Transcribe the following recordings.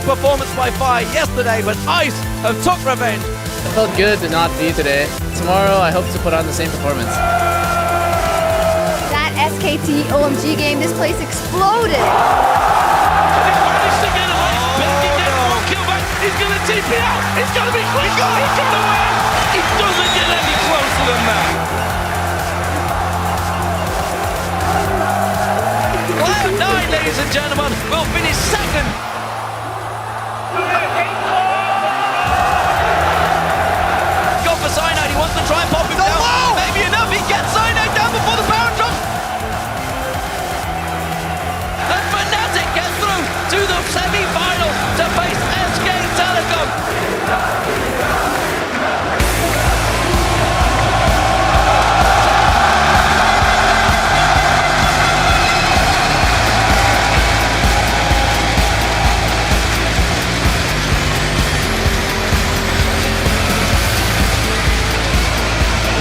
performance by fire yesterday, but Ice have took revenge. It felt good to not be today. Tomorrow, I hope to put on the same performance. That SKT OMG game, this place exploded. He's going to TP out. It's going to be FLICKR. He's going to win. He doesn't get any closer than that. Cloud9, ladies and gentlemen, will finish second. Go for Cyanide. He wants to try and pop him down. Maybe enough. He gets Cyanide down before the power drop. And Fnatic gets through to the semi-finals to face SK Telecom.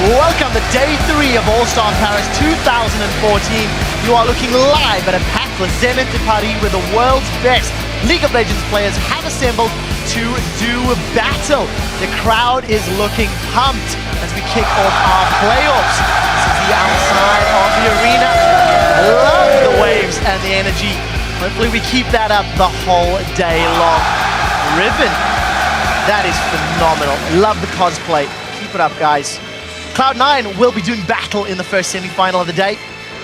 Welcome to Day 3 of All-Star Paris 2014. You are looking live at a packed Zenith de Paris where the world's best League of Legends players have assembled to do battle. The crowd is looking pumped as we kick off our playoffs. This is the outside of the arena. Love the waves and the energy. Hopefully we keep that up the whole day long. Ribbon, that is phenomenal. Love the cosplay. Keep it up, guys. Cloud9 will be doing battle in the first semi-final of the day.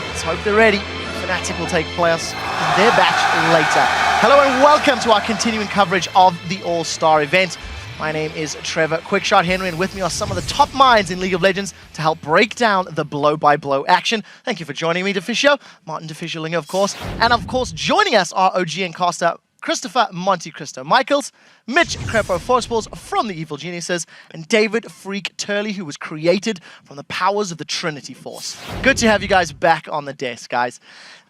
Let's hope they're ready. Fnatic will take place in their batch later. Hello and welcome to our continuing coverage of the All-Star event. My name is Trevor Quickshot Henry, and with me are some of the top minds in League of Legends to help break down the blow-by-blow action. Thank you for joining me, Deficio, Martin Deficialinger, of course. And of course, joining us are OG and caster Christopher Monte Cristo Michaels, Mitch Crepo Forceballs from the Evil Geniuses, and David Freak Turley, who was created from the powers of the Trinity Force. Good to have you guys back on the desk, guys.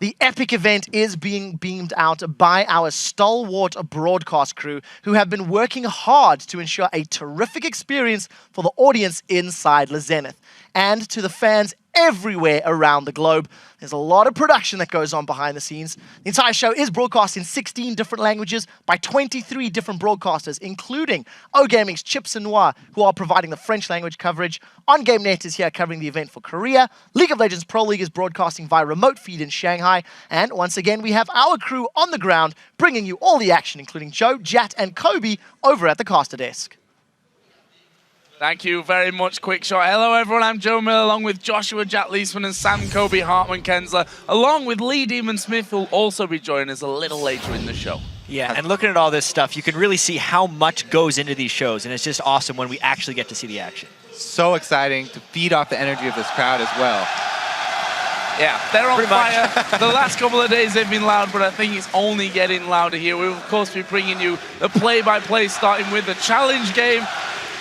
The epic event is being beamed out by our stalwart broadcast crew who have been working hard to ensure a terrific experience for the audience inside La Zenith and to the fans everywhere around the globe. There's a lot of production that goes on behind the scenes. The entire show is broadcast in 16 different languages by 23 different broadcasters, including OGaming's Chips and Noir, who are providing the French language coverage. OnGameNet is here covering the event for Korea. League of Legends Pro League is broadcasting via remote feed in Shanghai. And once again, we have our crew on the ground bringing you all the action, including Joe, Jat, and Kobe over at the caster desk. Thank you very much, Quickshot. Hello, everyone. I'm Joe Miller, along with Joshua Jack Leesman and Sam Kobe Hartman Kensler, along with Lee Demon Smith, who'll also be joining us a little later in the show. Yeah, and looking at all this stuff, you can really see how much goes into these shows, and it's just awesome when we actually get to see the action. So exciting to feed off the energy of this crowd as well. Yeah, they're on fire. The last couple of days they've been loud, but I think it's only getting louder here. We'll, of course, be bringing you the play-by-play, starting with the challenge game.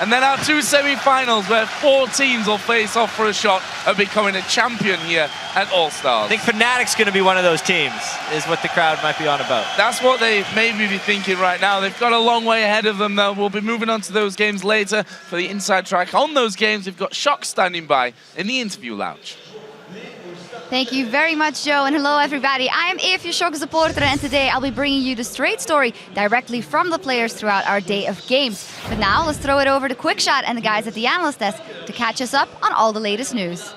And then our two semi-finals where 4 teams will face off for a shot of becoming a champion here at All-Stars. I think Fnatic's going to be one of those teams, is what the crowd might be on about. That's what they maybe be thinking right now. They've got a long way ahead of them, though. We'll be moving on to those games later. For the inside track on those games, we've got Shock standing by in the interview lounge. Thank you very much, Joe, and hello, everybody. I am Eve, your Shock supporter, and today I'll be bringing you the straight story directly from the players throughout our day of games. But now, let's throw it over to Quickshot and the guys at the analyst desk to catch us up on all the latest news.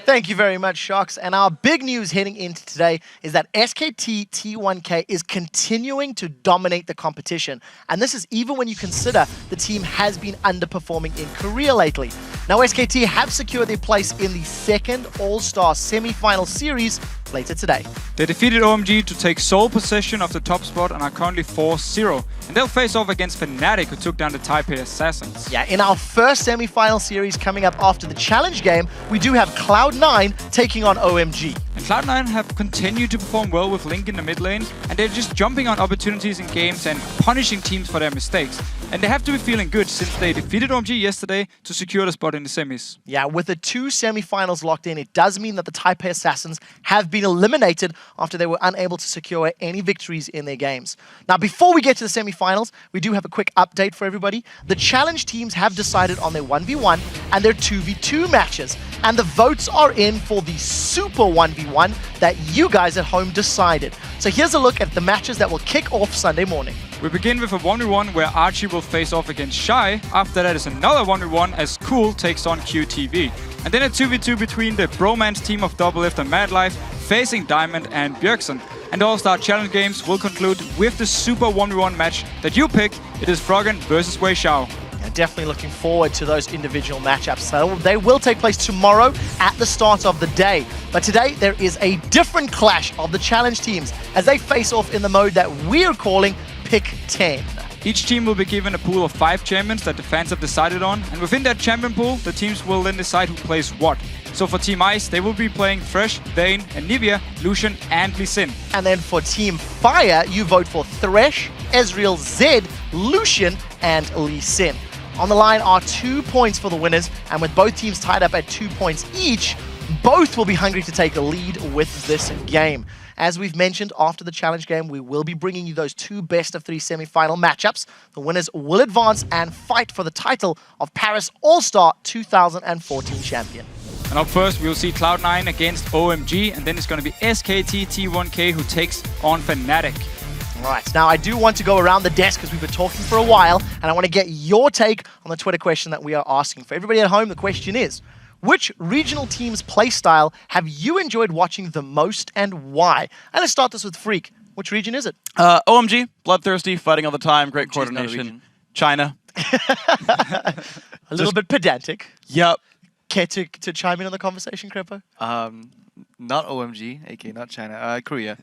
Thank you very much, Shocks. And our big news heading into today is that SKT T1K is continuing to dominate the competition. And this is even when you consider the team has been underperforming in Korea lately. Now, SKT have secured their place in the second All-Star semi-final series later today. They defeated OMG to take sole possession of the top spot and are currently 4-0. And they'll face off against Fnatic, who took down the Taipei Assassins. Yeah, in our first semi-final series coming up after the challenge game, we do have Cloud9 taking on OMG. And Cloud9 have continued to perform well with Link in the mid lane, and they're just jumping on opportunities in games and punishing teams for their mistakes. And they have to be feeling good since they defeated OMG yesterday to secure the spot in the semis. Yeah, with the 2 semi-finals locked in, it does mean that the Taipei Assassins have been eliminated after they were unable to secure any victories in their games. Now, before we get to the semi-finals, we do have a quick update for everybody. The challenge teams have decided on their 1v1 and their 2v2 matches, and the votes are in for the Super 1v1 that you guys at home decided. So here's a look at the matches that will kick off Sunday morning. We begin with a 1v1 where Archie will face off against Shy. After that is another 1v1 as Cool takes on QTV. And then a 2v2 between the bromance team of Doublelift and Madlife facing Diamond and Bjergsen. And the All-Star Challenge games will conclude with the super 1v1 match that you pick. It is Froggen versus Wei Xiao. Yeah, definitely looking forward to those individual matchups. So they will take place tomorrow at the start of the day. But today there is a different clash of the challenge teams as they face off in the mode that we're calling Pick 10. Each team will be given a pool of 5 champions that the fans have decided on, and within that champion pool, the teams will then decide who plays what. So for Team Ice, they will be playing Thresh, Vayne, and Nivea, Lucian, and Lee Sin. And then for Team Fire, you vote for Thresh, Ezreal, Zed, Lucian, and Lee Sin. On the line are 2 points for the winners, and with both teams tied up at 2 points each, both will be hungry to take the lead with this game. As we've mentioned, after the challenge game, we will be bringing you those 2 best-of-3 semi-final matchups. The winners will advance and fight for the title of Paris All-Star 2014 champion. And up first, we'll see Cloud9 against OMG, and then it's going to be SKT T1K who takes on Fnatic. Right, now I do want to go around the desk because we've been talking for a while, and I want to get your take on the Twitter question that we are asking. For everybody at home, the question is, which regional team's playstyle have you enjoyed watching the most and why? And let's start this with Freak. Which region is it? OMG, bloodthirsty, fighting all the time, great coordination. China. A little bit pedantic. Yep. Care to chime in on the conversation, Crepo? Not OMG, aka not China, Korea.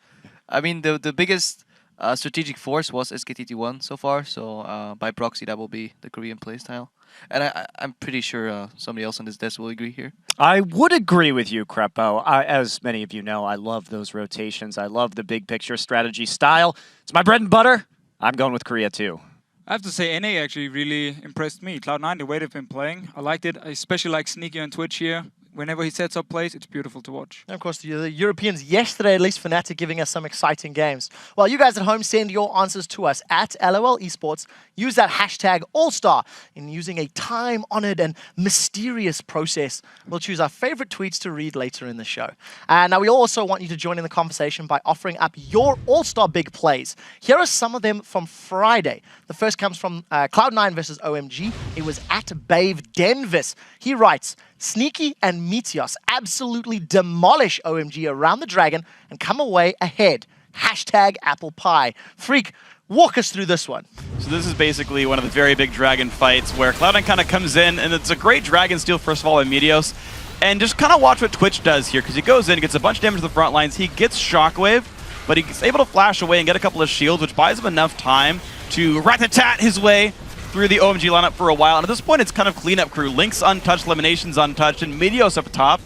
I mean, the biggest strategic force was SKTT1 so far, so by proxy that will be the Korean playstyle. And I'm pretty sure somebody else on this desk will agree here. I would agree with you, Crepo. As many of you know, I love those rotations. I love the big picture strategy style. It's my bread and butter. I'm going with Korea too. I have to say, NA actually really impressed me. Cloud9, the way they've been playing, I liked it. I especially like Sneaky on Twitch here. Whenever he sets up plays, it's beautiful to watch. And of course, the Europeans yesterday, at least Fnatic, giving us some exciting games. Well, you guys at home, send your answers to us at LOL Esports. Use that hashtag AllStar. In using a time-honored and mysterious process, we'll choose our favorite tweets to read later in the show. Now, we also want you to join in the conversation by offering up your All-Star big plays. Here are some of them from Friday. The first comes from Cloud9 versus OMG. It was at Bave Denvis. He writes, Sneaky and Meteos absolutely demolish OMG around the dragon and come away ahead. Hashtag apple pie. Freak, walk us through this one. So this is basically one of the very big dragon fights where Cloud9 kind of comes in, and it's a great dragon steal, first of all, by Meteos. And just kind of watch what Twitch does here, because he goes in, gets a bunch of damage to the front lines, he gets Shockwave, but he's able to flash away and get a couple of shields, which buys him enough time to rat-a-tat his way through the OMG lineup for a while. And at this point, it's kind of cleanup crew. Link's untouched, Elimination's untouched, and Meteos up top.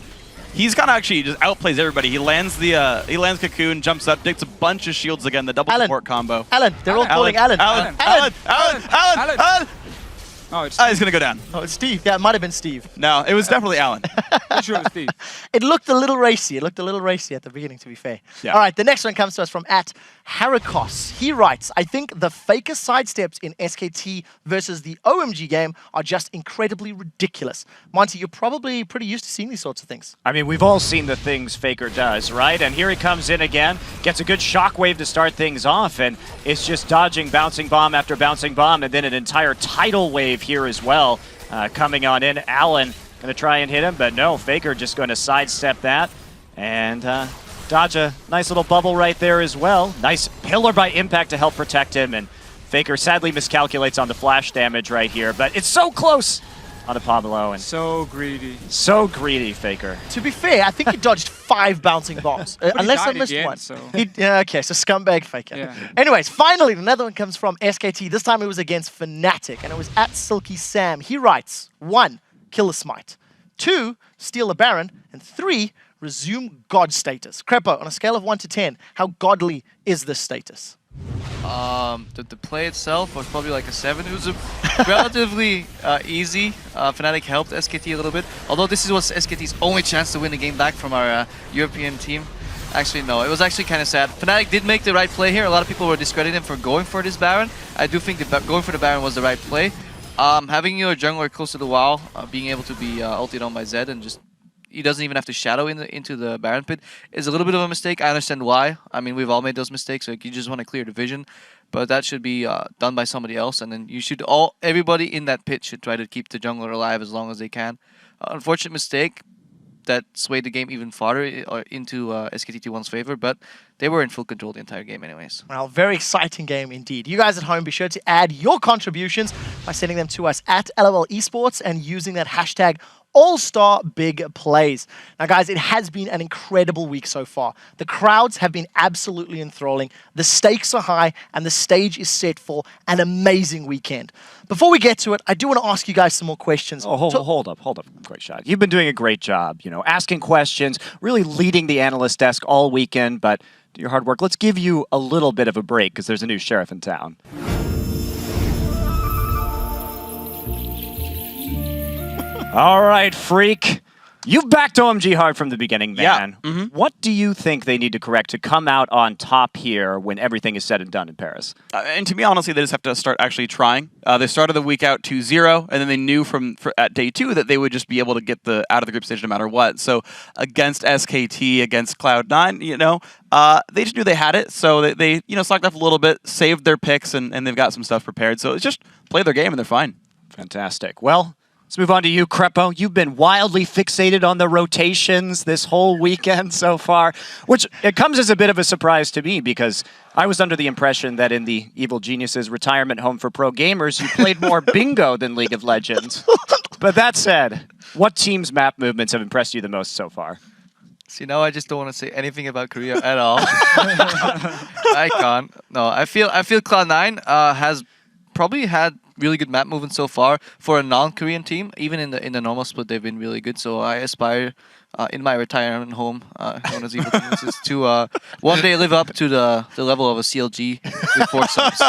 He's kind of actually just outplays everybody. He lands Cocoon, jumps up, takes a bunch of shields again, the double support combo. Alan, they're all calling Alan. Oh, it's he's going to go down. Oh, it's Steve. Yeah, it might have been Steve. No, it was definitely Alan. I'm sure it's Steve. It looked a little racy. It looked a little racy at the beginning, to be fair. Yeah. All right, the next one comes to us from @Harakos. He writes, I think the Faker sidesteps in SKT versus the OMG game are just incredibly ridiculous. Monty, you're probably pretty used to seeing these sorts of things. I mean, we've all seen the things Faker does, right? And here he comes in again, gets a good shockwave to start things off, and it's just dodging bouncing bomb after bouncing bomb, and then an entire tidal wave here as well coming on in. Allen going to try and hit him, but no, Faker just going to sidestep that and dodge a nice little bubble right there as well. Nice pillar by impact to help protect him, and Faker sadly miscalculates on the flash damage right here, but it's so close on the Pablo. And so greedy. So greedy, Faker. To be fair, I think he dodged 5 bouncing bombs, unless I missed one. So. Okay, so scumbag Faker. Yeah. Anyways, finally, another one comes from SKT. This time it was against Fnatic, and it was at Silky Sam. He writes, 1, kill the Smite. 2, steal the Baron. And 3, resume God status. Crepo, on a scale of 1 to 10, how godly is this status? The play itself was probably like a 7. It was a relatively easy. Fnatic helped SKT a little bit. Although this was SKT's only chance to win the game back from our European team. Actually, no. It was actually kind of sad. Fnatic did make the right play here. A lot of people were discrediting him for going for this Baron. I do think going for the Baron was the right play. Having your jungler close to the wall, being able to be ulted on by Zed and just he doesn't even have to shadow into the Baron pit is a little bit of a mistake. I understand why. I mean, we've all made those mistakes. Like, you just want to clear the vision. but that should be done by somebody else. And then everybody in that pit should try to keep the jungler alive as long as they can. Unfortunate mistake that swayed the game even farther into SKT1's favor, but they were in full control the entire game anyways. Well, very exciting game indeed. You guys at home, be sure to add your contributions by sending them to us at LOL Esports and using that hashtag All-Star Big Plays. Now, guys, it has been an incredible week so far. The crowds have been absolutely enthralling. The stakes are high, and the stage is set for an amazing weekend. Before we get to it, I do want to ask you guys some more questions. Oh, hold up, quick shot. You've been doing a great job, asking questions, really leading the analyst desk all weekend, but do your hard work. Let's give you a little bit of a break because there's a new sheriff in town. All right, Freak. You've backed OMG hard from the beginning, man. Yeah. What do you think they need to correct to come out on top here when everything is said and done in Paris? And to me, honestly, they just have to start actually trying. They started the week out 2-0, and then they knew at day 2 that they would just be able to get out of the group stage no matter what. So against SKT, against Cloud9, they just knew they had it. So they slacked off a little bit, saved their picks, and they've got some stuff prepared. So it's just play their game, and they're fine. Fantastic. Well, let's move on to you, Crepo. You've been wildly fixated on the rotations this whole weekend so far, which it comes as a bit of a surprise to me because I was under the impression that in the Evil Geniuses retirement home for pro gamers, you played more bingo than League of Legends. But that said, what team's map movements have impressed you the most so far? See, now I just don't want to say anything about Korea at all. I can't. No, I feel Cloud9 has probably had really good map movement so far for a non-Korean team. Even in the normal split, they've been really good. So I aspire in my retirement home, known as Evil Geniuses, to one day live up to the level of a CLG with 4 subs.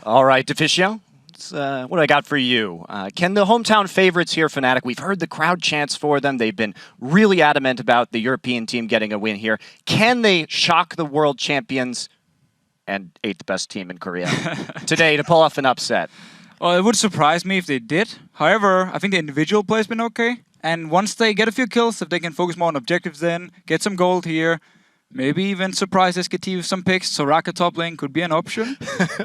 All right, Deficio. What do I got for you? Can the hometown favorites here, Fnatic, we've heard the crowd chants for them. They've been really adamant about the European team getting a win here. Can they shock the world champions and 8th best team in Korea today to pull off an upset? Well, it would surprise me if they did. However, I think the individual play has been okay. And once they get a few kills, if they can focus more on objectives then, get some gold here, maybe even surprise SKT with some picks. Soraka top lane could be an option.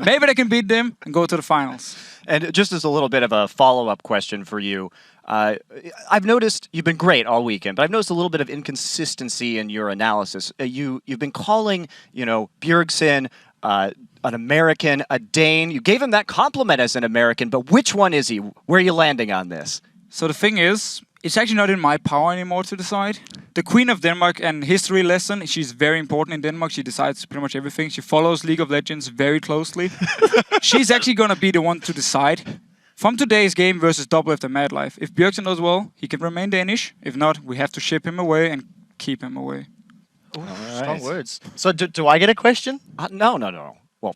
Maybe they can beat them and go to the finals. And just as a little bit of a follow-up question for you, I've noticed you've been great all weekend, but I've noticed a little bit of inconsistency in your analysis. You've been calling, Bjergsen an American, a Dane. You gave him that compliment as an American, but which one is he? Where are you landing on this? So the thing is, it's actually not in my power anymore to decide. The Queen of Denmark and history lesson, she's very important in Denmark. She decides pretty much everything. She follows League of Legends very closely. She's actually going to be the one to decide. From today's game versus Double After Mad Life, if Bjergsen does well, he can remain Danish. If not, we have to ship him away and keep him away. Ooh, strong words. So do I get a question? No. Well,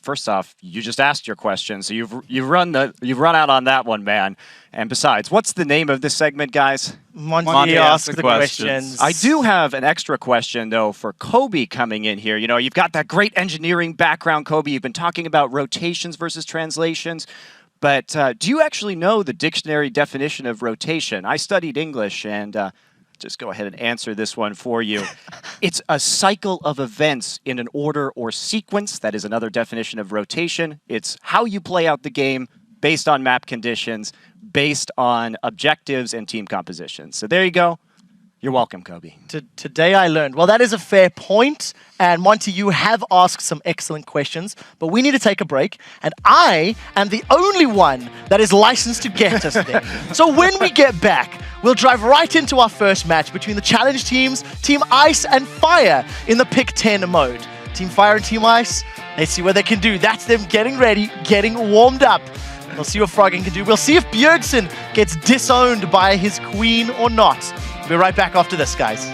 first off, you just asked your question, so you've run out on that one, man. And besides, what's the name of this segment, guys? Monty asks the questions. I do have an extra question though for Kobe coming in here. You've got that great engineering background, Kobe. You've been talking about rotations versus translations. But do you actually know the dictionary definition of rotation? I studied English and just go ahead and answer this one for you. It's a cycle of events in an order or sequence. That is another definition of rotation. It's how you play out the game based on map conditions, based on objectives and team compositions. So there you go. You're welcome, Kobe. Today I learned. Well, that is a fair point. And Monty, you have asked some excellent questions, but we need to take a break. And I am the only one that is licensed to get us there. So when we get back, we'll drive right into our first match between the challenge teams, Team Ice and Fire, in the Pick 10 mode. Team Fire and Team Ice, let's see what they can do. That's them getting ready, getting warmed up. We'll see what Froggen can do. We'll see if Bjergsen gets disowned by his queen or not. We'll be right back after this, guys.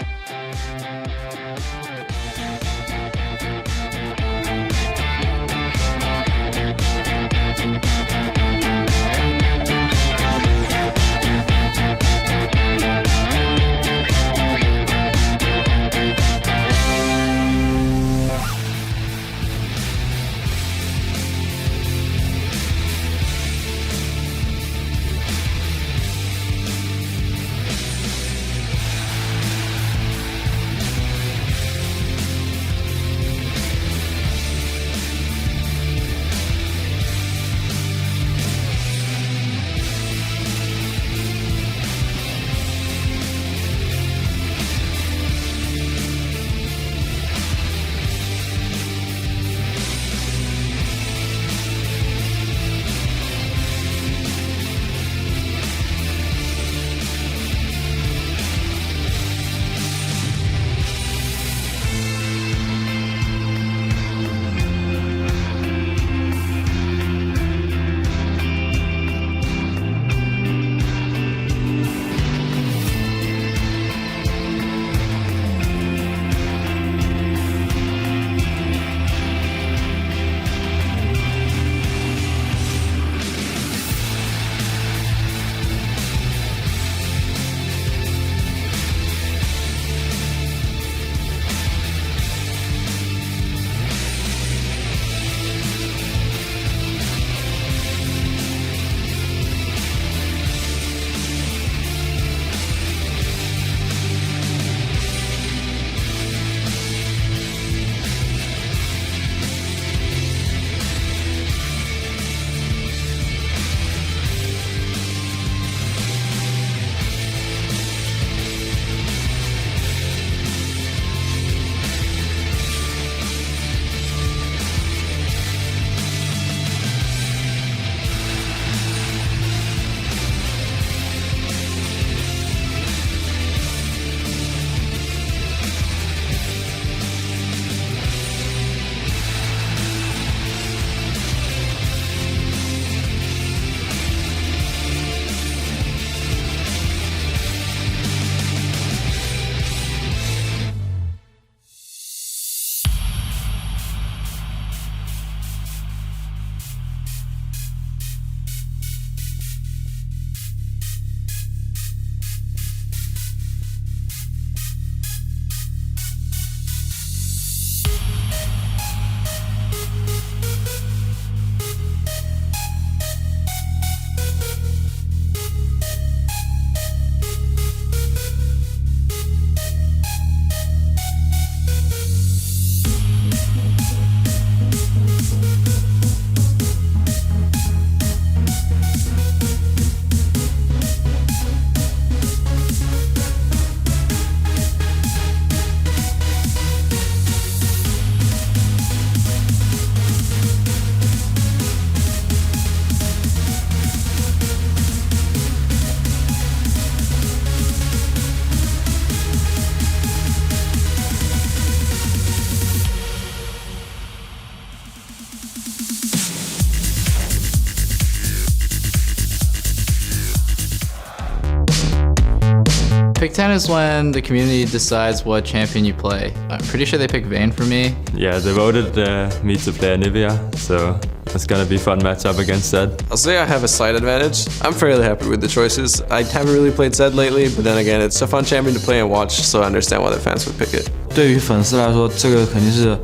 Pick 10 is when the community decides what champion you play. I'm pretty sure they picked Vayne for me. Yeah, they voted me to play Anivia, so it's gonna be a fun matchup against Zed. I'll say I have a slight advantage. I'm fairly happy with the choices. I haven't really played Zed lately, but then again, it's a fun champion to play and watch, so I understand why the fans would pick it. 对于粉丝来说，这个肯定是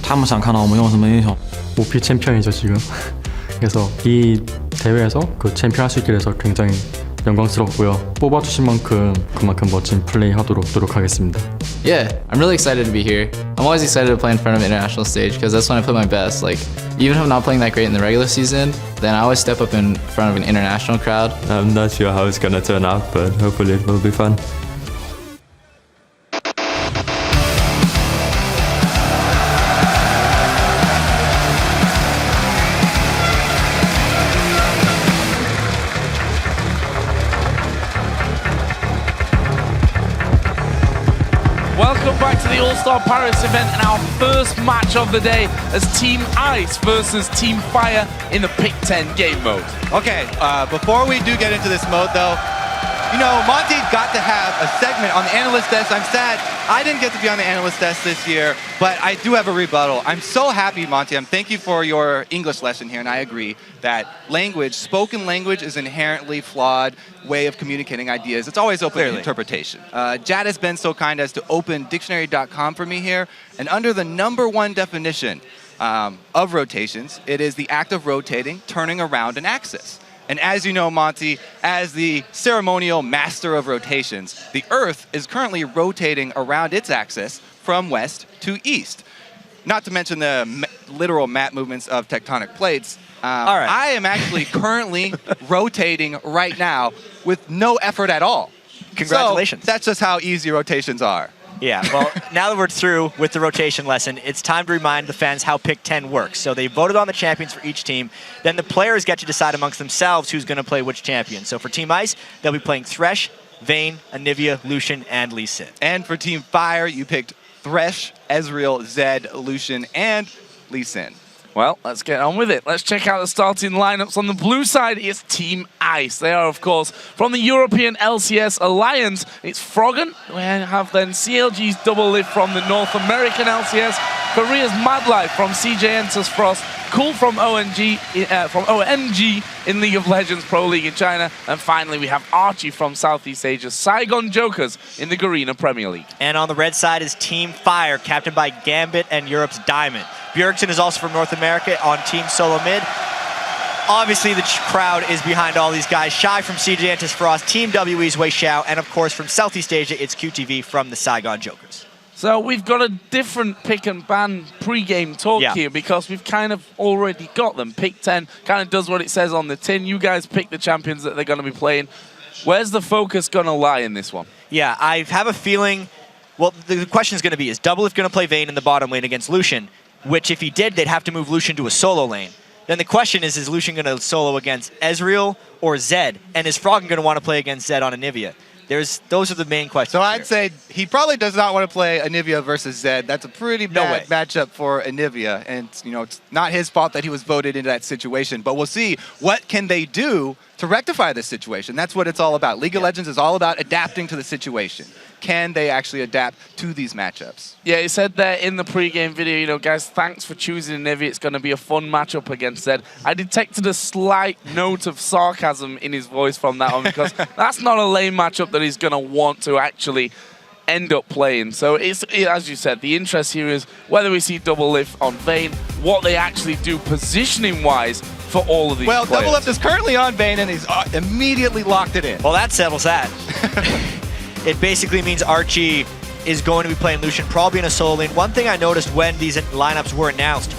他们想看到我们用什么英雄。 OP 챔피언이죠 지금. 그래서 이 대회에서 그 챔피언 할 수 있게 돼서 굉장히 영광스럽고요. 뽑아주신 만큼 그만큼 멋진 플레이 하도록 노력하겠습니다. Yeah, I'm really excited to be here. I'm always excited to play in front of an international stage because that's when I play my best. Like, even if I'm not playing that great in the regular season, then I always step up in front of an international crowd. I'm not sure how it's gonna turn out, but hopefully it will be fun. Welcome back to the All-Star Paris event and our first match of the day as Team Ice versus Team Fire in the Pick 10 game mode. Okay, before we do get into this mode though, you know, Monty got to have a segment on the analyst desk. I'm sad I didn't get to be on the analyst desk this year, but I do have a rebuttal. I'm so happy, Monty. Thank you for your English lesson here, and I agree that language, spoken language, is an inherently flawed way of communicating ideas. It's always open to interpretation. Jad has been so kind as to open dictionary.com for me here, and under the #1 definition of rotations, it is the act of rotating, turning around an axis. And as you know, Monty, as the ceremonial master of rotations, the Earth is currently rotating around its axis from west to east. Not to mention the literal map movements of tectonic plates. All right. I am actually currently rotating right now with no effort at all. Congratulations. So that's just how easy rotations are. Yeah, well, now that we're through with the rotation lesson, it's time to remind the fans how Pick 10 works. So they voted on the champions for each team. Then the players get to decide amongst themselves who's going to play which champion. So for Team Ice, they'll be playing Thresh, Vayne, Anivia, Lucian, and Lee Sin. And for Team Fire, you picked Thresh, Ezreal, Zed, Lucian, and Lee Sin. Well, let's get on with it. Let's check out the starting lineups. On the blue side is Team Ice. They are, of course, from the European LCS Alliance. It's Froggen. We have then CLG's Double Lift from the North American LCS. Korea's Mad Life from CJ Enters Frost. Cool from OMG in League of Legends Pro League in China. And finally, we have Archie from Southeast Asia's Saigon Jokers in the Garena Premier League. And on the red side is Team Fire, captained by Gambit and Europe's Diamond. Bjergsen is also from North America on Team Solo Mid. Obviously, the crowd is behind all these guys. Shy from CJ Antis Frost, Team WE's Wei Xiao, and of course from Southeast Asia, it's QTV from the Saigon Jokers. So we've got a different pick and ban pre-game talk here because we've kind of already got them. Pick 10 kind of does what it says on the tin. You guys pick the champions that they're going to be playing. Where's the focus going to lie in this one? Yeah, I have a feeling, well, the question is going to be, is Double Lift going to play Vayne in the bottom lane against Lucian? Which, if he did, they'd have to move Lucian to a solo lane. Then the question is Lucian going to solo against Ezreal or Zed? And is Froggen going to want to play against Zed on Anivia? Those are the main questions. So I'd say he probably does not want to play Anivia versus Zed. That's a pretty bad matchup for Anivia. And, you know, it's not his fault that he was voted into that situation. But we'll see what can they do to rectify this situation. That's what it's all about. League of Legends is all about adapting to the situation. Can they actually adapt to these matchups? Yeah, he said there in the pre-game video, you know, guys, thanks for choosing Nivea. It's going to be a fun matchup against Zed. I detected a slight note of sarcasm in his voice from that one because that's not a lame matchup that he's going to want to actually end up playing. So, it's, as you said, the interest here is whether we see Double Lift on Vayne, what they actually do positioning-wise for all of these players. Double Lift is currently on Vayne, and he's immediately locked it in. Well, that settles that. It basically means Archie is going to be playing Lucian, probably in a solo lane. One thing I noticed when these lineups were announced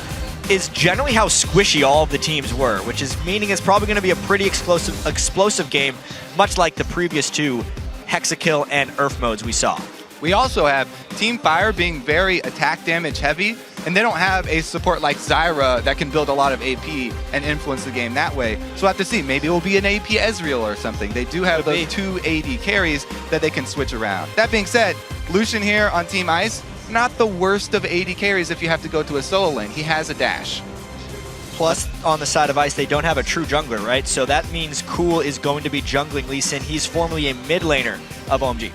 is generally how squishy all of the teams were, which is meaning it's probably going to be a pretty explosive game, much like the previous two Hexakill and Earth modes we saw. We also have Team Fire being very attack damage heavy, and they don't have a support like Zyra that can build a lot of AP and influence the game that way. So we'll have to see. Maybe it will be an AP Ezreal or something. They do have those two AD carries that they can switch around. That being said, Lucian here on Team Ice, not the worst of AD carries if you have to go to a solo lane. He has a dash. Plus, on the side of Ice, they don't have a true jungler, right? So that means Cool is going to be jungling Lee Sin. He's formerly a mid laner of OMG.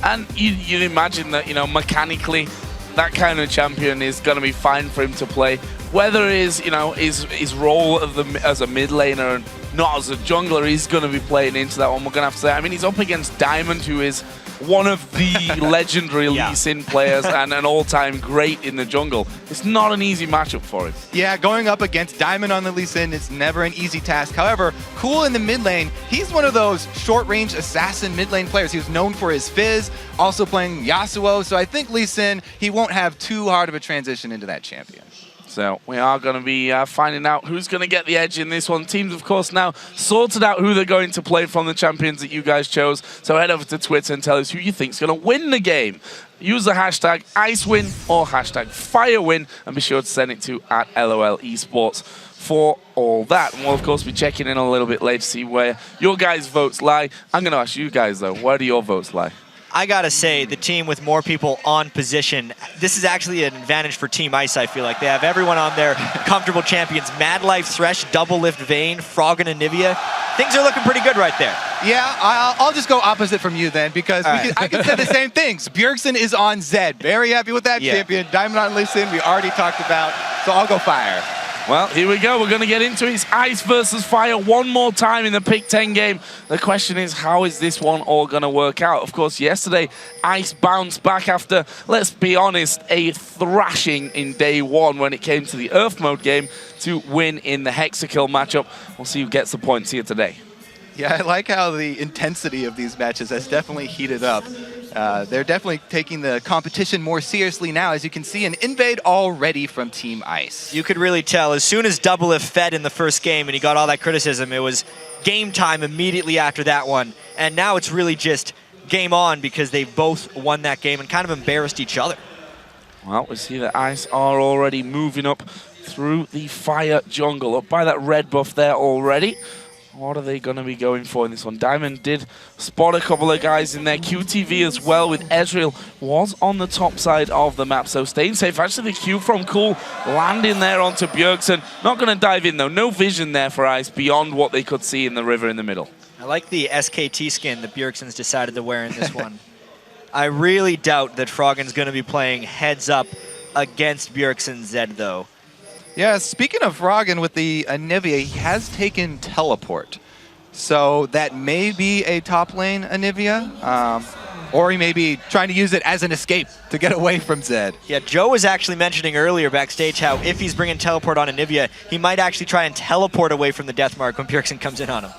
And you'd imagine that, you know, mechanically, that kind of champion is going to be fine for him to play. Whether his, you know, his role as a mid laner and not as a jungler, he's going to be playing into that one. We're going to have to say, I mean, he's up against Diamond, who is one of the legendary Lee Sin players and an all-time great in the jungle. It's not an easy matchup for him. Yeah, going up against Diamond on the Lee Sin is never an easy task. However, Cool in the mid lane, he's one of those short-range assassin mid lane players. He was known for his fizz, also playing Yasuo, so I think Lee Sin, he won't have too hard of a transition into that champion. So we are going to be finding out who's going to get the edge in this one. Teams, of course, now sorted out who they're going to play from the champions that you guys chose. So head over to Twitter and tell us who you think is going to win the game. Use the hashtag IceWin or hashtag FireWin, and be sure to send it to @LOL Esports for all that. And we'll, of course, be checking in a little bit later to see where your guys' votes lie. I'm going to ask you guys, though, where do your votes lie? I gotta say, the team with more people on position, this is actually an advantage for Team Ice, I feel like. They have everyone on their comfortable champions. Mad Life, Thresh, Double Lift, Vayne, Froggen, and Nivea. Things are looking pretty good right there. Yeah, I'll just go opposite from you then, because I can say the same things. Bjergsen is on Zed. Very happy with that champion. Diamond on Lee Sin, we already talked about, so I'll go Fire. Well, here we go. We're going to get into it. Ice versus Fire one more time in the Pick 10 game. The question is, how is this one all going to work out? Of course, yesterday, Ice bounced back after, let's be honest, a thrashing in day one when it came to the Earth mode game to win in the Hexakill matchup. We'll see who gets the points here today. Yeah, I like how the intensity of these matches has definitely heated up. They're definitely taking the competition more seriously now. As you can see, an invade already from Team Ice. You could really tell as soon as Double Lift fed in the first game and he got all that criticism, it was game time immediately after that one. And now it's really just game on because they both won that game and kind of embarrassed each other. Well, we see that Ice are already moving up through the Fire jungle, up by that red buff there already. What are they going to be going for in this one? Diamond did spot a couple of guys in there. QTV as well with Ezreal was on the top side of the map, so staying safe. Actually, the Q from Cool landing there onto Bjergsen. Not going to dive in, though. No vision there for Ice beyond what they could see in the river in the middle. I like the SKT skin that Bjergsen's decided to wear in this one. I really doubt that Froggen's going to be playing heads up against Bjergsen Zed, though. Yeah, speaking of Froggen with the Anivia, he has taken Teleport. So that may be a top lane Anivia, or he may be trying to use it as an escape to get away from Zed. Yeah, Joe was actually mentioning earlier backstage how if he's bringing Teleport on Anivia, he might actually try and teleport away from the death mark when Bjergsen comes in on him.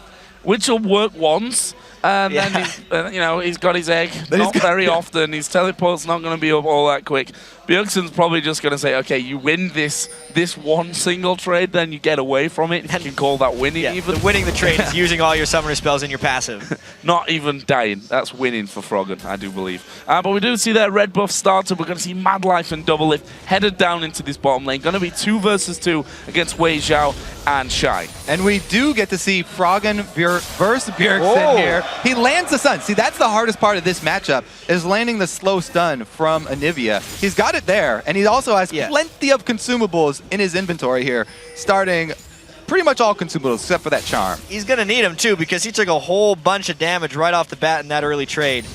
Which will work once, and then he's, you know, he's got his egg not very often. His teleport's not going to be up all that quick. Bjergsen's probably just going to say, okay, you win this one single trade, then you get away from it. You can call that winning. Even winning the trade is using all your summoner spells in your passive. Not even dying. That's winning for Froggen, I do believe. But we do see that red buff started. We're going to see Mad Life and Double Lift headed down into this bottom lane. Going to be 2 versus 2 against Wei Xiao and Shy. And we do get to see Froggen versus Bjergsen here. He lands the stun. See, that's the hardest part of this matchup, is landing the slow stun from Anivia. He's got it there, and he also has plenty of consumables in his inventory here, starting pretty much all consumables except for that charm. He's going to need them too, because he took a whole bunch of damage right off the bat in that early trade.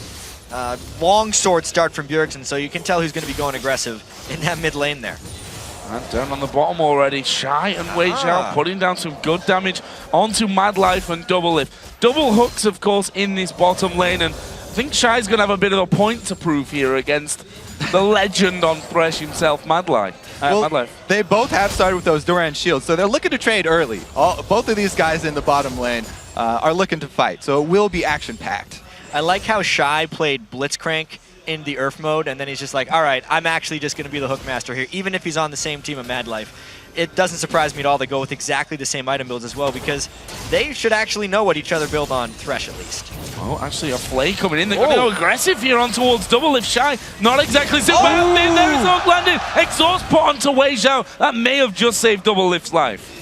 Long sword start from Bjergsen, so you can tell who's going to be going aggressive in that mid lane there. And down on the bottom already, Shy and Wei Xiao putting down some good damage onto Mad Life and Double Lift. Double hooks, of course, in this bottom lane, and I think Shy's going to have a bit of a point to prove here against the legend on Thresh himself, Mad Life. Well, they both have started with those Duran shields, so they're looking to trade early. Both of these guys in the bottom lane are looking to fight, so it will be action-packed. I like how Shy played Blitzcrank in the Earth mode, and then he's just like, all right, I'm actually just going to be the Hookmaster here, even if he's on the same team of Mad Life. It doesn't surprise me at all they go with exactly the same item builds as well, because they should actually know what each other build on Thresh at least. Oh, actually a Flay coming in. They're going to go aggressive here on towards Double Lift. Shy, not exactly so well. There is Hook landed. Exhaust put onto Wei Xiao. That may have just saved Double Lift's life.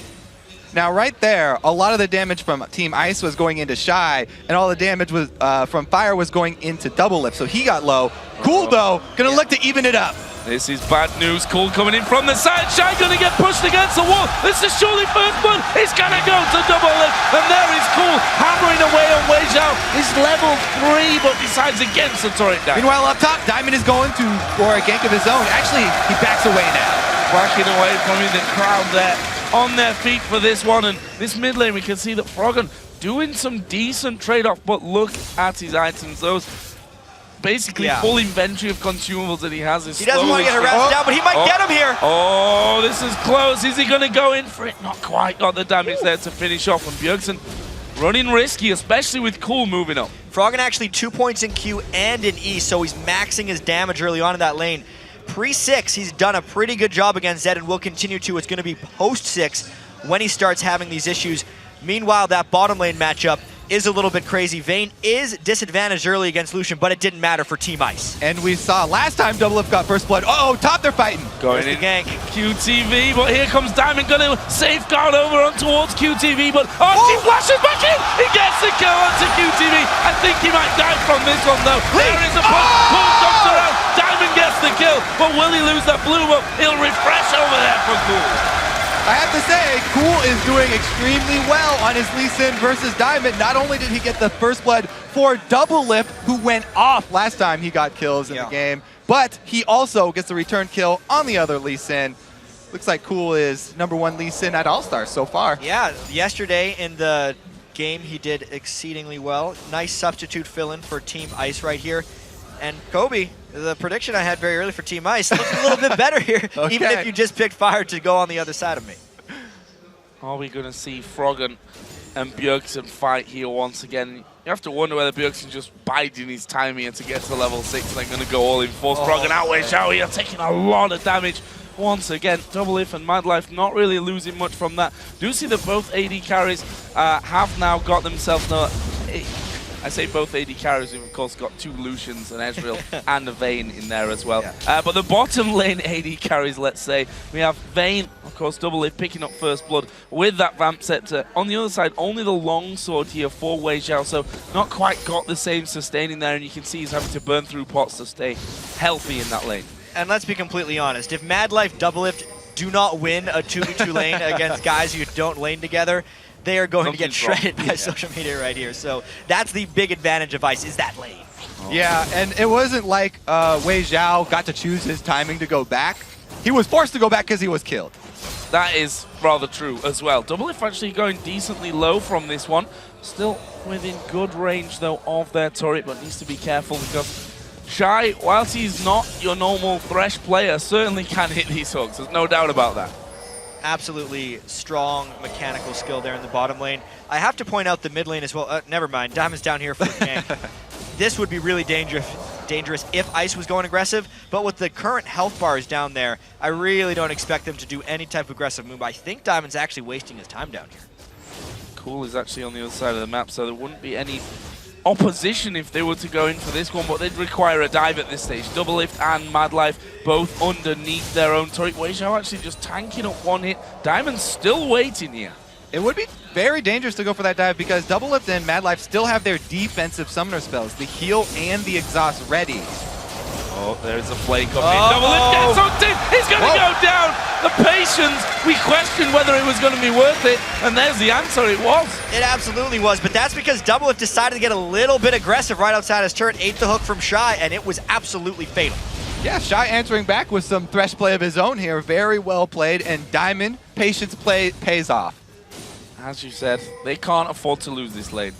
Now, right there, a lot of the damage from Team Ice was going into Shy, and all the damage was from Fire was going into Double Lift, so he got low. Cool, though. Gonna look to even it up. This is bad news. Cool coming in from the side. Shy gonna get pushed against the wall. This is surely first blood. It's gonna go to double lift. And there is Cool hammering away on Wei Zhao. He's level 3, but decides against the turret down. Meanwhile, up top, Diamond is going for a gank of his own. Actually, he backs away now. Backing away from him, the crowd there on their feet for this one. And this mid lane, we can see that Froggen doing some decent trade-off, but look at his items. Those basically full inventory of consumables that he has. Is he doesn't want to get harassed down, but he might get him here. Oh, this is close. Is he going to go in for it? Not quite. Got the damage there to finish off. And Bjergsen running risky, especially with Cool moving up. Froggen actually 2 points in Q and in E, so he's maxing his damage early on in that lane. Pre-6, he's done a pretty good job against Zed and will continue to. It's going to be post-6 when he starts having these issues. Meanwhile, that bottom lane matchup is a little bit crazy. Vayne is disadvantaged early against Lucian, but it didn't matter for Team Ice. And we saw last time Double Lift got first blood. Uh-oh, top they're fighting. Going in gank. QTV, but here comes Diamond, gonna safeguard over on towards QTV, but he flashes back in! He gets the kill onto QTV. I think he might die from this one though. There is a push, Cool jumps around, Diamond gets the kill, but will he lose that blue up? He'll refresh over there for Cool. I have to say, Cool is doing extremely well on his Lee Sin versus Diamond. Not only did he get the first blood for Double Lift, who went off last time he got kills in the game, but he also gets the return kill on the other Lee Sin. Looks like Cool is #1 Lee Sin at All-Stars so far. Yeah, yesterday in the game he did exceedingly well. Nice substitute fill-in for Team Ice right here. And Kobe, the prediction I had very early for Team Ice, looked a little bit better here, even if you just picked Fire to go on the other side of me. Are we going to see Froggen and Bjergsen fight here once again? You have to wonder whether Bjergsen's just biding his time here to get to level 6 and then going to go all in force. Froggen out Wei Zhao here, taking a lot of damage. Once again, Double Lift and Madlife not really losing much from that. Do see that both AD carries have now got themselves... I say both AD carries, we've of course got 2 Lucians, an Ezreal, and a Vayne in there as well. But the bottom lane AD carries, let's say, we have Vayne, of course, Double Lift picking up first blood with that Vamp Scepter. On the other side, only the longsword here for Wei Zhao, so not quite got the same sustaining there, and you can see he's having to burn through pots to stay healthy in that lane. And let's be completely honest, if Madlife, Double Lift do not win a 2v2 lane against guys who don't lane together, they are going to get shredded by social media right here. So that's the big advantage of Ice, is that lane. Yeah, and it wasn't like Wei Zhao got to choose his timing to go back. He was forced to go back because he was killed. That is rather true as well. Double Lift actually going decently low from this one. Still within good range, though, of their turret, but needs to be careful because Shy, whilst he's not your normal Thresh player, certainly can hit these hooks. There's no doubt about that. Absolutely strong mechanical skill there in the bottom lane. I have to point out the mid lane as well. Never mind, Diamond's down here for the gank. This would be really dangerous if Ice was going aggressive, but with the current health bars down there, I really don't expect them to do any type of aggressive move. I think Diamond's actually wasting his time down here. Cool is actually on the other side of the map, so there wouldn't be any opposition if they were to go in for this one, but they'd require a dive at this stage. Double Lift and Madlife both underneath their own turret. Wei Zhao actually just tanking up one hit. Diamond's still waiting here. It would be very dangerous to go for that dive because Double Lift and Madlife still have their defensive summoner spells, the heal and the exhaust ready. Oh, there's a play coming in. Double Lift gets hooked in. He's going to go down. The patience, we questioned whether it was going to be worth it, and there's the answer. It was. It absolutely was, but that's because Double Lift decided to get a little bit aggressive right outside his turret, ate the hook from Shy, and it was absolutely fatal. Yeah, Shy answering back with some Thresh play of his own here. Very well played, and Diamond, patience play pays off. As you said, they can't afford to lose this lane.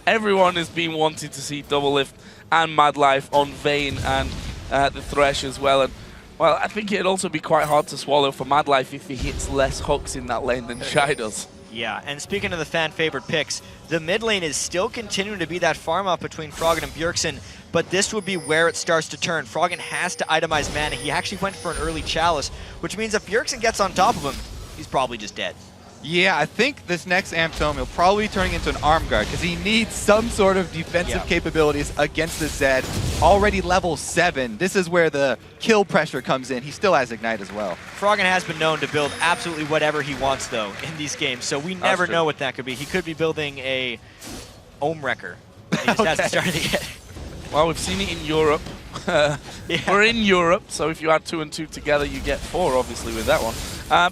Everyone has been wanting to see Double Lift and Madlife on Vayne and the Thresh as well. And well, I think it'd also be quite hard to swallow for Madlife if he hits less hooks in that lane than Shy does. Yeah, and speaking of the fan favorite picks, the mid lane is still continuing to be that farm up between Froggen and Bjergsen, but this would be where it starts to turn. Froggen has to itemize mana. He actually went for an early Chalice, which means if Bjergsen gets on top of him, he's probably just dead. Yeah, I think this next Amp Tome, he'll probably be turning into an Arm Guard because he needs some sort of defensive capabilities against the Zed. Already level 7. This is where the kill pressure comes in. He still has Ignite as well. Froggen has been known to build absolutely whatever he wants, though, in these games, so we never know what that could be. He could be building a Ohm Wrecker. He just hasn't started yet. Well, we've seen it in Europe. We're in Europe, so if you add 2 and 2 together, you get 4, obviously, with that one.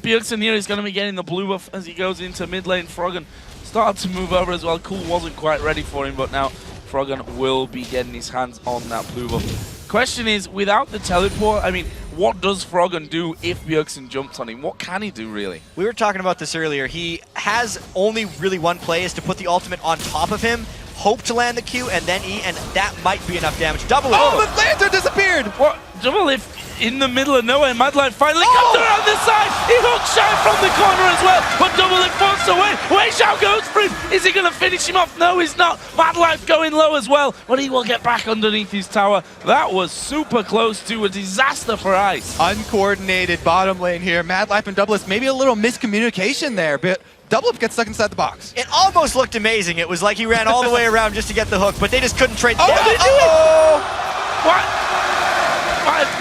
Bjergsen here is going to be getting the blue buff as he goes into mid lane. Froggen started to move over as well. Cool wasn't quite ready for him, but now Froggen will be getting his hands on that blue buff. Question is, without the teleport, I mean, what does Froggen do if Bjergsen jumps on him? What can he do, really? We were talking about this earlier. He has only really one play, is to put the ultimate on top of him, hope to land the Q, and then E, and that might be enough damage. Double lift. Oh, the lantern disappeared! What? Double lift in the middle of nowhere. Madlife finally comes around the side. He hooks Shy from the corner as well, but double lift wants away. Wei Xiao goes for him. Is he going to finish him off? No, he's not. Madlife going low as well, but he will get back underneath his tower. That was super close to a disaster for Ice. Uncoordinated bottom lane here. Madlife and Doublelift, maybe a little miscommunication there, but Doublelift gets stuck inside the box. It almost looked amazing. It was like he ran all the way around just to get the hook, but they just couldn't trade. Oh, they do it! What?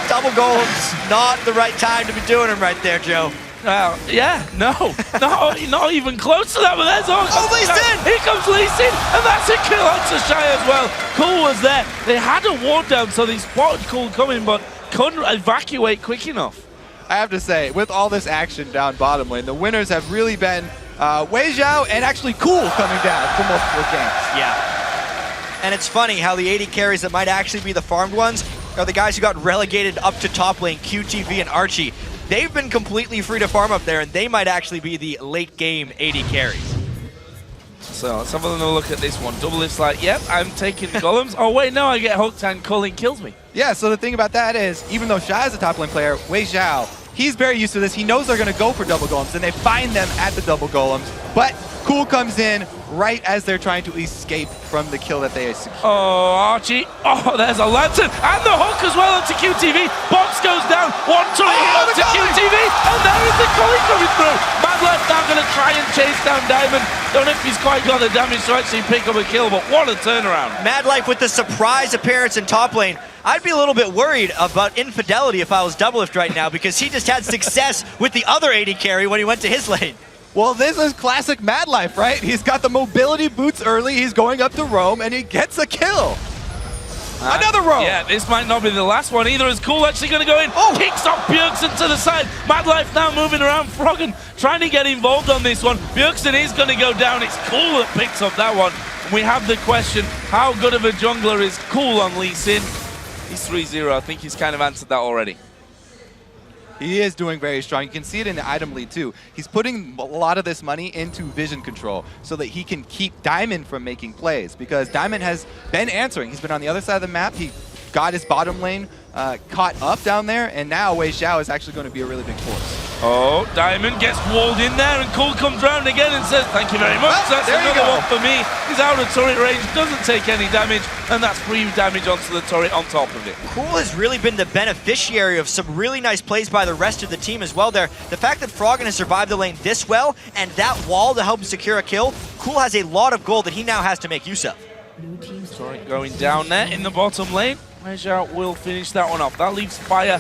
Double golems, not the right time to be doing them right there, Joe. Yeah, not even close to that, but there's all. Oh, Lee Sin! Here comes Lee Sin, and that's a kill onto Shy as well. Cool was there. They had a ward down, so they spotted Cool coming, but couldn't evacuate quick enough. I have to say, with all this action down bottom lane, the winners have really been Wei Xiao and actually Cool coming down for multiple games. Yeah. And it's funny how the 80 carries that might actually be the farmed ones are the guys who got relegated up to top lane, QTV and Archie. They've been completely free to farm up there, and they might actually be the late game 80 carries. So let's have a little look at this one. Double lift's like, yep, I'm taking the golems. Oh wait, no, I get hooked and Colin kills me. Yeah, so the thing about that is, even though Shy is a top lane player, Wei Xiao, he's very used to this. He knows they're going to go for double golems, and they find them at the double golems. But Cool comes in right as they're trying to escape from the kill that they secured. Oh, Archie. Oh, there's a lantern. And the hook as well onto QTV. Box goes down. One turret onto QTV. And there is the Colin coming through. Madlife now going to try and chase down Diamond. Don't know if he's quite got the damage to actually pick up a kill, but what a turnaround. Madlife with the surprise appearance in top lane. I'd be a little bit worried about infidelity if I was Doublelift right now, because he just had success with the other 80 carry when he went to his lane. Well, this is classic Madlife, right? He's got the mobility boots early, he's going up to roam, and he gets a kill. Another roam! Yeah, this might not be the last one either. Is Cool actually going to go in? Oh! Kicks off Bjergsen to the side. Madlife now moving around. Froggen trying to get involved on this one. Bjergsen is going to go down. It's Cool that picks up that one. We have the question, how good of a jungler is Cool on Lee Sin? He's 3-0. I think he's kind of answered that already. He is doing very strong. You can see it in the item lead too. He's putting a lot of this money into vision control so that he can keep Diamond from making plays, because Diamond has been answering. He's been on the other side of the map. He got his bottom lane caught up down there, and now Wei Xiao is actually going to be a really big force. Oh, Diamond gets walled in there, and Cool comes round again and says, thank you very much. Well, that's there you another go. one for me. He's out of turret range, doesn't take any damage, and that's free damage onto the turret on top of it. Cool has really been the beneficiary of some really nice plays by the rest of the team as well there. The fact that Froggen has survived the lane this well, and that wall to help him secure a kill, Cool has a lot of gold that he now has to make use of. Sorry, going down there in the bottom lane. Wei Xiao will finish that one off. That leaves Fire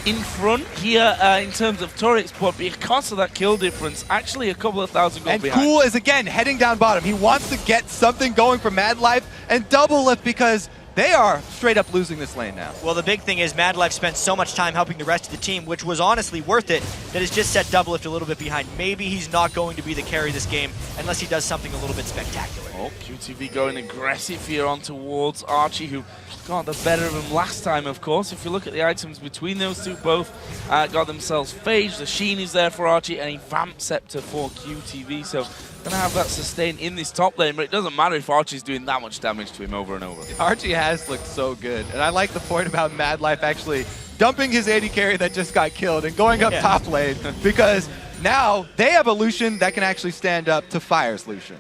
in front here in terms of turrets, but because of that kill difference, actually a couple of thousand gold and behind. Cool is again heading down bottom. He wants to get something going for Madlife and Doublelift, because they are straight up losing this lane now. Well, the big thing is Madlife spent so much time helping the rest of the team, which was honestly worth it, that has just set Doublelift a little bit behind. Maybe he's not going to be the carry this game unless he does something a little bit spectacular. Oh, QTV going aggressive here on towards Archie, who got the better of him last time, of course. If you look at the items between those two, both got themselves Phage. The Sheen is there for Archie, and a Vamp Scepter for QTV. So gonna have that sustain in this top lane, but it doesn't matter if Archie's doing that much damage to him over and over. Archie has looked so good, and I like the point about Madlife actually dumping his 80 carry that just got killed and going up top lane, because now they have a Lucian that can actually stand up to Fire's Lucian.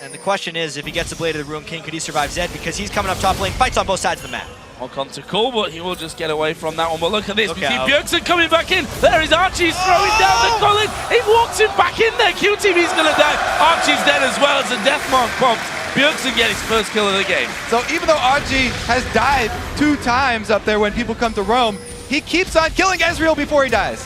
And the question is, if he gets a Blade of the Ruin King, could he survive Zed? Because he's coming up top lane, fights on both sides of the map. Walk on to Cool, but he will just get away from that one. But look at this, we see Bjergsen coming back in. There is Archie, he's throwing down the Colin. He walks him back in there. QTV's gonna die. Archie's dead as well as the death mark popped. Bjergsen get his first kill of the game. So even though Archie has died 2 times up there when people come to roam, he keeps on killing Ezreal before he dies.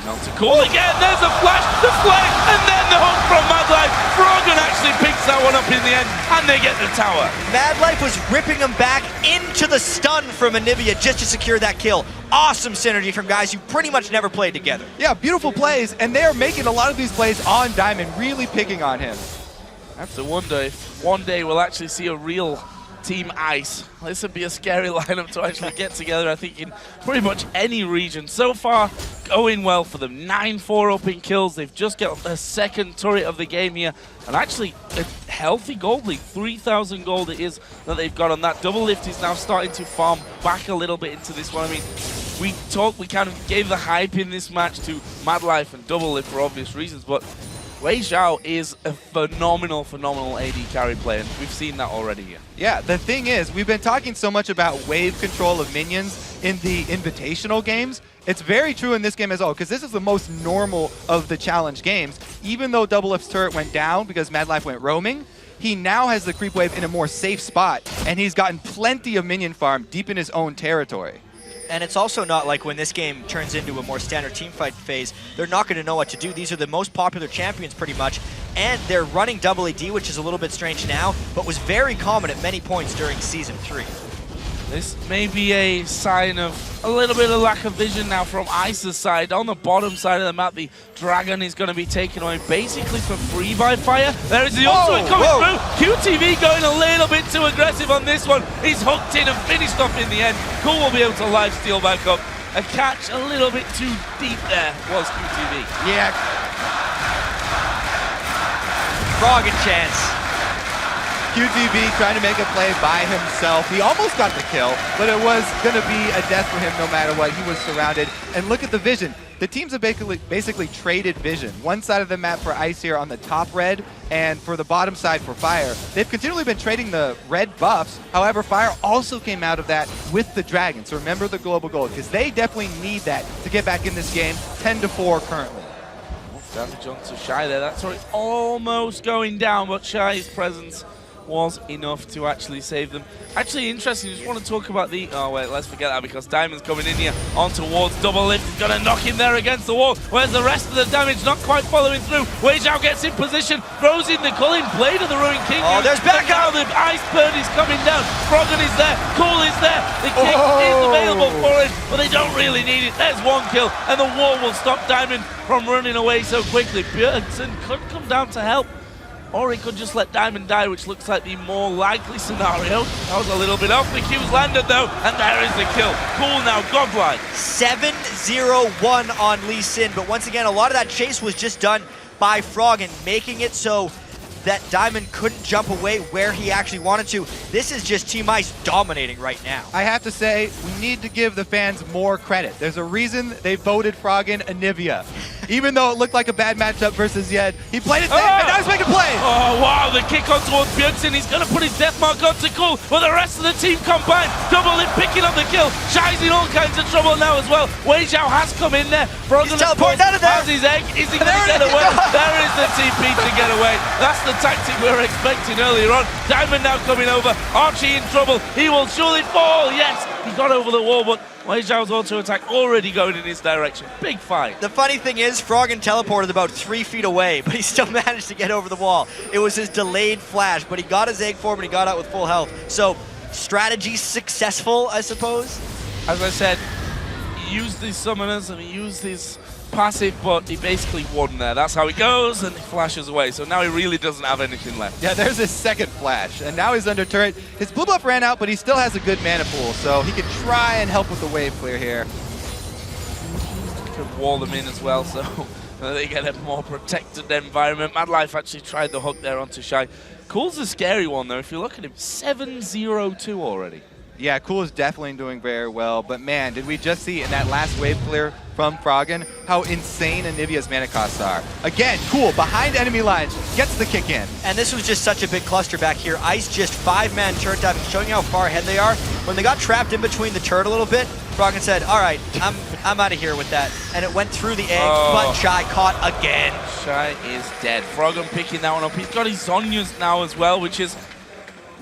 Now to Cool again, there's a flash, the flame, and then the hook from Madlife. Froggen actually picks that one up in the end, and they get the tower. Madlife was ripping him back into the stun from Anivia just to secure that kill. Awesome synergy from guys who pretty much never played together. Yeah, beautiful plays, and they're making a lot of these plays on Diamond, really picking on him. I have to wonder if one day we'll actually see a real Team Ice. This would be a scary lineup to actually get together, I think, in pretty much any region. So far, going well for them. 9-4 up in kills. They've just got their second turret of the game here. And actually, a healthy gold lead. 3,000 gold it is that they've got on that. Double Lift is now starting to farm back a little bit into this one. I mean, we kind of gave the hype in this match to Madlife and Double Lift for obvious reasons, but Wei Xiao is a phenomenal AD carry player, and we've seen that already here. Yeah, the thing is, we've been talking so much about wave control of minions in the invitational games. It's very true in this game as well, because this is the most normal of the challenge games. Even though Double Lift's turret went down because Madlife went roaming, he now has the creep wave in a more safe spot, and he's gotten plenty of minion farm deep in his own territory. And it's also not like when this game turns into a more standard teamfight phase, they're not going to know what to do. These are the most popular champions pretty much, and they're running double AD, which is a little bit strange now, but was very common at many points during Season 3. This may be a sign of a little bit of lack of vision now from Ice's side. On the bottom side of the map, the Dragon is going to be taken away basically for free by Fire. There is the ultimate coming through. QTV going a little bit too aggressive on this one. He's hooked in and finished off in the end. Cool will be able to lifesteal back up. A catch a little bit too deep there was QTV. Yeah. Froggen chance. QTV trying to make a play by himself. He almost got the kill, but it was going to be a death for him no matter what. He was surrounded. And look at the vision. The teams have basically traded vision. One side of the map for Ice here on the top red, and for the bottom side for Fire. They've continually been trading the red buffs. However, Fire also came out of that with the Dragon. So remember the global gold, because they definitely need that to get back in this game. 10-4 currently. Damage onto Shy there. That's almost going down, but Shy's presence was enough to actually save them. Actually interesting, just want to talk about the... Oh wait, let's forget that because Diamond's coming in here on towards Double Lift. He's going to knock him there against the wall. Where's the rest of the damage? Not quite following through. Wei Xiao gets in position, throws in the culling blade of the Ruined King. Oh, there's back now the Ice Bird is coming down. Froggen is there. Cool is there. The kick is available for it, but they don't really need it. There's one kill, and the wall will stop Diamond from running away so quickly. Björnsson could come down to help, or he could just let Diamond die, which looks like the more likely scenario. That was a little bit off. The Q's landed though, and there is the kill. Cool now, godlike. 7-0-1 on Lee Sin, but once again, a lot of that chase was just done by Froggen, making it so that Diamond couldn't jump away where he actually wanted to. This is just Team Ice dominating right now. I have to say, we need to give the fans more credit. There's a reason they voted Froggen Anivia. Even though it looked like a bad matchup versus Yed, he played it safe, and now he's making plays! Oh, wow, the kick on towards Björnsson. He's going to put his death mark onto Cool, but the rest of the team combined. Double Lift picking up the kill. Shy's in all kinds of trouble now as well. Wei Xiao has come in there. Froggen teleporting out of there. has his egg. Is he going to get away? There is the TP to get away. That's the tactic we were expecting earlier on. Diamond now coming over. Archie in trouble. He will surely fall. Yes, he got over the wall, but Wei Xiao's auto attack already going in his direction. Big fight. The funny thing is, Froggen teleported about 3 feet away, but he still managed to get over the wall. It was his delayed flash, but he got his egg form and he got out with full health. So, strategy successful, I suppose? As I said, he used these summoners and he used his passive, but he basically won there. That's how it goes, and he flashes away. So now he really doesn't have anything left. Yeah, there's his second flash, and now he's under turret. His blue buff ran out, but he still has a good mana pool, so he can try and help with the wave clear here. Could wall them in as well, so they get a more protected environment. Madlife actually tried the hook there onto Shy. Cool's a scary one, though. If you look at him, 7-0-2 already. Yeah, Cool is definitely doing very well, but man, did we just see in that last wave clear from Froggen how insane Anivia's mana costs are. Again, Cool, behind enemy lines, gets the kick in. And this was just such a big cluster back here. Ice just 5-man turret diving, showing how far ahead they are. When they got trapped in between the turret a little bit, Froggen said, all right, I'm out of here with that. And it went through the egg, but Shy caught again. Shy is dead. Froggen picking that one up. He's got his Zonyas now as well, which is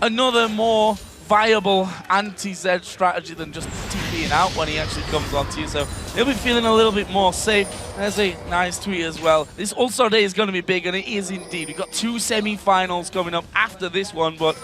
another more viable anti-Zed strategy than just TPing out when he actually comes onto you. So he'll be feeling a little bit more safe. There's a nice tweet as well. This All-Star Day is going to be big, and it is indeed. We've got 2 semi-finals coming up after this one, but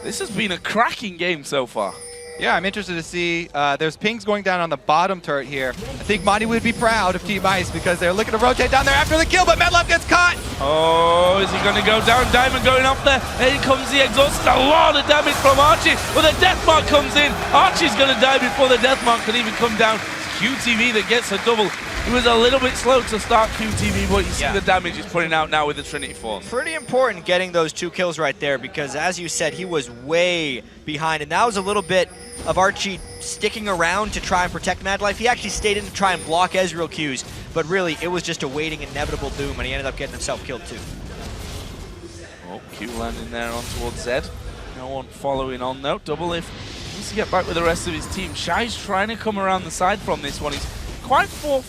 this has been a cracking game so far. Yeah, I'm interested to see. There's pings going down on the bottom turret here. I think Monty would be proud of Team Ice because they're looking to rotate down there after the kill, but Medlov gets caught. Oh, is he going to go down? Diamond going up there. Here comes the exhaust. A lot of damage from Archie. Well, the death mark comes in. Archie's going to die before the death mark can even come down. QTV that gets a double. He was a little bit slow to start QTV, but you see the damage he's putting out now with the Trinity Force. Pretty important getting those 2 kills right there because, as you said, he was way behind. And that was a little bit of Archie sticking around to try and protect Mad Life. He actually stayed in to try and block Ezreal Qs, but really, it was just awaiting inevitable doom, and he ended up getting himself killed too. Oh, Q landing there on towards Zed. No one following on though. Double if needs to get back with the rest of his team. Shai's trying to come around the side from this one. He's quite wait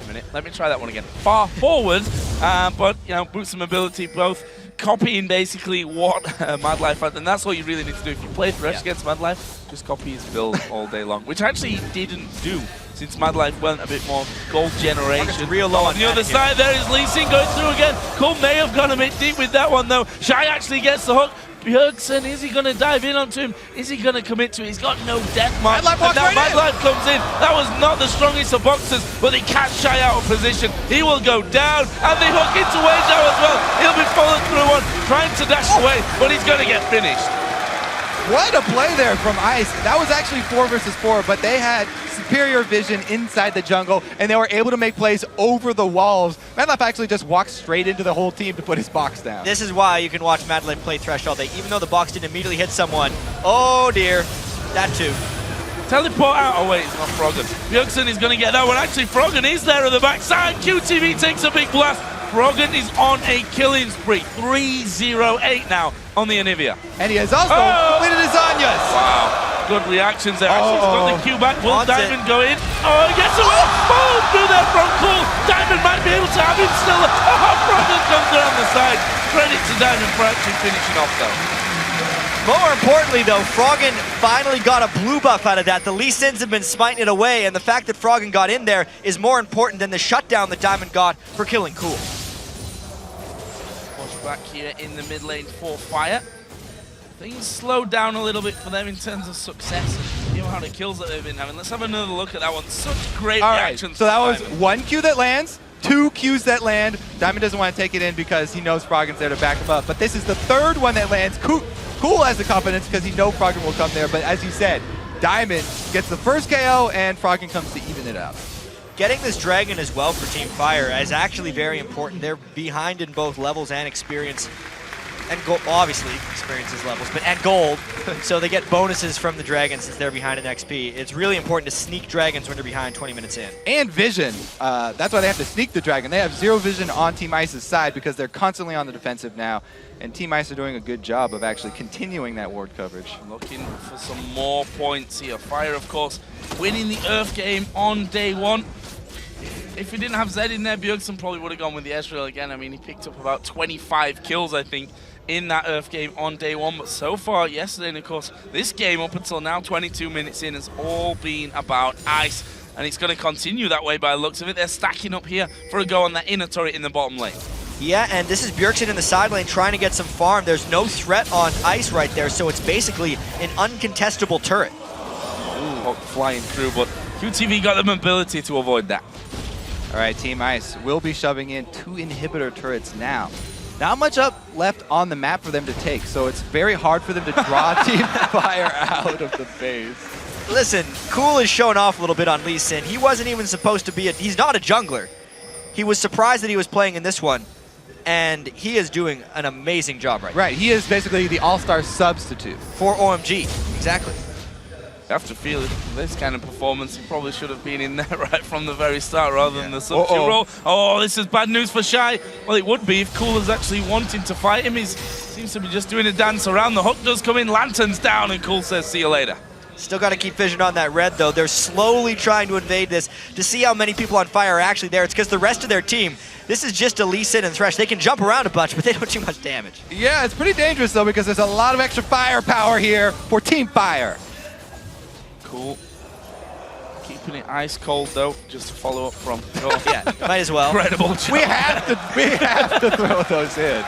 a minute, let me try that one again. Far forward, but you know, boost of mobility, both copying basically what Mad Life had, and that's all you really need to do. If you play Thresh against Mad Life, just copy his build all day long, which actually he didn't do since Mad Life went a bit more gold generation. Real low on the other side there is Lee Sin going through again. Cole may have gone a bit deep with that one though. Shai actually gets the hook. Bjergsen, is he going to dive in onto him? Is he going to commit to it? He's got no death mark. And now Mad Life comes in. That was not the strongest of boxers, but they catch Shai out of position. He will go down, and they hook into Wage now as well. He'll be falling through one, trying to dash away, but he's going to get finished. What a play there from Ice. That was actually 4 versus 4, but they had superior vision inside the jungle, and they were able to make plays over the walls. Madlife actually just walked straight into the whole team to put his box down. This is why you can watch Madlife play Thresh all day, even though the box didn't immediately hit someone. Oh dear, that too. Teleport out. Oh wait, it's not Froggen. Bjergsen is going to get that one. Actually, Froggen is there at the backside. QTV takes a big blast. Froggen is on a killing spree. 3-0-8 now on the Anivia. And he has also completed his Anyas. Wow. Good reactions there. Actually, he's got the Q back. Will Diamond go in? Oh, he gets away. Oh, through there from Cool. Diamond might be able to have him still. Oh, Froggen comes around the side. Credit to Diamond for actually finishing off though. More importantly, though, Froggen finally got a blue buff out of that. The Lee Sins have been smiting it away, and the fact that Froggen got in there is more important than the shutdown that Diamond got for killing Cool. Push back here in the mid lane for Fire. Things slowed down a little bit for them in terms of success and you know how the kills that they've been having. Let's have another look at that one. Such great reactions. So that was 1 Q that lands, 2 Qs that land. Diamond doesn't want to take it in because he knows Froggen's there to back him up. But this is the 3rd one that lands. Cool has the confidence because he knows Froggen will come there. But as you said, Diamond gets the first KO and Froggen comes to even it out. Getting this dragon as well for Team Fire is actually very important. They're behind in both levels and experience. And gold, obviously, experiences levels, but and gold. So they get bonuses from the dragons since they're behind in XP. It's really important to sneak dragons when they're behind 20 minutes in. And vision. That's why they have to sneak the dragon. They have 0 vision on Team Ice's side because they're constantly on the defensive now. And Team Ice are doing a good job of actually continuing that ward coverage. Looking for some more points here. Fire, of course, winning the Earth game on day 1. If he didn't have Zed in there, Bjergsen probably would have gone with the Ezreal again. I mean, he picked up about 25 kills, I think, in that Earth game on day 1. But so far, yesterday, and of course, this game up until now, 22 minutes in, has all been about Ice. And it's going to continue that way by the looks of it. They're stacking up here for a go on that inner turret in the bottom lane. Yeah, and this is Bjergsen in the side lane trying to get some farm. There's no threat on Ice right there, so it's basically an uncontestable turret. Ooh, flying through, but QTV got the mobility to avoid that. All right, Team Ice will be shoving in 2 inhibitor turrets now. Not much up left on the map for them to take, so it's very hard for them to draw Team Fire out of the base. Listen, Cool is showing off a little bit on Lee Sin. He wasn't even supposed to be he's not a jungler. He was surprised that he was playing in this one, and he is doing an amazing job right now. Right, he is basically the all-star substitute. For OMG, exactly. You have to feel this kind of performance. He probably should have been in there right from the very start rather than the substitute role. Oh, this is bad news for Shai. Well, it would be if Cool is actually wanting to fight him. He seems to be just doing a dance around. The hook does come in, lanterns down, and Cool says, see you later. Still got to keep vision on that red, though. They're slowly trying to invade this to see how many people on fire are actually there. It's because the rest of their team, this is just a Lee Sin and Thresh. They can jump around a bunch, but they don't do much damage. Yeah, it's pretty dangerous, though, because there's a lot of extra firepower here for Team Fire. Cool. Keeping it ice cold, though, just to follow up from. Oh, yeah, might as well. Incredible job. We have to throw those in.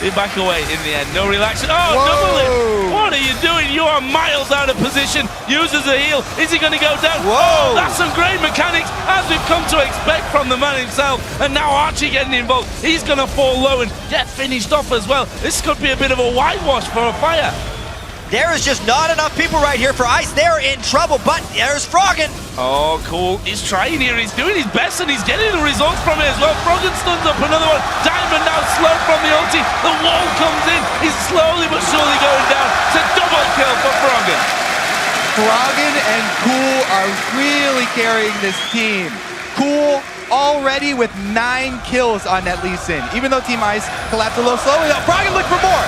They back away in the end. No relaxation. Oh, Whoa. double lift. What are you doing? You are miles out of position. Uses a heal. Is he going to go down? Whoa. Oh, that's some great mechanics, as we've come to expect from the man himself. And now Archie getting involved. He's going to fall low and get finished off as well. This could be a bit of a whitewash for a Fire. There is just not enough people right here for Ice. They're in trouble, but there's Froggen. Oh, cool. He's trying here. He's doing his best, and he's getting the results from it as well. Froggen stuns up another one. Diamond now slow from the ulti. The wall comes in. He's slowly but surely going down. It's a double kill for Froggen. Froggen and Cool are really carrying this team. Cool already with 9 kills on that Lee Sin. Even though Team Ice collapsed a little slowly, though, Froggen look for more.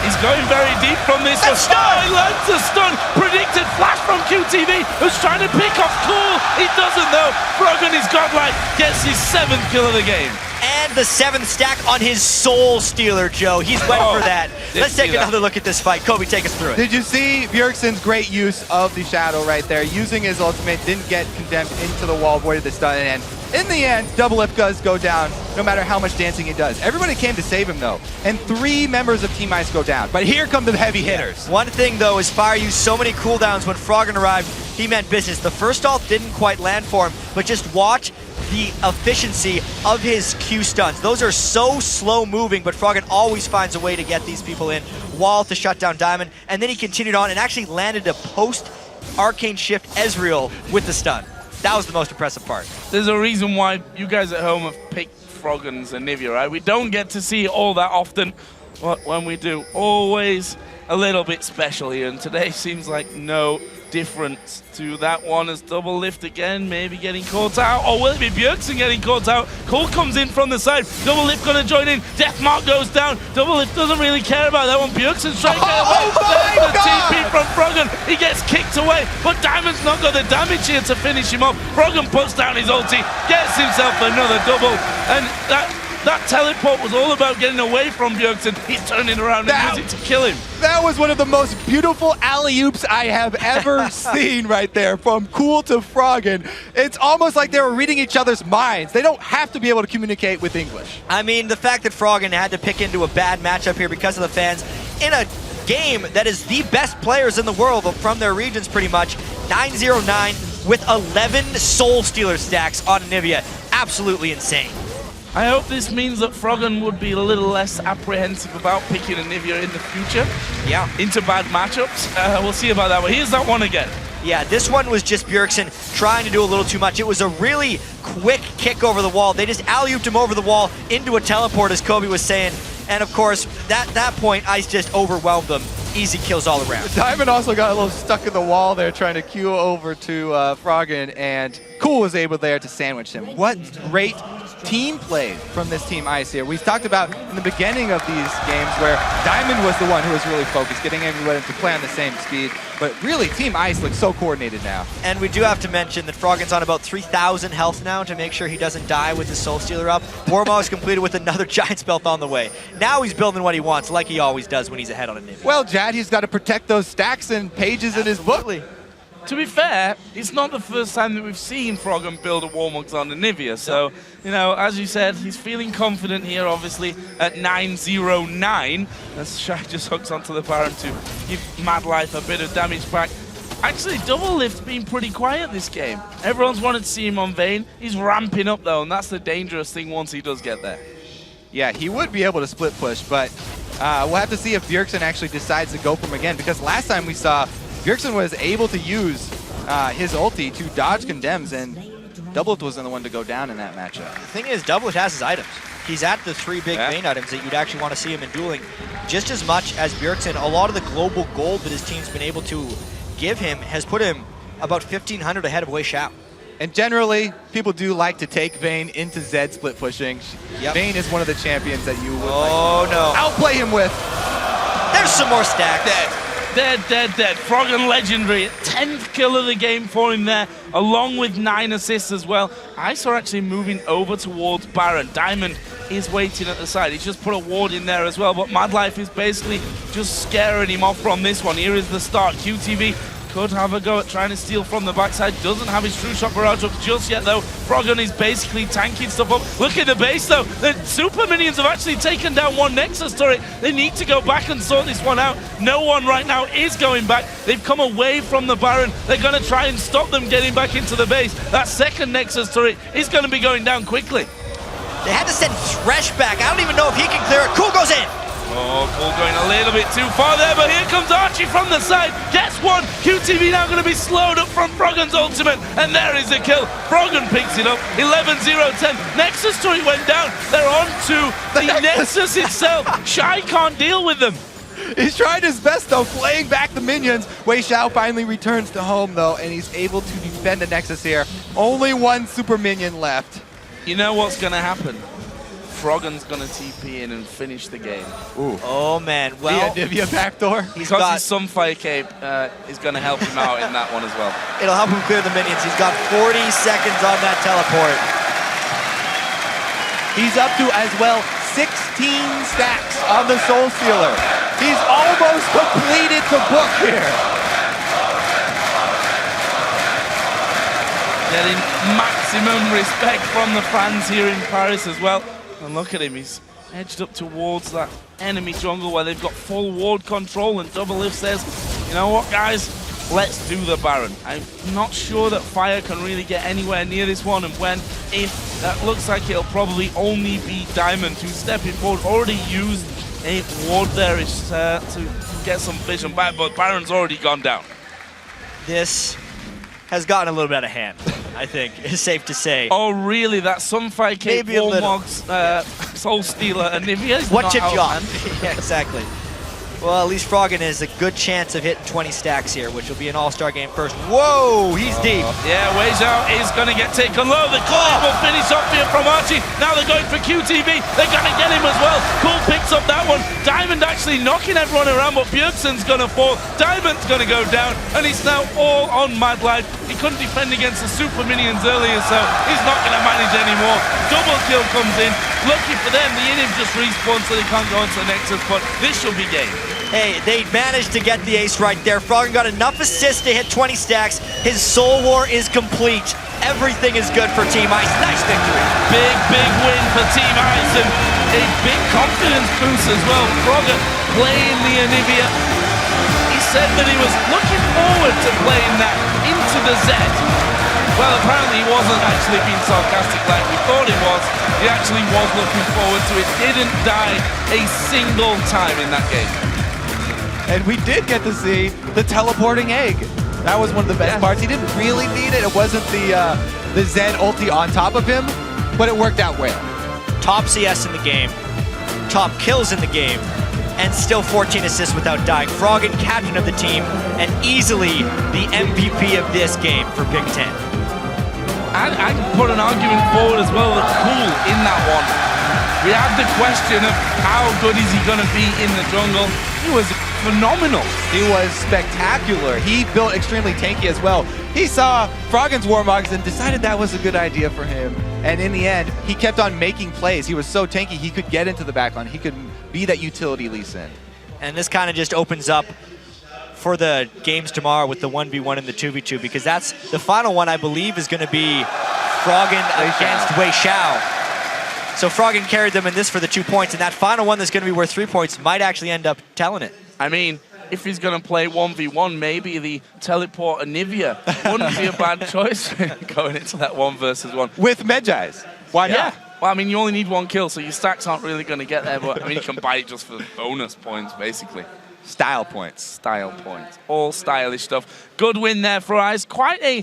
He's going very deep from this. That's stun! Oh, he lands a stun. Predicted flash from QTV, who's trying to pick off Cool. He doesn't, though. Froggen is godlike. Gets his 7th kill of the game. And the 7th stack on his Soul Stealer, Joe. He's went for that. Let's take another look at this fight. Kobe, take us through it. Did you see Bjergsen's great use of the Shadow right there? Using his ultimate, didn't get condemned into the wall, avoided the stun, and in the end, Double Lift does go down, no matter how much dancing he does. Everybody came to save him, though, and 3 members of Team Ice go down. But here come the heavy hitters. One thing, though, is Fire used so many cooldowns when Froggen arrived, he meant business. The first ult didn't quite land for him, but just watch the efficiency of his Q stuns. Those are so slow moving, but Froggen always finds a way to get these people in. Wall to shut down Diamond, and then he continued on and actually landed a post-Arcane Shift Ezreal with the stun. That was the most impressive part. There's a reason why you guys at home have picked Froggen's and Nivea, right? We don't get to see it all that often, but when we do, always a little bit special here, and today seems like no difference to that one as Double Lift again, maybe getting caught out, or will it be Bjergsen getting caught out? Cole comes in from the side, Double Lift gonna join in, Deathmark goes down, Double Lift doesn't really care about that one, Bjergsen's trying to get away, the TP from Froggen, he gets kicked away, but Diamond's not got the damage here to finish him off. Froggen puts down his ulti, gets himself another double, and that teleport was all about getting away from Bjergsen. He's turning around and using it to kill him. That was one of the most beautiful alley-oops I have ever seen right there, from Cool to Froggen. It's almost like they were reading each other's minds. They don't have to be able to communicate with English. I mean, the fact that Froggen had to pick into a bad matchup here because of the fans in a game that is the best players in the world from their regions pretty much, 9-0-9 with 11 Soul Stealer stacks on Nivea. Absolutely insane. I hope this means that Froggen would be a little less apprehensive about picking a Nivea in the future. Yeah. Into bad matchups. We'll see about that, but here's that one again. Yeah, this one was just Bjergsen trying to do a little too much. It was a really quick kick over the wall. They just alley-ooped him over the wall into a teleport, as Kobe was saying. And of course, at that point, Ice just overwhelmed them. Easy kills all around. Diamond also got a little stuck in the wall there trying to queue over to Froggen, and Cool was able there to sandwich him. What great team play from this Team Ice here. We've talked about in the beginning of these games where Diamond was the one who was really focused, getting everybody to play on the same speed, but really Team Ice looks so coordinated now. And we do have to mention that Froggen's on about 3,000 health now to make sure he doesn't die with his Soul Stealer up. Warmaw is completed with another Giant Spell on the way. Now he's building what he wants, like he always does when he's ahead on a Nivea. Well, Jad, he's got to protect those stacks and pages in his book. To be fair, it's not the first time that we've seen Froggen build a Warmugs on the Nivea, so, you know, as you said, he's feeling confident here, obviously, at 9-0-9, as Shy just hooks onto the Baron to give Mad Life a bit of damage back. Actually, Double Lift's been pretty quiet this game. Everyone's wanted to see him on Vayne. He's ramping up, though, and that's the dangerous thing once he does get there. Yeah, he would be able to split push, but we'll have to see if Bjergsen actually decides to go for him again, because last time we saw Bjergsen was able to use his ulti to dodge condemns, and Doublet wasn't the one to go down in that matchup. The thing is, Doublet has his items. He's at the 3 big main items that you'd actually want to see him in dueling just as much as Bjergsen. A lot of the global gold that his team's been able to give him has put him about 1,500 ahead of Wei Xiao. And generally, people do like to take Vayne into Zed split pushing. Yep. Vayne is one of the champions that you would no. outplay him with. There's some more stacks. Dead. Froggen legendary. 10th kill of the game for him there, along with 9 assists as well. Ice are actually moving over towards Baron. Diamond is waiting at the side. He's just put a ward in there as well, but Madlife is basically just scaring him off from this one. Here is the start. QTV could have a go at trying to steal from the backside. Doesn't have his True Shot barrage up just yet, though. Froggen is basically tanking stuff up. Look at the base, though. The super minions have actually taken down one Nexus turret. They need to go back and sort this one out. No one right now is going back. They've come away from the Baron. They're going to try and stop them getting back into the base. That second Nexus turret is going to be going down quickly. They had to send Thresh back. I don't even know if he can clear it. Cool goes in. Oh, Cool going a little bit too far there, but here comes Archie from the side. Gets one. QTV now going to be slowed up from Froggen's ultimate, and there is the kill. Froggen picks it up. 11-0-10. Nexus turret went down. They're on to the Nexus itself. Shy can't deal with them. He's trying his best, though, playing back the minions. Wei Xiao finally returns to home, though, and he's able to defend the Nexus here. Only one super minion left. You know what's going to happen? Froggen's going to TP in and finish the game. Ooh. Oh, man. Well, Nivea backdoor. Because his Sunfire Cape is going to help him out in that one as well. It'll help him clear the minions. He's got 40 seconds on that teleport. He's up to, as well, 16 stacks on the Soul Stealer. He's almost completed the book here. Getting maximum respect from the fans here in Paris as well. And look at him, he's edged up towards that enemy jungle where they've got full ward control, and Double Lift says, you know what, guys, let's do the Baron. I'm not sure that Fire can really get anywhere near this one, and if that looks like it'll probably only be Diamond who's stepping forward. Already used a ward there to get some vision back, but Baron's already gone down. This has gotten a little bit out of hand, I think, it's safe to say. Oh, really? That Sunfire Cape, Warmogs, Soul Stealer, and Nivea's What's not your out, job? man. Yeah, exactly. Well, at least Froggen has a good chance of hitting 20 stacks here, which will be an all-star game first. Whoa, he's deep. Yeah, Wei Xiao is going to get taken low. The Cool will finish off here from Archie. Now they're going for QTV. They're going to get him as well. Cool picks up that one. Diamond actually knocking everyone around, but Bjergsen's going to fall. Diamond's going to go down, and he's now all on Madlife. He couldn't defend against the super minions earlier, so he's not going to manage anymore. Double kill comes in. Lucky for them, the inhib just respawns so they can't go onto the Nexus, but this should be game. Hey, they managed to get the ace right there. Froggen got enough assists to hit 20 stacks. His Soul War is complete. Everything is good for Team Ice. Nice victory. Big win for Team Ice, and a big confidence boost as well. Froggen playing the Anivia. He said that he was looking forward to playing that into the Z. Well, apparently he wasn't actually being sarcastic like we thought he was. He actually was looking forward to it. Didn't die a single time in that game. And we did get to see the teleporting egg. That was one of the best parts. He didn't really need it. It wasn't the Zed ulti on top of him, but it worked out well. Top CS in the game, top kills in the game, and still 14 assists without dying. Froggen, captain of the team, and easily the MVP of this game for Big Ten. I can put an argument forward as well with Cool in that one. We had the question of how good is he going to be in the jungle. He was phenomenal. He was spectacular. He built extremely tanky as well. He saw Froggen's Warmogs and decided that was a good idea for him. And in the end, he kept on making plays. He was so tanky, he could get into the backline. He could be that utility Lee Sin. And this kind of just opens up for the games tomorrow with the 1v1 and the 2v2, because that's the final one, I believe, is going to be Froggen against Wei Xiao. So Froggen carried them in this for the 2 points, and that final one that's going to be worth 3 points might actually end up telling it. I mean, if he's going to play 1v1, maybe the teleport Anivia wouldn't be a bad choice going into that 1 versus 1. With Medjai's. Why not? Yeah. Well, I mean, you only need 1 kill, so your stacks aren't really going to get there, but I mean, you can buy it just for bonus points, basically. Style points. Style points. All stylish stuff. Good win there for Ice. Quite a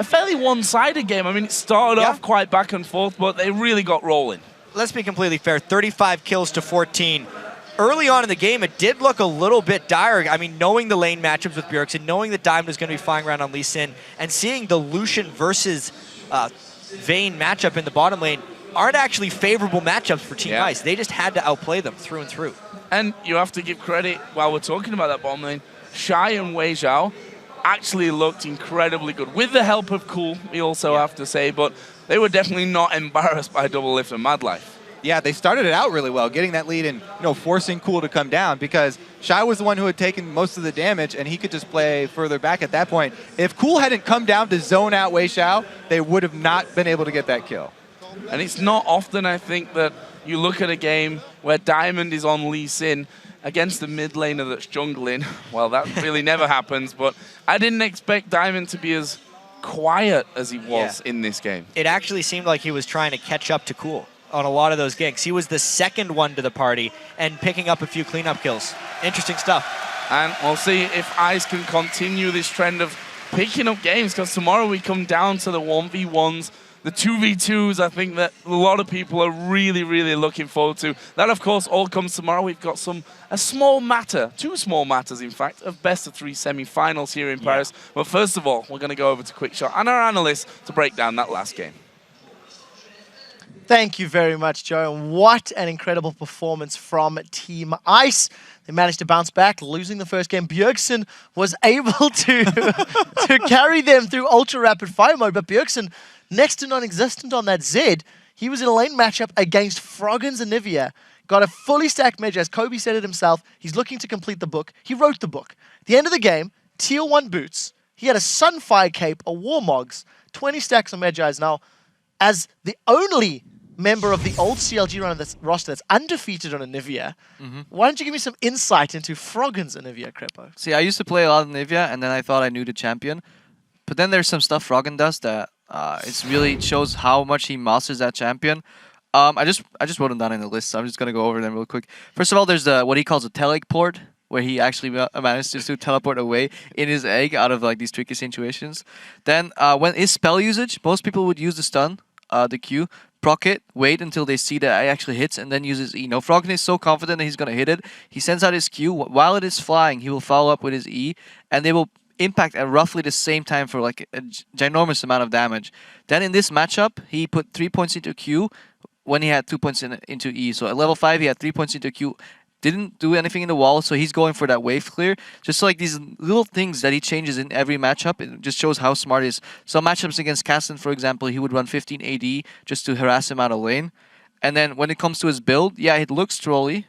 fairly one-sided game. I mean, it started off quite back and forth, but they really got rolling. Let's be completely fair, 35 kills to 14. Early on in the game, it did look a little bit dire. I mean, knowing the lane matchups with Bjergsen, knowing that Diamond was going to be flying around on Lee Sin, and seeing the Lucian versus Vayne matchup in the bottom lane aren't actually favorable matchups for Team Ice. They just had to outplay them through and through. And you have to give credit, while we're talking about that bottom lane, Shy and Wei Zhao actually looked incredibly good. With the help of Cool, we also have to say, but they were definitely not embarrassed by Double Lift and Mad Life. Yeah, they started it out really well, getting that lead and forcing Cool to come down because Shy was the one who had taken most of the damage and he could just play further back at that point. If Cool hadn't come down to zone out Wei Xiao, they would have not been able to get that kill. And it's not often, I think, that you look at a game where Diamond is on Lee Sin against the mid laner that's jungling. Well, that really never happens, but I didn't expect Diamond to be as quiet as he was in this game. It actually seemed like he was trying to catch up to Cool on a lot of those ganks. He was the second one to the party and picking up a few cleanup kills. Interesting stuff. And we'll see if Ice can continue this trend of picking up games, because tomorrow we come down to the 1v1s, the 2v2s. I think that a lot of people are really, really looking forward to. That, of course, all comes tomorrow. We've got a small matter, 2 small matters, in fact, of best-of-3 semi-finals here in Paris. But first of all, we're going to go over to QuickShot and our analysts to break down that last game. Thank you very much, Joe. And what an incredible performance from Team Ice. They managed to bounce back, losing the first game. Bjergsen was able to carry them through ultra rapid fire mode, but Bjergsen, next to non-existent on that Zed, he was in a lane matchup against Froggens and Nivea. Got a fully stacked mage, as Kobe said it himself. He's looking to complete the book. He wrote the book. At the end of the game, tier 1 boots. He had a Sunfire Cape, a Warmogs, 20 stacks of Magi's. Now, as the only member of the old CLG run of this roster that's undefeated on a Nivea, why don't you give me some insight into Froggens and Nivea, Crepo? See, I used to play a lot of Nivea, and then I thought I knew the champion. But then there's some stuff Froggen does that it really shows how much he masters that champion. I just wrote them down in the list, so I'm just gonna go over them real quick. First of all, there's what he calls a teleport, where he actually manages to teleport away in his egg out of like these tricky situations. Then when his spell usage, most people would use the stun, the Q, proc it, wait until they see that it actually hits, and then uses E. Now, Froggen is so confident that he's going to hit it, he sends out his Q. While it is flying, he will follow up with his E, and they will impact at roughly the same time for like a ginormous amount of damage. Then in this matchup, he put 3 points into Q when he had 2 points into E. So at level 5, he had 3 points into Q. Didn't do anything in the wall, so he's going for that wave clear. Just like these little things that he changes in every matchup, it just shows how smart he is. Some matchups against Casten, for example, he would run 15 AD just to harass him out of lane. And then when it comes to his build, yeah, it looks trolly,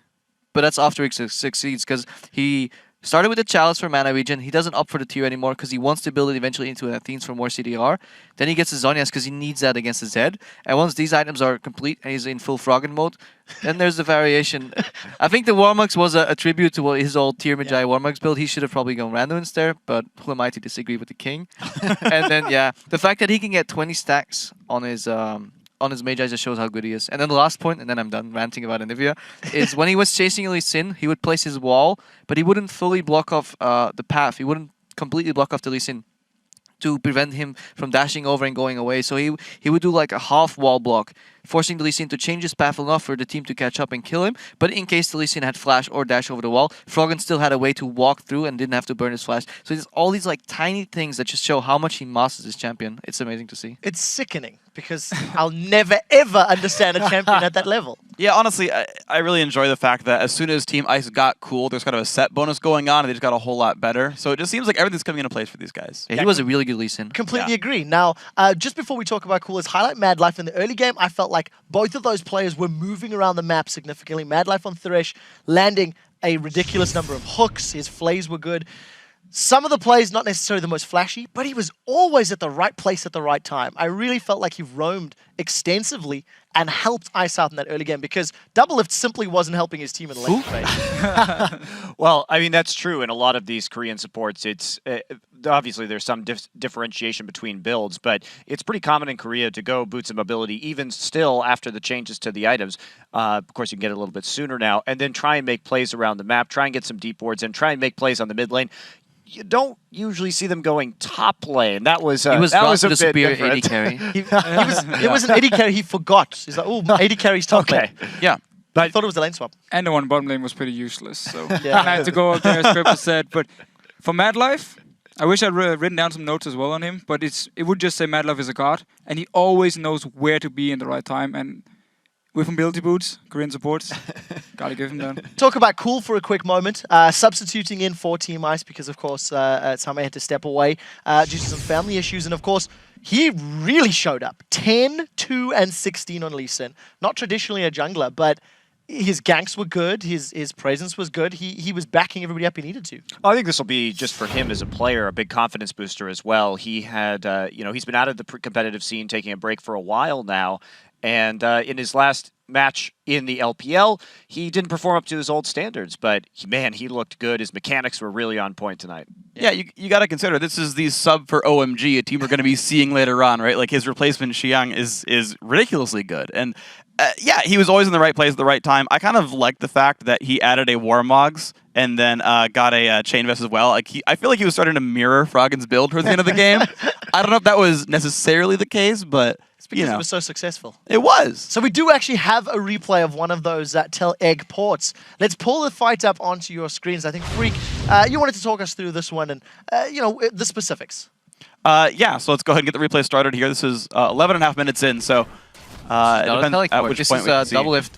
but that's after he succeeds, because he started with the Chalice for Mana Regen. He doesn't opt for the tier anymore because he wants to build it eventually into an Athenes for more CDR. Then he gets the Zhonya's because he needs that against the Zed. And once these items are complete and he's in full Froggen mode, then there's the variation. I think the Warmugs was a tribute to his old tier Magi Warmugs build. He should have probably gone random instead, but who am I to disagree with the king? And then, yeah, the fact that he can get 20 stacks on his Magi just shows how good he is. And then the last point, and then I'm done ranting about Anivia, is when he was chasing Lee Sin, he would place his wall, but he wouldn't fully block off the path. He wouldn't completely block off the Lee Sin to prevent him from dashing over and going away. So he would do like a half wall block, forcing the Lee Sin to change his path enough for the team to catch up and kill him. But in case the Lee Sin had flash or dash over the wall, Froggen still had a way to walk through and didn't have to burn his flash. So there's all these like tiny things that just show how much he masters his champion. It's amazing to see. It's sickening because I'll never ever understand a champion at that level. Yeah, honestly, I really enjoy the fact that as soon as Team Ice got cool, there's kind of a set bonus going on, and they just got a whole lot better. So it just seems like everything's coming into place for these guys. Yeah, he was a really good Lee Sin. Completely agree. Now, just before we talk about cool, let's highlight Mad Life. In the early game, I felt like both of those players were moving around the map significantly. Mad Life on Thresh, landing a ridiculous number of hooks. His flays were good. Some of the plays, not necessarily the most flashy, but he was always at the right place at the right time. I really felt like he roamed extensively and helped Ice out in that early game because Double Lift simply wasn't helping his team in the late phase. Well, I mean, that's true in a lot of these Korean supports. It's obviously there's some differentiation between builds, but it's pretty common in Korea to go boots and mobility, even still after the changes to the items. Of course, you can get it a little bit sooner now, and then try and make plays around the map, try and get some deep wards, and try and make plays on the mid lane. You don't usually see them going top lane. That was a bit different. AD carry. It was an AD carry he forgot. He's like, oh, AD carry's top lane. Yeah. But I thought it was the lane swap. And the one bottom lane was pretty useless. So I had to go up there, as Pepper said. But for Mad Life, I wish I'd written down some notes as well on him. But it would just say Mad Life is a god. And he always knows where to be in the right time. And with mobility boots, Korean supports. Gotta give him that. Talk about cool for a quick moment. Substituting in for Team Ice because, of course, Same had to step away due to some family issues. And, of course, he really showed up. 10, 2, and 16 on Lee Sin. Not traditionally a jungler, but his ganks were good. His presence was good. He was backing everybody up he needed to. I think this will be, just for him as a player, a big confidence booster as well. He had, he's been out of the competitive scene, taking a break for a while now. And in his last match in the LPL, he didn't perform up to his old standards, but man, he looked good. His mechanics were really on point tonight. Yeah, you got to consider this is the sub for OMG, a team we're going to be seeing later on, right? Like his replacement Xiang is ridiculously good, and yeah, he was always in the right place at the right time. I kind of like the fact that he added a Warmogs and then got a Chain Vest as well. Like I feel like he was starting to mirror Froggen's build towards the end of the game. I don't know if that was necessarily the case, but it's because it was so successful. It was. So we do actually have a replay of one of those Tel Egg ports. Let's pull the fight up onto your screens. I think, Freak, you wanted to talk us through this one and, the specifics. Yeah, so let's go ahead and get the replay started here. This is 11.5 minutes in, so it depends at which this point is we can see. double lift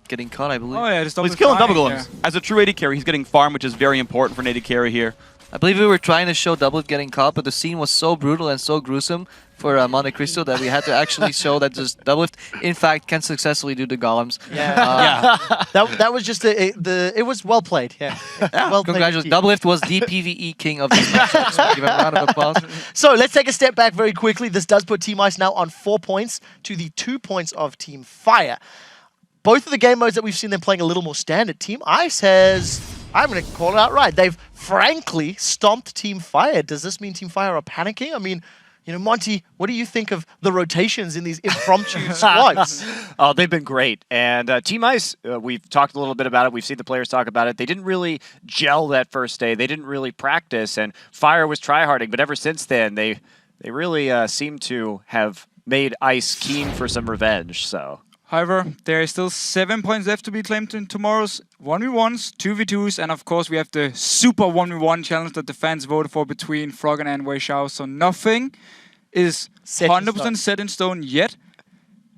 getting caught, I believe. Oh yeah, just Well, he's killing double golems. Yeah. As a true AD carry, he's getting farm, which is very important for an AD carry here. I believe we were trying to show double lift getting caught, but the scene was so brutal and so gruesome for Monte Cristo that we had to actually show that just double lift, in fact, can successfully do the golems. Yeah, that was just it was well played. Yeah, well played. Congratulations, double lift was the PvE king of this match. So give him a round of applause. So let's take a step back very quickly. This does put Team Ice now on 4 points to the 2 points of Team Fire. Both of the game modes that we've seen them playing a little more standard. Team Ice has, I'm going to call it outright, they've frankly stomped Team Fire. Does this mean Team Fire are panicking? I mean, Monty, what do you think of the rotations in these impromptu squads? Oh, they've been great. And Team Ice, we've talked a little bit about it. We've seen the players talk about it. They didn't really gel that first day. They didn't really practice. And Fire was tryharding. But ever since then, they really seem to have made Ice keen for some revenge. So. However, there is still 7 points left to be claimed in tomorrow's 1v1s, 2v2s, and of course we have the super 1v1 challenge that the fans voted for between Froggen and Wei Xiao. So nothing is 100% set in stone yet.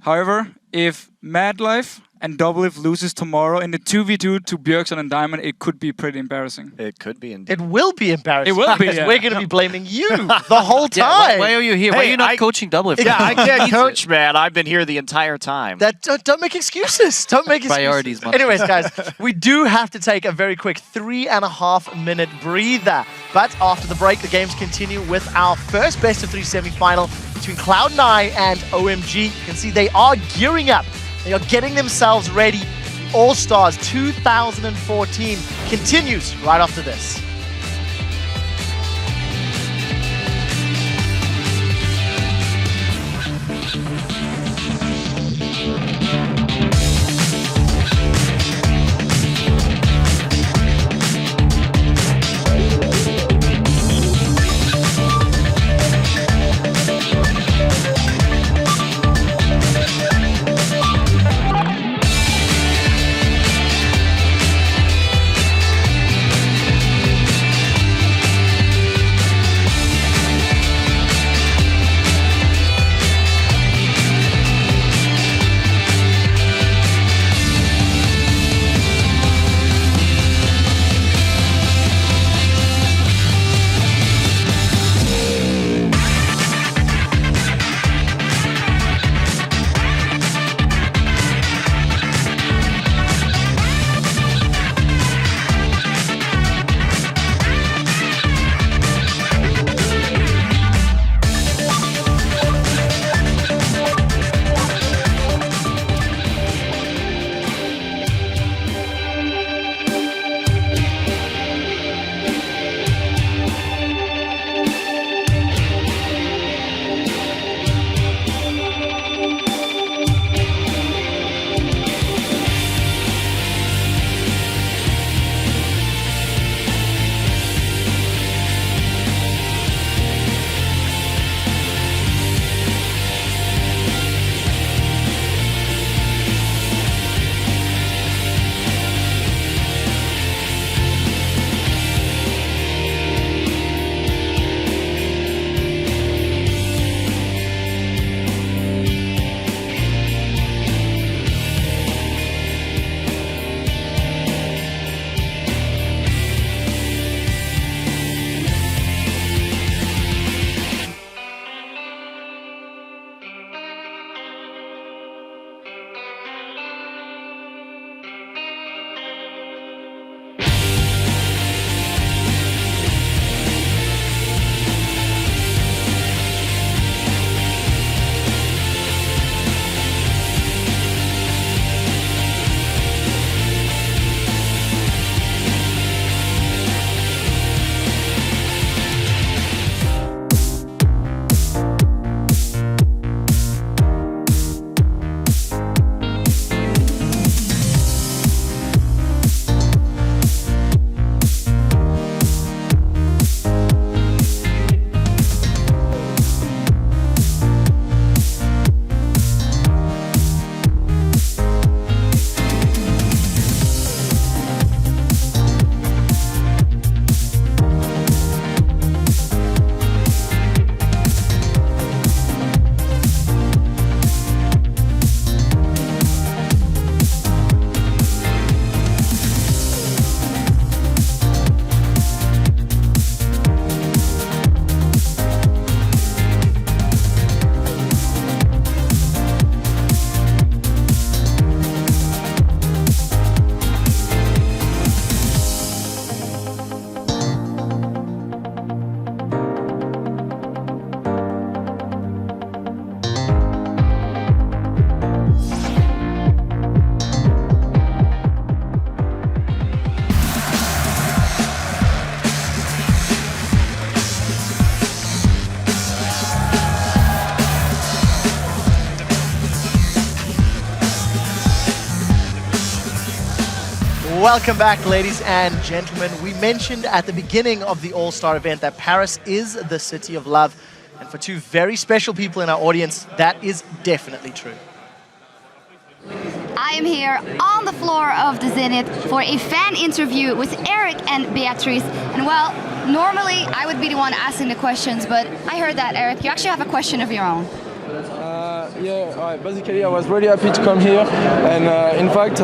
However, if Mad Life and Double Lift loses tomorrow in the 2v2 to Bjergsen and Diamond, it could be pretty embarrassing. It could be indeed. It will be embarrassing. It will be, because we're going to be blaming you the whole time. Yeah, why are you here? Why are you not coaching Double Lift? Yeah, I can't coach, man. I've been here the entire time. Don't make excuses. Don't make excuses. Priorities, man. Anyways, guys, we do have to take a very quick 3.5 minute breather. But after the break, the games continue with our first best of 3 semi-final between Cloud9 and OMG. You can see they are gearing up. They are getting themselves ready. All-Stars 2014 continues right after this. Welcome back, ladies and gentlemen. We mentioned at the beginning of the All-Star event that Paris is the city of love. And for two very special people in our audience, that is definitely true. I am here on the floor of the Zenith for a fan interview with Eric and Beatrice. And well, normally I would be the one asking the questions, but I heard that, Eric, you actually have a question of your own. Basically I was really happy to come here, and in fact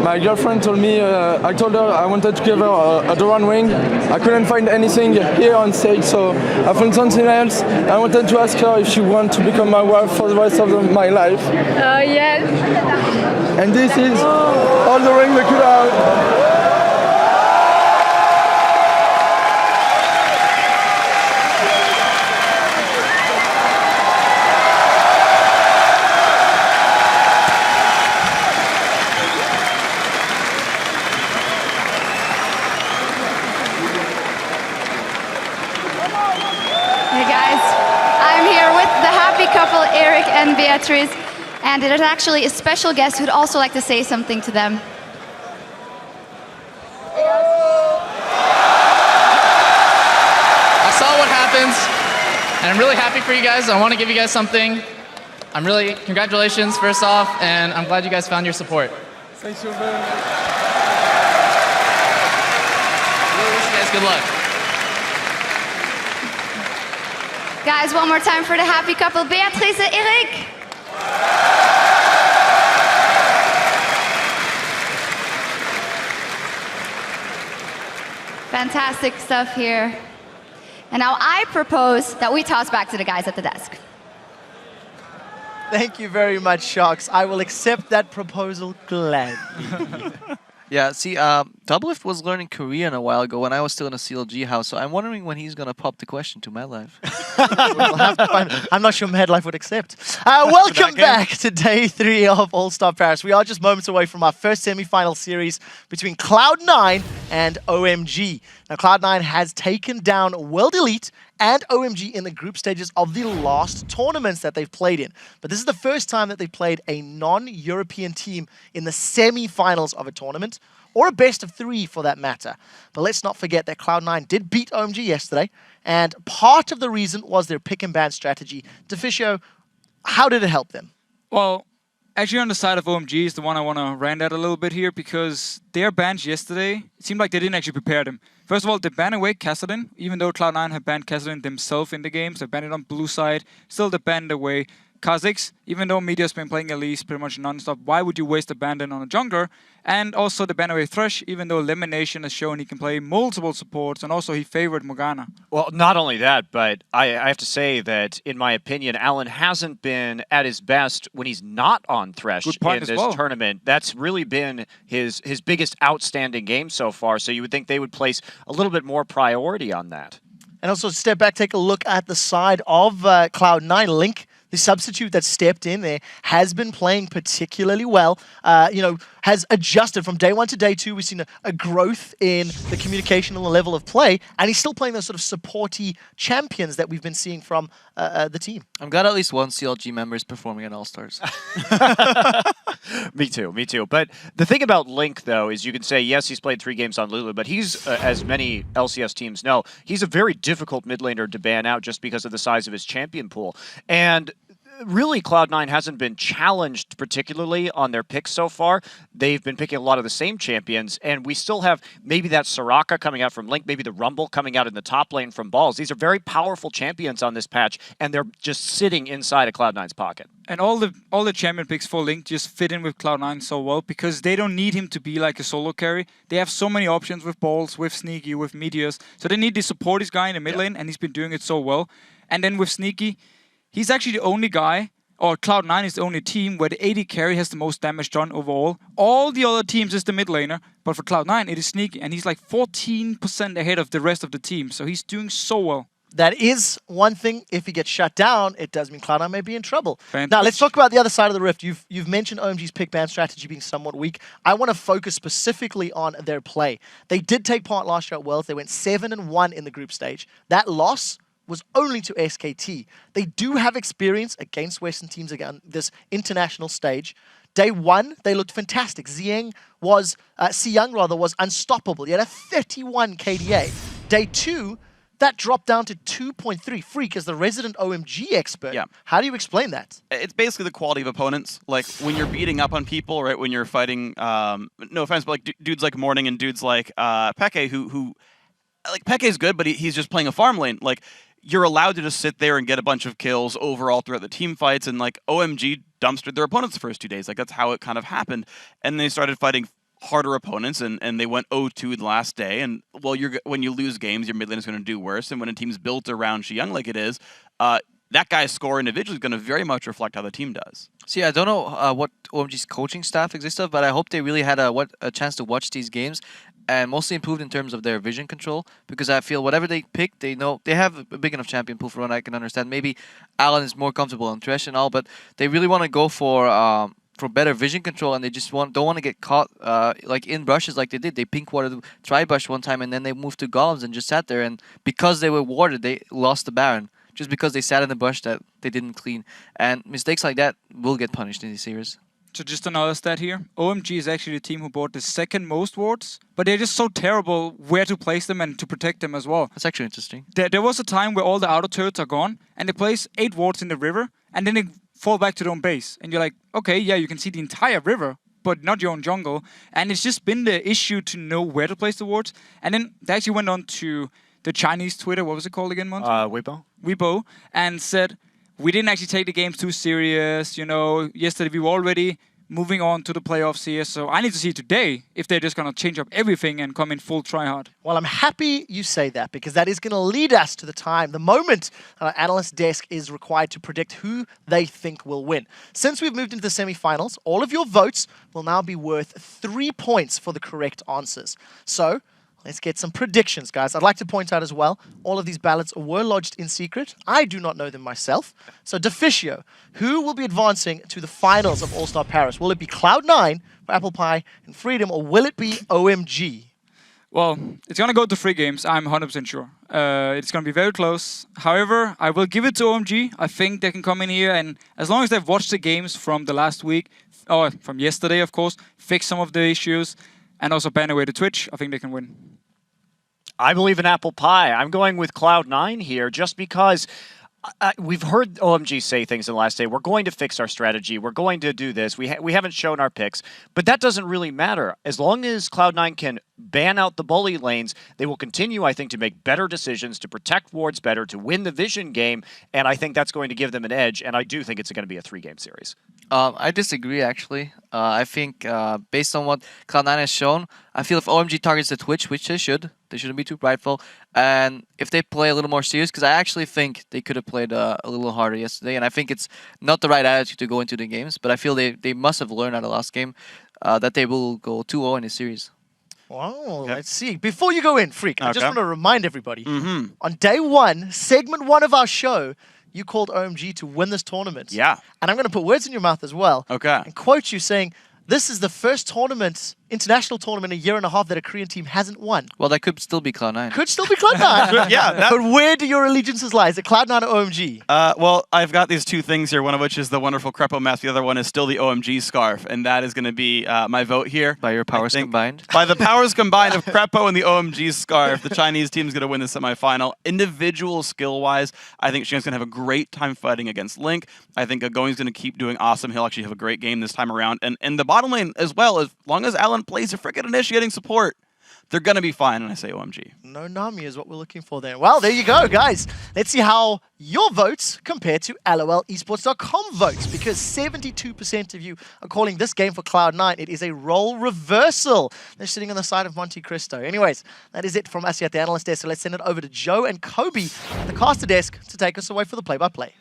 my girlfriend told me, I told her I wanted to give her a Doran ring. I couldn't find anything here on stage, so I found something else. I wanted to ask her if she wants to become my wife for the rest of my life. Yes. And this is all the ring we could have. Couple Eric and Beatrice, and there's actually a special guest who'd also like to say something to them. I saw what happens, and I'm really happy for you guys. I want to give you guys something. Congratulations first off, and I'm glad you guys found your support. Thank you very much. Really wish you guys good luck. Guys, one more time for the happy couple, Beatrice and Eric. Fantastic stuff here. And now I propose that we toss back to the guys at the desk. Thank you very much, Sharks. I will accept that proposal gladly. Yeah, see, Doublelift was learning Korean a while ago when I was still in a CLG house, so I'm wondering when he's going to pop the question to MadLife. We'll have to find, I'm not sure MadLife would accept. Welcome back to day 3 of All-Star Paris. We are just moments away from our first semi-final series between Cloud9 and OMG. Now, Cloud9 has taken down World Elite and OMG in the group stages of the last tournaments that they've played in. But this is the first time that they've played a non-European team in the semi-finals of a tournament, or a best of 3 for that matter. But let's not forget that Cloud9 did beat OMG yesterday, and part of the reason was their pick and ban strategy. Deficio, how did it help them? Well, actually on the side of OMG is the one I want to rant at a little bit here, because their bans yesterday, it seemed like they didn't actually prepare them. First of all, they banned away Kassadin, even though Cloud9 have banned Kassadin themselves in the games. They banned it on blue side, still they banned away Kha'Zix, even though Media's been playing Elise pretty much non-stop. Why would you waste a bandit on a jungler? And also the ban away Thresh, even though Elimination has shown he can play multiple supports, and also he favored Morgana. Well, not only that, but I have to say that, in my opinion, Alan hasn't been at his best when he's not on Thresh in this tournament. That's really been his biggest outstanding game so far, so you would think they would place a little bit more priority on that. And also step back, take a look at the side of Cloud9. Link, the substitute that stepped in there, has been playing particularly well. Has adjusted from day 1 to day 2. We've seen a growth in the communication and the level of play, and he's still playing those sort of supporty champions that we've been seeing from the team. I'm glad at least one CLG member is performing at All-Stars. Me too. But the thing about Link, though, is you can say, yes, he's played 3 games on Lulu, but he's, as many LCS teams know, he's a very difficult mid laner to ban out just because of the size of his champion pool. And really, Cloud9 hasn't been challenged particularly on their picks so far. They've been picking a lot of the same champions, and we still have maybe that Soraka coming out from Link, maybe the Rumble coming out in the top lane from Balls. These are very powerful champions on this patch, and they're just sitting inside of Cloud9's pocket. And all the champion picks for Link just fit in with Cloud9 so well, because they don't need him to be like a solo carry. They have so many options with Balls, with Sneaky, with Meteors, so they need to support this guy in the mid lane, and he's been doing it so well. And then with Sneaky, he's actually the only guy, or Cloud9 is the only team where the AD carry has the most damage done overall. All the other teams is the mid laner, but for Cloud9 it is Sneaky, and he's like 14% ahead of the rest of the team, so he's doing so well. That is one thing. If he gets shut down, it does mean Cloud9 may be in trouble. Fantastic. Now, let's talk about the other side of the rift. You've mentioned OMG's pick ban strategy being somewhat weak. I want to focus specifically on their play. They did take part last year at Worlds. They went 7-1 in the group stage. That loss was only to SKT. They do have experience against Western teams again, this international stage. Day 1, they looked fantastic. Si Young was unstoppable. He had a 31 KDA. Day 2, that dropped down to 2.3. Freak, as the resident OMG expert, how do you explain that? It's basically the quality of opponents. Like, when you're beating up on people, right, when you're fighting, no offense, but like dudes like Morning and dudes like Peke, who like, Peke's good, but he's just playing a farm lane. Like, you're allowed to just sit there and get a bunch of kills overall throughout the team fights, and like OMG dumpstered their opponents the first 2 days. Like, that's how it kind of happened. And they started fighting harder opponents, and they went 0-2 the last day. And well, when you lose games, your mid lane is going to do worse. And when a team's built around Young like it is, that guy's score individually is going to very much reflect how the team does. See, I don't know what OMG's coaching staff exists of, but I hope they really had a chance to watch these games and mostly improved in terms of their vision control, because I feel whatever they pick, they know they have a big enough champion pool for what I can understand. Maybe Alan is more comfortable on Thresh and all, but they really want to go for better vision control, and they just don't want to get caught like in brushes like they did. They pink warded Tri-Bush one time, and then they moved to Golems and just sat there, and because they were warded, they lost the Baron. Just because they sat in the bush that they didn't clean. And mistakes like that will get punished in these series. So just another stat here. OMG is actually the team who bought the second most wards, but they're just so terrible where to place them and to protect them as well. That's actually interesting. There was a time where all the outer turrets are gone, and they place 8 wards in the river, and then they fall back to their own base. And you're like, okay, yeah, you can see the entire river, but not your own jungle. And it's just been the issue to know where to place the wards. And then they actually went on to the Chinese Twitter, what was it called again, Monty? Weibo, and said, we didn't actually take the games too serious, you know, yesterday we were already moving on to the playoffs here, so I need to see today if they're just going to change up everything and come in full try-hard. Well, I'm happy you say that, because that is going to lead us to the moment our analyst desk is required to predict who they think will win. Since we've moved into the semi-finals, all of your votes will now be worth 3 points for the correct answers. So, let's get some predictions, guys. I'd like to point out as well, all of these ballots were lodged in secret. I do not know them myself. So, Deficio, who will be advancing to the finals of All-Star Paris? Will it be Cloud9 for Apple Pie and Freedom, or will it be OMG? Well, it's going to go to 3 games, I'm 100% sure. It's going to be very close. However, I will give it to OMG. I think they can come in here, and as long as they've watched the games from the last week, or from yesterday, of course, fix some of the issues, and also ban away the Twitch, I think they can win. I believe in Apple Pie. I'm going with Cloud9 here just because we've heard OMG say things in the last day. We're going to fix our strategy. We're going to do this. We haven't shown our picks, but that doesn't really matter. As long as Cloud9 can ban out the bully lanes, they will continue, I think, to make better decisions, to protect wards better, to win the vision game, and I think that's going to give them an edge, and I do think it's going to be a 3-game series. I disagree, actually. I think based on what Cloud9 has shown, I feel if OMG targets the Twitch, which they shouldn't be too prideful, and if they play a little more serious, because I actually think they could have played a little harder yesterday, and I think it's not the right attitude to go into the games, but I feel they must have learned out of the last game that they will go 2-0 in this series. Wow, let's see. Before you go in, Freak, I just want to remind everybody, on day 1, segment 1 of our show, you called OMG to win this tournament. Yeah. And I'm going to put words in your mouth as well. Okay. And quote you saying, this is the first international tournament in a year and a half that a Korean team hasn't won. Well, that could still be Cloud9. Could still be Cloud9. Yeah. But where do your allegiances lie? Is it Cloud9 or OMG? Well, I've got these 2 things here, one of which is the wonderful Crepo mask, the other one is still the OMG scarf, and that is going to be my vote here. By your powers combined? By the powers combined of Crepo and the OMG scarf, the Chinese team is going to win the semifinal. Individual skill-wise, I think Xiang's going to have a great time fighting against Link. I think Agoing's going to keep doing awesome. He'll actually have a great game this time around. And the bottom lane as well, as long as Alan plays a frickin' initiating support, they're going to be fine, and I say OMG. No Nami is what we're looking for there. Well, there you go, guys. Let's see how your votes compare to LOLesports.com votes, because 72% of you are calling this game for Cloud9. It is a role reversal. They're sitting on the side of Monte Cristo. Anyways, that is it from us here at the analyst desk, so let's send it over to Joe and Kobe at the caster desk to take us away for the play-by-play.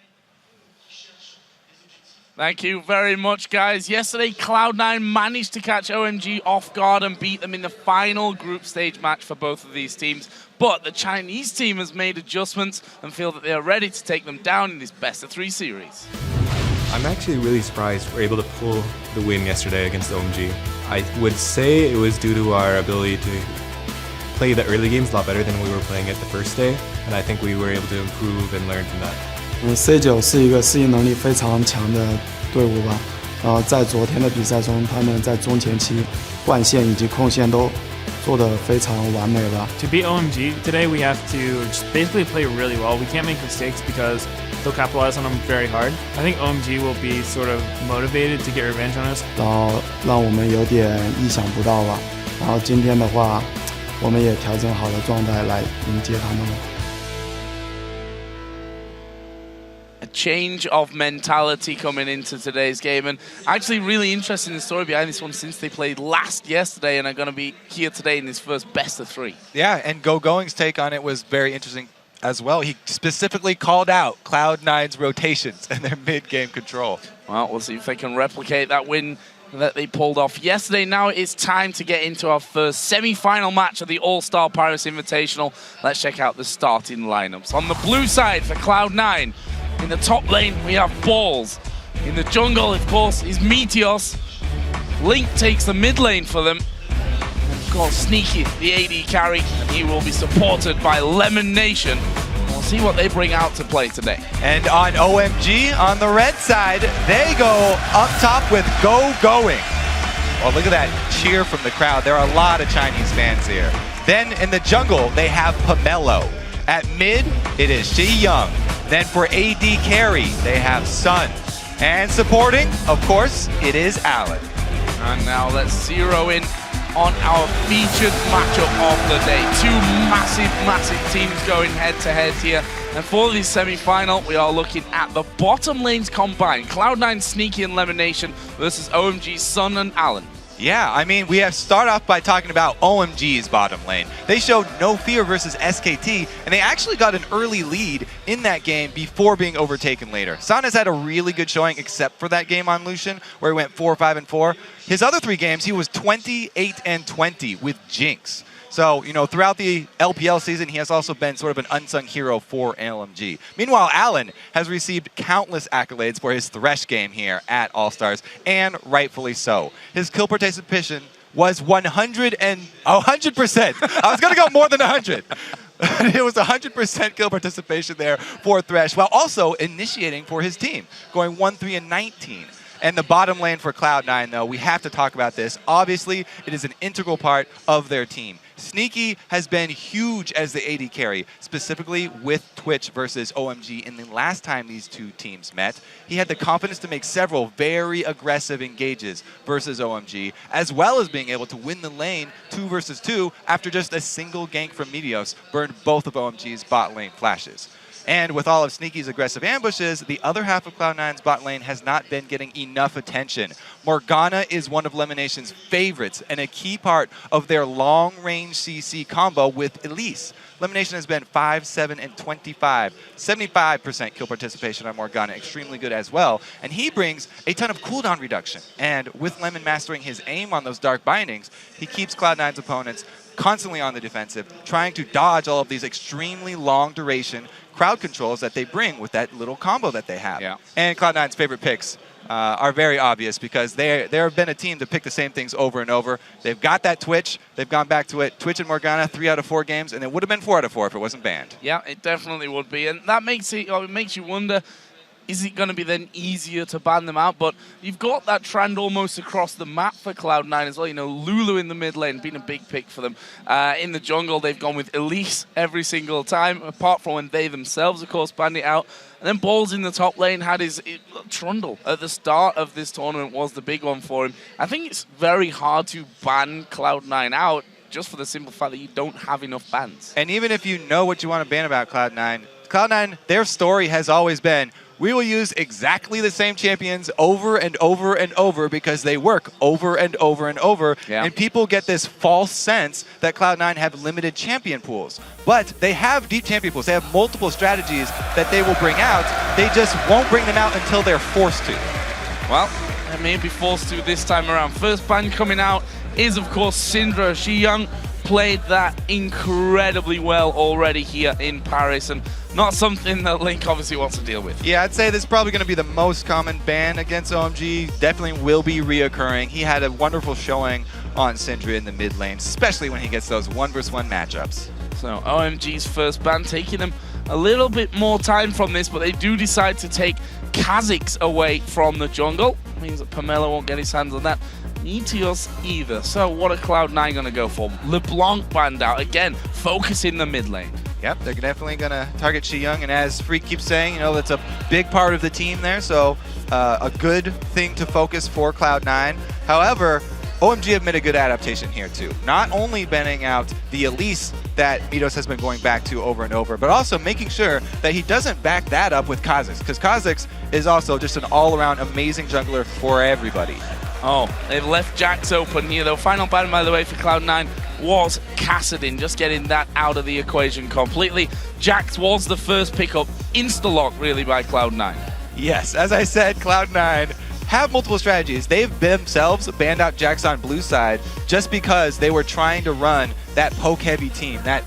Thank you very much, guys. Yesterday, Cloud9 managed to catch OMG off guard and beat them in the final group stage match for both of these teams. But the Chinese team has made adjustments and feel that they are ready to take them down in this best-of-3 series. I'm actually really surprised we're able to pull the win yesterday against OMG. I would say it was due to our ability to play the early games a lot better than we were playing it the first day, and I think we were able to improve and learn from that. C9是一个适应能力非常强的队伍吧，在昨天的比赛中，他们在中前期灌线以及控线都做得非常完美了。To beat OMG today, we have to just basically play really well. We can't make mistakes because they'll capitalize on them very hard. I think OMG will be sort of motivated to get revenge on us. 然后让我们有点意想不到吧。然后今天的话，我们也调整好了状态来迎接他们了。A change of mentality coming into today's game, and actually really interesting the story behind this one since they played last yesterday and are going to be here today in this first best of 3. Yeah, and Going's take on it was very interesting as well. He specifically called out Cloud9's rotations and their mid-game control. Well, we'll see if they can replicate that win that they pulled off yesterday. Now it's time to get into our first semi-final match of the All-Star Paris Invitational. Let's check out the starting lineups. On the blue side for Cloud9, in the top lane we have Balls. In the jungle, of course, is Meteos. Link takes the mid lane for them. And of course, Sneaky, the AD carry, and he will be supported by Lemon Nation. We'll see what they bring out to play today. And on OMG, on the red side, they go up top with Going. Oh, look at that cheer from the crowd. There are a lot of Chinese fans here. Then in the jungle, they have Pomelo. At mid, it is Shi Young. Then for AD carry, they have Sun. And supporting, of course, it is Alan. And now let's zero in on our featured matchup of the day. Two massive teams going head-to-head here. And for this semi-final, we are looking at the bottom lanes combined. Cloud9, Sneaky, and Lemon Nation versus OMG, Sun, and Alan. Yeah, I mean, we have start off by talking about OMG's bottom lane. They showed no fear versus SKT, and they actually got an early lead in that game before being overtaken later. San has had a really good showing, except for that game on Lucian, where he went 4-5-4. His other 3 games, he was 28-20 with Jinx. So, you know, throughout the LPL season, he has also been sort of an unsung hero for LMG. Meanwhile, Alan has received countless accolades for his Thresh game here at All-Stars, and rightfully so. His kill participation was 100%. I was going to go more than 100. It was 100% kill participation there for Thresh, while also initiating for his team, going 1-3-19. And the bottom lane for Cloud9, though, we have to talk about this. Obviously, it is an integral part of their team. Sneaky has been huge as the AD carry, specifically with Twitch versus OMG. And the last time these two teams met, he had the confidence to make several very aggressive engages versus OMG, as well as being able to win the lane 2 versus 2 after just a single gank from Meteos burned both of OMG's bot lane flashes. And with all of Sneaky's aggressive ambushes, the other half of Cloud9's bot lane has not been getting enough attention. Morgana is one of Lemonation's favorites and a key part of their long-range CC combo with Elise. Lemonation has been 5-7-25, 75% kill participation on Morgana, extremely good as well. And he brings a ton of cooldown reduction. And with Lemon mastering his aim on those dark bindings, he keeps Cloud9's opponents constantly on the defensive, trying to dodge all of these extremely long duration crowd controls that they bring with that little combo that they have. Yeah. And Cloud9's favorite picks are very obvious because there have been a team to pick the same things over and over. They've got that Twitch. They've gone back to it. Twitch and Morgana, 3 out of 4 games, and it would have been 4 out of 4 if it wasn't banned. Yeah, it definitely would be. And that makes you wonder, is it going to be then easier to ban them out? But you've got that trend almost across the map for Cloud9 as well. You know, Lulu in the mid lane, been a big pick for them. In the jungle, they've gone with Elise every single time, apart from when they themselves, of course, banned it out. And then Balls in the top lane had his Trundle at the start of this tournament was the big one for him. I think it's very hard to ban Cloud9 out just for the simple fact that you don't have enough bans. And even if you know what you want to ban about Cloud9, their story has always been, we will use exactly the same champions over and over and over because they work over and over and over. Yeah. And people get this false sense that Cloud9 have limited champion pools. But they have deep champion pools. They have multiple strategies that they will bring out. They just won't bring them out until they're forced to. Well, they may be forced to this time around. First ban coming out is, of course, Syndra. Shi Young played that incredibly well already here in Paris, and not something that Link obviously wants to deal with. Yeah, I'd say this is probably going to be the most common ban against OMG. Definitely will be reoccurring. He had a wonderful showing on Syndra in the mid lane, especially when he gets those 1-versus-1 matchups. So OMG's first ban, taking them a little bit more time from this, but they do decide to take Kha'Zix away from the jungle. Means that Pomelo won't get his hands on that. Meteos either. So what are Cloud9 going to go for? LeBlanc banned out. Again, focusing the mid lane. Yep, they're definitely going to target Xiyang, and as Freak keeps saying, you know, that's a big part of the team there, so a good thing to focus for Cloud9. However, OMG have made a good adaptation here too. Not only banning out the Elise that Meteos has been going back to over and over, but also making sure that he doesn't back that up with Kha'Zix, because Kha'Zix is also just an all-around amazing jungler for everybody. Oh, they've left Jax open here though. Final ban, by the way, for Cloud9 was Kassadin, just getting that out of the equation completely. Jax was the first pickup, insta-lock really by Cloud9. Yes, as I said, Cloud9 have multiple strategies. They've themselves banned out Jax on blue side just because they were trying to run that poke-heavy team, that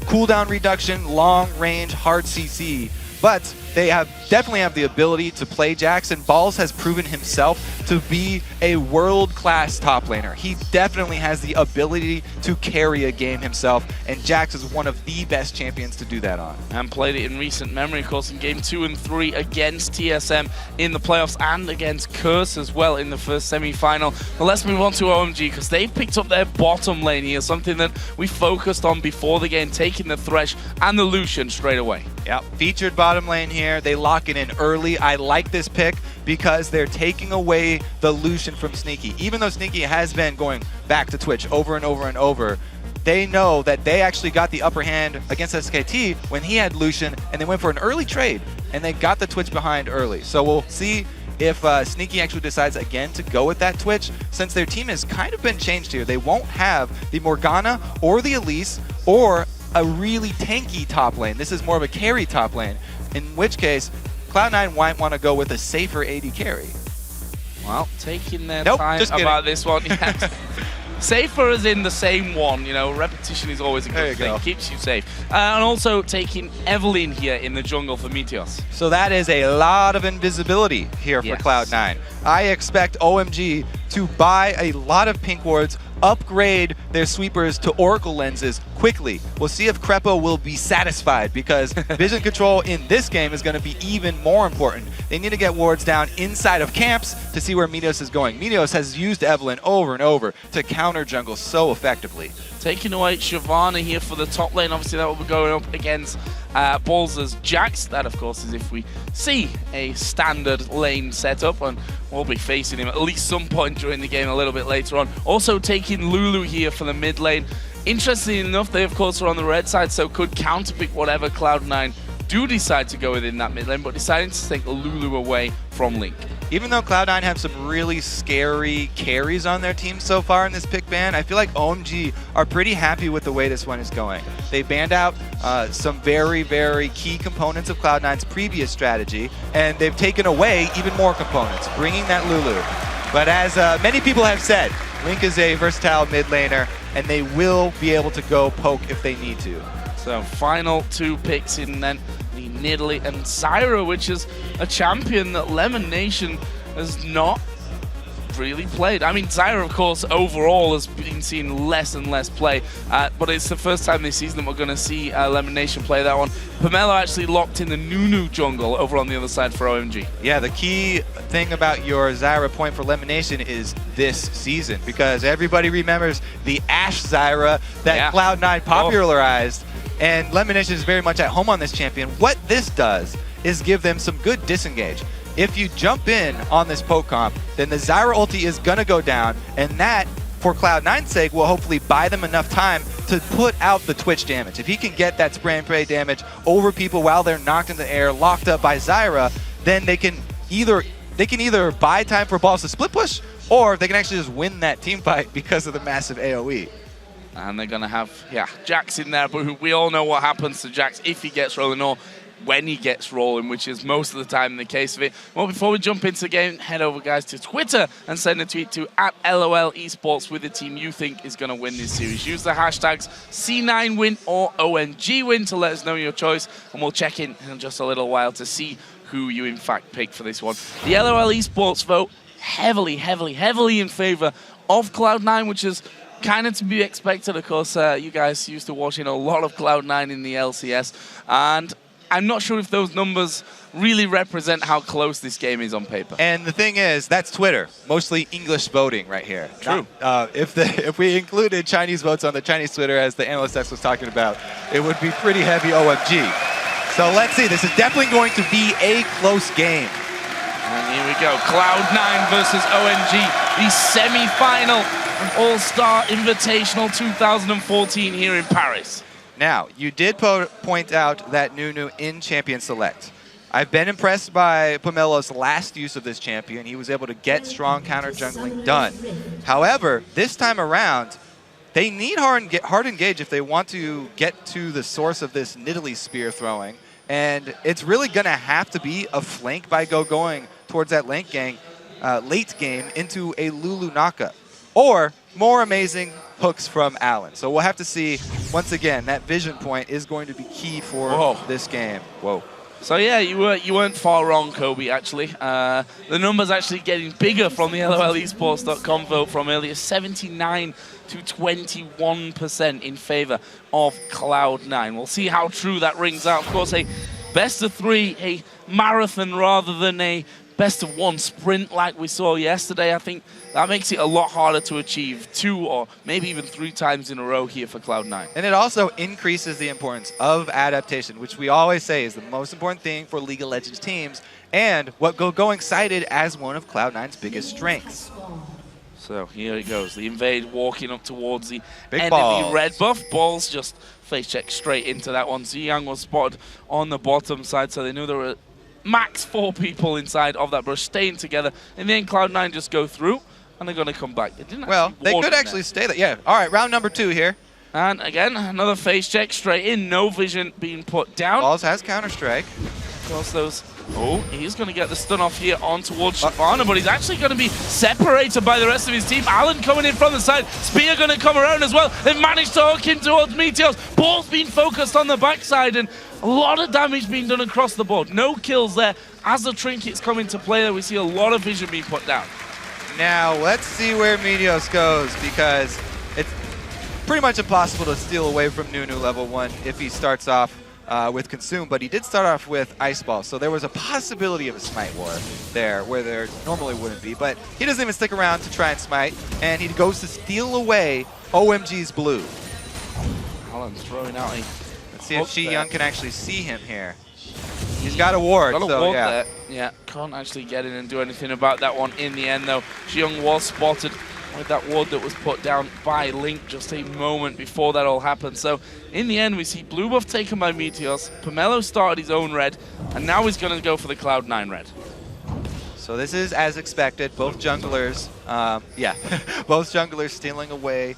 cooldown reduction, long range, hard CC. But they definitely have the ability to play Jax, and Balls has proven himself to be a world-class top laner. He definitely has the ability to carry a game himself, and Jax is one of the best champions to do that on. And played it in recent memory, of course, in Game 2 and 3 against TSM in the playoffs and against Curse as well in the first semi-final. But let's move on to OMG, because they've picked up their bottom lane here, something that we focused on before the game, taking the Thresh and the Lucian straight away. Yep, featured bottom lane here. They lock it in early. I like this pick because they're taking away the Lucian from Sneaky. Even though Sneaky has been going back to Twitch over and over and over, they know that they actually got the upper hand against SKT when he had Lucian, and they went for an early trade, and they got the Twitch behind early. So we'll see if Sneaky actually decides again to go with that Twitch, since their team has kind of been changed here. They won't have the Morgana or the Elise or a really tanky top lane. This is more of a carry top lane, in which case Cloud9 might want to go with a safer AD carry. Well, taking their time about this one. Yeah. Safer as in the same one, you know, repetition is always a good thing, keeps you safe. And also taking Evelynn here in the jungle for Meteos. So that is a lot of invisibility here for Cloud9. I expect OMG to buy a lot of pink wards, upgrade their sweepers to Oracle lenses quickly. We'll see if Crepo will be satisfied, because vision control in this game is going to be even more important. They need to get wards down inside of camps to see where Meteos is going. Meteos has used Evelynn over and over to counter jungle so effectively. Taking away Shyvana here for the top lane. Obviously that will be going up against Balls' Jax. That of course is if we see a standard lane setup, and we'll be facing him at least some point during the game a little bit later on. Also taking Lulu here for the mid lane. Interestingly enough, they of course are on the red side, so could counterpick whatever Cloud9 do decide to go within that mid lane, but deciding to take Lulu away from Link. Even though Cloud9 have some really scary carries on their team so far in this pick ban, I feel like OMG are pretty happy with the way this one is going. They banned out some very, very key components of Cloud9's previous strategy, and they've taken away even more components, bringing that Lulu. But as many people have said, Link is a versatile mid laner, and they will be able to go poke if they need to. So final two picks in then the Nidalee and Zyra, which is a champion that Lemon Nation has not really played. I mean, Zyra, of course, overall has been seeing less and less play, but it's the first time this season that we're going to see Lemon Nation play that one. Pomelo actually locked in the Nunu jungle over on the other side for OMG. Yeah, the key thing about your Zyra point for Lemon Nation is this season, because everybody remembers the Ashe Zyra that Cloud9 popularized, and Lemon Nation is very much at home on this champion. What this does is give them some good disengage. If you jump in on this poke comp, then the Zyra ulti is going to go down, and that, for Cloud9's sake, will hopefully buy them enough time to put out the Twitch damage. If he can get that spray and pray damage over people while they're knocked in the air, locked up by Zyra, then they can either buy time for Balls to split push, or they can actually just win that team fight because of the massive AoE. And they're going to have, Jax in there, but we all know what happens to Jax if he gets rolling, or when he gets rolling, which is most of the time the case of it. Well, before we jump into the game, head over, guys, to Twitter and send a tweet to @LOL Esports with the team you think is going to win this series. Use the hashtags C9win or OMGwin to let us know your choice, and we'll check in just a little while to see who you in fact picked for this one. The LOL Esports vote heavily in favor of Cloud9, which is kind of to be expected. Of course, you guys used to watching a lot of Cloud9 in the LCS, and I'm not sure if those numbers really represent how close this game is on paper. And the thing is, that's Twitter, mostly English voting right here. True. If we included Chinese votes on the Chinese Twitter, as the analyst X was talking about, it would be pretty heavy OMG. So let's see, this is definitely going to be a close game. And here we go, Cloud9 versus OMG, the semi-final All-Star Invitational 2014 here in Paris. Now, you did point out that Nunu in Champion Select. I've been impressed by Pomelo's last use of this champion. He was able to get strong counter jungling done. However, this time around, they need hard engage if they want to get to the source of this Nidalee spear throwing. And it's really going to have to be a flank by going towards that late game into a Lulu knockup. Or more amazing hooks from Allen. So we'll have to see, once again, that vision point is going to be key for this game. Whoa. So yeah, you weren't far wrong, Kobe, actually. The numbers actually getting bigger from the LOLesports.com vote from earlier, 79 to 21% in favor of Cloud9. We'll see how true that rings out. Of course, a best of 3, a marathon rather than a best of 1 sprint like we saw yesterday. I think that makes it a lot harder to achieve 2 or maybe even 3 times in a row here for Cloud9. And it also increases the importance of adaptation, which we always say is the most important thing for League of Legends teams, and what going cited as one of Cloud9's biggest strengths. So here it goes, the Invade walking up towards the Big enemy balls. red buff. Balls just face check straight into that one. Ziyang was spotted on the bottom side, so they knew there were max 4 people inside of that brush staying together. And then Cloud9 just go through, and they're going to come back. They could actually stay there. Yeah. All right, round number 2 here. And again, another face check straight in. No vision being put down. Balls has Counter-Strike. Of course, those... Oh, he's going to get the stun off here on towards Shyvana, but he's actually going to be separated by the rest of his team. Allen coming in from the side. Spear going to come around as well. They've managed to hook him towards Meteos. Ball's being focused on the backside, and a lot of damage being done across the board. No kills there. As the trinkets come into play there, we see a lot of vision being put down. Now, let's see where Meteos goes, because it's pretty much impossible to steal away from Nunu level 1 if he starts off with Consume, but he did start off with Ice Ball, so there was a possibility of a Smite War there where there normally wouldn't be, but he doesn't even stick around to try and Smite, and he goes to steal away OMG's blue. Allen's throwing out a... Let's see if Shi-Young can actually see him here. He's got a ward, got a so ward yeah. there. Yeah, can't actually get in and do anything about that one in the end, though. Shi-Young was spotted with that ward that was put down by Link just a moment before that all happened. So in the end, we see blue buff taken by Meteos. Pomelo started his own red, and now he's going to go for the Cloud9 red. So this is as expected. Both junglers, both junglers stealing away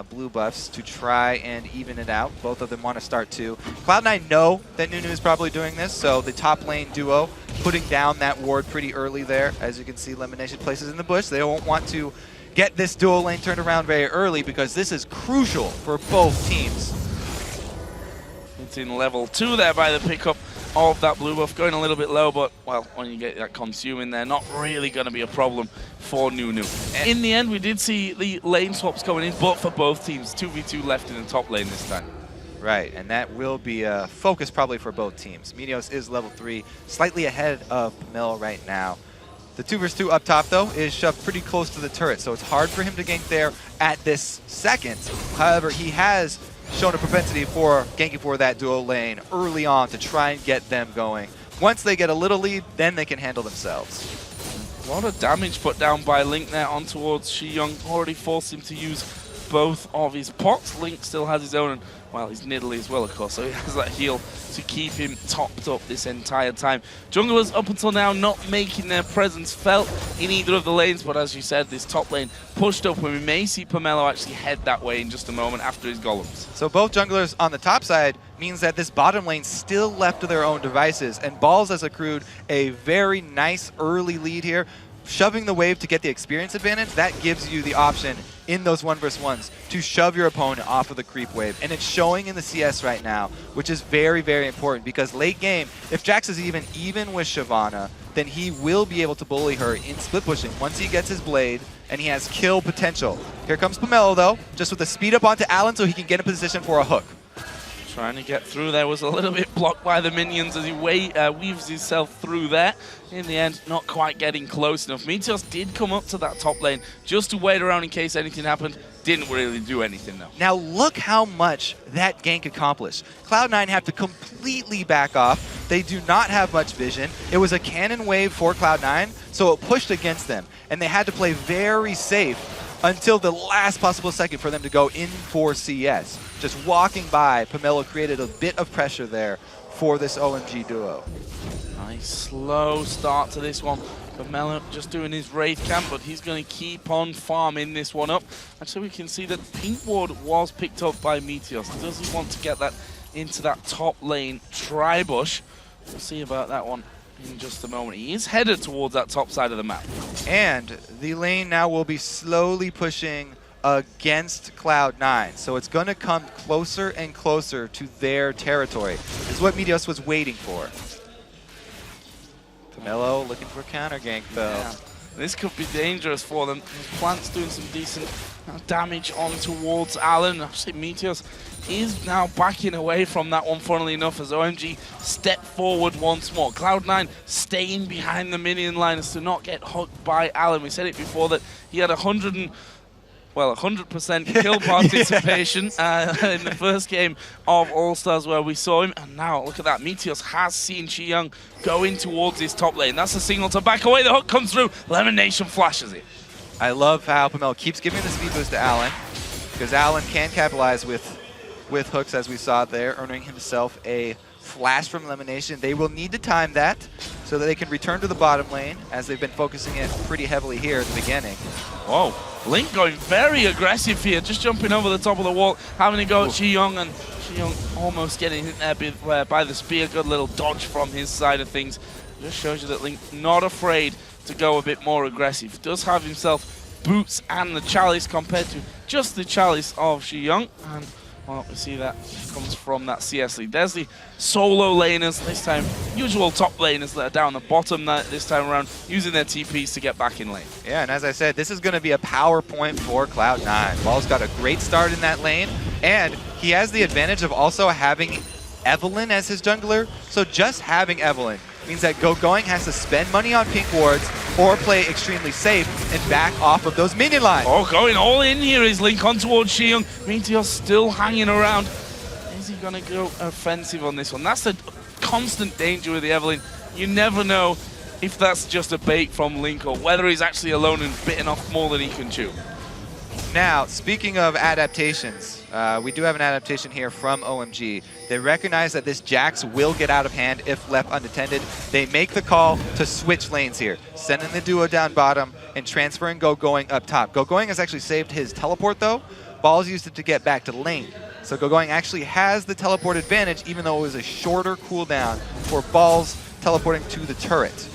blue buffs to try and even it out. Both of them want to start too. Cloud9 know that Nunu is probably doing this, so the top lane duo putting down that ward pretty early there. As you can see, Lemonation places in the bush. They don't want to get this dual lane turned around very early because this is crucial for both teams. It's in level 2 there by the pickup of that blue buff, going a little bit low, but, well, when you get that Consume in there, not really going to be a problem for Nunu. In the end, we did see the lane swaps coming in, but for both teams, 2v2 left in the top lane this time. Right, and that will be a focus probably for both teams. Meteos is level 3, slightly ahead of Pomelo right now. The 2v2 up top, though, is shoved pretty close to the turret, so it's hard for him to gank there at this second. However, he has shown a propensity for ganking for that dual lane early on to try and get them going. Once they get a little lead, then they can handle themselves. A lot of damage put down by Link there on towards Shi-Young. Already forced him to use both of his pots. Link still has his own, and, well, he's Nidalee as well, of course, so he has that heal to keep him topped up this entire time. Junglers up until now not making their presence felt in either of the lanes, but as you said, this top lane pushed up, and we may see Pomelo actually head that way in just a moment after his golems. So both junglers on the top side means that this bottom lane still left to their own devices, and Balls has accrued a very nice early lead here. shoving the wave to get the experience advantage, that gives you the option in those 1v1s to shove your opponent off of the creep wave. And it's showing in the CS right now, which is very, very important because late game, if Jax is even with Shyvana, then he will be able to bully her in split pushing once he gets his blade and he has kill potential. Here comes Pomelo though, just with a speed up onto Allen so he can get in position for a hook. Trying to get through there, was a little bit blocked by the minions as he weaves himself through there. In the end, not quite getting close enough. Meteos did come up to that top lane just to wait around in case anything happened. Didn't really do anything though. Now look how much that gank accomplished. Cloud9 have to completely back off. They do not have much vision. It was a cannon wave for Cloud9, so it pushed against them. And they had to play very safe until the last possible second for them to go in for CS. Just walking by, Pomelo created a bit of pressure there for this OMG duo. Nice slow start to this one. Pomelo just doing his Wraith camp, but he's going to keep on farming this one up. Actually, we can see that Pink Ward was picked up by Meteos. Does he want to get that into that top lane tri-bush? We'll see about that one in just a moment. He is headed towards that top side of the map. And the lane now will be slowly pushing against Cloud9. So it's going to come closer and closer to their territory. This is what Meteos was waiting for. Pomelo looking for a counter gank though. Yeah. This could be dangerous for them. Plant's doing some decent damage on towards Allen. Actually, Meteos is now backing away from that one, funnily enough, as OMG step forward once more. Cloud9 staying behind the minion liners to not get hooked by Allen. We said it before that he had 100% kill participation in the first game of All-Stars where we saw him. And now, look at that. Meteos has seen Xiyang going towards his top lane. That's a signal to back away. The hook comes through. Lemonation flashes it. I love how Pomelo keeps giving the speed boost to Allen, because Allen can capitalize with hooks, as we saw there, earning himself a flash from Elimination. They will need to time that so that they can return to the bottom lane, as they've been focusing it pretty heavily here at the beginning. Whoa, Link going very aggressive here, just jumping over the top of the wall, having to go at Xiyang, and Xiyang almost getting hit there by the spear. Good little dodge from his side of things. Just shows you that Link not afraid to go a bit more aggressive. Does have himself boots and the chalice compared to just the chalice of Xiyang, and well, we see that comes from that CS lead. There's the solo laners, this time usual top laners that are down the bottom this time around, using their TPs to get back in lane. Yeah, and as I said, this is going to be a power point for Cloud9. Ball's got a great start in that lane, and he has the advantage of also having Evelynn as his jungler. So just having Evelynn means that Going has to spend money on pink wards or play extremely safe and back off of those minion lines. Oh, going all in here is Link on towards Xiyang. Meteos still hanging around. Is he going to go offensive on this one? That's the constant danger with the Evelynn. You never know if that's just a bait from Link or whether he's actually alone and bitten off more than he can chew. Now, speaking of adaptations, we do have an adaptation here from OMG. They recognize that this Jax will get out of hand if left unattended. They make the call to switch lanes here, sending the duo down bottom and transferring Going up top. Going has actually saved his teleport though. Balls used it to get back to lane. So Going actually has the teleport advantage, even though it was a shorter cooldown for Balls teleporting to the turret.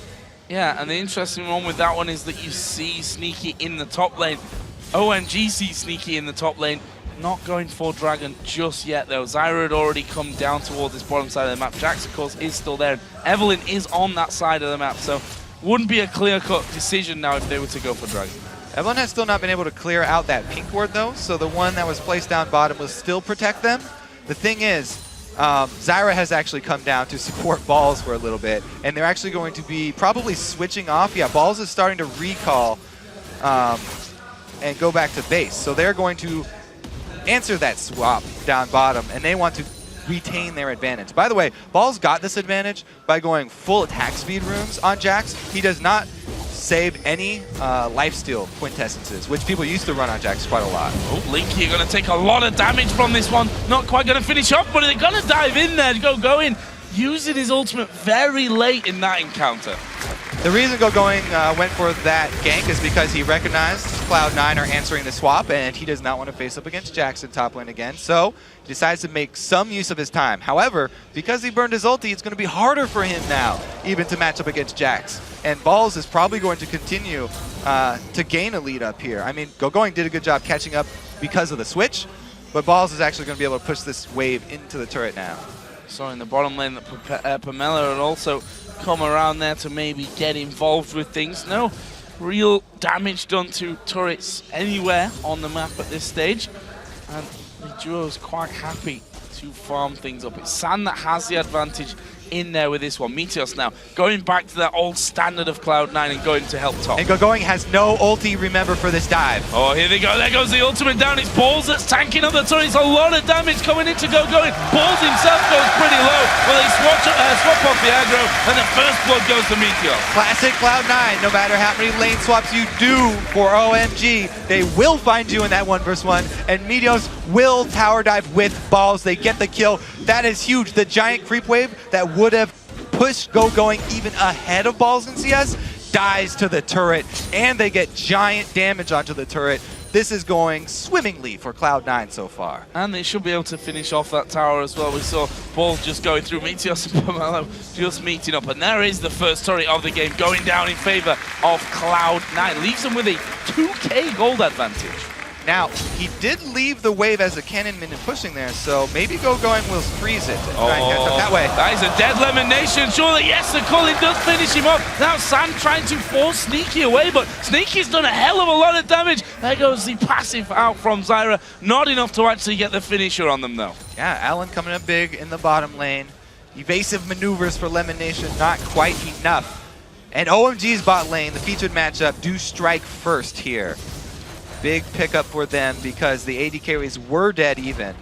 Yeah, and the interesting one with that one is that you see Sneaky in the top lane. OMG sees Sneaky in the top lane. Not going for Dragon just yet though. Zyra had already come down towards this bottom side of the map. Jax, of course, is still there. Evelynn is on that side of the map, so wouldn't be a clear-cut decision now if they were to go for Dragon. Evelynn has still not been able to clear out that pink ward though, so the one that was placed down bottom will still protect them. The thing is, Zyra has actually come down to support Balls for a little bit, and they're actually going to be probably switching off. Yeah, Balls is starting to recall and go back to base, so they're going to answer that swap down bottom, and they want to retain their advantage. By the way, Balls got this advantage by going full attack speed runes on Jax. He does not save any lifesteal quintessences, which people used to run on Jax quite a lot. Oh, Linky are going to take a lot of damage from this one. Not quite going to finish up, but they're going to dive in there. Going, using his ultimate very late in that encounter. The reason GoGoing went for that gank is because he recognized Cloud9 are answering the swap, and he does not want to face up against Jackson top lane again, so he decides to make some use of his time. However, because he burned his ulti, it's going to be harder for him now, even to match up against Jax. And Balls is probably going to continue to gain a lead up here. I mean, GoGoing did a good job catching up because of the switch, but Balls is actually going to be able to push this wave into the turret now. So in the bottom lane, that Pamela had also come around there to maybe get involved with things. No real damage done to turrets anywhere on the map at this stage. And the duo is quite happy to farm things up. It's San that has the advantage in there with this one. Meteos now going back to that old standard of Cloud9 and going to help top. And GoGoing has no ulti, remember, for this dive. Oh, here they go. There goes the ultimate down. It's Balls that's tanking up the turret. It's a lot of damage coming into GoGoing. Balls himself goes pretty low. Well, they swap off the aggro, and the first blood goes to Meteos. Classic Cloud9. No matter how many lane swaps you do for OMG, they will find you in that 1v1, and Meteos will tower dive with Balls. They get the kill. That is huge. The giant creep wave that would have pushed GoGoing even ahead of Balls in CS dies to the turret, and they get giant damage onto the turret. This is going swimmingly for Cloud9 so far. And they should be able to finish off that tower as well. We saw Balls just going through, Meteos and Pomelo just meeting up. And there is the first turret of the game going down in favor of Cloud9. Leaves them with a 2k gold advantage. Now, he did leave the wave as a cannon minion pushing there, so maybe GoGoing will freeze it and try and catch up that way. That is a dead Lemon Nation. Surely, yes, the Culling does finish him up. Now San trying to force Sneaky away, but Sneaky's done a hell of a lot of damage. There goes the passive out from Zyra. Not enough to actually get the finisher on them, though. Yeah, Allen coming up big in the bottom lane. Evasive maneuvers for Lemon Nation, not quite enough. And OMG's bot lane, the featured matchup, do strike first here. Big pickup for them because the AD carries were dead even.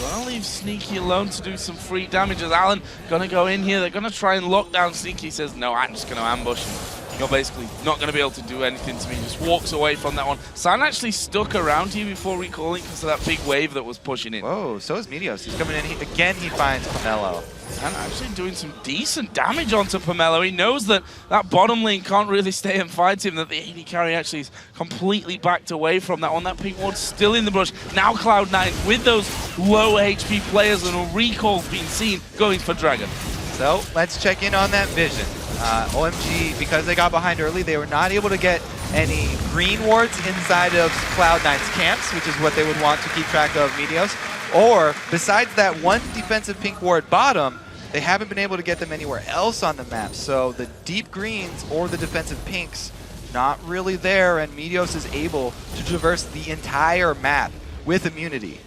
Well, leave Sneaky alone to do some free damage as Allen gonna go in here. They're gonna try and lock down Sneaky. He says, no, I'm just gonna ambush him. You're basically not gonna be able to do anything to me. Just walks away from that one. San actually stuck around here before recalling because of that big wave that was pushing in. Whoa, so is Meteos. He's coming in. Again, he finds Pomelo. And actually doing some decent damage onto Pomelo. He knows that that bottom lane can't really stay and fight him, that the AD carry actually is completely backed away from that one. That pink ward's still in the brush. Now Cloud9 with those low HP players and a recall being seen going for Dragon. So let's check in on that vision. OMG, because they got behind early, they were not able to get any green wards inside of Cloud9's camps, which is what they would want to keep track of Meteos. Or, besides that one defensive pink ward bottom, they haven't been able to get them anywhere else on the map. So the deep greens or the defensive pinks, not really there, and Meteos is able to traverse the entire map with immunity.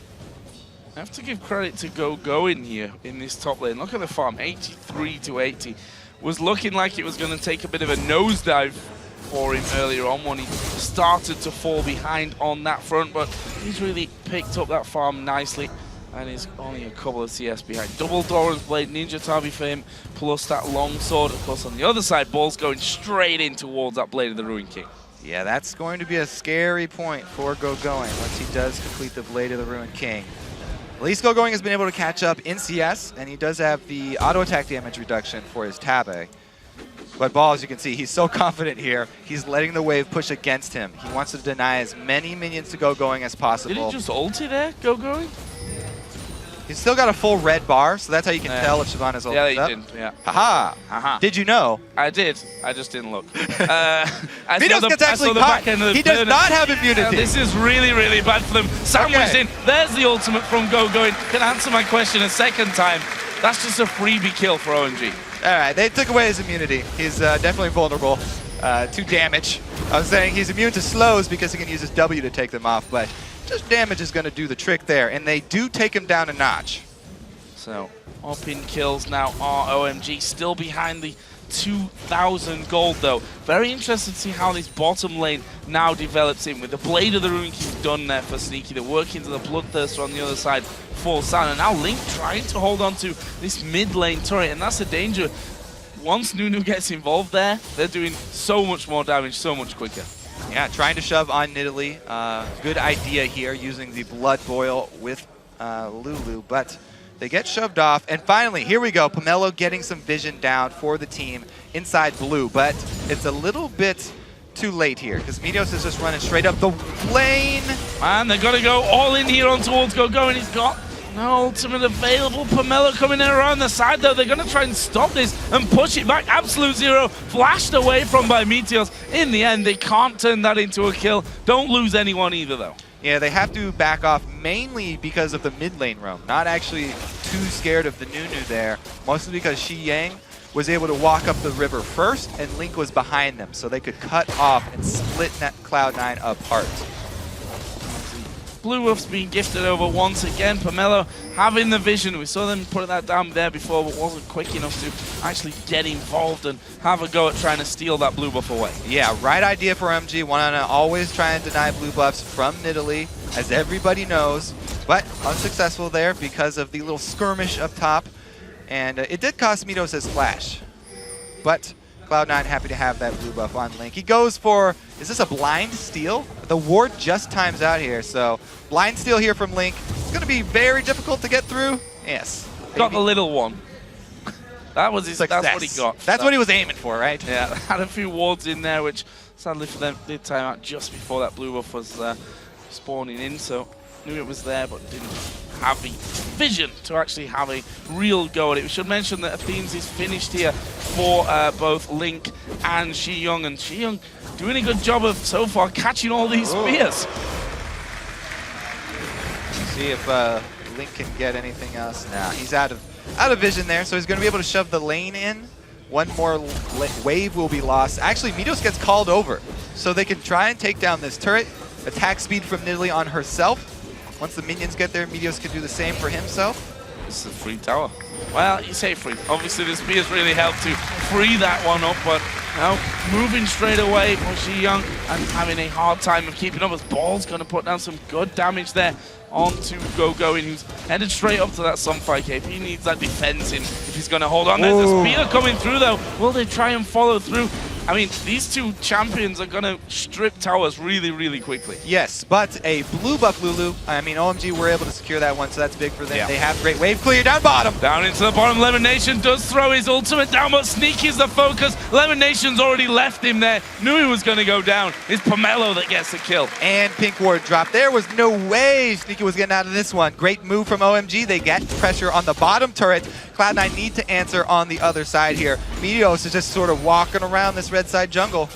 I have to give credit to GoGoing here in this top lane. Look at the farm, 83 to 80. Was looking like it was going to take a bit of a nosedive for him earlier on when he started to fall behind on that front, but he's really picked up that farm nicely and is only a couple of CS behind. Double Doran's Blade, Ninja Tabi for him, plus that long sword. Of course, on the other side, Ball's going straight in towards that Blade of the Ruined King. Yeah, that's going to be a scary point for GoGoing once he does complete the Blade of the Ruined King. At least GoGoing has been able to catch up in CS, and he does have the auto attack damage reduction for his Tabe. But Ball, as you can see, he's so confident here. He's letting the wave push against him. He wants to deny as many minions to GoGoing as possible. Did he just ulti there, GoGoing? He's still got a full red bar, so that's how you can tell if Shyvana is ulted up. Yeah, he didn't, yeah. Haha! Aha. Did you know? I did. I just didn't look. Meteos gets actually caught. He does not have immunity. This is really, really bad for them. Sandwiched in. There's the ultimate from GoGoing. Can answer my question a second time. That's just a freebie kill for OMG. All right, they took away his immunity. He's definitely vulnerable to damage. I was saying he's immune to slows because he can use his W to take them off, but just damage is going to do the trick there, and they do take him down a notch. So, up in kills now are OMG, still behind the 2,000 gold though. Very interested to see how this bottom lane now develops in with the Blade of the Ruined King done there for Sneaky. The work into the Bloodthirster on the other side for San. And now Link trying to hold on to this mid lane turret, and that's a danger. Once Nunu gets involved there, they're doing so much more damage so much quicker. Yeah, trying to shove on Nidalee. Good idea here using the Blood Boil with Lulu, but They get shoved off, and finally, here we go. Pomelo getting some vision down for the team inside blue, but it's a little bit too late here because Meteos is just running straight up the lane. Man, they've got to go all in here on towards Go, and he's got no ultimate available. Pomelo coming in around the side, though. They're going to try and stop this and push it back. Absolute Zero flashed away from by Meteos. In the end, they can't turn that into a kill. Don't lose anyone either, though. Yeah, they have to back off mainly because of the mid lane roam. Not actually too scared of the Nunu there, mostly because Shi Yang was able to walk up the river first and Link was behind them, so they could cut off and split Cloud9 apart. Blue Wolf's being gifted over once again. Pomelo having the vision. We saw them put that down there before, but wasn't quick enough to actually get involved and have a go at trying to steal that blue buff away. Yeah, right idea for MG. Want to always try and deny blue buffs from Nidalee, as everybody knows, but unsuccessful there because of the little skirmish up top. And it did cost Meteos his flash, but Cloud9 happy to have that blue buff on Link. He goes for, is this a blind steal? The ward just times out here, so blind steal here from Link. It's going to be very difficult to get through. Yes. Got the little one. That was his, that's what he got. That's what he was aiming for, right? Yeah, had a few wards in there, which sadly for them did time out just before that blue buff was spawning in, so knew it was there, but didn't have the vision to actually have a real go at it. We should mention that Athenes is finished here for both Link and Shi Young, and Shi Young doing a good job of, so far, catching all these spears. See if Link can get anything else. Nah, he's out of vision there, so he's going to be able to shove the lane in. One more wave will be lost. Actually, Meteos gets called over, so they can try and take down this turret. Attack speed from Nidalee on herself. Once the minions get there, Meteos can do the same for himself. This is a free tower. Well, you say free. Obviously, the spears really helped to free that one up, but now moving straight away for Shi Young and having a hard time of keeping up as Ball's going to put down some good damage there onto Go-Going, who's headed straight up to that Sunfire Cape. He needs that defensing if he's going to hold on. There's a spear coming through, though. Will they try and follow through? I mean, these two champions are going to strip towers really, really quickly. Yes, but a blue buff Lulu. I mean, OMG were able to secure that one, so that's big for them. Yeah. They have great wave clear down bottom. Down into the bottom. Lemon Nation does throw his ultimate down, but Sneaky is the focus. Lemon Nation's already left him there. Knew he was going to go down. It's Pomelo that gets the kill. And Pink Ward dropped. There was no way Sneaky was getting out of this one. Great move from OMG. They get pressure on the bottom turret. Cloud9 need to answer on the other side here. Meteos is just sort of walking around this red side jungle.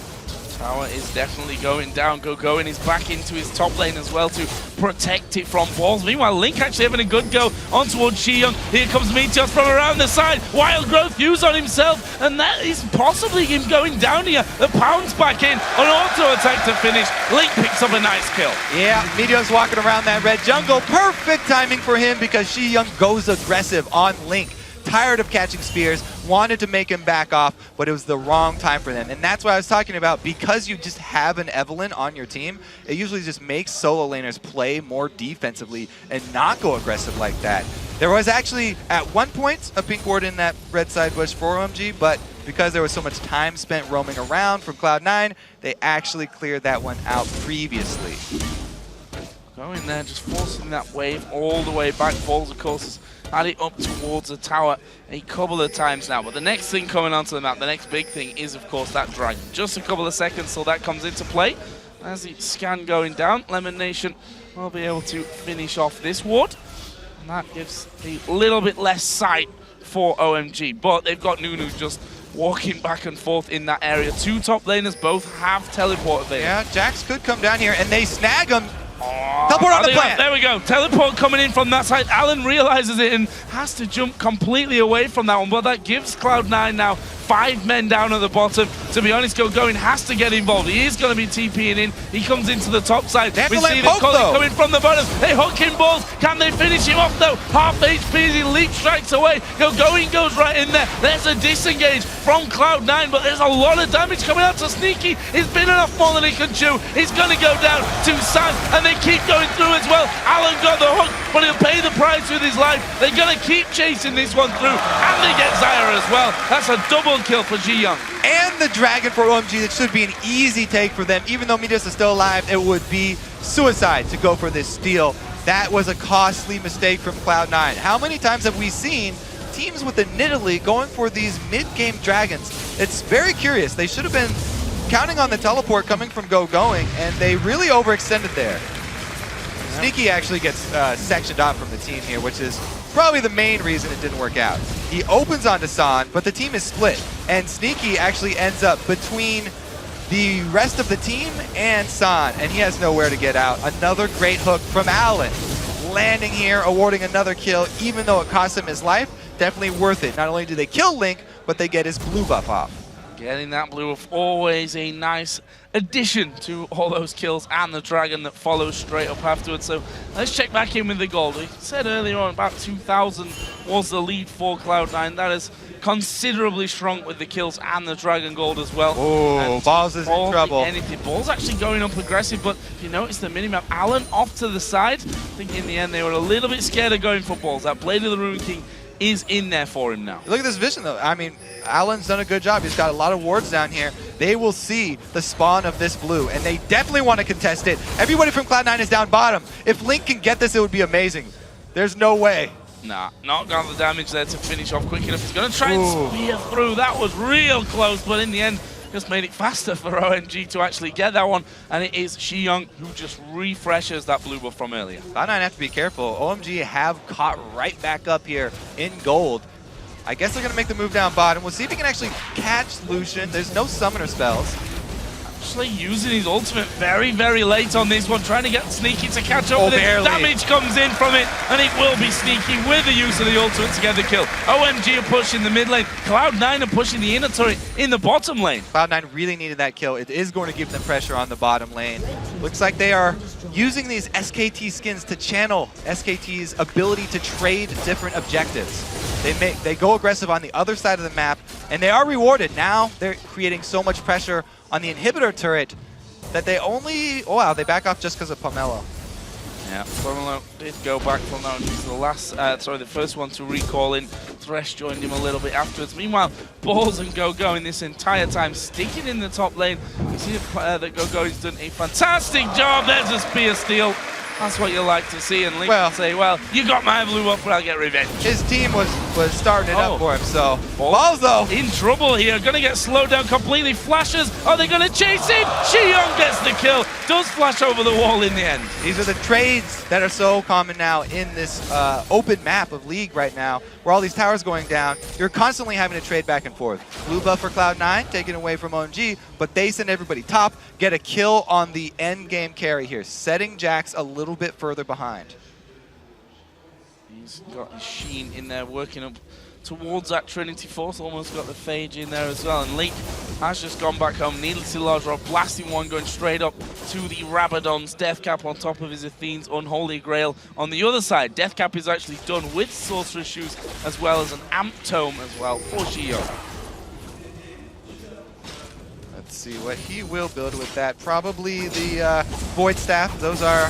Tower is definitely going down. Go-Going is back into his top lane as well to protect it from balls. Meanwhile, Link actually having a good go on towards Shi Young. Here comes Meteos from around the side. Wild Growth use on himself, and that is possibly him going down here. The pound's back in. An auto attack to finish. Link picks up a nice kill. Yeah, Meteos walking around that red jungle. Perfect timing for him because Shi Young goes aggressive on Link. Tired of catching spears, wanted to make him back off, but it was the wrong time for them. And that's what I was talking about. Because you just have an Evelynn on your team, it usually just makes solo laners play more defensively and not go aggressive like that. There was actually, at one point, a pink ward in that red side bush for OMG, but because there was so much time spent roaming around from Cloud9, they actually cleared that one out previously. Going there, just forcing that wave all the way back. Balls, of course, has had it up towards the tower a couple of times now. But the next thing coming onto the map, the next big thing is, of course, that dragon. Just a couple of seconds till that comes into play. As the scan going down, Lemon Nation will be able to finish off this ward. And that gives a little bit less sight for OMG. But they've got Nunu just walking back and forth in that area. Two top laners both have teleport there. Yeah, Jax could come down here, and they snag him. Teleport on the plant. There we go. Teleport coming in from that side. Alan realizes it and has to jump completely away from that one. But that gives Cloud9 now 5 men down at the bottom. To be honest, Go-Going has to get involved. He is going to be TPing in. He comes into the top side. We see the Collie coming from the bottom. They hook in balls. Can they finish him off though? Half HP as he leap strikes away. Go-Going goes right in there. There's a disengage from Cloud9, but there's a lot of damage coming out to Sneaky. He's been enough more than he can chew. He's going to go down to San, and they keep going through as well. Alan got the hook, but he'll pay the price with his life. They're going to keep chasing this one through, and they get Zyra as well. That's a double kill for Ji Young. And the dragon for OMG. That should be an easy take for them. Even though Meteos is still alive, it would be suicide to go for this steal. That was a costly mistake from Cloud9. How many times have we seen teams within Italy going for these mid-game dragons? It's very curious. They should have been counting on the teleport coming from Going, and they really overextended there. Sneaky actually gets sectioned off from the team here, which is probably the main reason it didn't work out. He opens onto San, but the team is split, and Sneaky actually ends up between the rest of the team and San, and he has nowhere to get out. Another great hook from Alan, landing here, awarding another kill, even though it cost him his life. Definitely worth it. Not only do they kill Link, but they get his blue buff off. Getting that blue buff, always a nice addition to all those kills and the dragon that follows straight up afterwards. So let's check back in with the gold. We said earlier on about 2,000 was the lead for Cloud9. That is considerably shrunk with the kills and the dragon gold as well. Oh, Balls is in trouble. Anything. Balls actually going up aggressive, but if you notice the minimap, Alan off to the side. I think in the end they were a little bit scared of going for Balls. That Blade of the Ruin King is in there for him now. Look at this vision though. I mean, Alan's done a good job. He's got a lot of wards down here. They will see the spawn of this blue, and they definitely want to contest it. Everybody from Cloud9 is down bottom. If Link can get this, it would be amazing. There's no way. Nah, not got the damage there to finish off quick enough. He's going to try and spear through. That was real close, but in the end, just made it faster for OMG to actually get that one. And it is Shiyong who just refreshes that blue buff from earlier. Cloud9 have to be careful. OMG have caught right back up here in gold. I guess they're going to make the move down bottom. We'll see if he can actually catch Lucian. There's no summoner spells. Actually using his ultimate very, very late on this one, trying to get Sneaky to catch up with it. Damage comes in from it, and it will be Sneaky with the use of the ultimate to get the kill. OMG are pushing the mid lane. Cloud9 are pushing the inner turret in the bottom lane. Cloud9 really needed that kill. It is going to give them pressure on the bottom lane. Looks like they are using these SKT skins to channel SKT's ability to trade different objectives. They go aggressive on the other side of the map, and they are rewarded. Now they're creating so much pressure on the inhibitor turret that they only... Oh wow, they back off just because of Pomelo. Yeah, Pomelo did go back from that one. He's the last, the first one to recall in. Thresh joined him a little bit afterwards. Meanwhile, Balls and Go in this entire time sticking in the top lane. You see that Go has done a fantastic job. There's a spear steal. That's what you like to see, and Link will say, well, you got my blue up, but I'll get revenge. His team was starting it up for him, so... Balls, though. In trouble here, gonna get slowed down completely. Flashes, are they gonna chase him? Shiyong gets the kill, does flash over the wall in the end. These are the trades that are so common now in this open map of League right now, where all these towers going down. You're constantly having to trade back and forth. Blue buff for Cloud9, taken away from OMG, but they send everybody top, get a kill on the end game carry here, setting Jax a little bit further behind. He's got his Sheen in there working up towards that Trinity Force, almost got the Phage in there as well, and Link has just gone back home, needlessly large rock, blasting one, going straight up to the Rabadon's Deathcap on top of his Athene's Unholy Grail. On the other side, Deathcap is actually done with Sorcerer's Shoes as well as an Amp Tome as well for Shiyong. Let's see what he will build with that. Probably the Void Staff. Those are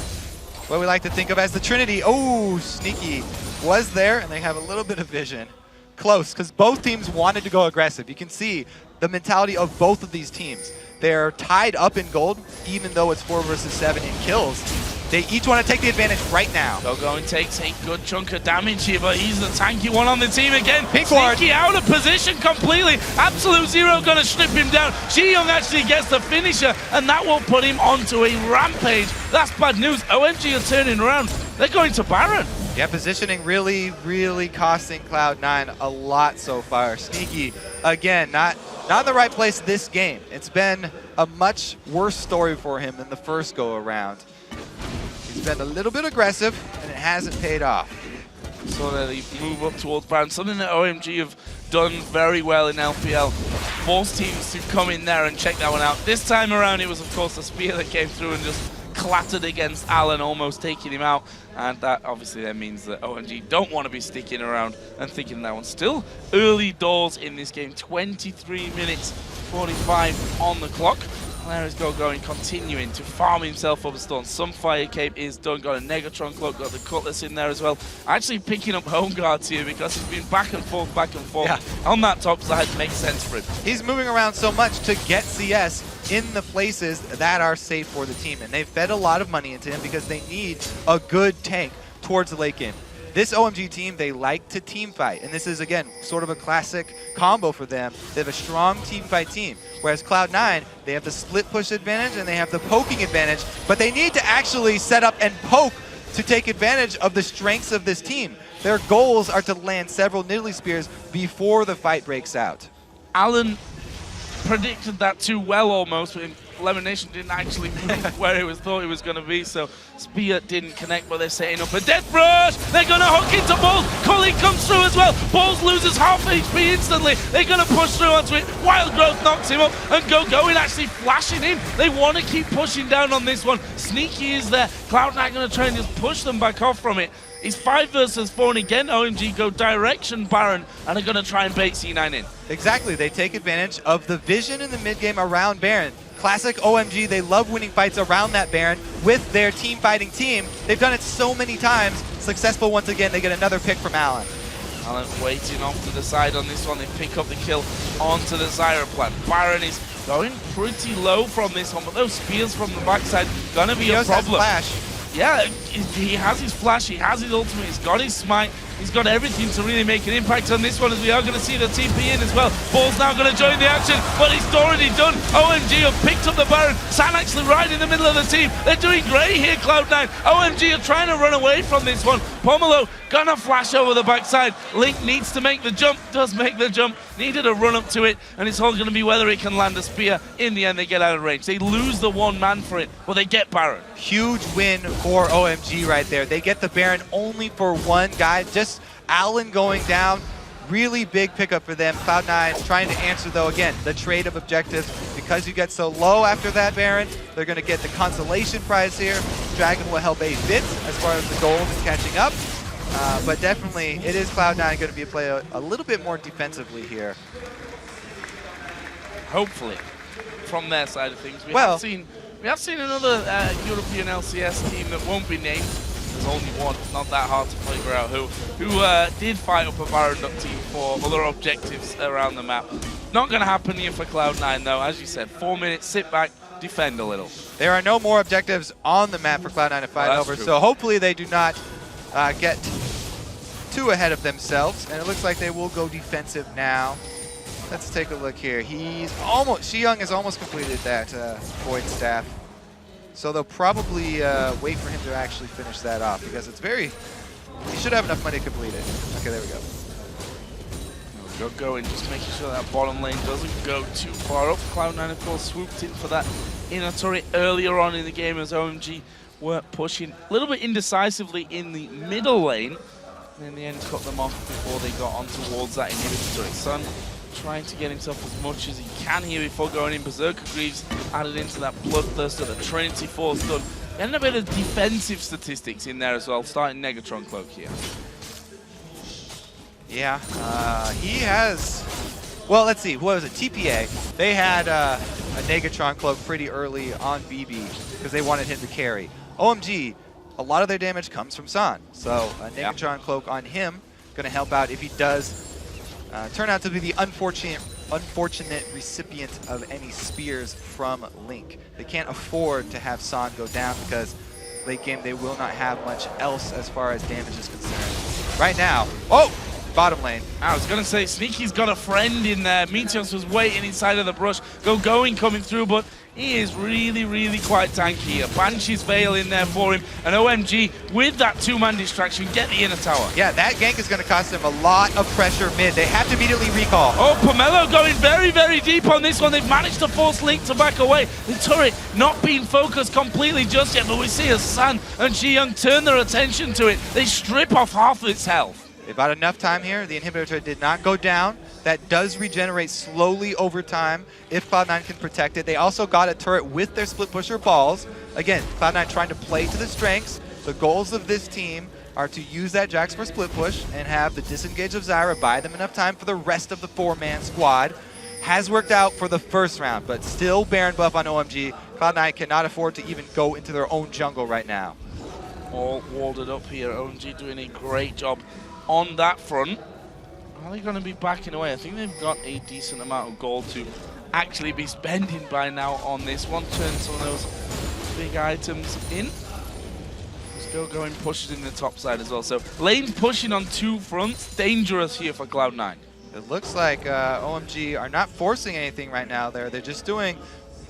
what we like to think of as the Trinity. Oh, Sneaky was there, and they have a little bit of vision. Close, because both teams wanted to go aggressive. You can see the mentality of both of these teams. They're tied up in gold, even though it's 4 versus 7 in kills. They each want to take the advantage right now. Going takes a good chunk of damage here, but he's the tanky one on the team again. Pink ward. Sneaky out of position completely. Absolute Zero gonna strip him down. Shiyong actually gets the finisher, and that will put him onto a rampage. That's bad news. OMG are turning around. They're going to Baron. Yeah, positioning really, really costing Cloud9 a lot so far. Sneaky, again, not in the right place this game. It's been a much worse story for him than the first go-around. He's been a little bit aggressive, and it hasn't paid off. So they move up towards Baron, something that OMG have done very well in LPL. Force teams to come in there and check that one out. This time around, it was, of course, a spear that came through and just clattered against Alan, almost taking him out. And that obviously then means that OMG don't want to be sticking around and thinking that one. Still early doors in this game, 23 minutes 45 on the clock. There is Go going, continuing to farm himself up a stone. Some Fire Cape is done, got a Negatron Cloak, got the Cutlass in there as well. Actually picking up home guards here because he's been back and forth on that top side. Makes sense for him. He's moving around so much to get CS in the places that are safe for the team, and they've fed a lot of money into him because they need a good tank towards the late game. This OMG team, they like to team fight, and this is, again, sort of a classic combo for them. They have a strong team fight team, whereas Cloud9, they have the split push advantage and they have the poking advantage, but they need to actually set up and poke to take advantage of the strengths of this team. Their goals are to land several Nidalee Spears before the fight breaks out. Alan predicted that too well almost, but Elimination didn't actually move where it was thought it was going to be, so Spear didn't connect, but they're setting up a Death Rush! They're going to hook into Balls! Cully comes through as well! Balls loses half HP instantly! They're going to push through onto it! Wild Growth knocks him up, and Going actually flashing in! They want to keep pushing down on this one. Sneaky is there. Cloud9 going to try and just push them back off from it. It's 5 versus 4, and again, OMG go direction Baron, and are going to try and bait C9 in. Exactly, they take advantage of the vision in the mid game around Baron. Classic OMG, they love winning fights around that Baron with their team fighting team. They've done it so many times. Successful once again, they get another pick from Alan. Alan waiting off to the side on this one. They pick up the kill onto the Zyra plant. Baron is going pretty low from this one, but those spears from the backside gonna be a problem. Has flash. Yeah, he has his flash, he has his ultimate, he's got his smite, he's got everything to really make an impact on this one, as we are going to see the TP in as well. Ball's now going to join the action, but it's already done. OMG have picked up the Baron. San actually right in the middle of the team. They're doing great here, Cloud9. OMG are trying to run away from this one. Pomelo gonna flash over the backside. Link needs to make the jump, does make the jump, needed a run up to it, and it's all going to be whether it can land a spear. In the end, they get out of range. They lose the one man for it, but they get Baron. Huge win for OMG right there. They get the Baron only for one guy. Just Alan going down. Really big pickup for them. Cloud9 trying to answer, though, again, the trade of objectives. Because you get so low after that Baron, they're going to get the consolation prize here. Dragon will help a bit as far as the gold and catching up. But definitely, it is Cloud9 going to be a play a little bit more defensively here. Hopefully, from their side of things. We have seen another European LCS team that won't be named. There's only one, not that hard to figure out who did fight up a Baron team for other objectives around the map. Not going to happen here for Cloud9 though. As you said, 4 minutes, sit back, defend a little. There are no more objectives on the map for Cloud9 to fight over, so hopefully they do not get too ahead of themselves, and it looks like they will go defensive now. Let's take a look here. Xiyoung has almost completed that Void Staff. So they'll probably wait for him to actually finish that off because it's he should have enough money to complete it. Okay, there we go. Going, just making sure that bottom lane doesn't go too far up. Cloud9, of course, swooped in for that inner turret earlier on in the game as OMG were pushing a little bit indecisively in the middle lane. And in the end, cut them off before they got on towards that inhibitor turret. Sun trying to get himself as much as he can here before going in. Berserker Greaves added into that Bloodthirster, the Trinity Force done. And a bit of defensive statistics in there as well, starting Negatron Cloak here. Yeah, he has, well, let's see, what was it, TPA. They had a Negatron Cloak pretty early on BB because they wanted him to carry. OMG, a lot of their damage comes from San, so a Negatron Cloak on him going to help out if he does turn out to be the unfortunate recipient of any spears from Link. They can't afford to have San go down because late game they will not have much else as far as damage is concerned. Right now, bottom lane. I was going to say, Sneaky's got a friend in there. Meteos was waiting inside of the brush. Going coming through, but he is really, really quite tanky here. Banshee's Veil in there for him. And OMG, with that two-man distraction, get the inner tower. Yeah, that gank is going to cost them a lot of pressure mid. They have to immediately recall. Oh, Pomelo going very, very deep on this one. They've managed to force Link to back away. The turret not being focused completely just yet, but we see as San and Xiyoung turn their attention to it. They strip off half of its health. They've got enough time here. The inhibitor did not go down. That does regenerate slowly over time if Cloud9 can protect it. They also got a turret with their split pusher balls. Again, Cloud9 trying to play to the strengths. The goals of this team are to use that Jax for split push and have the disengage of Zyra buy them enough time for the rest of the four-man squad. has worked out for the first round, but still Baron buff on OMG. Cloud9 cannot afford to even go into their own jungle right now. All walled up here. OMG doing a great job on that front. Are they going to be backing away? I think they've got a decent amount of gold to actually be spending by now on this one. Turn some of those big items in. Still going pushes in the top side as well. So lane's pushing on two fronts. Dangerous here for Cloud9. It looks like OMG are not forcing anything right now there. They're just doing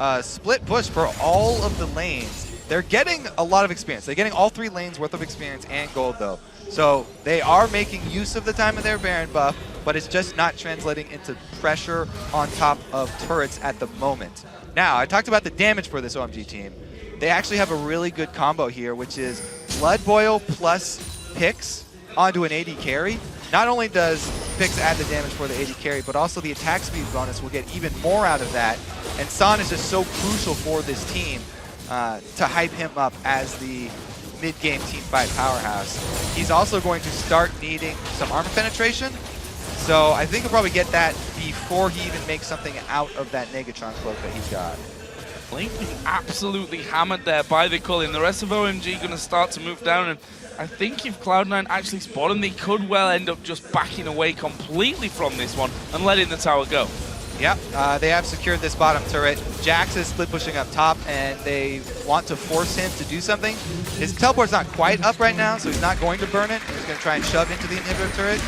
a split push for all of the lanes. They're getting a lot of experience. They're getting all 3 lanes worth of experience and gold though. So they are making use of the time of their Baron buff, but it's just not translating into pressure on top of turrets at the moment. Now, I talked about the damage for this OMG team. They actually have a really good combo here, which is Blood Boil plus Pix onto an AD carry. Not only does Pix add the damage for the AD carry, but also the attack speed bonus will get even more out of that. And San is just so crucial for this team to hype him up as the mid-game teamfight powerhouse. He's also going to start needing some armor penetration, so I think he'll probably get that before he even makes something out of that Negatron cloak that he's got. Link being absolutely hammered there by the Culling. The rest of OMG going to start to move down, and I think if Cloud9 actually spot him, they could well end up just backing away completely from this one and letting the tower go. Yep, they have secured this bottom turret. Jax is split pushing up top, and they want to force him to do something. His teleport's not quite up right now, so he's not going to burn it. He's going to try and shove into the inhibitor turret.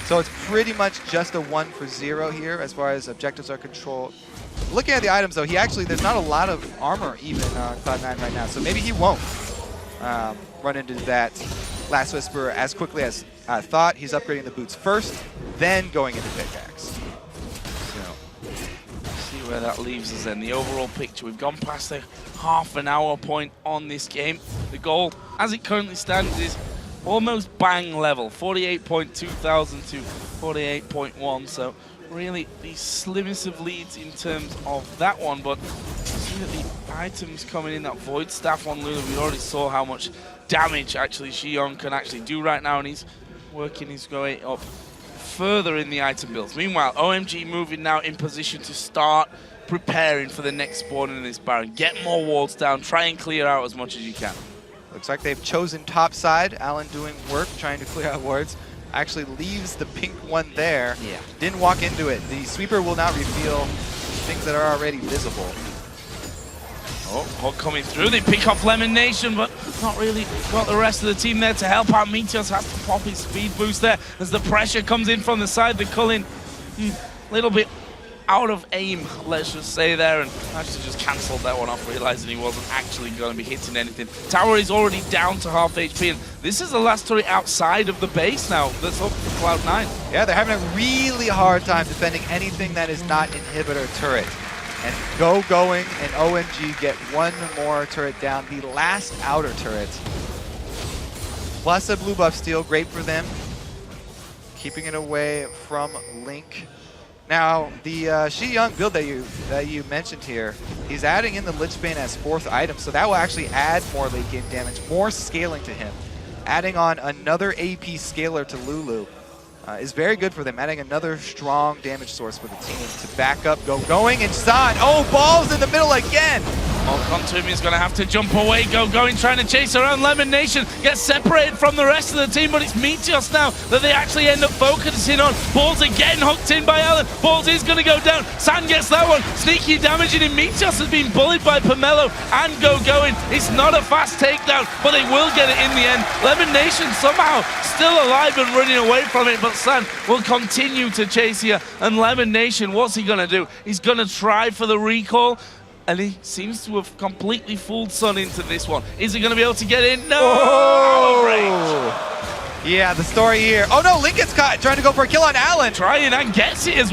So it's pretty much just a 1 for 0 here as far as objectives are controlled. Looking at the items, though, there's not a lot of armor even on Cloud9 right now, so maybe he won't run into that Last Whisper as quickly as I thought. He's upgrading the boots first, then going into pickaxe. Where that leaves us then. The overall picture, we've gone past the half an hour point on this game. The goal, as it currently stands, is almost bang level, 48.2 thousand to 48.1. So really the slimmest of leads in terms of that one. But see that the items coming in, that Void Staff on Lulu, we already saw how much damage actually Xion can actually do right now, and he's working his way up further in the item builds. Meanwhile, OMG moving now in position to start preparing for the next spawn in this Baron. Get more walls down, try and clear out as much as you can. Looks like they've chosen top side. Alan doing work, trying to clear out wards. Actually leaves the pink one there. Yeah. Didn't walk into it. The sweeper will not reveal things that are already visible. Oh, coming through. They pick off Lemon Nation, but not really got the rest of the team there to help out. Meteos has to pop his speed boost there as the pressure comes in from the side. The Culling, a little bit out of aim, let's just say there, and actually just cancelled that one off, realizing he wasn't actually going to be hitting anything. Tower is already down to half HP, and this is the last turret outside of the base now that's up for Cloud9. Yeah, they're having a really hard time defending anything that is not inhibitor turret. And going and OMG get one more turret down, the last outer turret. Plus a blue buff steal, great for them. Keeping it away from Link. Now, the Xion build that you mentioned here, he's adding in the Lich Bane as 4th item, so that will actually add more late game damage, more scaling to him. Adding on another AP scaler to Lulu is very good for them, adding another strong damage source for the team to back up going, and San, oh, balls in the middle again! Kontumi is going to have to jump away. Going, trying to chase around Lemon Nation. Gets separated from the rest of the team, but it's Meteos now that they actually end up focusing on. Balls are getting hooked in by Alan. Balls is going to go down. San gets that one. Sneaky damaging him. Meteos has been bullied by Pomelo and going. It's not a fast takedown, but they will get it in the end. Lemon Nation somehow still alive and running away from it, but San will continue to chase here. And Lemon Nation, what's he going to do? He's going to try for the recall. And he seems to have completely fooled Sun into this one. Is he going to be able to get in? No! Oh! Yeah, the story here. Oh no, Lincoln's caught trying to go for a kill on Alan. Trying and gets it as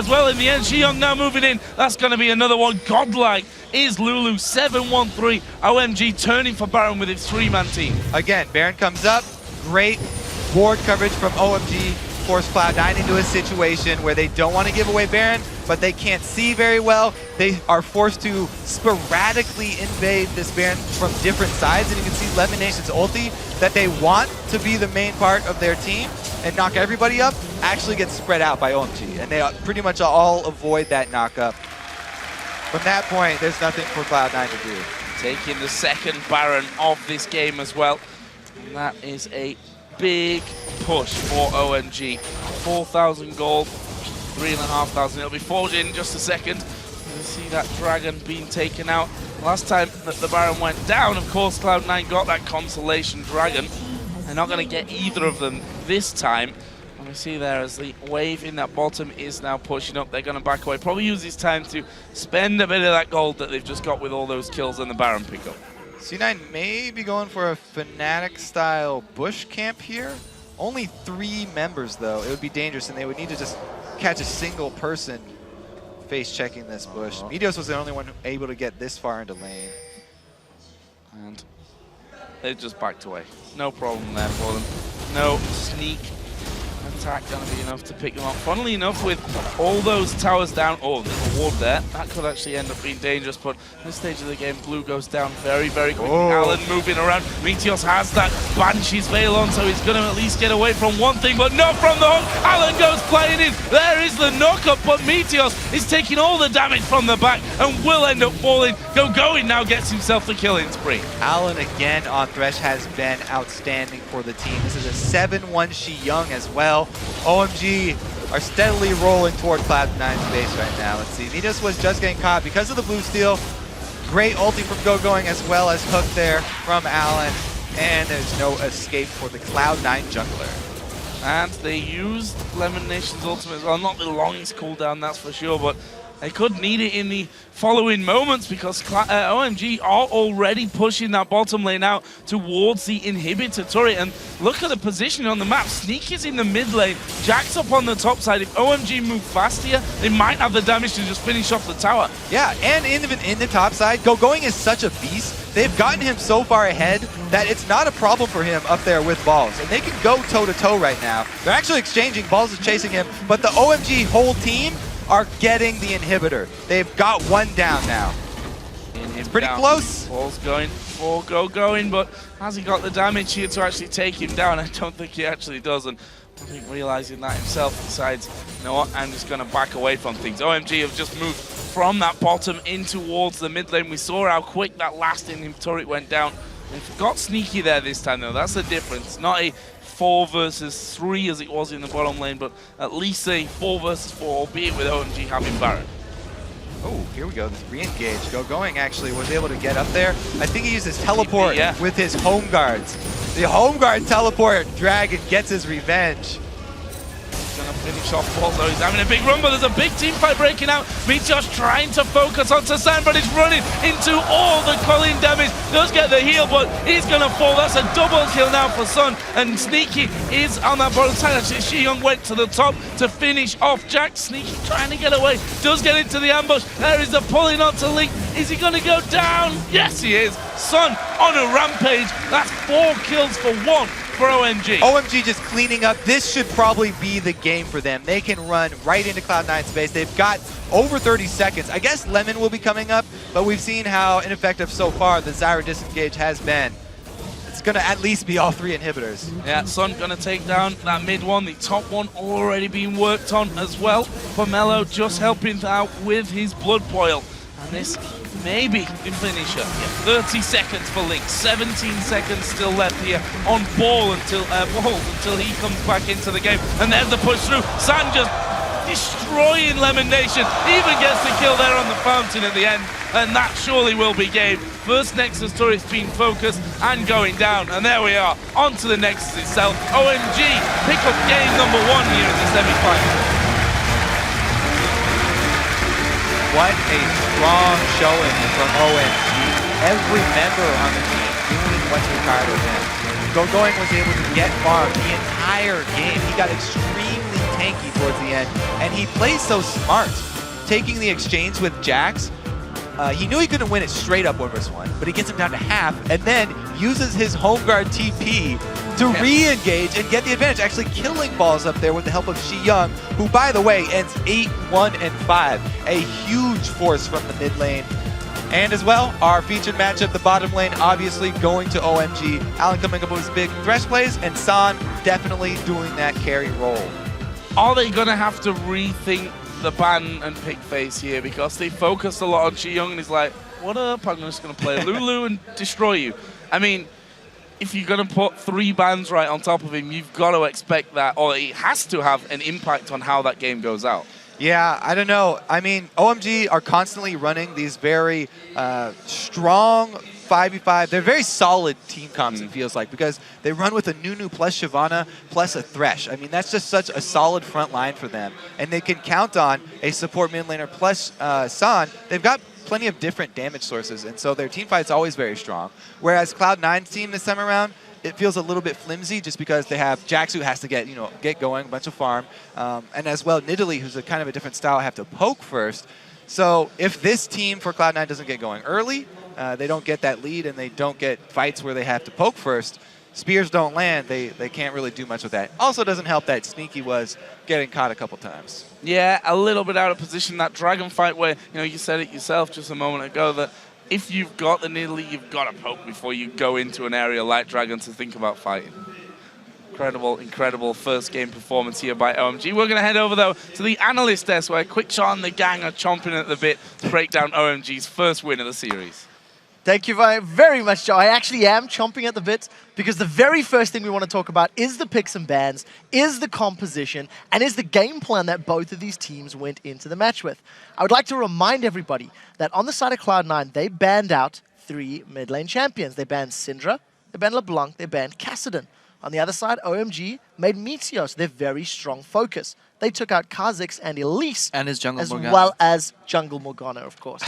well in the end. Xion now moving in. That's going to be another one. Godlike is Lulu. 7-1-3. OMG turning for Baron with its 3-man team. Again, Baron comes up. Great ward coverage from OMG. force Cloud9 into a situation where they don't want to give away Baron, but they can't see very well. They are forced to sporadically invade this Baron from different sides, and you can see Lemon Nation's ulti that they want to be the main part of their team and knock everybody up actually gets spread out by OMG, and they pretty much all avoid that knock-up. From that point, there's nothing for Cloud9 to do. Taking the second Baron of this game as well. And that is a big push for OMG. 4,000 gold, 3,500. It'll be forged in just a second. You see that dragon being taken out. Last time that the Baron went down, of course, Cloud9 got that consolation dragon. They're not going to get either of them this time. And we see there as the wave in that bottom is now pushing up. They're going to back away. Probably use this time to spend a bit of that gold that they've just got with all those kills and the Baron pickup. C9 may be going for a Fnatic-style bush camp here. Only 3 members, though. It would be dangerous, and they would need to just catch a single person face-checking this bush. Meteos was the only one able to get this far into lane. And they just backed away. No problem there for them. No sneak attack going to be enough to pick them up. Funnily enough, with all those towers down, oh, there's a ward there. That could actually end up being dangerous, but at this stage of the game, Blue goes down very, very quickly. Alan moving around. Meteos has that Banshee's Veil on, so he's going to at least get away from one thing, but not from the hook. Alan goes playing in. There is the knockup, but Meteos is taking all the damage from the back and will end up falling. Going now gets himself the killing spree. Alan again on Thresh has been outstanding for the team. This is a 7-1 Shi Young as well. OMG are steadily rolling toward Cloud9's base right now. Let's see, Meteos was just getting caught because of the blue steal. Great ulti from Going as well as hook there from Alan. And there's no escape for the Cloud9 jungler. And they used Lemon Nation's ultimate as well. Not the longest cooldown, that's for sure, but they could need it in the following moments because OMG are already pushing that bottom lane out towards the inhibitor turret. And look at the position on the map. Sneak is in the mid lane. Jack's up on the top side. If OMG move fast here, they might have the damage to just finish off the tower. Yeah, and even in the top side, Going is such a beast. They've gotten him so far ahead that it's not a problem for him up there with Balls. And they can go toe-to-toe right now. They're actually exchanging. Balls is chasing him, but the OMG whole team are getting the inhibitor. They've got one down now. It's pretty close. Ball's going for Going, but has he got the damage here to actually take him down? I don't think he actually does, and I think realizing that himself decides, you know what, I'm just going to back away from things. OMG have just moved from that bottom in towards the mid lane. We saw how quick that last inhibitor turret went down. They've got sneaky there this time, though. That's the difference. Not a 4 versus 3 as it was in the bottom lane, but at least a 4 versus 4, albeit with OMG having Baron. Oh, here we go. This re-engage. Going actually was able to get up there. I think he used his teleport with his home guards. The home guard teleport. Dragon gets his revenge. Gonna finish off Balls, though. He's having a big run, but there's a big team fight breaking out. Meteos trying to focus onto San, but he's running into all the culling damage. Does get the heal, but he's gonna fall. That's a double kill now for Sun, and Sneaky is on that bottom side. Actually, Shi Young went to the top to finish off Jack. Sneaky trying to get away, does get into the ambush. There is the pulling onto Link. Is he gonna go down? Yes, he is. Sun on a rampage. That's 4 kills for 1. For OMG. OMG just cleaning up. This should probably be the game for them. They can run right into Cloud9's base. They've got over 30 seconds. I guess Lemon will be coming up, but we've seen how ineffective so far the Zyra disengage has been. It's going to at least be all 3 inhibitors. Yeah, Sun going to take down that mid one. The top one already being worked on as well. Pomelo just helping out with his blood boil. And this may be the finisher. 30 seconds for Link, 17 seconds still left here on Balls until he comes back into the game. And there's the push through. San just destroying Lemon Nation. Even gets the kill there on the fountain at the end. And that surely will be game. First Nexus turret's being focused and going down. And there we are, on to the Nexus itself. OMG pick up game number 1 here in the semi-final. What a strong showing from OMG. Every member on the team doing what's required of him. Going was able to get farm the entire game. He got extremely tanky towards the end, and he plays so smart. Taking the exchange with Jax, he knew he couldn't win it straight up 1 versus 1, but he gets him down to half, and then uses his home guard TP to re-engage and get the advantage, actually killing balls up there with the help of Shi Young, who, by the way, ends 8-1-5. A huge force from the mid lane. And as well, our featured matchup, the bottom lane, obviously going to OMG. Alan coming up with his big thresh plays, and San definitely doing that carry role. Are they going to have to rethink the ban and pick phase here? Because they focused a lot on Chi Young, and he's like, what up, I'm just going to play Lulu and destroy you. I mean, if you're going to put 3 bans right on top of him, you've got to expect that, or it has to have an impact on how that game goes out. Yeah, I don't know. I mean, OMG are constantly running these very strong 5v5. They're very solid team comps, it feels like, because they run with a Nunu plus Shyvana plus a Thresh. I mean, that's just such a solid front line for them. And they can count on a support mid laner plus San. They've got plenty of different damage sources, and so their team fight's always very strong. Whereas Cloud9's team this time around, it feels a little bit flimsy just because they have Jax, who has to get going, a bunch of farm, and as well Nidalee, who's a kind of a different style, have to poke first. So if this team for Cloud9 doesn't get going early, they don't get that lead and they don't get fights where they have to poke first, spears don't land, they can't really do much with that. Also doesn't help that Sneaky was getting caught a couple times. Yeah, a little bit out of position. That dragon fight where, you said it yourself just a moment ago, that if you've got the Nidalee, you've got to poke before you go into an area like Dragon to think about fighting. Incredible, incredible first game performance here by OMG. We're going to head over, though, to the analyst desk where QuickShot and the gang are chomping at the bit to break down OMG's first win of the series. Thank you very much, Joe. I actually am chomping at the bit because the very first thing we want to talk about is the picks and bans, is the composition, and is the game plan that both of these teams went into the match with. I would like to remind everybody that on the side of Cloud9, they banned out 3 mid lane champions. They banned Syndra, they banned LeBlanc, they banned Kassadin. On the other side, OMG made Meteos their very strong focus. They took out Kha'Zix and Elise, and his jungle as Morgana. well as Jungle Morgana, of course,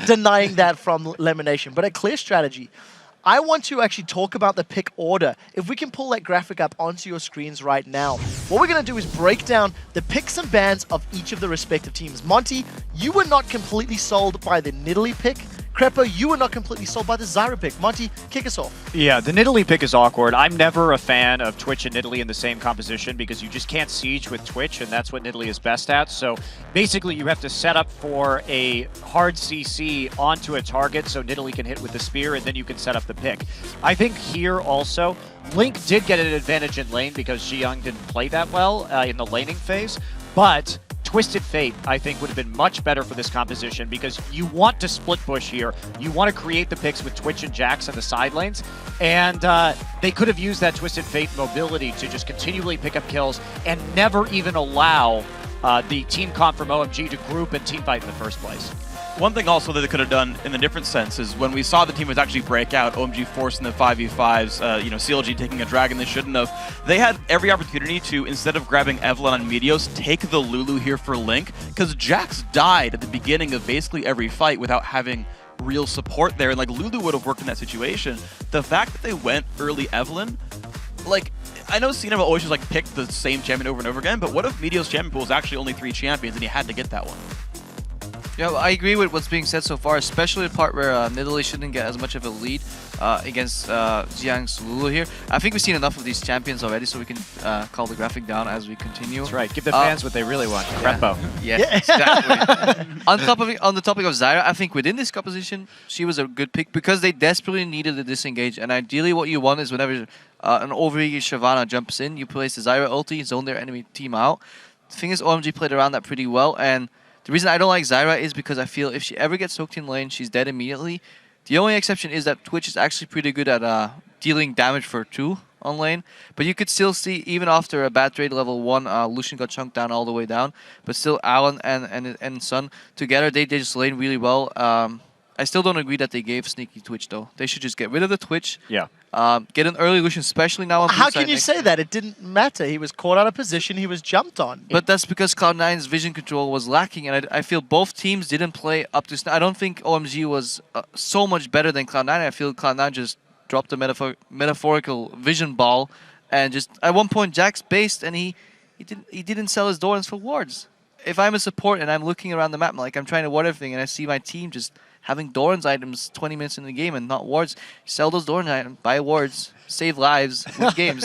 denying that from elimination. But a clear strategy. I want to actually talk about the pick order. If we can pull that graphic up onto your screens right now, what we're going to do is break down the picks and bans of each of the respective teams. Monty, you were not completely sold by the Nidalee pick. Crepper, you were not completely sold by the Zyra pick. Monty, kick us off. Yeah, the Nidalee pick is awkward. I'm never a fan of Twitch and Nidalee in the same composition because you just can't siege with Twitch, and that's what Nidalee is best at. So basically, you have to set up for a hard CC onto a target so Nidalee can hit with the spear, and then you can set up the pick. I think here also, Link did get an advantage in lane because Xiang didn't play that well in the laning phase, but Twisted Fate, I think, would have been much better for this composition because you want to split push here. You want to create the picks with Twitch and Jax on the side lanes, and they could have used that Twisted Fate mobility to just continually pick up kills and never even allow the team comp from OMG to group and team fight in the first place. One thing also that they could have done in a different sense is when we saw the team was actually break out, OMG forcing the 5v5s, CLG taking a dragon they shouldn't have. They had every opportunity to, instead of grabbing Evelynn on Meteos, take the Lulu here for Link, because Jax died at the beginning of basically every fight without having real support there, and like Lulu would have worked in that situation. The fact that they went early Evelynn, like, I know Cena always just like pick the same champion over and over again, but what if Meteos champion pool is actually only 3 champions and he had to get that one? Yeah, I agree with what's being said so far, especially the part where Nidalee shouldn't get as much of a lead against Xiang's Lulu here. I think we've seen enough of these champions already, so we can call the graphic down as we continue. That's right. Give the fans what they really want. Crepo. Yeah, exactly. On the topic of Zyra, I think within this composition, she was a good pick because they desperately needed to disengage. And ideally, what you want is whenever an overeager Shyvana jumps in, you place the Zyra ulti, zone their enemy team out. The thing is, OMG played around that pretty well, and the reason I don't like Zyra is because I feel if she ever gets hooked in lane, she's dead immediately. The only exception is that Twitch is actually pretty good at dealing damage for 2 on lane. But you could still see, even after a bad trade level 1, Lucian got chunked down all the way down. But still, Alan and Sun, together, they just lane really well. I still don't agree that they gave Sneaky Twitch, though. They should just get rid of the Twitch. Yeah. Get an early Lucian, especially now on How can you say that? It didn't matter. He was caught out of position. He was jumped on. But that's because Cloud9's vision control was lacking, and I feel both teams didn't play up to... I don't think OMG was so much better than Cloud9. I feel Cloud9 just dropped a metaphorical vision ball, and just at one point Jax based, and he didn't sell his Dorans for wards. if I'm a support and I'm looking around the map, like I'm trying to ward everything, and I see my team just having Doran's items 20 minutes in the game and not wards, sell those Doran items, buy wards, save lives, win games.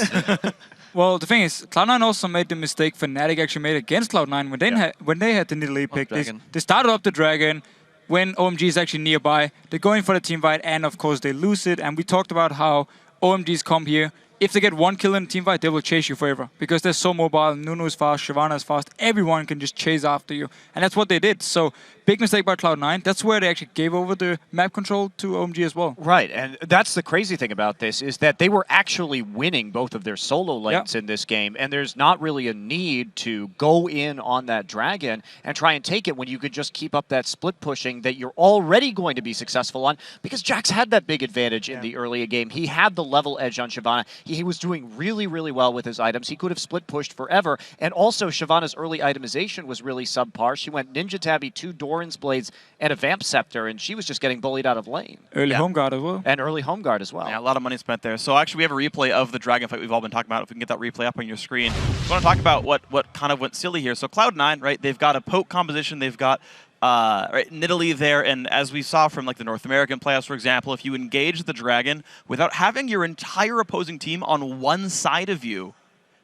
Well, the thing is, Cloud9 also made the mistake Fnatic actually made against Cloud9 when they had the Nidalee pick. They started up the Dragon. When OMG is actually nearby, they're going for the team fight, and of course they lose it. And we talked about how OMGs come here. If they get one kill in a team fight, they will chase you forever because they're so mobile. Nunu is fast, Shyvana is fast. Everyone can just chase after you, and that's what they did. So big mistake by Cloud9. That's where they actually gave over the map control to OMG as well. Right, and that's the crazy thing about this is that they were actually winning both of their solo lanes in this game, and there's not really a need to go in on that Dragon and try and take it when you could just keep up that split pushing that you're already going to be successful on, because Jax had that big advantage in the earlier game. He had the level edge on Shyvana. He was doing really, really well with his items. He could have split pushed forever, and also Shyvana's early itemization was really subpar. She went Ninja Tabby, 2 Doran's Blades, and a Vamp Scepter, and she was just getting bullied out of lane. Early home guard as well. And early home guard as well. Yeah, a lot of money spent there. So actually we have a replay of the Dragon fight we've all been talking about. If we can get that replay up on your screen. I want to talk about what kind of went silly here. So Cloud9, right, they've got a poke composition, they've got Nidalee there, and as we saw from like the North American playoffs, for example, if you engage the Dragon without having your entire opposing team on one side of you,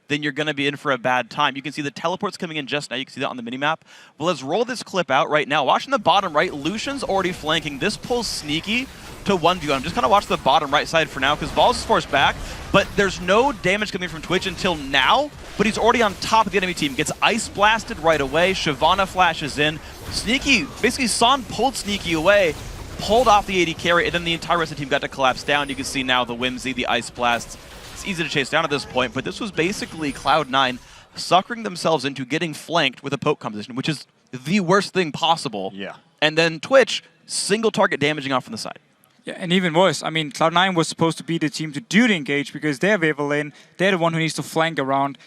then you're going to be in for a bad time. You can see the teleports coming in just now. You can see that on the minimap. Well, let's roll this clip out right now. Watching the bottom right, Lucian's already flanking. This pulls Sneaky to 1v1. I'm just kind of watch the bottom right side for now because Vols is forced back, but there's no damage coming from Twitch until now, but he's already on top of the enemy team. Gets ice blasted right away. Shyvana flashes in. Sneaky, basically Son pulled Sneaky away, pulled off the AD carry, and then the entire rest of the team got to collapse down. You can see now the Whimsy, the ice blasts. It's easy to chase down at this point, but this was basically Cloud9 suckering themselves into getting flanked with a poke composition, which is the worst thing possible. Yeah. And then Twitch, single target damaging off from the side. Yeah, and even worse, I mean, Cloud9 was supposed to be the team to do the engage because they're Waver lane, they're the one who needs to flank around.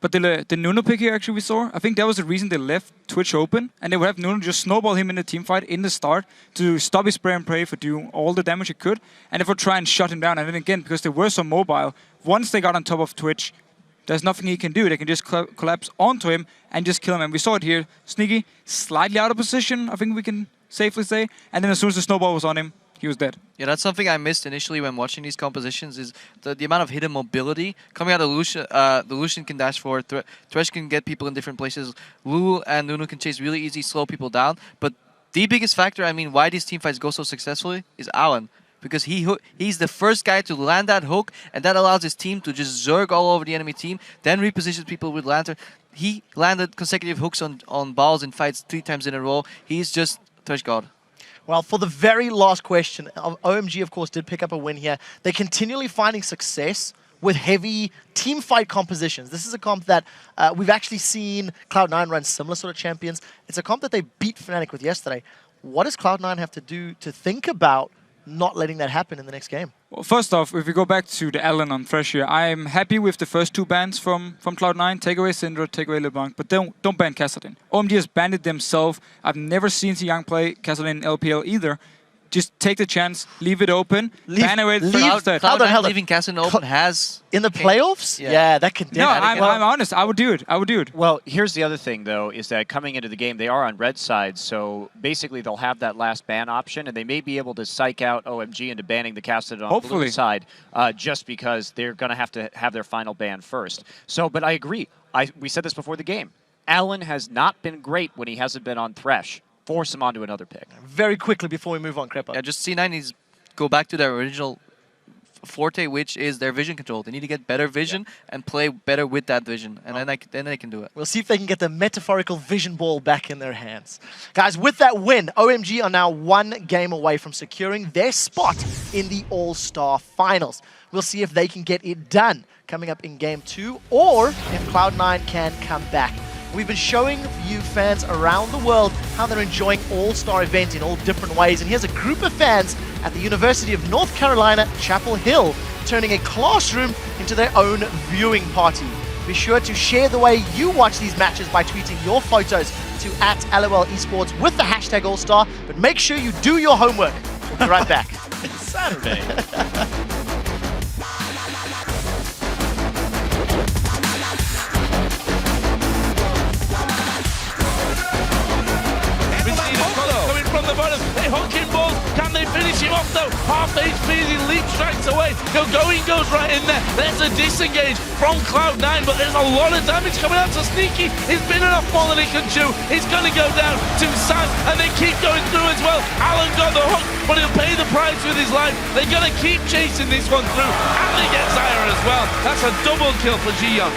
But the Nunu pick here actually we saw, I think that was the reason they left Twitch open, and they would have Nunu just snowball him in the team fight in the start to stop his spray and pray for doing all the damage he could, and they would try and shut him down. And then again, because they were so mobile, once they got on top of Twitch, there's nothing he can do. They can just collapse onto him and just kill him. And we saw it here. Sneaky, slightly out of position, I think we can safely say. And then as soon as the snowball was on him, he was dead. Yeah, that's something I missed initially when watching these compositions is the amount of hidden mobility. Coming out of Lucian, the Lucian can dash forward, Thresh can get people in different places, Lulu and Nunu can chase really easy, slow people down. But the biggest factor, I mean, why these teamfights go so successfully is Alan. Because he's the first guy to land that hook, and that allows his team to just zerg all over the enemy team, then repositions people with Lantern. He landed consecutive hooks on balls in fights 3 times in a row. He's just Thresh God. Well, for the very last question, OMG, of course, did pick up a win here. They're continually finding success with heavy team fight compositions. This is a comp that we've actually seen Cloud9 run similar sort of champions. It's a comp that they beat Fnatic with yesterday. What does Cloud9 have to do to think about not letting that happen in the next game? Well, first off, if we go back to the Allen on Thresh here, I'm happy with the first 2 bans from Cloud9. Take away Syndra, take away LeBlanc, but don't ban Kassadin. OMG has banned it themselves. I've never seen Young play Kassadin in LPL either. Just take the chance, leave it open, ban away instead. Cloud9 leaving Kassadin open has... In the playoffs? Yeah, that could... No, I'm honest. I would do it. I would do it. Well, here's the other thing, though, is that coming into the game, they are on red side, so basically they'll have that last ban option, and they may be able to psych out OMG into banning the Kassadin on the blue side, just because they're going to have their final ban first. So, but I agree. We said this before the game. Allen has not been great when he hasn't been on Thresh. Force him onto another pick. Very quickly before we move on, Crepa. Yeah, just C9 needs to go back to their original forte, which is their vision control. They need to get better vision and play better with that vision, and then they can do it. We'll see if they can get the metaphorical vision ball back in their hands. Guys, with that win, OMG are now 1 game away from securing their spot in the All-Star Finals. We'll see if they can get it done coming up in Game 2, or if Cloud9 can come back. We've been showing you fans around the world how they're enjoying All-Star events in all different ways. And here's a group of fans at the University of North Carolina, Chapel Hill, turning a classroom into their own viewing party. Be sure to share the way you watch these matches by tweeting your photos to @LOL Esports with the hashtag All-Star. But make sure you do your homework. We'll be right back. It's Saturday. bottom. They hook in balls. Can they finish him off though? Half HP as he leap strikes away. Going goes right in there. There's a disengage from Cloud9, but there's a lot of damage coming out to Sneaky. He's been enough more than he can chew. He's going to go down to Sam, and they keep going through as well. Alan got the hook, but he'll pay the price with his life. They're going to keep chasing this one through, and they get Zyra as well. That's a double kill for Ji-Young.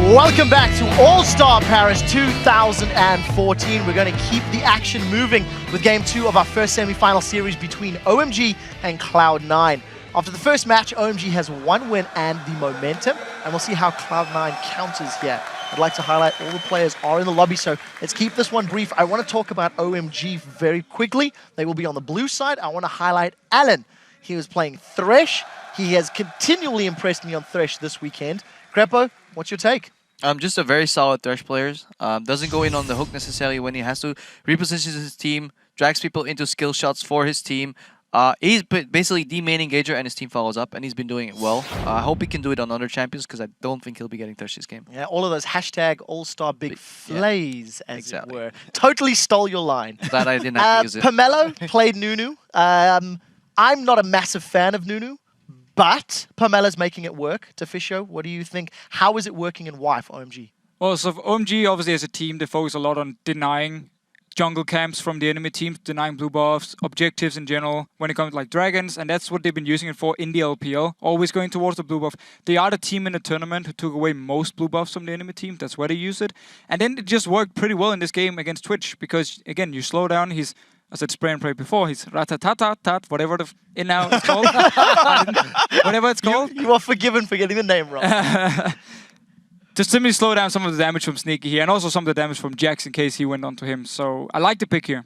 Welcome back to All-Star Paris 2014. We're going to keep the action moving with Game 2 of our first semi-final series between OMG and Cloud9. After the first match, OMG has one win and the momentum, and we'll see how Cloud9 counters here. I'd like to highlight all the players are in the lobby, so let's keep this one brief. I want to talk about OMG very quickly. They will be on the blue side. I want to highlight Alan. He was playing Thresh. He has continually impressed me on Thresh this weekend. Crepo, what's your take? Just a very solid Thresh player. Doesn't go in on the hook necessarily when he has to. Repositions his team, drags people into skill shots for his team. He's basically the main engager, and his team follows up, and he's been doing it well. I hope he can do it on other champions, because I don't think he'll be getting touched this game. Yeah, all of those hashtag all-star big flays, as it were. Totally stole your line. Glad I didn't have to use it. Pomelo played Nunu. I'm not a massive fan of Nunu, but Pomelo's making it work. Tofisho, what do you think? How is it working and why for OMG? Well, so for OMG, obviously as a team, they focus a lot on denying jungle camps from the enemy teams, denying blue buffs, objectives in general when it comes to like dragons, and that's what they've been using it for in the LPL, always going towards the blue buff. They are the team in the tournament who took away most blue buffs from the enemy team, that's where they use it. And then it just worked pretty well in this game against Twitch, because again, you slow down, he's, I said spray and pray before, he's ratatatatat, whatever the in-now is called. Whatever it's called. You are forgiven for getting the name wrong. To simply slow down some of the damage from Sneaky here, and also some of the damage from Jax in case he went onto him. So I like the pick here.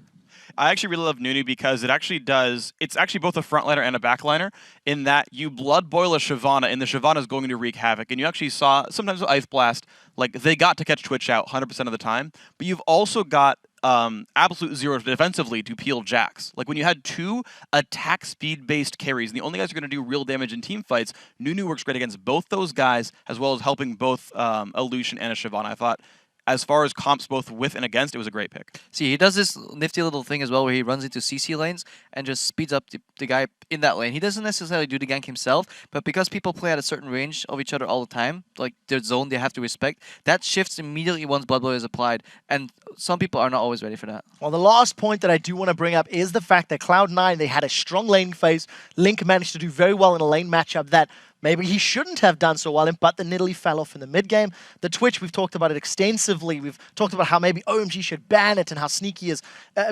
I actually really love Nunu because it's actually both a frontliner and a backliner in that you blood boil a Shyvana, and the Shyvana is going to wreak havoc. And you actually saw, sometimes with Ice Blast, like they got to catch Twitch out 100% of the time, but you've also got absolute zero defensively to peel Jax. Like when you had two attack speed based carries, and the only guys who are going to do real damage in team fights, Nunu works great against both those guys, as well as helping both a Lucian and a Shyvana. I thought, as far as comps both with and against, it was a great pick. See, he does this nifty little thing as well where he runs into CC lanes and just speeds up the guy in that lane. He doesn't necessarily do the gank himself, but because people play at a certain range of each other all the time, like their zone they have to respect, that shifts immediately once Blood Boil is applied, and some people are not always ready for that. Well, the last point that I do want to bring up is the fact that Cloud9, they had a strong laning phase. Link managed to do very well in a lane matchup that maybe he shouldn't have done so well in, but the Nidalee fell off in the mid game. The Twitch, we've talked about it extensively. We've talked about how maybe OMG should ban it and how Sneaky is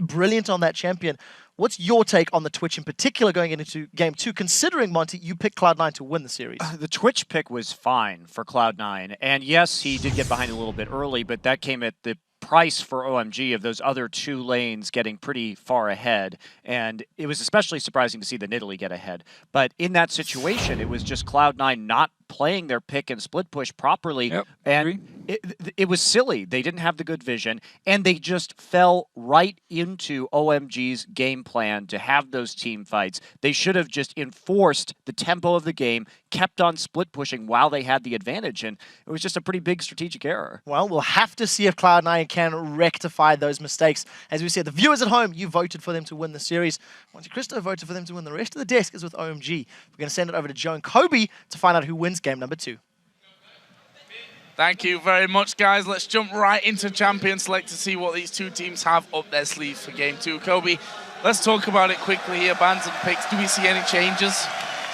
brilliant on that champion. What's your take on the Twitch in particular going into Game 2, considering, Monty, you picked Cloud9 to win the series? The Twitch pick was fine for Cloud9. And yes, he did get behind a little bit early, but that came at the price for OMG of those other two lanes getting pretty far ahead. And it was especially surprising to see the Nidalee get ahead. But in that situation, it was just Cloud9 not playing their pick and split push properly. Yep. And it was silly. They didn't have the good vision, and they just fell right into OMG's game plan to have those team fights. They should have just enforced the tempo of the game, kept on split pushing while they had the advantage, and it was just a pretty big strategic error. Well, we'll have to see if Cloud9 can rectify those mistakes. As we said, the viewers at home, you voted for them to win the series. Monte Cristo voted for them to win. The rest of the desk is with OMG. We're going to send it over to Joe and Kobe to find out who wins game number 2. Thank you very much, guys. Let's jump right into Champion Select to see what these two teams have up their sleeves for Game 2. Kobe, let's talk about it quickly here. Bans and picks. Do we see any changes?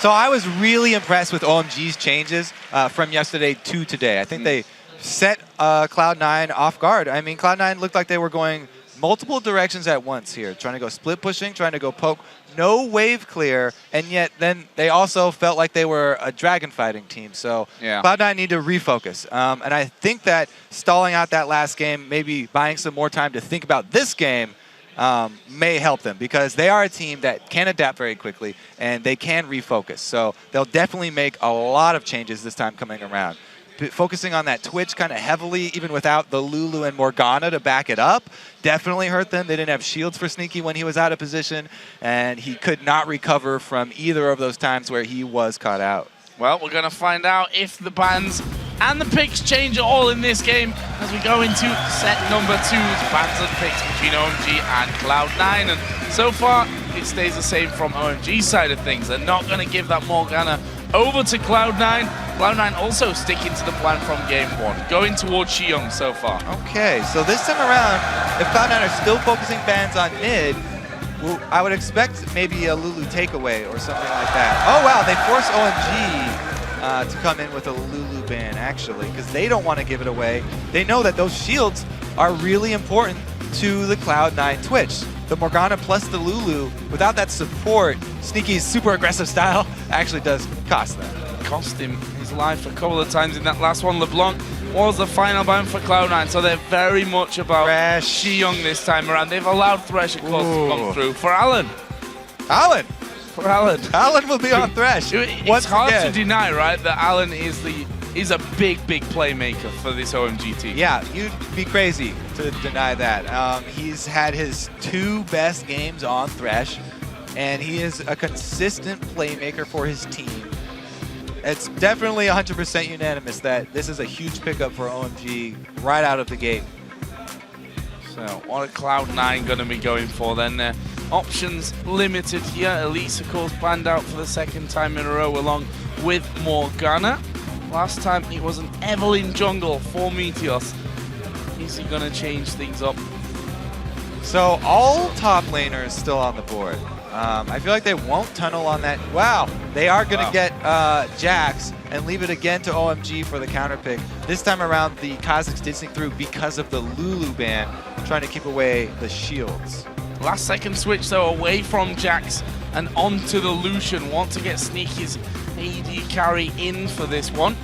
So I was really impressed with OMG's changes from yesterday to today. I think they set Cloud9 off guard. I mean, Cloud9 looked like they were going multiple directions at once here, trying to go split pushing, trying to go poke, no wave clear, and yet then they also felt like they were a dragon fighting team. So yeah. Cloud9 need to refocus. And I think that stalling out that last game, maybe buying some more time to think about this game, may help them, because they are a team that can adapt very quickly and they can refocus. So they'll definitely make a lot of changes this time coming around. Focusing on that Twitch kind of heavily, even without the Lulu and Morgana to back it up, definitely hurt them. They didn't have shields for Sneaky when he was out of position, and he could not recover from either of those times where he was caught out. Well, we're going to find out if the bans and the picks change at all in this game as we go into set number 2, bans and picks between OMG and Cloud9. And so far, it stays the same from OMG's side of things. They're not going to give that Morgana over to Cloud9. Cloud9 also sticking to the plan from Game 1, going towards Xiong so far. Okay, so this time around, if Cloud9 are still focusing bans on mid, well, I would expect maybe a Lulu takeaway or something like that. Oh wow, they force OMG to come in with a Lulu ban, actually, because they don't want to give it away. They know that those shields are really important to the Cloud9 Twitch. The Morgana plus the Lulu, without that support, Sneaky's super aggressive style actually does cost them. Cost him his life a couple of times in that last one. LeBlanc was the final ban for Cloud9, so they're very much about Xiong this time around. They've allowed Thresh, of course, to come through. For Alan. Alan! For Alan. Alan will be on Thresh. It's hard to deny, right, that Alan is a big playmaker for this OMG team. Yeah, you'd be crazy to deny that. He's had his 2 best games on Thresh. and he is a consistent playmaker for his team. It's definitely 100% unanimous that this is a huge pickup for OMG right out of the gate. So what are Cloud9 going to be going for then? Their options limited here. Elise, of course, banned out for the second time in a row along with Morgana. Last time it was an Evelyn jungle for Meteos. Is he going to change things up? So all top laners still on the board. I feel like they won't tunnel on that. Wow, they are going to get Jax and leave it again to OMG for the counter pick. This time around, the Kazakhs did sneak through because of the Lulu ban, trying to keep away the shields. Last second switch though, away from Jax and onto the Lucian. Want to get Sneaky's AD carry in for this one.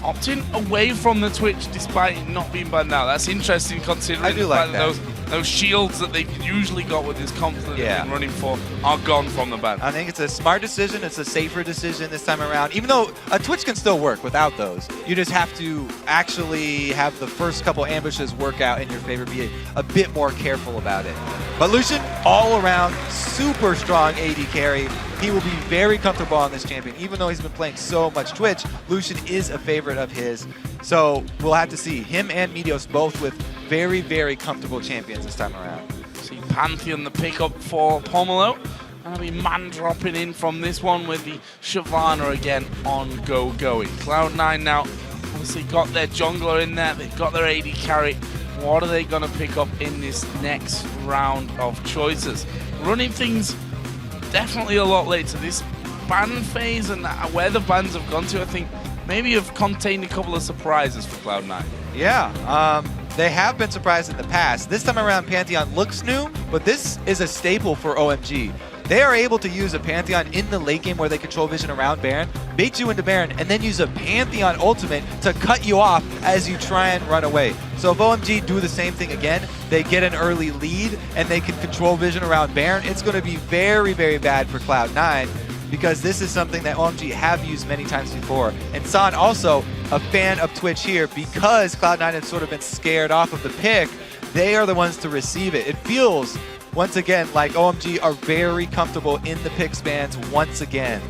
Opting away from the Twitch despite it not being banned out. That's interesting considering I do like that. Those shields that they've usually got with this comp that they've been running for are gone from the ban. I think it's a smart decision. It's a safer decision this time around. Even though a Twitch can still work without those, you just have to actually have the first couple ambushes work out in your favor, be a bit more careful about it. But Lucian, all around, super strong AD carry. He will be very comfortable on this champion. Even though he's been playing so much Twitch, Lucian is a favorite of his. So we'll have to see him and Meteos both with very, very comfortable champions this time around. See Pantheon the pickup for Pomelo. Gonna be man dropping in from this one with the Shyvana again on going. Cloud9 now obviously got their jungler in there, they've got their AD carry. What are they gonna pick up in this next round of choices? Running things definitely a lot later. This ban phase and where the bans have gone to, I think maybe have contained a couple of surprises for Cloud9. Yeah, they have been surprised in the past. This time around, Pantheon looks new, but this is a staple for OMG. They are able to use a Pantheon in the late game where they control vision around Baron, bait you into Baron, and then use a Pantheon ultimate to cut you off as you try and run away. So if OMG do the same thing again, they get an early lead and they can control vision around Baron, it's going to be very, very bad for Cloud9 because this is something that OMG have used many times before. And San also a fan of Twitch here because Cloud9 has sort of been scared off of the pick. They are the ones to receive it. It feels once again like OMG are very comfortable in the pick spans once again.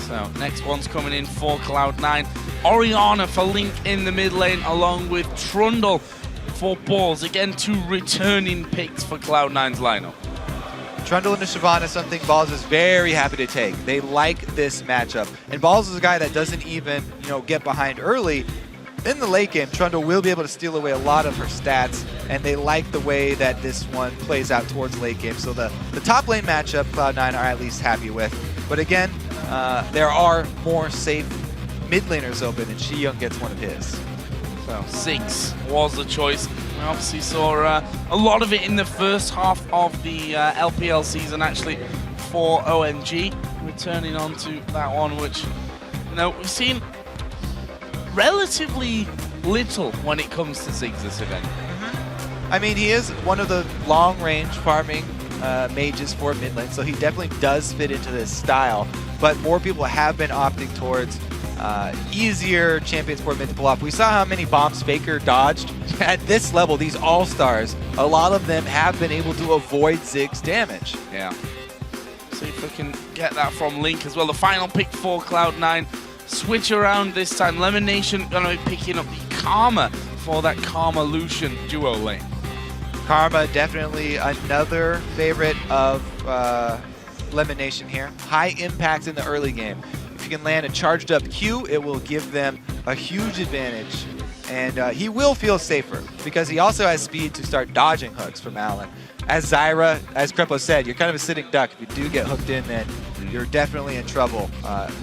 So next one's coming in for Cloud9. Orianna for Link in the mid lane along with Trundle for Balls. Again, two returning picks for Cloud9's lineup. Trundle into Shyvana is something Balls is very happy to take. They like this matchup. And Balls is a guy that doesn't even, get behind early. In the late game, Trundle will be able to steal away a lot of her stats, and they like the way that this one plays out towards late game. So the top lane matchup, Cloud9 are at least happy with. But again, there are more safe mid laners open, and Shiyoung gets one of his. So 6 was the choice. We obviously saw a lot of it in the first half of the LPL season, actually, for OMG. Returning on to that one, which, we've seen relatively little when it comes to Ziggs this event. I mean, he is one of the long-range farming mages for mid lane, so he definitely does fit into this style. But more people have been opting towards easier champions for mid to pull off. We saw how many bombs FLICKR dodged. At this level, these all-stars, a lot of them have been able to avoid Ziggs damage. Yeah. See if we can get that from Link as well. The final pick for Cloud9. Switch around this time. Lemon Nation going to be picking up the Karma for that Karma Lucian duo lane. Karma, definitely another favorite of Lemon Nation here. High impact in the early game. If you can land a charged up Q, it will give them a huge advantage. And he will feel safer because he also has speed to start dodging hooks from Alan. As Zyra, as Krepo said, you're kind of a sitting duck. If you do get hooked in, then you're definitely in trouble.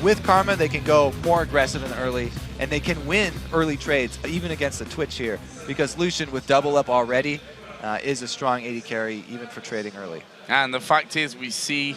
With Karma, they can go more aggressive in the early, and they can win early trades, even against the Twitch here, because Lucian, with double up already, is a strong AD carry, even for trading early. And the fact is, we see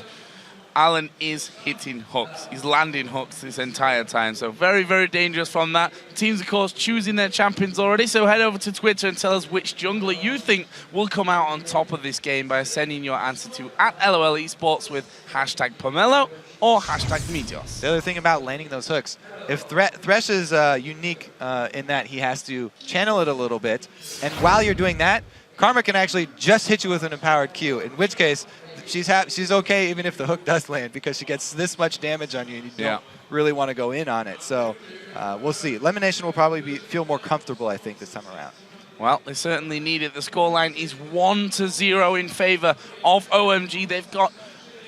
Alan is hitting hooks. He's landing hooks this entire time. So very, very dangerous from that. Teams, of course, choosing their champions already. So head over to Twitter and tell us which jungler you think will come out on top of this game by sending your answer to @LOL Esports with #Pomelo or #Meteos. The other thing about landing those hooks, if Thresh is unique in that he has to channel it a little bit, and while you're doing that, Karma can actually just hit you with an empowered Q, in which case she's okay even if the hook does land because she gets this much damage on you and you don't really want to go in on it. So we'll see. Elimination will probably feel more comfortable, I think, this time around. Well, they certainly need it. The scoreline is 1-0 in favor of OMG. They've got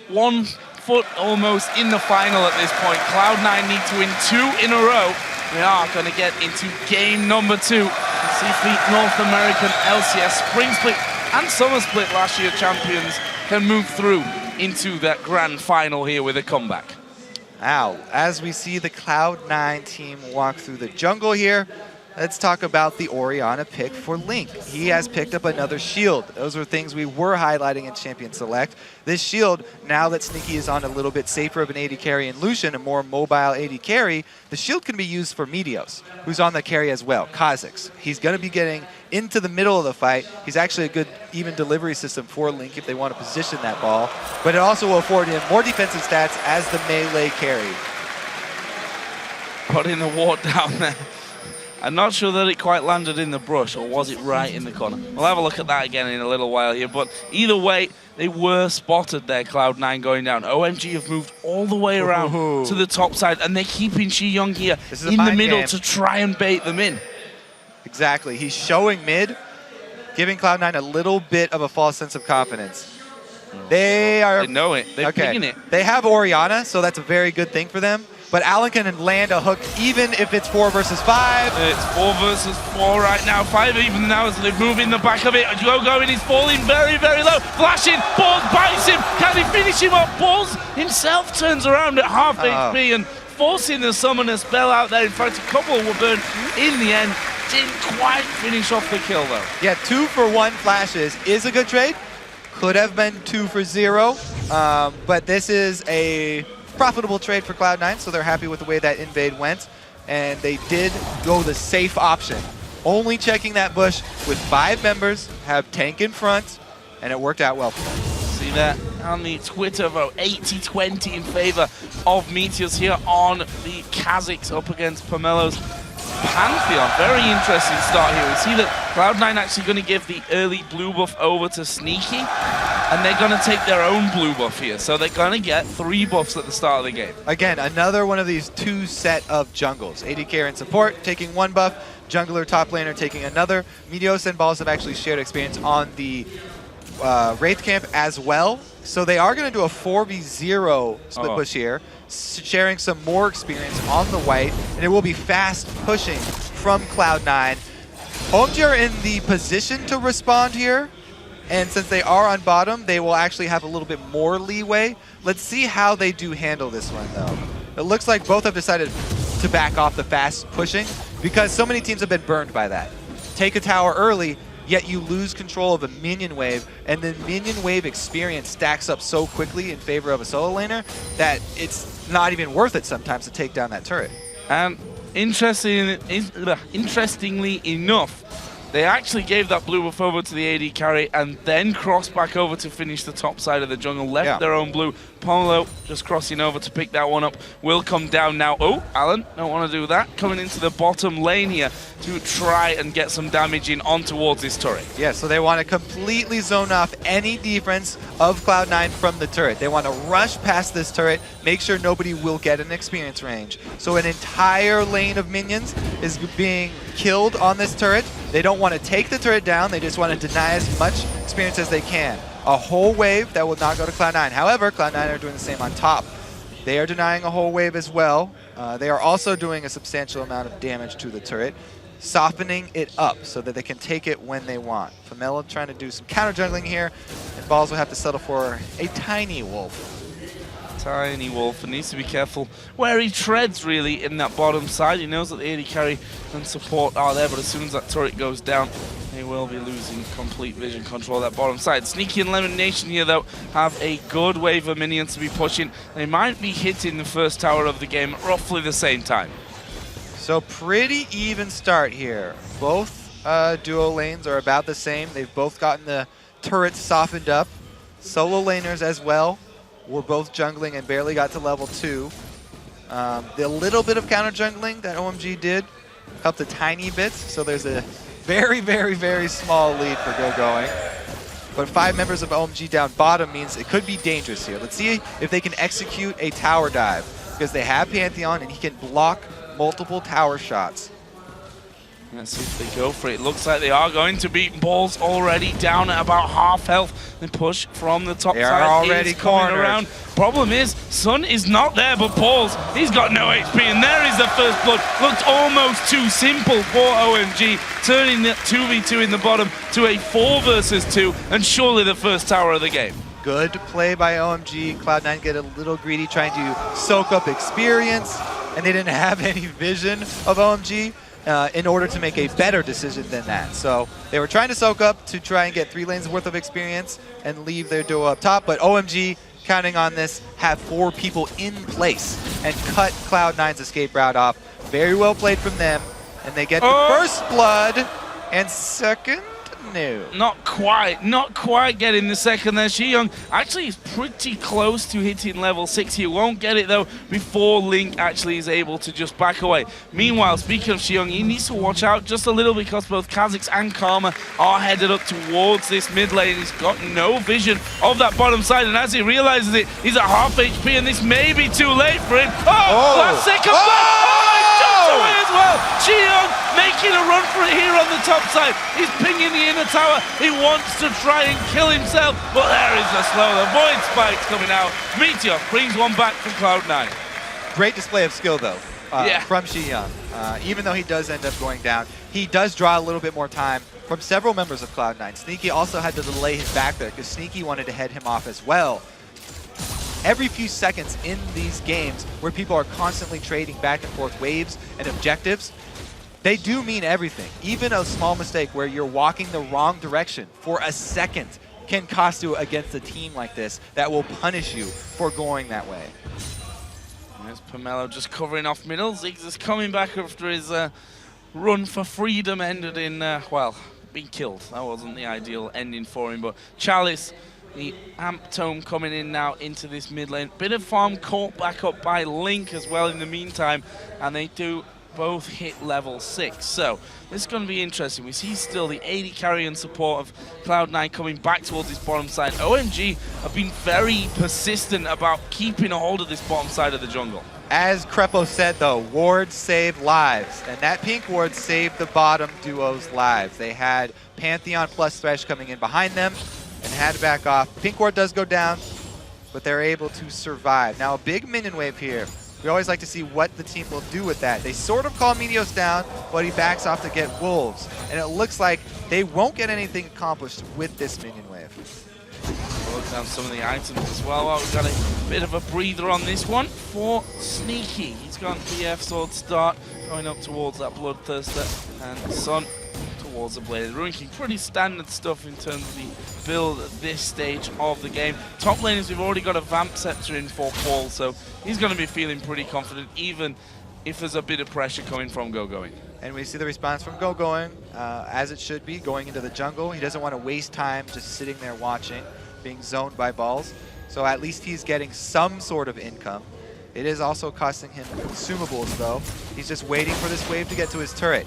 1 foot almost in the final at this point. Cloud9 need to win 2 in a row. We are going to get into game number 2. See if the North American LCS Spring Split and Summer Split, last year champions, can move through into that grand final here with a comeback. Now, as we see the Cloud9 team walk through the jungle here, let's talk about the Orianna pick for Link. He has picked up another shield. Those are things we were highlighting in Champion Select. This shield, now that Sneaky is on a little bit safer of an AD carry in Lucian, a more mobile AD carry, the shield can be used for Meteos, who's on the carry as well, Kha'Zix. He's going to be getting into the middle of the fight. He's actually a good even delivery system for Link if they want to position that ball. But it also will afford him more defensive stats as the melee carry. Putting the ward down there. I'm not sure that it quite landed in the brush, or was it right in the corner? We'll have a look at that again in a little while here, but either way, they were spotted there, Cloud9 going down. OMG have moved all the way around to the top side, and they're keeping Shi-Young here in the middle to try and bait them in. Exactly. He's showing mid, giving Cloud9 a little bit of a false sense of confidence. They know it. They're picking it. They have Orianna, so that's a very good thing for them. But Allen can land a hook even if it's 4 versus 5. It's 4 versus 4 right now. 5 even now as they move in the back of it. Going is falling very, very low. Flashing. Balls bites him. Can he finish him up? Balls himself turns around at half HP and forcing the summoner spell out there. In fact, a couple were burned in the end. Didn't quite finish off the kill though. Yeah, 2 for 1 flashes is a good trade. Could have been 2 for 0. But this is a profitable trade for Cloud9, so they're happy with the way that invade went, and they did go the safe option. Only checking that bush with 5 members, have tank in front, and it worked out well for them. See that on the Twitter vote, 80-20 in favor of Meteos here on the Kha'Zix up against Pomelo's Pantheon. Very interesting start here. We see that Cloud9 actually going to give the early blue buff over to Sneaky, and they're going to take their own blue buff here. So they're going to get 3 buffs at the start of the game. Again, another one of these 2 set of jungles. AD carry and support taking 1 buff, jungler top laner taking another. Meteos and Balls have actually shared experience on the Wraith camp as well. So they are going to do a 4v0 split push here, sharing some more experience on the white, and it will be fast pushing from Cloud9. OMG are in the position to respond here, and since they are on bottom, they will actually have a little bit more leeway. Let's see how they do handle this one, though. It looks like both have decided to back off the fast pushing because so many teams have been burned by that. Take a tower early, yet you lose control of a minion wave, and the minion wave experience stacks up so quickly in favor of a solo laner that it's not even worth it sometimes to take down that turret. And interestingly enough, they actually gave that blue buff over to the AD carry and then crossed back over to finish the top side of the jungle, left their own blue. Pomelo just crossing over to pick that one up, will come down now. Oh, Alan, don't want to do that. Coming into the bottom lane here to try and get some damage in on towards this turret. Yeah, so they want to completely zone off any defense of Cloud9 from the turret. They want to rush past this turret, make sure nobody will get an experience range. So an entire lane of minions is being killed on this turret. They don't want to take the turret down, they just want to deny as much experience as they can. A whole wave that will not go to Cloud9. However, Cloud9 are doing the same on top. They are denying a whole wave as well. They are also doing a substantial amount of damage to the turret, softening it up so that they can take it when they want. Pomelo trying to do some counter jungling here, and Balls will have to settle for a tiny wolf. Tiny wolf, and needs to be careful where he treads really in that bottom side. He knows that the AD carry and support are there, but as soon as that turret goes down, they will be losing complete vision control of that bottom side. Sneaky and Elimination here though have a good wave of minions to be pushing. They might be hitting the first tower of the game at roughly the same time. So pretty even start here. Both duo lanes are about the same. They've both gotten the turrets softened up. Solo laners as well. We're both jungling and barely got to level 2. The little bit of counter jungling that OMG did helped a tiny bit, so there's a very, very, very small lead for Go Going. but 5 members of OMG down bottom means it could be dangerous here. Let's see if they can execute a tower dive, because they have Pantheon and he can block multiple tower shots. Let's see if they go for it. Looks like they are going to beat Balls already down at about half health. The push from the top They side are already is coming cornered. around. Problem is, Sun is not there, but Balls, he's got no HP, and there is the first blood. Looked almost too simple for OMG, turning the 2v2 in the bottom to a 4 versus 2, and surely the first tower of the game. Good play by OMG. Cloud9 get a little greedy trying to soak up experience, and they didn't have any vision of OMG in order to make a better decision than that. So they were trying to soak up to try and get 3 lanes worth of experience and leave their duo up top, but OMG, counting on this, have 4 people in place and cut Cloud9's escape route off. Very well played from them, and they get the first blood, and second, no. Not quite getting the second there. Xiyoung actually is pretty close to hitting level 6. He won't get it though before Link actually is able to just back away. Meanwhile, speaking of Xiyoung, he needs to watch out just a little because both Kha'Zix and Karma are headed up towards this mid lane. He's got no vision of that bottom side, and as he realizes it, he's at half HP, and this may be too late for him. Last second away as well. Xiyoung making a run for it here on the top side. He's pinging the inner tower. He wants to try and kill himself, but there is the slow. The void spikes coming out. Meteor brings one back from Cloud9. Great display of skill though from Xiyoung. Even though he does end up going down, he does draw a little bit more time from several members of Cloud9. Sneaky also had to delay his back there because Sneaky wanted to head him off as well. Every few seconds in these games where people are constantly trading back and forth waves and objectives, they do mean everything. Even a small mistake where you're walking the wrong direction for a second can cost you against a team like this that will punish you for going that way. There's Pomelo just covering off middle. Ziggs is coming back after his run for freedom ended in, well, being killed. That wasn't the ideal ending for him, but Chalice, the Amp Tome coming in now into this mid lane. Bit of farm caught back up by Link as well in the meantime, and they do both hit level 6. So this is going to be interesting. We see still the AD carry and support of Cloud9 coming back towards this bottom side. OMG have been very persistent about keeping a hold of this bottom side of the jungle. As Crepo said though, wards save lives, and that pink ward saved the bottom duo's lives. They had Pantheon plus Thresh coming in behind them and had to back off. Pink ward does go down, but they're able to survive. Now a big minion wave here. We always like to see what the team will do with that. They sort of call Meteos down, but he backs off to get Wolves. And it looks like they won't get anything accomplished with this minion wave. Look down some of the items as well. We've got a bit of a breather on this one for Sneaky. He's got BF Sword start, going up towards that Bloodthirster, and Sun towards the Bladed Ruin King. Pretty standard stuff in terms of the build at this stage of the game. Top laners, we've already got a Vamp Scepter in for Paul, so he's going to be feeling pretty confident, even if there's a bit of pressure coming from Go-Going. And we see the response from Go-Going, as it should be, going into the jungle. He doesn't want to waste time just sitting there watching, being zoned by balls. So at least he's getting some sort of income. It is also costing him consumables, though. He's just waiting for this wave to get to his turret.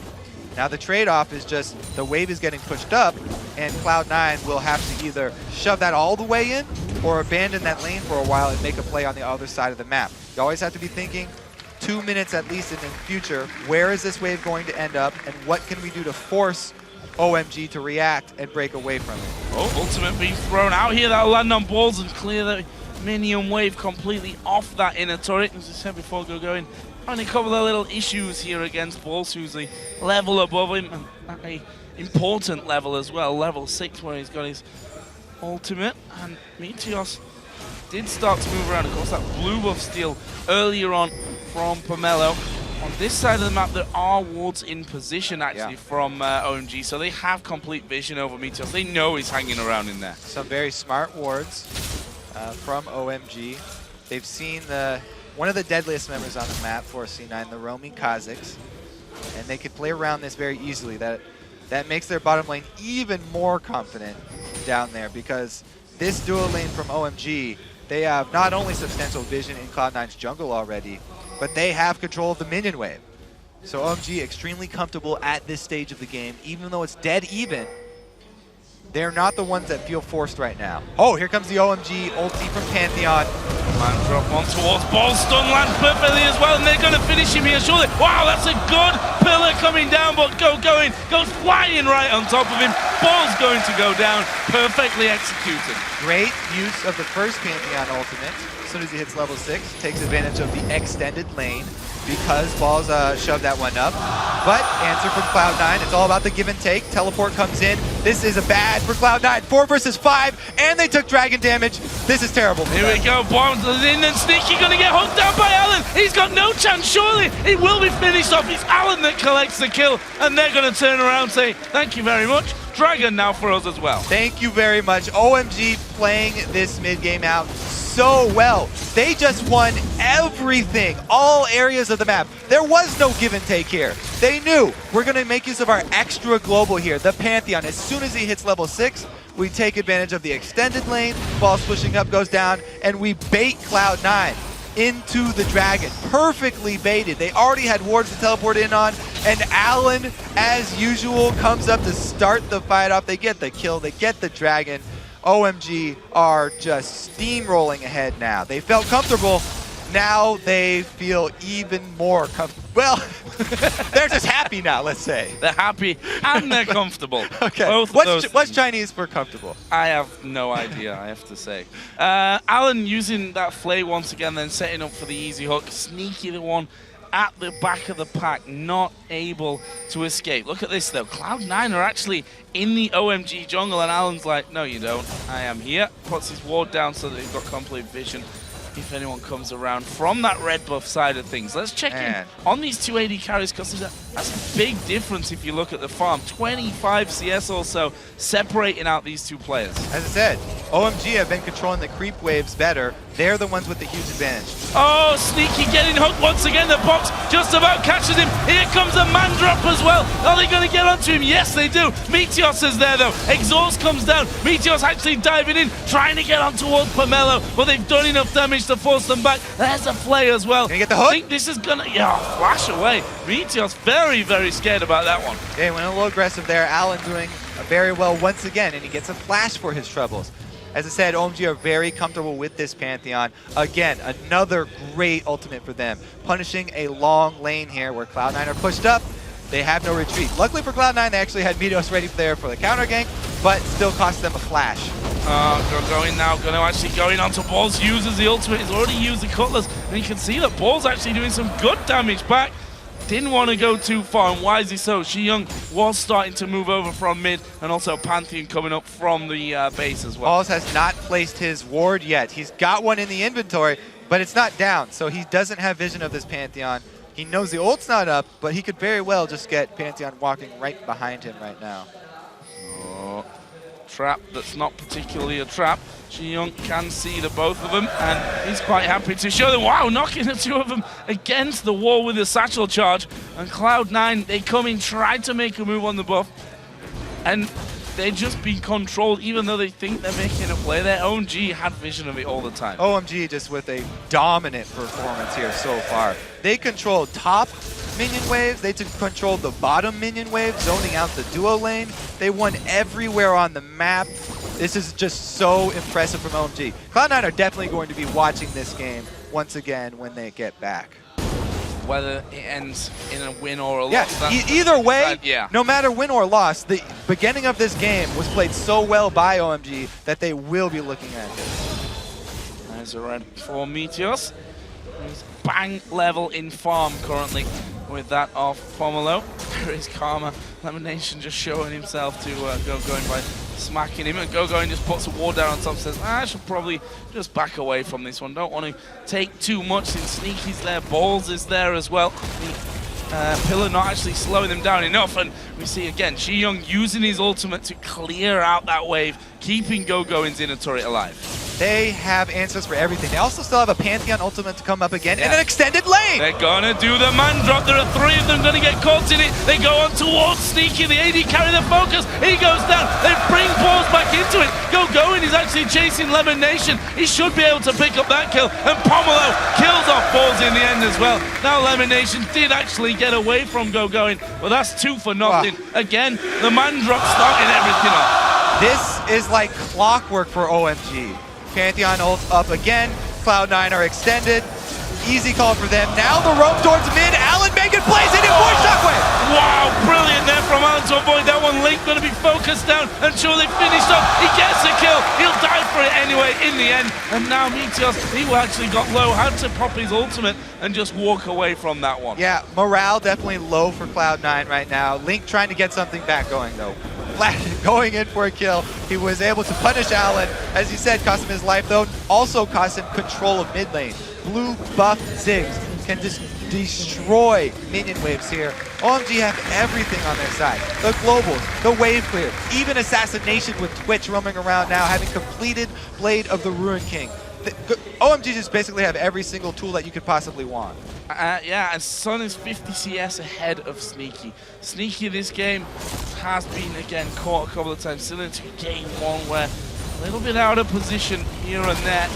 Now the trade-off is just the wave is getting pushed up, and Cloud9 will have to either shove that all the way in or abandon that lane for a while and make a play on the other side of the map. You always have to be thinking 2 minutes at least in the future, where is this wave going to end up, and what can we do to force OMG to react and break away from it? Oh, ultimate being thrown out here. That'll land on balls and clear the minion wave completely off that inner turret. As I said before, Go-Going having a couple of little issues here against Balls, who's a level above him, and a important level as well, level 6, where he's got his ultimate. And Meteos did start to move around. Of course, that blue buff steal earlier on from Pomelo. On this side of the map, there are wards in position, actually, from OMG, so they have complete vision over Meteos. They know he's hanging around in there. Some very smart wards from OMG. They've seen one of the deadliest members on the map for C9, the roaming Kha'Zix, and they could play around this very easily. That makes their bottom lane even more confident down there, because this duo lane from OMG, they have not only substantial vision in Cloud9's jungle already, but they have control of the minion wave. So OMG extremely comfortable at this stage of the game, even though it's dead even. They're not the ones that feel forced right now. Oh, here comes the OMG ulti from Pantheon. Man drop on towards Ball, stun lands perfectly as well, and they're going to finish him here, surely. Wow, that's a good pillar coming down, but going, goes flying right on top of him. Ball's going to go down, perfectly executed. Great use of the first Pantheon ultimate. As soon as he hits level 6, takes advantage of the extended lane because Ball's shoved that one up. But answer from Cloud9, it's all about the give and take. Teleport comes in. This is a bad for Cloud9. 4 versus 5, and they took dragon damage. This is terrible. Here we go, Bombs in and Sneaky gonna get hooked down by Alan. He's got no chance, surely. He will be finished off. It's Alan that collects the kill, and they're gonna turn around and say, thank you very much. Dragon now for us as well. Thank you very much. OMG playing this mid game out so well. They just won everything, all areas of the map. There was no give and take here. They knew we're going to make use of our extra global here, the Pantheon. As soon as he hits level 6, we take advantage of the extended lane. Ball's pushing up, goes down, and we bait Cloud9 into the dragon. Perfectly baited. They already had wards to teleport in on, and Alan, as usual, comes up to start the fight off. They get the kill, they get the dragon. OMG are just steamrolling ahead now. They felt comfortable. Now they feel even more comfortable. Well, they're just happy now, let's say. They're happy and they're comfortable. Okay. What's Chinese for comfortable? I have no idea, I have to say. Alan using that flay once again, then setting up for the easy hook. Sneaky the one at the back of the pack, not able to escape. Look at this though, Cloud9 are actually in the OMG jungle, and Alan's like, no you don't, I am here. Puts his ward down so that he's got complete vision if anyone comes around from that red buff side of things. Let's check in on these 2 AD carries, because that's a big difference if you look at the farm. 25 CS or so separating out these two players. As I said, OMG have been controlling the creep waves better. They're the ones with the huge advantage. Oh, Sneaky getting hooked once again. The box just about catches him. Here comes a man drop as well. Are they going to get onto him? Yes, they do. Meteos is there, though. Exhaust comes down. Meteos actually diving in, trying to get on towards Pomelo, but they've done enough damage to force them back. There's a play as well. Can you get the hook? I think this is going to, flash away. Meteos very, very scared about that one. Okay, went a little aggressive there. Alan doing very well once again, and he gets a flash for his troubles. As I said, OMG are very comfortable with this Pantheon. Again, another great ultimate for them. Punishing a long lane here where Cloud9 are pushed up. They have no retreat. Luckily for Cloud9, they actually had Meteos ready there for the counter gank, but still cost them a flash. Going now, going to actually going onto Balls, uses the ultimate. He's already used the Cutlass, and you can see that Balls actually doing some good damage back. Didn't want to go too far, and wisely so. Young was starting to move over from mid, and also Pantheon coming up from the base as well. Balls has not placed his ward yet. He's got one in the inventory, but it's not down, so he doesn't have vision of this Pantheon. He knows the ult's not up, but he could very well just get Pantheon walking right behind him right now. Oh, trap that's not particularly a trap. Young can see the both of them, and he's quite happy to show them. Wow, knocking the two of them against the wall with a satchel charge. And Cloud9, they come in, try to make a move on the buff, and they're just being controlled, even though they think they're making a play. Their own G had vision of it all the time. OMG just with a dominant performance here so far. They controlled top minion waves, they controlled the bottom minion wave, zoning out the duo lane. They won everywhere on the map. This is just so impressive from OMG. Cloud9 are definitely going to be watching this game once again when they get back. Whether it ends in a win or a Yeah, loss. either way, yeah. No matter win or loss, the beginning of this game was played so well by OMG that they will be looking at it. There's a red for Meteos. He's bang level in farm currently with that off Pomelo. There is Karma. Lemonation just showing himself to going by smacking him, and going just puts a ward down on top, says, I should probably just back away from this one. Don't want to take too much since Sneaky's there. Balls is there as well. The pillar not actually slowing them down enough, and we see again Young using his ultimate to clear out that wave, keeping Go-Go's inner turret alive. They have answers for everything. They also still have a Pantheon ultimate to come up again in an extended lane. They're gonna do the man drop. There are 3 of them gonna get caught in it. They go on towards Sneaky. The AD carry the focus. He goes down. They bring Balls back into it. Go-Going is actually chasing Lemonation. He should be able to pick up that kill. And Pomelo kills off Balls in the end as well. Now Lemonation did actually get away from Go-Going, but that's 2 for nothing. Again, the man drop starting everything off. This is like clockwork for OMG. Pantheon ults up again. Cloud9 are extended. Easy call for them. Now the rope towards mid. Alan making plays in it for Shockwave. Wow, brilliant there from Alan to avoid that one. Link going to be focused down until they finish up. He gets a kill. He'll die for it anyway in the end. And now Meteos, he actually got low, had to pop his ultimate and just walk away from that one. Yeah, morale definitely low for Cloud9 right now. Link trying to get something back going though. Going in for a kill. He was able to punish Alan. As you said, cost him his life though. Also cost him control of mid lane. Blue buff Ziggs can just destroy minion waves here. OMG have everything on their side. The globals, the wave clear, even assassination with Twitch roaming around now, having completed Blade of the Ruin King. OMG just basically have every single tool that you could possibly want. Yeah, and Sun is 50 CS ahead of Sneaky. Sneaky this game has been, again, caught a couple of times, still into game one where a little bit out of position here and there.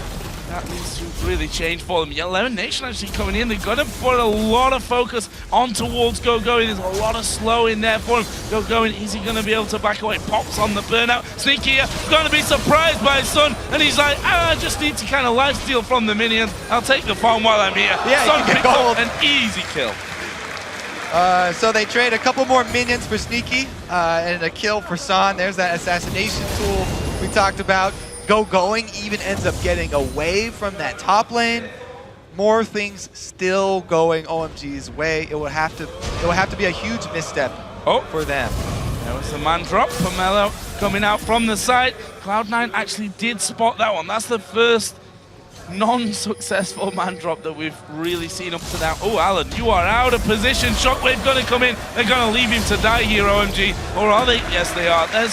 That needs to really change for them. Yeah, Lemon Nation actually coming in. They've got to put a lot of focus on towards GoGoing. There's a lot of slow in there for him. GoGoing, is he going to be able to back away? Pops on the burnout. Sneaky here, going to be surprised by his son. And he's like, I just need to kind of lifesteal from the minions. I'll take the farm while I'm here. Yeah, Son you can picks get up gold. an easy kill. So they trade a couple more minions for Sneaky and a kill for San. There's that assassination tool we talked about. GoGoing even ends up getting away from that top lane. More things still going OMG's way. It will have to be a huge misstep for them. There was a man drop. Pomelo coming out from the side. Cloud9 actually did spot that one. That's the first non-successful man drop that we've really seen up to now. Oh, Alan, you are out of position. Shockwave gonna come in. They're gonna leave him to die here, OMG. Or are they? Yes, they are. There's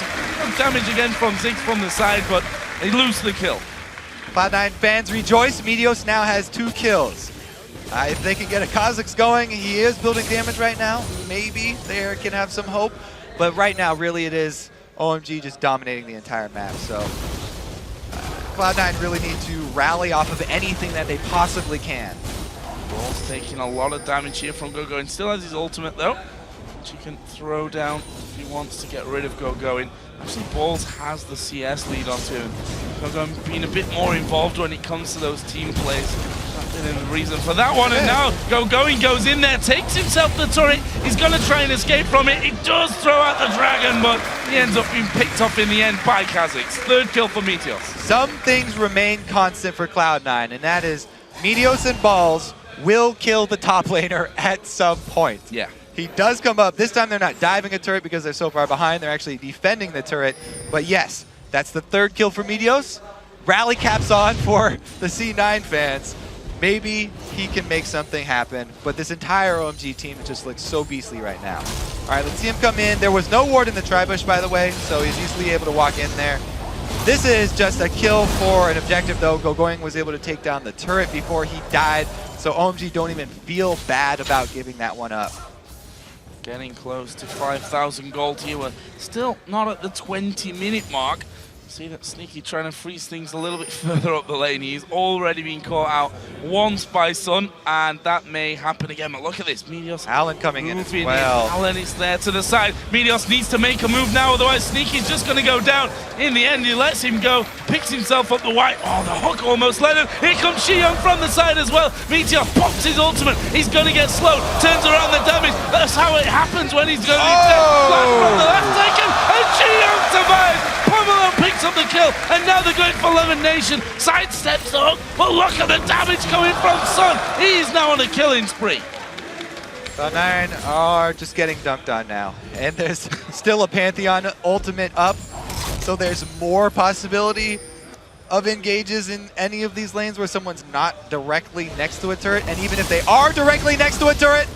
damage again from Ziggs from the side, but they lose the kill. Cloud9 fans rejoice. Meteos now has 2 kills. If they can get a Kha'Zix going, he is building damage right now. Maybe they can have some hope. But right now, really, it is OMG just dominating the entire map. So Cloud9 really need to rally off of anything that they possibly can. Ball's taking a lot of damage here from GoGoing. Still has his ultimate, though, which he can throw down if he wants to get rid of GoGoing. Actually, Balls has the CS lead onto him. GoGoing being a bit more involved when it comes to those team plays. That's been the reason for that one. And now GoGoing goes in there, takes himself the turret. He's going to try and escape from it. He does throw out the dragon, but he ends up being picked up in the end by Kha'Zix. 3rd kill for Meteos. Some things remain constant for Cloud9, and that is Meteos and Balls will kill the top laner at some point. Yeah. He does come up. This time they're not diving a turret because they're so far behind. They're actually defending the turret. But yes, that's the 3rd kill for Meteos. Rally caps on for the C9 fans. Maybe he can make something happen. But this entire OMG team just looks so beastly right now. All right, let's see him come in. There was no ward in the Tribush, by the way, so he's easily able to walk in there. This is just a kill for an objective, though. GoGoing was able to take down the turret before he died. So OMG don't even feel bad about giving that one up. Getting close to 5,000 gold here. We're still not at the 20-minute mark. See that Sneaky trying to freeze things a little bit further up the lane. He's already been caught out once by Sun, and that may happen again. But look at this, Meteos. Alan coming in as well. Alan is there to the side. Meteos needs to make a move now, otherwise Sneaky's just going to go down. In the end, he lets him go, picks himself up the white. Oh, the hook almost led him. Here comes Xiyoung from the side as well. Meteos pops his ultimate. He's going to get slowed, turns around the damage. That's how it happens when he's going to be flat from the left second. And Xiyoung survives. Pomelo picks up the kill, and now they're going for Lemon Nation. Sidesteps the hook, but look at the damage coming from Sun. He's now on a killing spree. Cloud9 are just getting dunked on now. And there's still a Pantheon ultimate up, so there's more possibility of engages in any of these lanes where someone's not directly next to a turret. And even if they are directly next to a turret,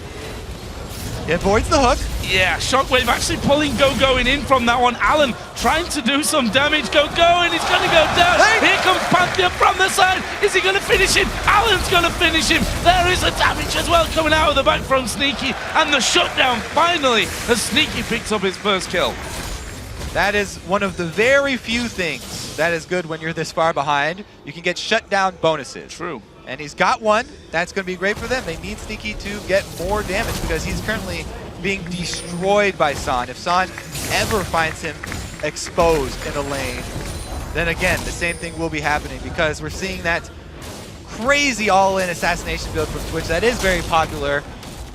it avoids the hook. Yeah, Shockwave actually pulling GoGoing in from that one. Alan trying to do some damage. GoGoing, he's going to go down. Here comes Pantheon from the side. Is he going to finish him? Alan's going to finish him. There is a damage as well coming out of the back from Sneaky. And the shutdown finally as Sneaky picks up his 1st kill. That is one of the very few things that is good when you're this far behind. You can get shutdown bonuses. True. And he's got one. That's going to be great for them. They need Sneaky to get more damage because he's currently being destroyed by San. If San ever finds him exposed in a lane, then again, the same thing will be happening because we're seeing that crazy all-in assassination build from Twitch that is very popular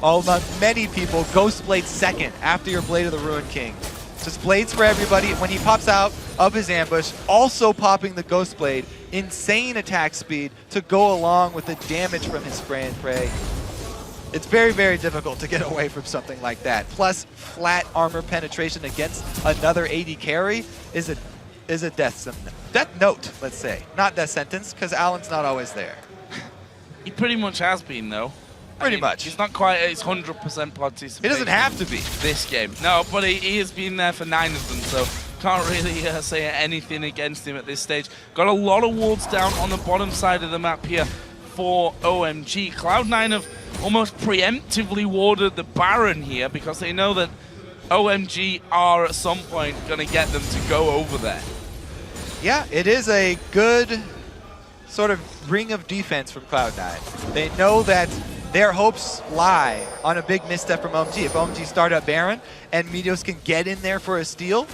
among many people. Ghost Blade second after your Blade of the Ruined King. Just blades for everybody. When he pops out of his ambush, also popping the Ghost Blade, insane attack speed to go along with the damage from his spray and pray. It's very, very difficult to get away from something like that. Plus, flat armor penetration against another AD carry is a death note, let's say. Not death sentence, because Alan's not always there. He pretty much has been, though. Pretty much. He's not quite at his 100% participation. He doesn't have to be. This game. No, but he has been there for 9 of them, so can't really say anything against him at this stage. Got a lot of wards down on the bottom side of the map here for OMG. Cloud9 have almost preemptively warded the Baron here because they know that OMG are at some point going to get them to go over there. Yeah, it is a good sort of ring of defense from Cloud9. They know that their hopes lie on a big misstep from OMG. If OMG start up Baron and Meteos can get in there for a steal,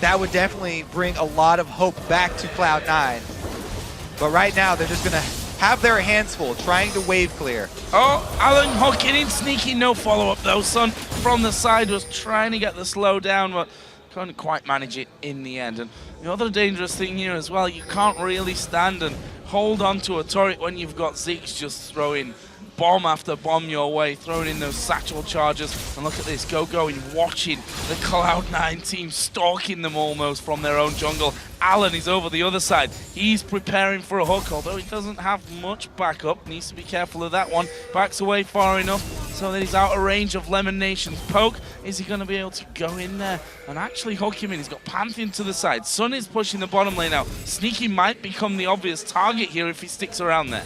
that would definitely bring a lot of hope back to Cloud9. But right now, they're just going to have their hands full, trying to wave clear. Oh, Alan hooking in, sneaky, no follow-up though. Sun from the side was trying to get the slow down, but couldn't quite manage it in the end. And the other dangerous thing here as well, you can't really stand and hold on to a turret when you've got Zeke's just throwing bomb after bomb your way, throwing in those satchel charges. And look at this, going, watching the Cloud9 team stalking them almost from their own jungle. Alan is over the other side. He's preparing for a hook, although he doesn't have much backup. Needs to be careful of that one. Backs away far enough so that he's out of range of Lemon Nation's poke. Is he going to be able to go in there and actually hook him in? He's got Pantheon to the side. Sun is pushing the bottom lane out. Sneaky might become the obvious target here if he sticks around there.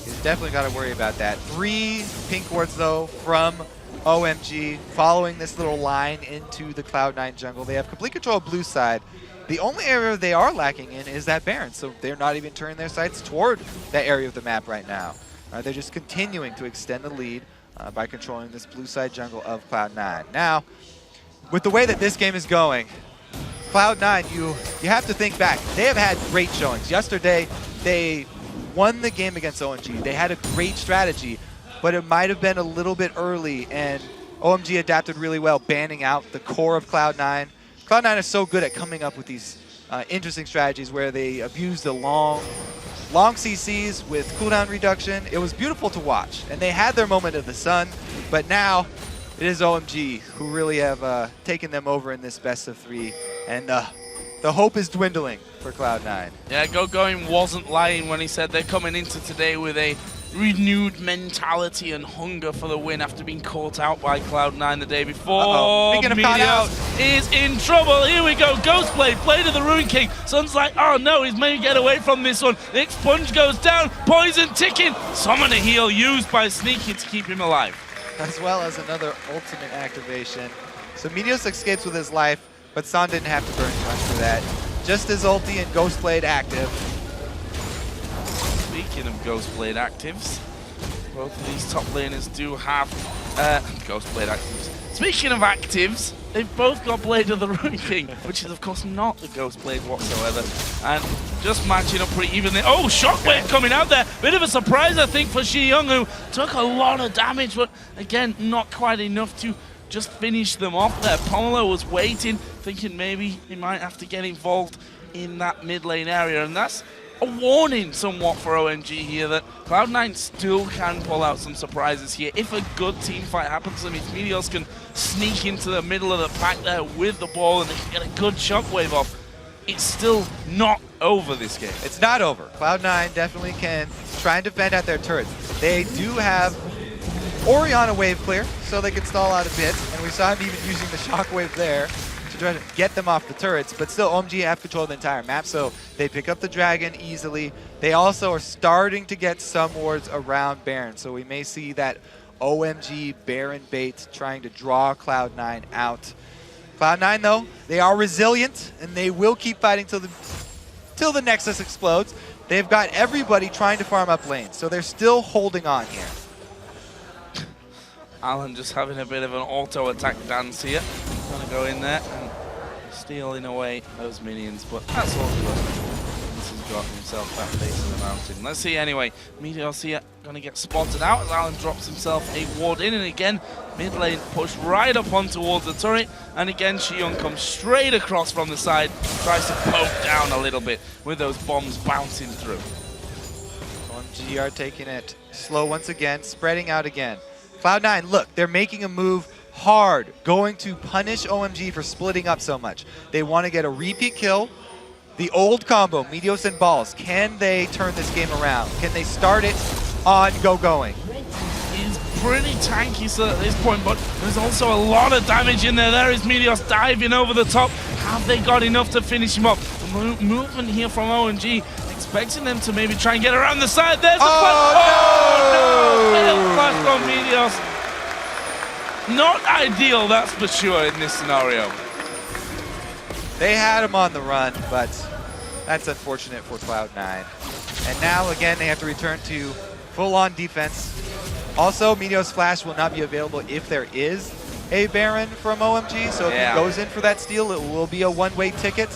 He's definitely got to worry about that. 3 pink wards, though, from OMG, following this little line into the Cloud9 jungle. They have complete control of blue side. The only area they are lacking in is that Baron, so they're not even turning their sights toward that area of the map right now. They're just continuing to extend the lead by controlling this blue side jungle of Cloud9. Now, with the way that this game is going, Cloud9, you have to think back. They have had great showings. Yesterday, they won the game against OMG. They had a great strategy, but it might have been a little bit early, and OMG adapted really well, banning out the core of Cloud9. Cloud9 is so good at coming up with these interesting strategies where they abuse the long CCs with cooldown reduction. It was beautiful to watch, and they had their moment of the sun, but now it is OMG who really have taken them over in this best of 3, and the hope is dwindling for Cloud9. Yeah, Going wasn't lying when he said they're coming into today with a renewed mentality and hunger for the win after being caught out by Cloud9 the day before. Speaking of caught out, is in trouble. Here we go. Ghostblade, Blade of the Ruined King. Sun's like, oh no, he's maybe get away from this one. The Sponge goes down. Poison ticking. Summon a heal used by Sneaky to keep him alive. As well as another ultimate activation. So Meteos escapes with his life, but San didn't have to burn much for that. Just his ulti and Ghostblade active. Speaking of Ghostblade actives, both of these top laners do have Ghostblade actives. Speaking of actives, they've both got Blade of the Ruined King, which is of course not the Ghostblade whatsoever. And just matching up pretty evenly. Oh, Shockwave coming out there. Bit of a surprise, I think, for Shi Young, who took a lot of damage, but again, not quite enough to just finish them off there. Pomelo was waiting, thinking maybe he might have to get involved in that mid lane area, and that's a warning somewhat for OMG here that Cloud9 still can pull out some surprises here. If a good team fight happens, I mean, Meteos can sneak into the middle of the pack there with the ball and they can get a good shockwave off. It's still not over this game. It's not over. Cloud9 definitely can try and defend at their turrets. They do have Orianna wave clear, so they can stall out a bit, and we saw him even using the shockwave there to try to get them off the turrets, but still OMG have control of the entire map, so they pick up the dragon easily. They also are starting to get some wards around Baron, so we may see that OMG Baron bait trying to draw Cloud9 out. Cloud9, though, they are resilient, and they will keep fighting till the Nexus explodes. They've got everybody trying to farm up lanes, so they're still holding on here. Alan just having a bit of an auto attack dance here. Gonna go in there and stealing away those minions, but that's all good. This has got himself that base of the mountain. Let's see anyway. Meteos here going to get spotted out as Alan drops himself a ward in, and again, mid lane pushed right up on towards the turret, and again, Xion comes straight across from the side, tries to poke down a little bit with those bombs bouncing through. OMG are taking it slow once again, spreading out again. Cloud9, look, they're making a move hard, going to punish OMG for splitting up so much. They want to get a repeat kill. The old combo, Meteos and Balls, can they turn this game around? Can they start it on going? He's pretty tanky so at this point, but there's also a lot of damage in there. There is Meteos diving over the top. Have they got enough to finish him off? Movement here from OMG, expecting them to maybe try and get around the side. There's a flash. Oh no! Flash on Meteos. Not ideal, that's for sure, in this scenario. They had him on the run, but that's unfortunate for Cloud9. And now, again, they have to return to full-on defense. Also, Meteos Flash will not be available if there is a Baron from OMG, so if he goes in for that steal, it will be a one-way ticket.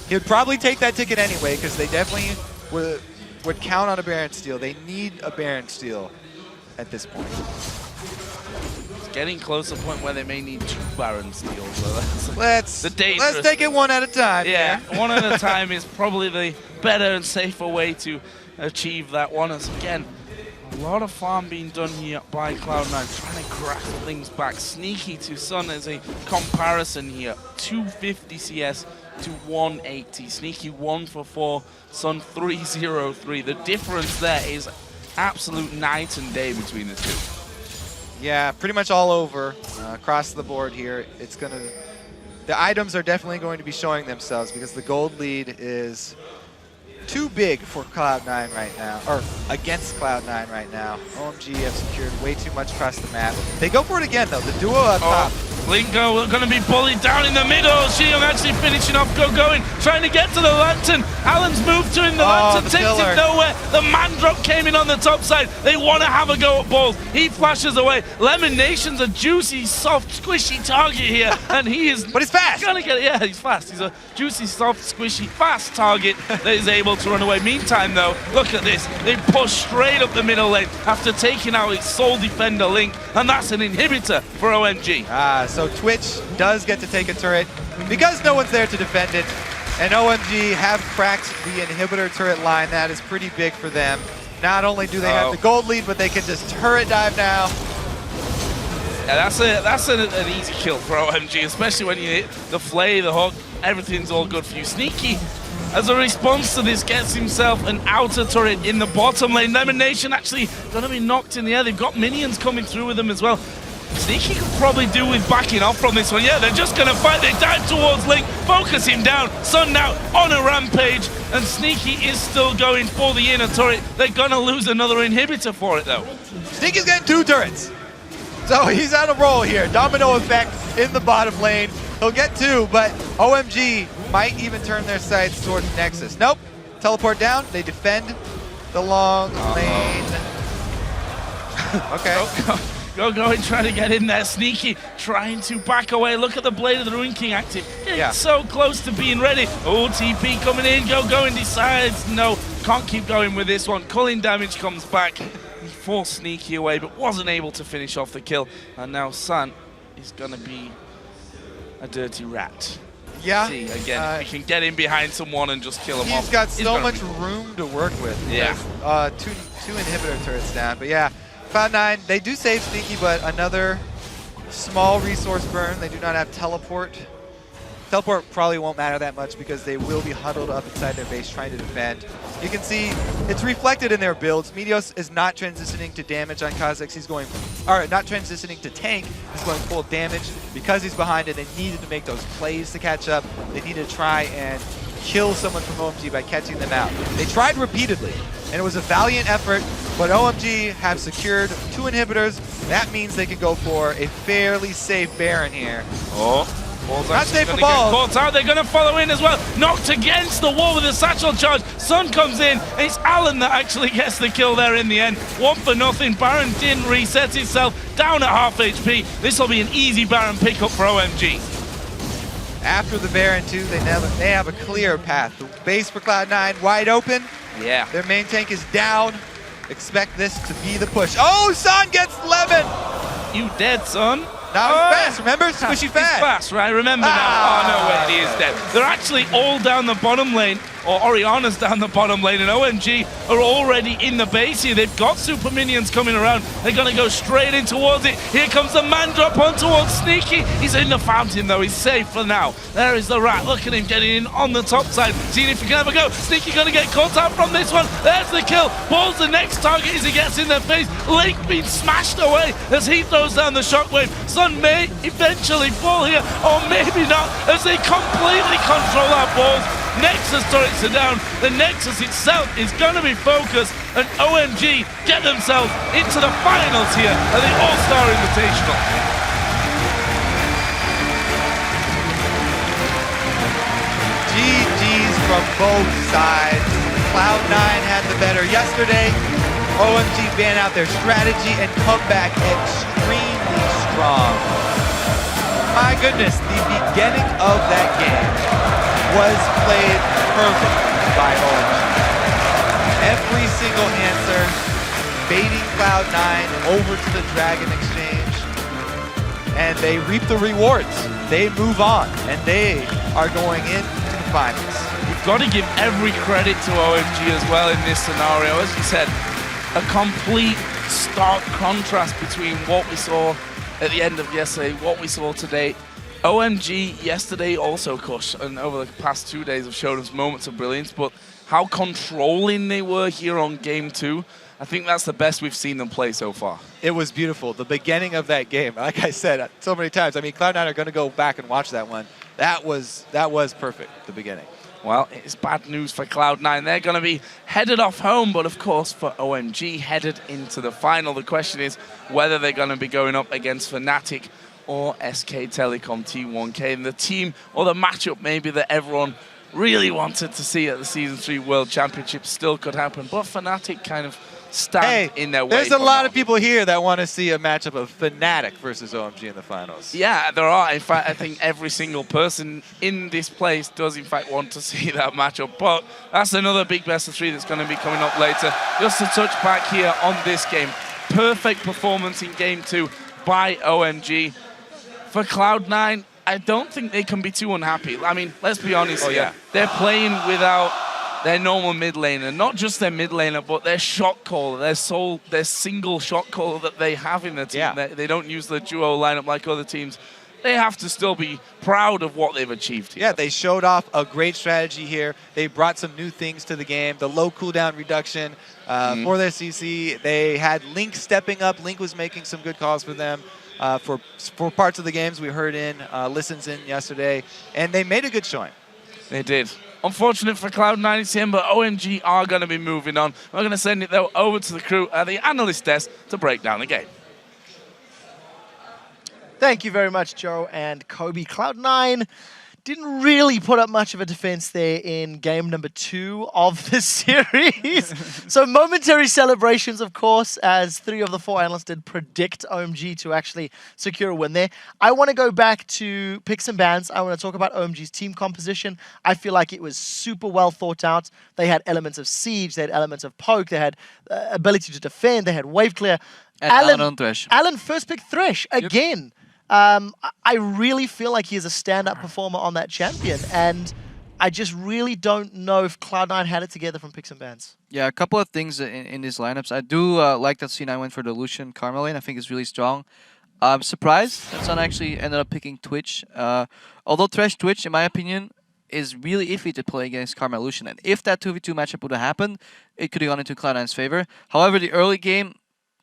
He would probably take that ticket anyway, because they definitely would count on a Baron steal. They need a Baron steal at this point. Getting close to a point where they may need 2 Baron steals. So that's let's take it one at a time. Yeah, one at a time is probably the better and safer way to achieve that one. As again, a lot of farm being done here by Cloud9, trying to grasp things back. Sneaky to Sun as a comparison here. 250 CS to 180. Sneaky 1 for 4, Sun 303. The difference there is absolute night and day between the two. Yeah, pretty much all over across the board here. It's gonna, the items are definitely going to be showing themselves because the gold lead is too big for Cloud9 right now, or against Cloud9 right now. OMG have secured way too much across the map. They go for it again though. The duo up top. FLICKR going to be bullied down in the middle. Xion actually finishing off going, trying to get to the lantern. Alan's moved to him. The lantern takes him nowhere. The man drop came in on the top side. They want to have a go at Balls. He flashes away. Lemon Nation's a juicy, soft, squishy target here, and he is. But he's fast. Gonna get it. Yeah, he's fast. He's a juicy, soft, squishy, fast target that is able to run away. Meantime, though, look at this. They push straight up the middle lane after taking out its sole defender Link, and that's an inhibitor for OMG. So Twitch does get to take a turret because no one's there to defend it, and OMG have cracked the inhibitor turret line. That is pretty big for them. Not only do they have the gold lead, but they can just turret dive now. Yeah, that's an easy kill for OMG, especially when you hit the flay, the hook, everything's all good for you. Sneaky, as a response to this, gets himself an outer turret in the bottom lane. Lemon Nation actually going to be knocked in the air. They've got minions coming through with them as well. Sneaky could probably do with backing off from this one. Yeah, they're just going to fight. They dive towards Link, focus him down. Sun now on a rampage, and Sneaky is still going for the inner turret. They're going to lose another inhibitor for it, though. Sneaky's getting 2 turrets. So he's on a roll here. Domino effect in the bottom lane. He'll get 2, but OMG might even turn their sights towards Nexus. Nope. Teleport down. They defend the long lane. Okay. Going, trying to get in there. Sneaky, trying to back away. Look at the Blade of the Ruin King active. Getting so close to being ready. Oh, TP coming in. Going, decides, no, can't keep going with this one. Culling damage comes back. He forced Sneaky away, but wasn't able to finish off the kill. And now Sun is going to be a dirty rat. Yeah. See, again, if we can get in behind someone and just kill him off. He's got so much room to work with. Yeah. Two inhibitor turrets down, but yeah. Cloud9, they do save Sneaky, but another small resource burn. They do not have teleport. Teleport probably won't matter that much because they will be huddled up inside their base trying to defend. You can see it's reflected in their builds. Meteos is not transitioning to damage on Kha'Zix. He's going, or not transitioning to tank. He's going full damage because he's behind it. They needed to make those plays to catch up. They needed to try and kill someone from OMG by catching them out. They tried repeatedly, and it was a valiant effort, but OMG have secured 2 inhibitors. That means they can go for a fairly safe Baron here. Balls not safe for Balls. Balls. Out. They're going to follow in as well. Knocked against the wall with a satchel charge. Sun comes in. It's Alan that actually gets the kill there in the end. 1 for nothing. Baron didn't reset itself. Down at half HP. This will be an easy Baron pickup for OMG. After the Baron 2, they have a clear path. The base for Cloud9 wide open. Yeah. Their main tank is down. Expect this to be the push. Oh, Son gets Lemon! You dead, son? Now he's fast, remember? Squishy He's fast. fast, right? Remember now. Oh, no way, he is dead. They're actually all down the bottom lane, or Oriana's down the bottom lane, and OMG are already in the base here. They've got super minions coming around. They're going to go straight in towards it. Here comes the man drop on towards Sneaky. He's in the fountain, though. He's safe for now. There is the rat. Look at him getting in on the top side. Seeing if he can have a go. Sneaky going to get caught out from this one. There's the kill. Ball's the next target as he gets in their face. Link being smashed away as he throws down the shockwave. Sun may eventually fall here, or maybe not, as they completely control our balls. Nexus turrets are down. The Nexus itself is going to be focused, and OMG get themselves into the finals here at the All-Star Invitational. GG's from both sides. Cloud9 had the better yesterday. OMG ban out their strategy and come back extremely strong. My goodness, the beginning of that game was played perfectly by OMG. Every single answer, baiting Cloud9 over to the Dragon Exchange, and they reap the rewards. They move on, and they are going into the finals. You've got to give every credit to OMG as well in this scenario. As you said, a complete stark contrast between what we saw at the end of yesterday, what we saw today. OMG yesterday also, Kush, and over the past 2 days have shown us moments of brilliance, but how controlling they were here on Game 2, I think that's the best we've seen them play so far. It was beautiful. The beginning of that game, like I said so many times, I mean, Cloud9 are going to go back and watch that one. That was perfect, the beginning. Well, it's bad news for Cloud9. They're going to be headed off home, but of course for OMG, headed into the final. The question is whether they're going to be going up against Fnatic or SK Telecom T1K. And the team, or the matchup maybe that everyone really wanted to see at the Season 3 World Championship still could happen. But Fnatic kind of stand in their way. There's a lot of people here that want to see a matchup of Fnatic versus OMG in the finals. Yeah, there are. In fact, I think every single person in this place does, in fact, want to see that matchup. But that's another big best of 3 that's going to be coming up later. Just to touch back here on this game. Perfect performance in Game 2 by OMG. For Cloud9, I don't think they can be too unhappy. I mean, let's be honest here. Yeah. They're playing without their normal mid laner, not just their mid laner, but their shot caller, their single shot caller that they have in their team. Yeah. They don't use the duo lineup like other teams. They have to still be proud of what they've achieved here. Yeah, they showed off a great strategy here. They brought some new things to the game. The low cooldown reduction for their CC. They had Link stepping up. Link was making some good calls for them. For parts of the games we heard listens in yesterday, and they made a good showing. They did. Unfortunate for Cloud9 it's him, but OMG are going to be moving on. We're going to send it, though, over to the crew at the analyst desk to break down the game. Thank you very much, Joe and Kobe. Cloud9 didn't really put up much of a defense there in game number 2 of the series. So momentary celebrations, of course, as 3 of the 4 analysts did predict OMG to actually secure a win there. I want to go back to picks and bans. I want to talk about OMG's team composition. I feel like it was super well thought out. They had elements of siege, they had elements of poke, they had ability to defend, they had wave clear. And Alan on Thresh. Alan first pick Thresh again. I really feel like he is a stand-up performer on that champion, and I just really don't know if Cloud9 had it together from picks and bans. Yeah, a couple of things in these lineups. I do like that C9 went for the Lucian Karma lane. I think it's really strong. I'm surprised that Sun actually ended up picking Twitch. Although Thresh Twitch, in my opinion, is really iffy to play against Karma Lucian. And if that 2v2 matchup would have happened, it could have gone into Cloud9's favor. However, the early game,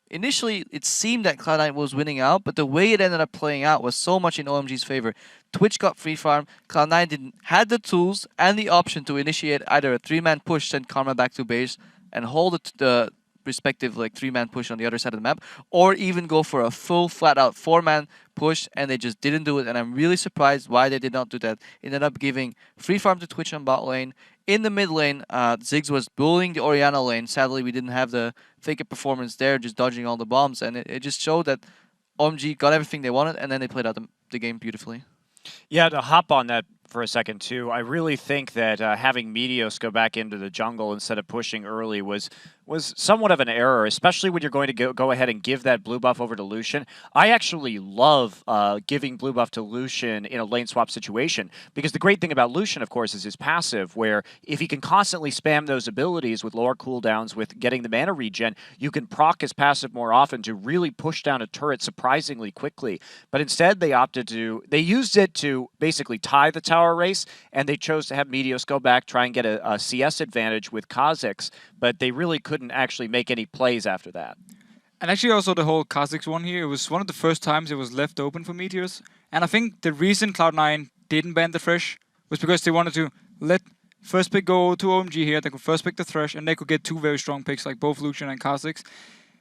initially, it seemed that Cloud9 was winning out, but the way it ended up playing out was so much in OMG's favor. Twitch got free farm, Cloud9 had the tools and the option to initiate either a 3-man push, send Karma back to base, and hold the respective 3-man push on the other side of the map, or even go for a full flat-out 4-man push, and they just didn't do it, and I'm really surprised why they did not do that. It ended up giving free farm to Twitch on bot lane. In the mid lane, Ziggs was bullying the Oriana lane. Sadly, we didn't have the FLICKR performance there, just dodging all the bombs, and it just showed that OMG got everything they wanted, and then they played out the game beautifully. Yeah, to hop on that for a second too, I really think that having Meteos go back into the jungle instead of pushing early was somewhat of an error, especially when you're going to go ahead and give that blue buff over to Lucian. I actually love giving blue buff to Lucian in a lane swap situation, because the great thing about Lucian, of course, is his passive, where if he can constantly spam those abilities with lower cooldowns, with getting the mana regen, you can proc his passive more often to really push down a turret surprisingly quickly. But instead, they used it to basically tie the tower race, and they chose to have Meteos go back, try and get a CS advantage with Kha'Zix, but they really couldn't actually make any plays after that. And actually also the whole Kha'Zix one here, it was one of the first times it was left open for Meteors. And I think the reason Cloud9 didn't ban the Thresh was because they wanted to let first pick go to OMG here. They could first pick the Thresh, and they could get two very strong picks like both Lucian and Kha'Zix.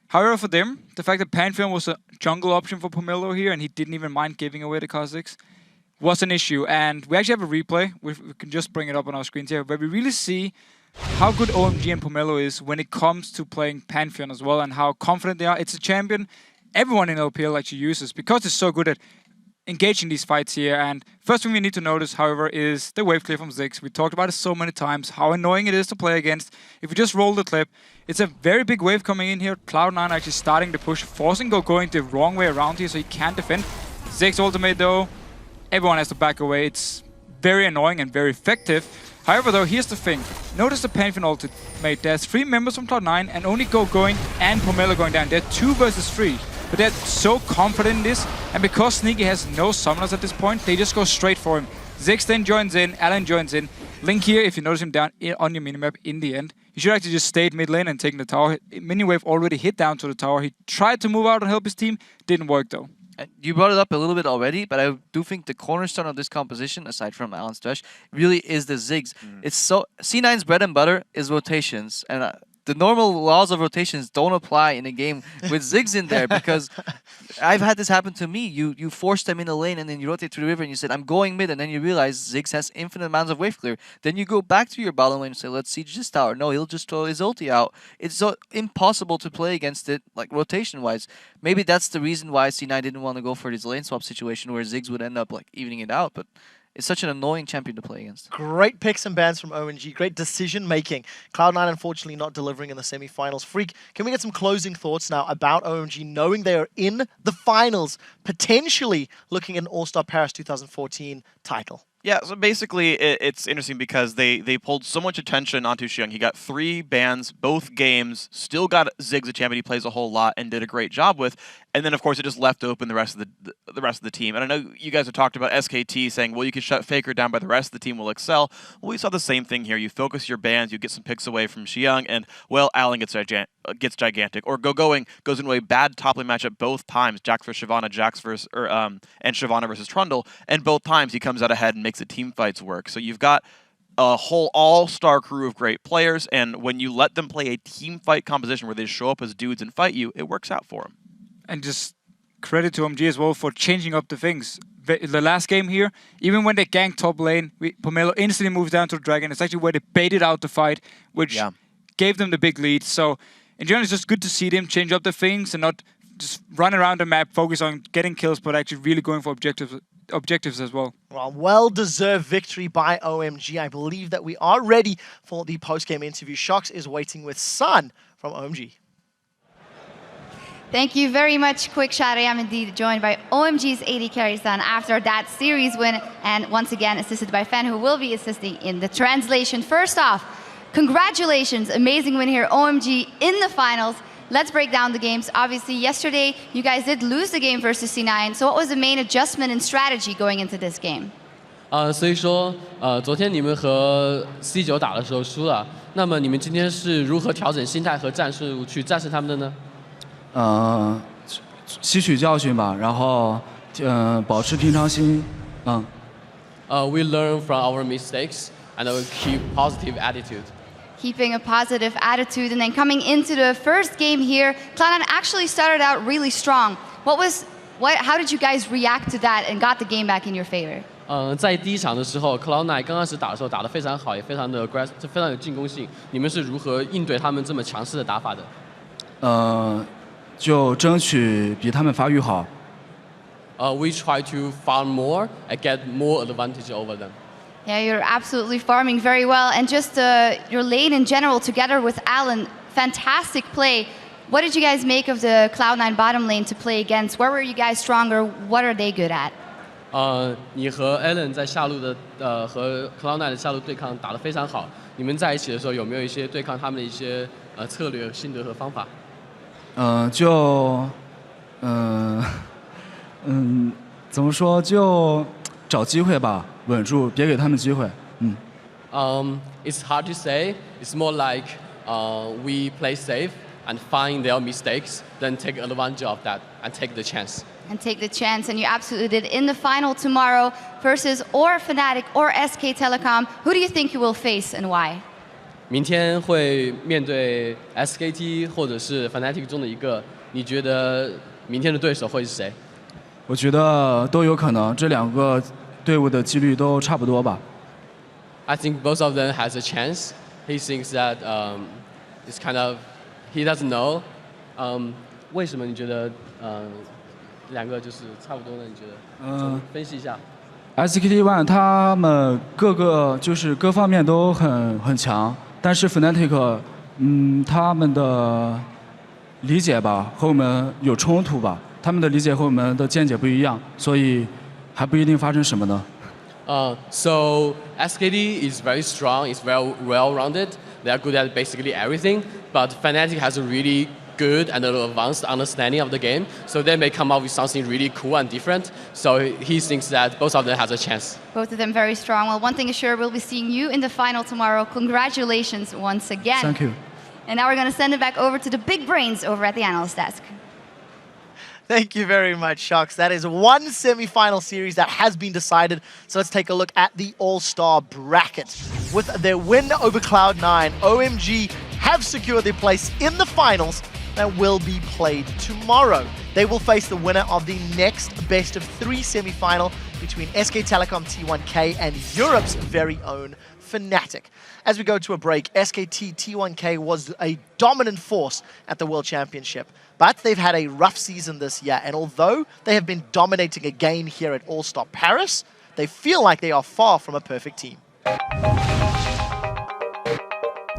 However, for them, the fact that Pantheon was a jungle option for Pomelo here, and he didn't even mind giving away the Kha'Zix, was an issue. And we actually have a replay, we can just bring it up on our screens here, where we really see how good OMG and Pomelo is when it comes to playing Pantheon as well, and how confident they are. It's a champion everyone in LPL actually uses because it's so good at engaging these fights here. And first thing we need to notice, however, is the wave clear from Ziggs. We talked about it so many times, how annoying it is to play against. If we just roll the clip, it's a very big wave coming in here. Cloud9 actually starting to push, forcing Go going the wrong way around here so he can't defend. Ziggs ultimate though, everyone has to back away. It's very annoying and very effective. However, though, here's the thing. Notice the Pantheon ultimate. There's 3 members from Cloud9 and only Go going and Pomelo going down. They're 2 versus 3. But they're so confident in this. And because Sneaky has no summoners at this point, they just go straight for him. Ziggs then joins in. Alan joins in. Link here, if you notice him down on your minimap in the end, he should actually just stayed mid lane and taken the tower. Miniwave already hit down to the tower. He tried to move out and help his team. Didn't work, though. You brought it up a little bit already, but I do think the cornerstone of this composition, aside from Alan's Thresh, really is the Ziggs. It's so C9's bread and butter is rotations, and the normal laws of rotations don't apply in a game with Ziggs in there, because I've had this happen to me. You force them in a lane and then you rotate to the river and you said, I'm going mid, and then you realize Ziggs has infinite amounts of wave clear. Then you go back to your bottom lane and say, let's siege this tower. No, he'll just throw his ulti out. It's so impossible to play against it, like rotation-wise. Maybe that's the reason why C9 didn't want to go for this lane swap situation where Ziggs would end up like evening it out, but it's such an annoying champion to play against. Great picks and bans from ONG. Great decision making. Cloud9 unfortunately not delivering in the semi-finals. Freak, can we get some closing thoughts now about OMG, knowing they are in the finals, potentially looking at an All-Star Paris 2014 title? Yeah, so basically it's interesting because they pulled so much attention onto Xiang. He got 3 bans, both games, still got Ziggs a champion he plays a whole lot and did a great job with. And then of course it just left open the rest of the team. And I know you guys have talked about SKT saying, well, you can shut FLICKR down, but the rest of the team will excel. Well, we saw the same thing here. You focus your bans, you get some picks away from Xiang, and well, Alan gets gigantic. Or Going goes into a bad top lane matchup both times. Jax versus Shyvana, and Shyvana versus Trundle, and both times he comes out ahead and makes the team fights work. So you've got a whole all-star crew of great players, and when you let them play a team fight composition where they show up as dudes and fight you, it works out for them. And just credit to OMG as well for changing up the things. The last game here, even when they ganked top lane, Pomelo instantly moves down to the Dragon. It's actually where they baited out the fight, which gave them the big lead. So in general, it's just good to see them change up the things and not just run around the map, focus on getting kills, but actually really going for objectives as well. Well-deserved victory by OMG. I believe that we are ready for the post-game interview. Shox is waiting with Sun from OMG. Thank you very much, QuickShot. I am indeed joined by OMG's AD carry Sun after that series win, and once again assisted by Fen, who will be assisting in the translation. First off, congratulations, amazing win here, OMG in the finals. Let's break down the games. Obviously, yesterday you guys did lose the game versus C9, so what was the main adjustment and strategy going into this game? 所以说昨天你们和 C9 打的时候输了，那么你们今天是如何调整心态和战术去战胜他们的呢？吸取教训吧，然后保持平常心。We learn from our mistakes and we keep positive attitude. Keeping a positive attitude, and then coming into the first game here, Cloud9 actually started out really strong. How did you guys react to that and got the game back in your favor? 在第一场的时候 ，Cloud9 刚开始打的时候打得非常好，也非常的 aggressive， 非常有进攻性。你们是如何应对他们这么强势的打法的？就争取比他们发育好。we try to farm more and get more advantage over them. Yeah, you're absolutely farming very well. And just your lane in general, together with Alan, fantastic play. What did you guys make of the Cloud9 bottom lane to play against? Where were you guys stronger? What are they good at? 你和 Alan 在下路的和 Cloud9 的下路对抗打得非常好。你们在一起的时候有没有一些对抗他们的一些策略、心得和方法？怎么说？就找机会吧，稳住，别给他们机会。It's hard to say. It's more like we play safe and find their mistakes, then take advantage of that and take the chance. And take the chance, and you absolutely did. In the final tomorrow versus or Fnatic or SK Telecom, who do you think you will face and why? 明天会面对 SKT 或者是 Fnatic 中的一个，你觉得明天的对手会是谁？我觉得都有可能，这两个队伍的几率都差不多吧。I think both of them has a chance. He thinks that it's kind of he doesn't know. 为什么你觉得两个就是差不多呢？你觉得？分析一下。SKT One 他们各个就是各方面都很强，但是 Fnatic，他们的理解吧和我们有冲突吧，他们的理解和我们的见解不一样，所以还不一定发生什么呢。So SKT is very strong. It's very well-rounded. They are good at basically everything. But Fnatic has a really good and advanced understanding of the game, so they may come up with something really cool and different. So he thinks that both of them has a chance. Both of them very strong. Well, one thing is sure, we'll be seeing you in the final tomorrow. Congratulations once again. Thank you. And now we're going to send it back over to the big brains over at the analyst desk. Thank you very much, Shucks. That is one semi-final series that has been decided. So let's take a look at the All-Star bracket. With their win over Cloud9, OMG have secured their place in the finals that will be played tomorrow. They will face the winner of the next best-of-3 semi-final between SK Telecom T1K and Europe's very own Fnatic. As we go to a break, SKT T1K was a dominant force at the World Championship, but they've had a rough season this year, and although they have been dominating again here at All-Star Paris, they feel like they are far from a perfect team.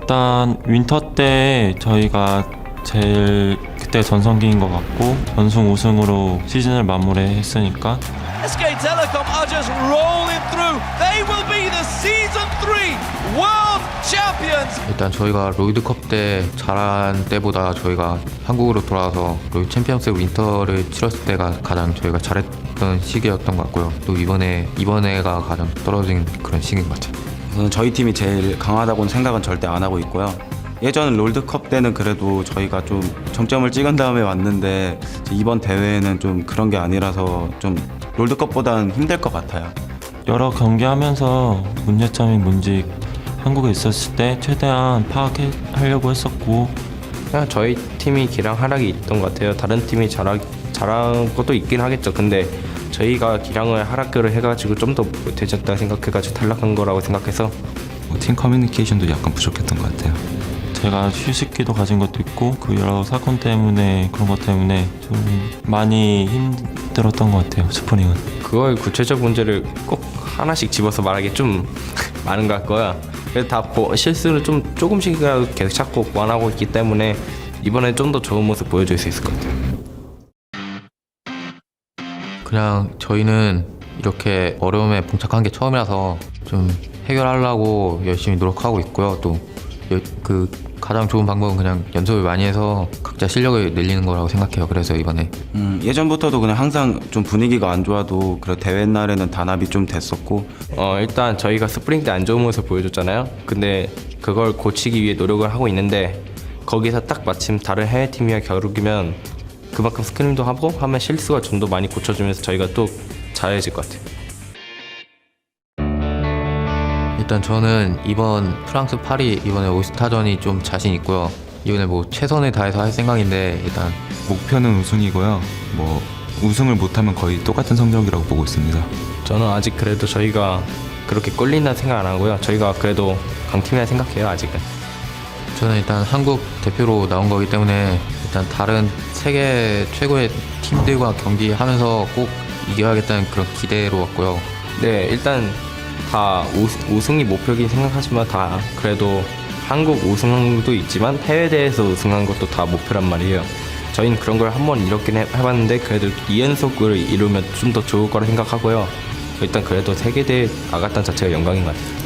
일단 윈터 때 저희가 제일 그때 전성기인 것 같고 전승 우승으로 시즌을 마무리했으니까 SK Telecom are just rolling through. They will be the Season 3 World Champions. 일단 저희가 롤드컵 때 잘한 때보다 저희가 한국으로 돌아와서 롤 챔피언스 윈터를 치렀을 때가 가장 저희가 잘했던 시기였던 것 같고요. 또 이번에가 가장 떨어진 그런 시기인 것 같아요. 저는 저희 팀이 제일 강하다고는 생각은 절대 안 하고 있고요. 예전 롤드컵 때는 그래도 저희가 좀 정점을 찍은 다음에 왔는데 이번 대회는 좀 그런 게 아니라서 좀 롤드컵보다는 힘들 것 같아요. 여러 경기하면서 문제점이 뭔지 한국에 있었을 때 최대한 파악하려고 했었고 그냥 저희 팀이 기량 하락이 있던 것 같아요. 다른 팀이 잘한 것도 있긴 하겠죠. 근데 저희가 기량을 하락을 해가지고 좀 더 못해졌다 생각해가지고 탈락한 거라고 생각해서 팀 커뮤니케이션도 약간 부족했던 것 같아요. 제가 휴식기도 가진 것도 있고 그 여러 사건 때문에 그런 것 때문에 좀 많이 힘들었던 것 같아요. 스포닝은. 그걸 구체적 문제를 꼭 하나씩 집어서 말하기 좀 많은 것 같고요. 그래서 다 실수를 좀 조금씩이라도 계속 찾고 보완하고 있기 때문에 이번에 좀 더 좋은 모습 보여줄 수 있을 것 같아요. 그냥 저희는 이렇게 어려움에 봉착한 게 처음이라서 좀 해결하려고 열심히 노력하고 있고요. 또 그 가장 좋은 방법은 그냥 연습을 많이 해서 각자 실력을 늘리는 거라고 생각해요. 그래서 이번에 예전부터도 그냥 항상 좀 분위기가 안 좋아도 그래 대회 날에는 단합이 좀 됐었고 일단 저희가 스프링 때 안 좋은 모습 보여줬잖아요. 근데 그걸 고치기 위해 노력을 하고 있는데 거기서 딱 마침 다른 해외 팀이랑 겨루기면 그만큼 스크림도 하고 하면 실수가 좀 더 많이 고쳐주면서 저희가 또 잘해질 것 같아요. 일단 저는 이번 프랑스 파리 이번에 올스타전이 좀 자신 있고요. 이번에 뭐 최선을 다해서 할 생각인데 일단 목표는 우승이고요. 뭐 우승을 못하면 거의 똑같은 성적이라고 보고 있습니다. 저는 아직 그래도 저희가 그렇게 꼴린다는 생각 안 하고요. 저희가 그래도 강팀이라 생각해요. 아직은. 저는 일단 한국 대표로 나온 거기 때문에 일단 다른 세계 최고의 팀들과 경기하면서 꼭 이겨야겠다는 그런 기대로 왔고요. 네, 일단 다 우승이 목표긴 생각하지만 다 그래도 한국 우승도 있지만 해외 대회에서 우승한 것도 다 목표란 말이에요. 저희는 그런 걸 한번 이렇게 해봤는데 그래도 2연속을 이루면 좀 더 좋을 거라 생각하고요. 일단 그래도 세계대회 나갔다는 자체가 영광인 것 같아요.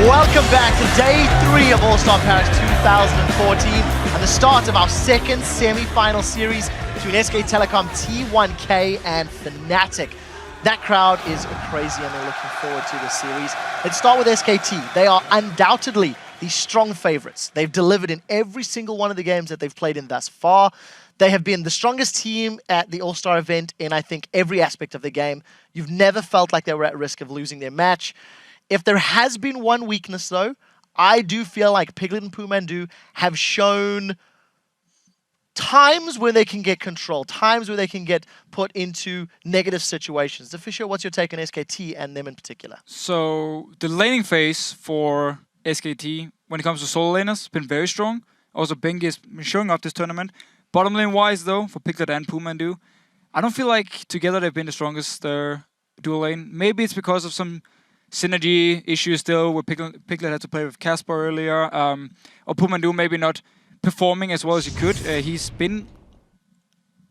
Welcome back to day 3 of All-Star Paris 2014 and the start of our second semi-final series between SK Telecom T1K and Fnatic. That crowd is crazy and they're looking forward to this series. Let's start with SKT. They are undoubtedly the strong favorites. They've delivered in every single one of the games that they've played in thus far. They have been the strongest team at the All-Star event in, I think, every aspect of the game. You've never felt like they were at risk of losing their match. If there has been one weakness, though, I do feel like Piglet and Pumandu have shown times when they can get control, times where they can get put into negative situations. Fisher, what's your take on SKT and them in particular? So the laning phase for SKT when it comes to solo laners has been very strong. Also, Bengi has been showing up this tournament. Bottom lane wise, though, for Piglet and Pumandu, I don't feel like together they've been the strongest dual lane. Maybe it's because of some synergy issues still, where Piglet had to play with Casper earlier, or Pumandu maybe not performing as well as he could. He's been,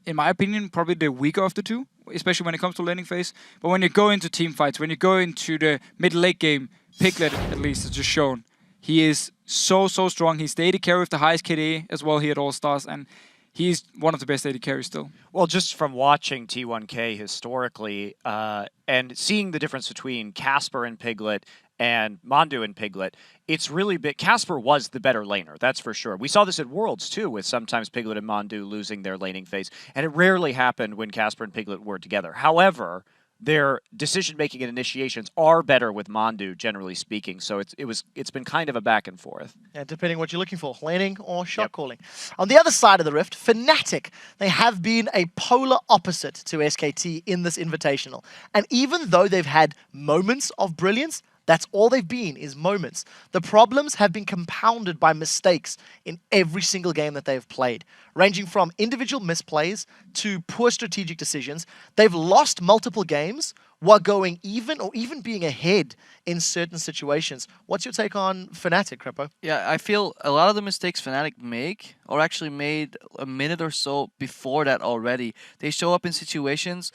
in my opinion, probably the weaker of the two, especially when it comes to laning phase. But when you go into team fights, when you go into the mid-late game, Piglet, at least, has just shown he is so strong. He's the AD carry with the highest KDA as well here at All-Stars, and he's one of the best AD carries still. Well, just from watching T1K historically and seeing the difference between Casper and Piglet and Mondu and Piglet, it's really big. Casper was the better laner, that's for sure. We saw this at Worlds, too, with sometimes Piglet and Mondu losing their laning phase, and it rarely happened when Casper and Piglet were together. However, their decision-making and initiations are better with Mondu, generally speaking. So it's been kind of a back and forth. Yeah, depending what you're looking for, laning or shot calling. On the other side of the rift, Fnatic, they have been a polar opposite to SKT in this invitational. And even though they've had moments of brilliance, that's all they've been, is moments. The problems have been compounded by mistakes in every single game that they've played, ranging from individual misplays to poor strategic decisions. They've lost multiple games while going even or even being ahead in certain situations. What's your take on Fnatic, Crepo? Yeah, I feel a lot of the mistakes Fnatic make are actually made a minute or so before that already. They show up in situations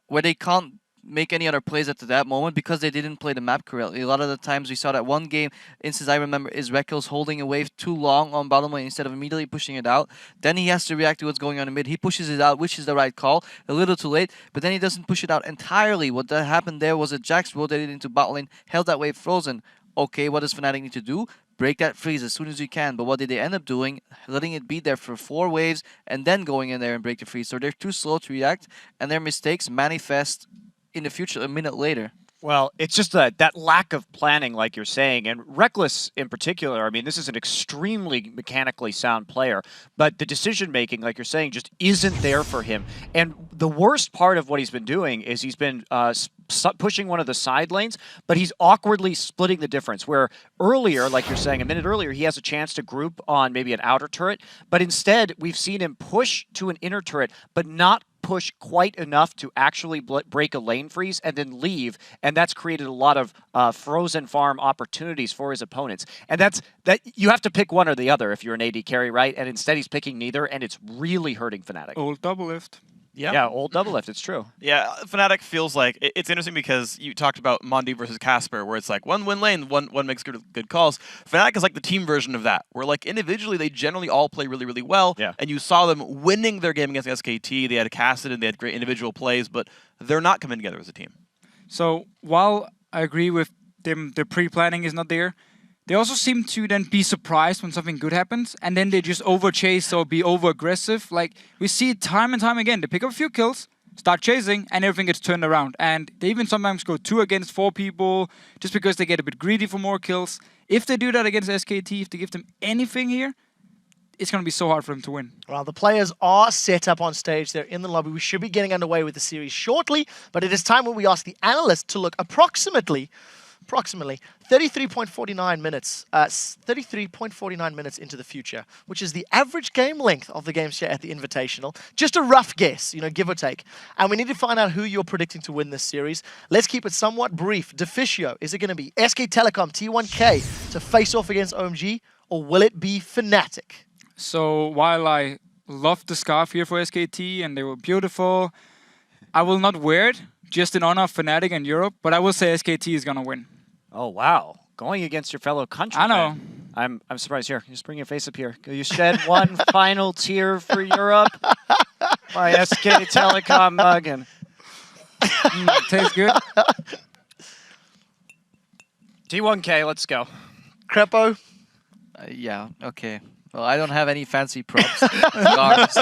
where they can't make any other plays at that moment because they didn't play the map correctly. A lot of the times we saw that one game instance I remember is Rekkel's holding a wave too long on bottom lane instead of immediately pushing it out. Then he has to react to what's going on in mid. He pushes it out, which is the right call. A little too late, but then he doesn't push it out entirely. What that happened there was that Jax rotated into bot lane, held that wave frozen. Okay, what does Fnatic need to do? Break that freeze as soon as you can. But what did they end up doing? Letting it be there for 4 waves and then going in there and break the freeze. So they're too slow to react and their mistakes manifest in the future a minute later. Well, it's just that lack of planning, like you're saying, and Reckless in particular. I mean, this is an extremely mechanically sound player, but the decision-making, like you're saying, just isn't there for him. And the worst part of what he's been doing is he's been pushing one of the side lanes, but he's awkwardly splitting the difference, where earlier, like you're saying, a minute earlier, he has a chance to group on maybe an outer turret, but instead, we've seen him push to an inner turret, but not push quite enough to actually break a lane freeze and then leave, and that's created a lot of frozen farm opportunities for his opponents. And that you have to pick one or the other if you're an AD carry, right? And instead he's picking neither, and it's really hurting Fnatic. Old double lift. Yeah, old double lift, it's true. Yeah, Fnatic feels like it's interesting because you talked about Mondi versus Casper, where it's like one win lane, one makes good calls. Fnatic is like the team version of that, where like individually they generally all play really, really well. Yeah. And you saw them winning their game against SKT. They had Cassidy and they had great individual plays, but they're not coming together as a team. So while I agree with them, the pre-planning is not there, they also seem to then be surprised when something good happens, and then they just over-chase or be over-aggressive. Like, we see it time and time again. They pick up a few kills, start chasing, and everything gets turned around. And they even sometimes go 2 against 4 people just because they get a bit greedy for more kills. If they do that against SKT, if they give them anything here, it's going to be so hard for them to win. Well, the players are set up on stage. They're in the lobby. We should be getting underway with the series shortly, but it is time when we ask the analysts to look approximately 33.49 minutes, 33.49 minutes into the future, which is the average game length of the game share at the Invitational. Just a rough guess, give or take. And we need to find out who you're predicting to win this series. Let's keep it somewhat brief. Deficio, is it going to be SK Telecom T1K to face off against OMG, or will it be Fnatic? So while I love the scarf here for SKT and they were beautiful, I will not wear it just in honor of Fnatic and Europe, but I will say SKT is going to win. Oh, wow. Going against your fellow countrymen. I know. I'm surprised. Here, just bring your face up here. Will you shed one final tear for Europe? My SK Telecom mug. Tastes good. T1K, let's go. Crepo? Yeah, okay. Well, I don't have any fancy props, scarves,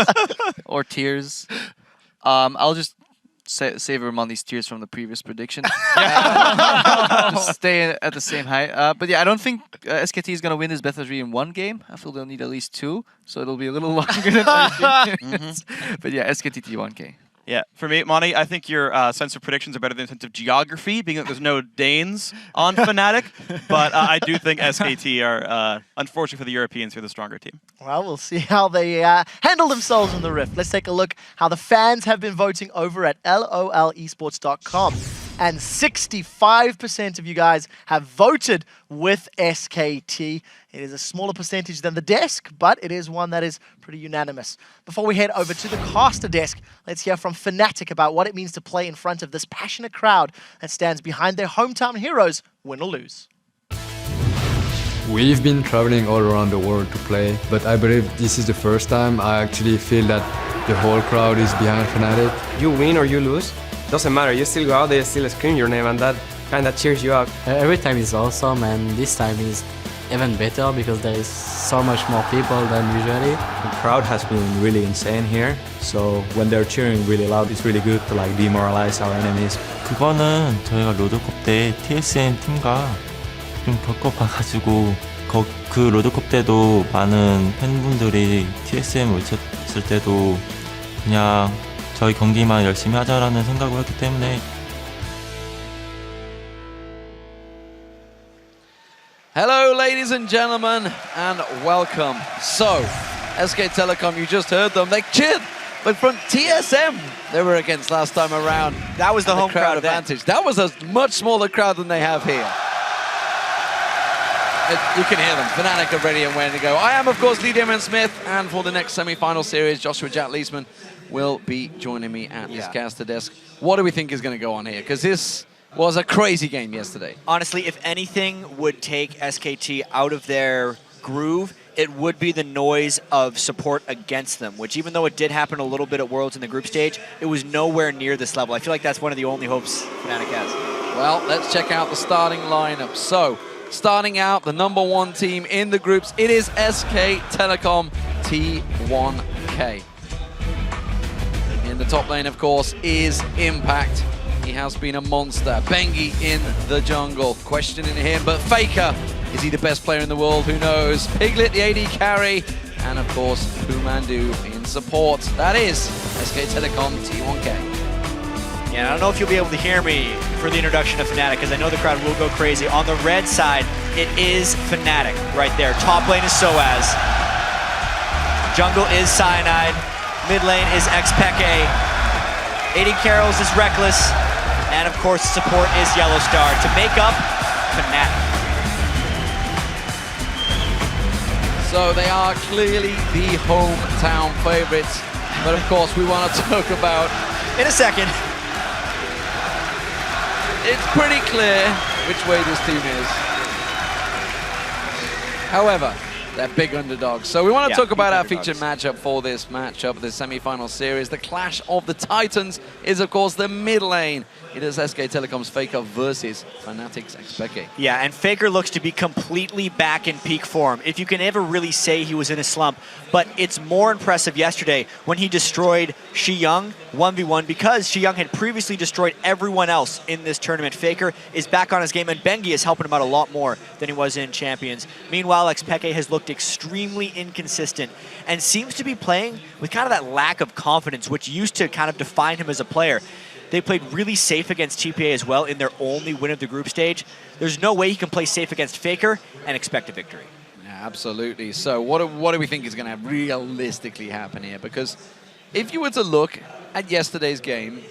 or tears. I'll just savor them on these tears from the previous prediction. Just stay at the same height. But yeah, I don't think SKT is going to win this best of 3 in 1 game. I feel they'll need at least 2, so it'll be a little longer than 30 minutes. But yeah, SKT T1K. Yeah, for me, Monty, I think your sense of predictions are better than sense of geography, being that there's no Danes on Fnatic. But I do think SKT are, unfortunately for the Europeans, are the stronger team. Well, we'll see how they handle themselves in the Rift. Let's take a look how the fans have been voting over at lolesports.com. And 65% of you guys have voted with SKT. It is a smaller percentage than the desk, but it is one that is pretty unanimous. Before we head over to the caster desk, let's hear from Fnatic about what it means to play in front of this passionate crowd that stands behind their hometown heroes, win or lose. We've been traveling all around the world to play, but I believe this is the first time I actually feel that the whole crowd is behind Fnatic. You win or you lose, doesn't matter, you still go out there, still scream your name, and that kind of cheers you up. Every time is awesome, and this time is even better because there is so much more people than usually. The crowd has been really insane here, so when they're cheering really loud, it's really good to like demoralize our enemies. 그거는 저희가 로드컵 때 TSM 팀과 좀 겪어봐가지고 그 로드컵 때도 많은 팬분들이 TSM 외쳤을 때도 그냥 저희 경기만 열심히 하자라는 생각을 했기 때문에. Hello, ladies and gentlemen, and welcome. So, SK Telecom, you just heard them. They cheered, but from TSM, they were against last time around. That was the home crowd advantage. That was a much smaller crowd than they have here. You can hear them. Fnatic are ready and ready to go. I am, of course, Lee Damon Smith, and for the next semi-final series, Joshua Jack Leesman will be joining me at this caster desk. What do we think is going to go on here? Because this was a crazy game yesterday. Honestly, if anything would take SKT out of their groove, it would be the noise of support against them, which even though it did happen a little bit at Worlds in the group stage, it was nowhere near this level. I feel like that's one of the only hopes Fnatic has. Well, let's check out the starting lineup. So, starting out, the #1 team in the groups, it is SK Telecom T1K. In the top lane, of course, is Impact. He has been a monster. Bengi in the jungle, questioning him, but FLICKR, is he the best player in the world? Who knows? Piglet, the AD carry, and of course, Pumandu in support. That is SK Telecom T1K. Yeah, I don't know if you'll be able to hear me for the introduction of Fnatic, because I know the crowd will go crazy. On the red side, it is Fnatic right there. Top lane is Soaz. Jungle is Cyanide. Mid lane is XPeke. AD Carrols is Reckless. And of course, support is Yellowstar to make up Fnatic. So they are clearly the hometown favorites. But of course, we want to talk about... In a second. It's pretty clear which way this team is. However, they're big underdogs. So we want to talk about our featured matchup for this matchup, the semi-final series. The Clash of the Titans is, of course, the mid lane. It is SK Telecom's FLICKR versus Fnatic's XPeke. Yeah, and FLICKR looks to be completely back in peak form, if you can ever really say he was in a slump. But it's more impressive yesterday when he destroyed Shiyang 1v1, because Shiyang had previously destroyed everyone else in this tournament. FLICKR is back on his game, and Bengi is helping him out a lot more than he was in Champions. Meanwhile, XPeke has looked extremely inconsistent and seems to be playing with kind of that lack of confidence, which used to kind of define him as a player. They played really safe against TPA as well in their only win of the group stage. There's no way he can play safe against FLICKR and expect a victory. Yeah, absolutely. So what do we think is going to realistically happen here? Because if you were to look at yesterday's game,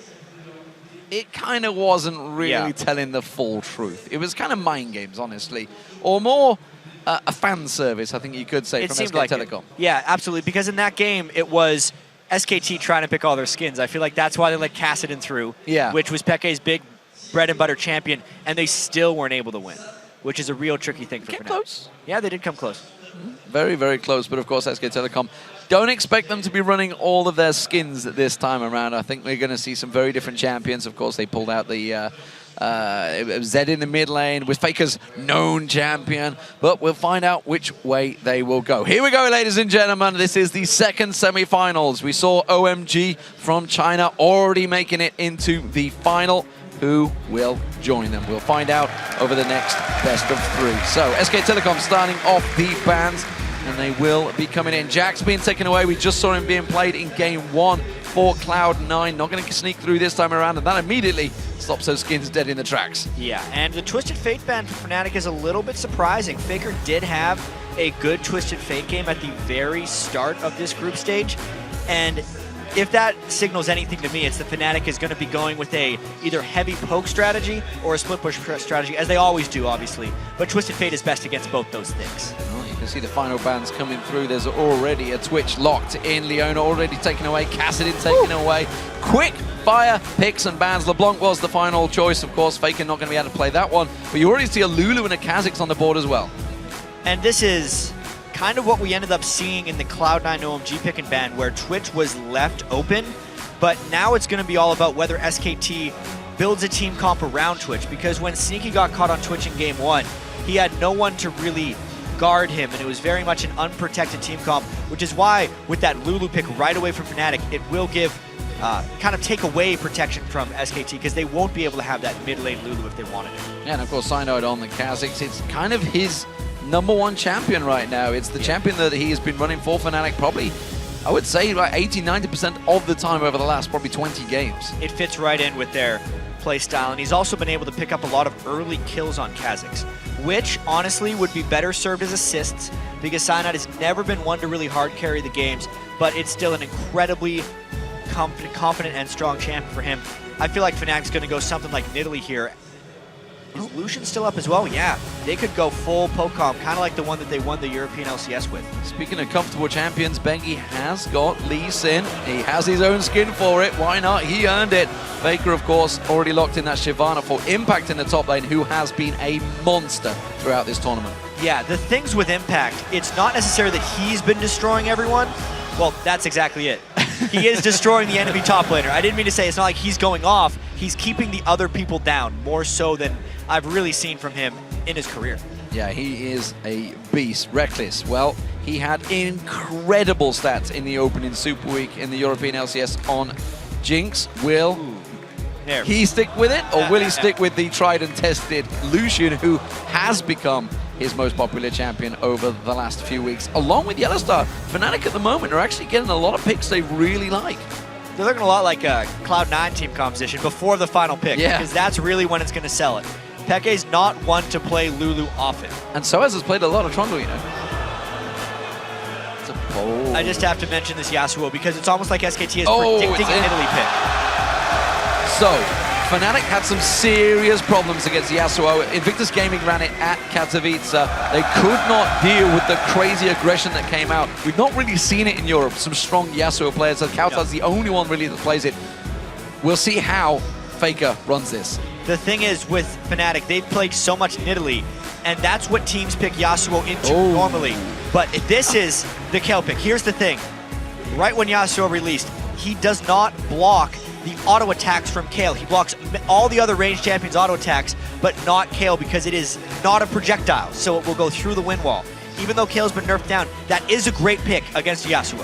it kind of wasn't really telling the full truth. It was kind of mind games, honestly. Or more a fan service, I think you could say, from SK Telecom. Yeah, absolutely. Because in that game, it was SKT trying to pick all their skins. I feel like that's why they let Kassadin through, which was Peke's big bread and butter champion, and they still weren't able to win, which is a real tricky thing for Fnatic. Close. Yeah, they did come close. Very, very close, but of course SK Telecom, don't expect them to be running all of their skins this time around. I think we're going to see some very different champions. Of course, they pulled out the Zed in the mid lane with FLICKR's known champion, but we'll find out which way they will go. Here we go, ladies and gentlemen. This is the second semi-finals. We saw OMG from China already making it into the final. Who will join them? We'll find out over the next best of 3. So SK Telecom starting off the bans, and and they will be coming in. Jack's being taken away. We just saw him being played in game 1 for Cloud9. Not going to sneak through this time around, and that immediately stops those skins dead in the tracks. Yeah, and the Twisted Fate ban for Fnatic is a little bit surprising. FLICKR did have a good Twisted Fate game at the very start of this group stage, and if that signals anything to me, it's that Fnatic is going to be going with a either heavy poke strategy or a split push strategy, as they always do, obviously. But Twisted Fate is best against both those things. Well, you can see the final bans coming through. There's already a Twitch locked in. Leona already taken away. Kassadin taken away. Quick fire picks and bans. LeBlanc was the final choice, of course. FLICKR not going to be able to play that one. But you already see a Lulu and a Kha'Zix on the board as well. And this is kind of what we ended up seeing in the Cloud9 OMG pick and ban, where Twitch was left open, but now it's going to be all about whether SKT builds a team comp around Twitch, because when Sneaky got caught on Twitch in game 1, he had no one to really guard him, and it was very much an unprotected team comp, which is why with that Lulu pick right away from Fnatic, it will give kind of take away protection from SKT, because they won't be able to have that mid lane Lulu if they wanted it. Yeah, and of course Synode on the Kha'Zix. It's kind of his #1 champion right now. It's the champion that he has been running for Fnatic probably, I would say, like 80-90% of the time over the last probably 20 games. It fits right in with their play style, and he's also been able to pick up a lot of early kills on Kha'Zix, which honestly would be better served as assists, because Synode has never been one to really hard carry the games, but it's still an incredibly confident and strong champion for him. I feel like Fnatic's going to go something like Nidalee here. Is Lucian still up as well? Yeah, they could go full poke comp, kind of like the one that they won the European LCS with. Speaking of comfortable champions, Bengi has got Lee Sin. He has his own skin for it. Why not? He earned it. FLICKR, of course, already locked in that Shyvana for Impact in the top lane, who has been a monster throughout this tournament. Yeah, the things with Impact, it's not necessarily that he's been destroying everyone. Well, that's exactly it. He is destroying the enemy top laner. I didn't mean to say it's not like he's going off. He's keeping the other people down, more so than I've really seen from him in his career. Yeah, he is a beast. Reckless. Well, he had incredible stats in the opening Super Week in the European LCS on Jinx. Will he stick with it, or will he stick with the tried and tested Lucian, who has become his most popular champion over the last few weeks, along with Yellowstar? Fnatic at the moment are actually getting a lot of picks they really like. They're looking a lot like a Cloud9 team composition before the final pick, because that's really when it's going to sell it. Peke's not one to play Lulu often. And Soaz has played a lot of Trundle, you know. It's a bold. I just have to mention this Yasuo, because it's almost like SKT is predicting an Italy pick. So, Fnatic had some serious problems against Yasuo. Invictus Gaming ran it at Katowice. They could not deal with the crazy aggression that came out. We've not really seen it in Europe. Some strong Yasuo players. So Kautar's the only one really that plays it. We'll see how FLICKR runs this. The thing is, with Fnatic, they've played so much Nidalee, and that's what teams pick Yasuo into normally. But this is the kill pick. Here's the thing. Right when Yasuo released, he does not block the auto attacks from Kayle. He blocks all the other ranged champions' auto attacks, but not Kayle, because it is not a projectile, so it will go through the wind wall. Even though Kale's been nerfed down, that is a great pick against Yasuo.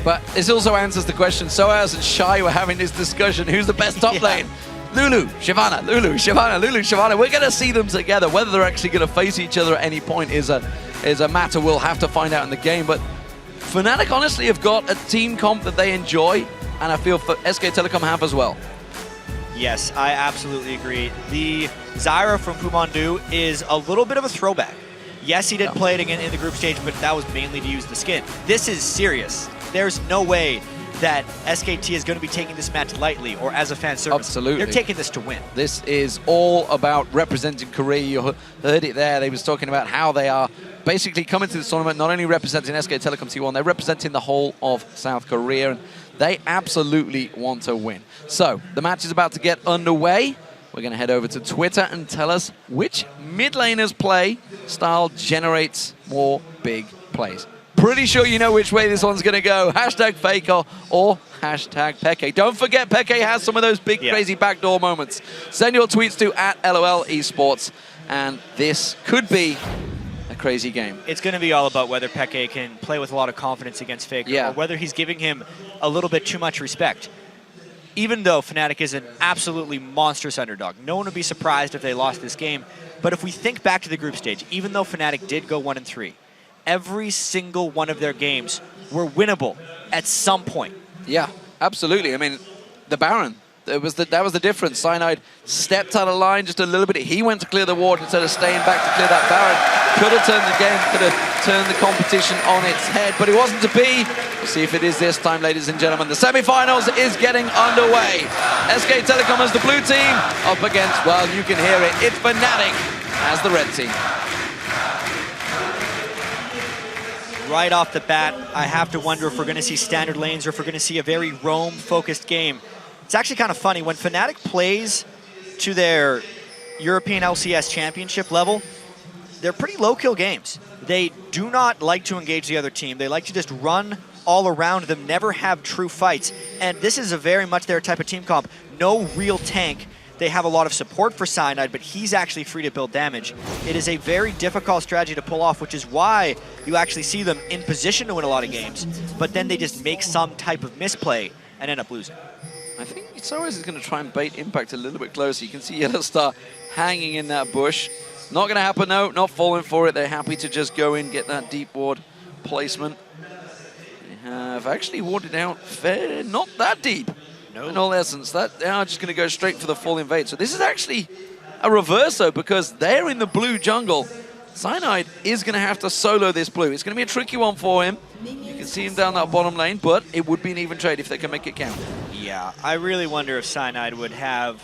But this also answers the question. Soaz and Shy were having this discussion. Who's the best top lane? Lulu, Shyvana, Lulu, Shyvana, Lulu, Shyvana. We're going to see them together. Whether they're actually going to face each other at any point is a matter we'll have to find out in the game. But Fnatic honestly have got a team comp that they enjoy, and I feel SK Telecom have as well. Yes, I absolutely agree. The Zyra from Pumondu is a little bit of a throwback. Yes, he did play it again in the group stage, but that was mainly to use the skin. This is serious. There's no way that SKT is going to be taking this match lightly or as a fan service. Absolutely. They're taking this to win. This is all about representing Korea. You heard it there. They was talking about how they are basically coming to this tournament, not only representing SK Telecom T1, they're representing the whole of South Korea, and they absolutely want to win. So, the match is about to get underway. We're going to head over to Twitter and tell us which mid laner's play style generates more big plays. Pretty sure you know which way this one's going to go. Hashtag FLICKR or hashtag Peke. Don't forget, Peke has some of those big, crazy backdoor moments. Send your tweets to @LOL Esports, and this could be a crazy game. It's going to be all about whether Peke can play with a lot of confidence against FLICKR, or whether he's giving him a little bit too much respect. Even though Fnatic is an absolutely monstrous underdog, no one would be surprised if they lost this game. But if we think back to the group stage, even though Fnatic did go 1-3, every single one of their games were winnable at some point. Yeah, absolutely. I mean, the Baron, that was the difference. Cyanide stepped out of line just a little bit. He went to clear the ward instead of staying back to clear that Baron. Could have turned the game, could have turned the competition on its head, but it wasn't to be. We'll see if it is this time, ladies and gentlemen. The semi-finals is getting underway. SK Telecom as the blue team up against, well, you can hear it, it's Fnatic as the red team. Right off the bat, I have to wonder if we're going to see standard lanes or if we're going to see a very roam-focused game. It's actually kind of funny. When Fnatic plays to their European LCS championship level, they're pretty low-kill games. They do not like to engage the other team. They like to just run all around them, never have true fights. And this is a very much their type of team comp. No real tank. They have a lot of support for Cyanide, but he's actually free to build damage. It is a very difficult strategy to pull off, which is why you actually see them in position to win a lot of games, but then they just make some type of misplay and end up losing. I think soaz is going to try and bait Impact a little bit closer. You can see Yellow Star hanging in that bush. Not going to happen, no, not falling for it. They're happy to just go in, get that deep ward placement. They have actually warded out not that deep. No. In all essence, they are just going to go straight for the full invade. So this is actually a reverse, though, because they're in the blue jungle. Cyanide is going to have to solo this blue. It's going to be a tricky one for him. You can see him down that bottom lane, but it would be an even trade if they can make it count. Yeah, I really wonder if Cyanide would have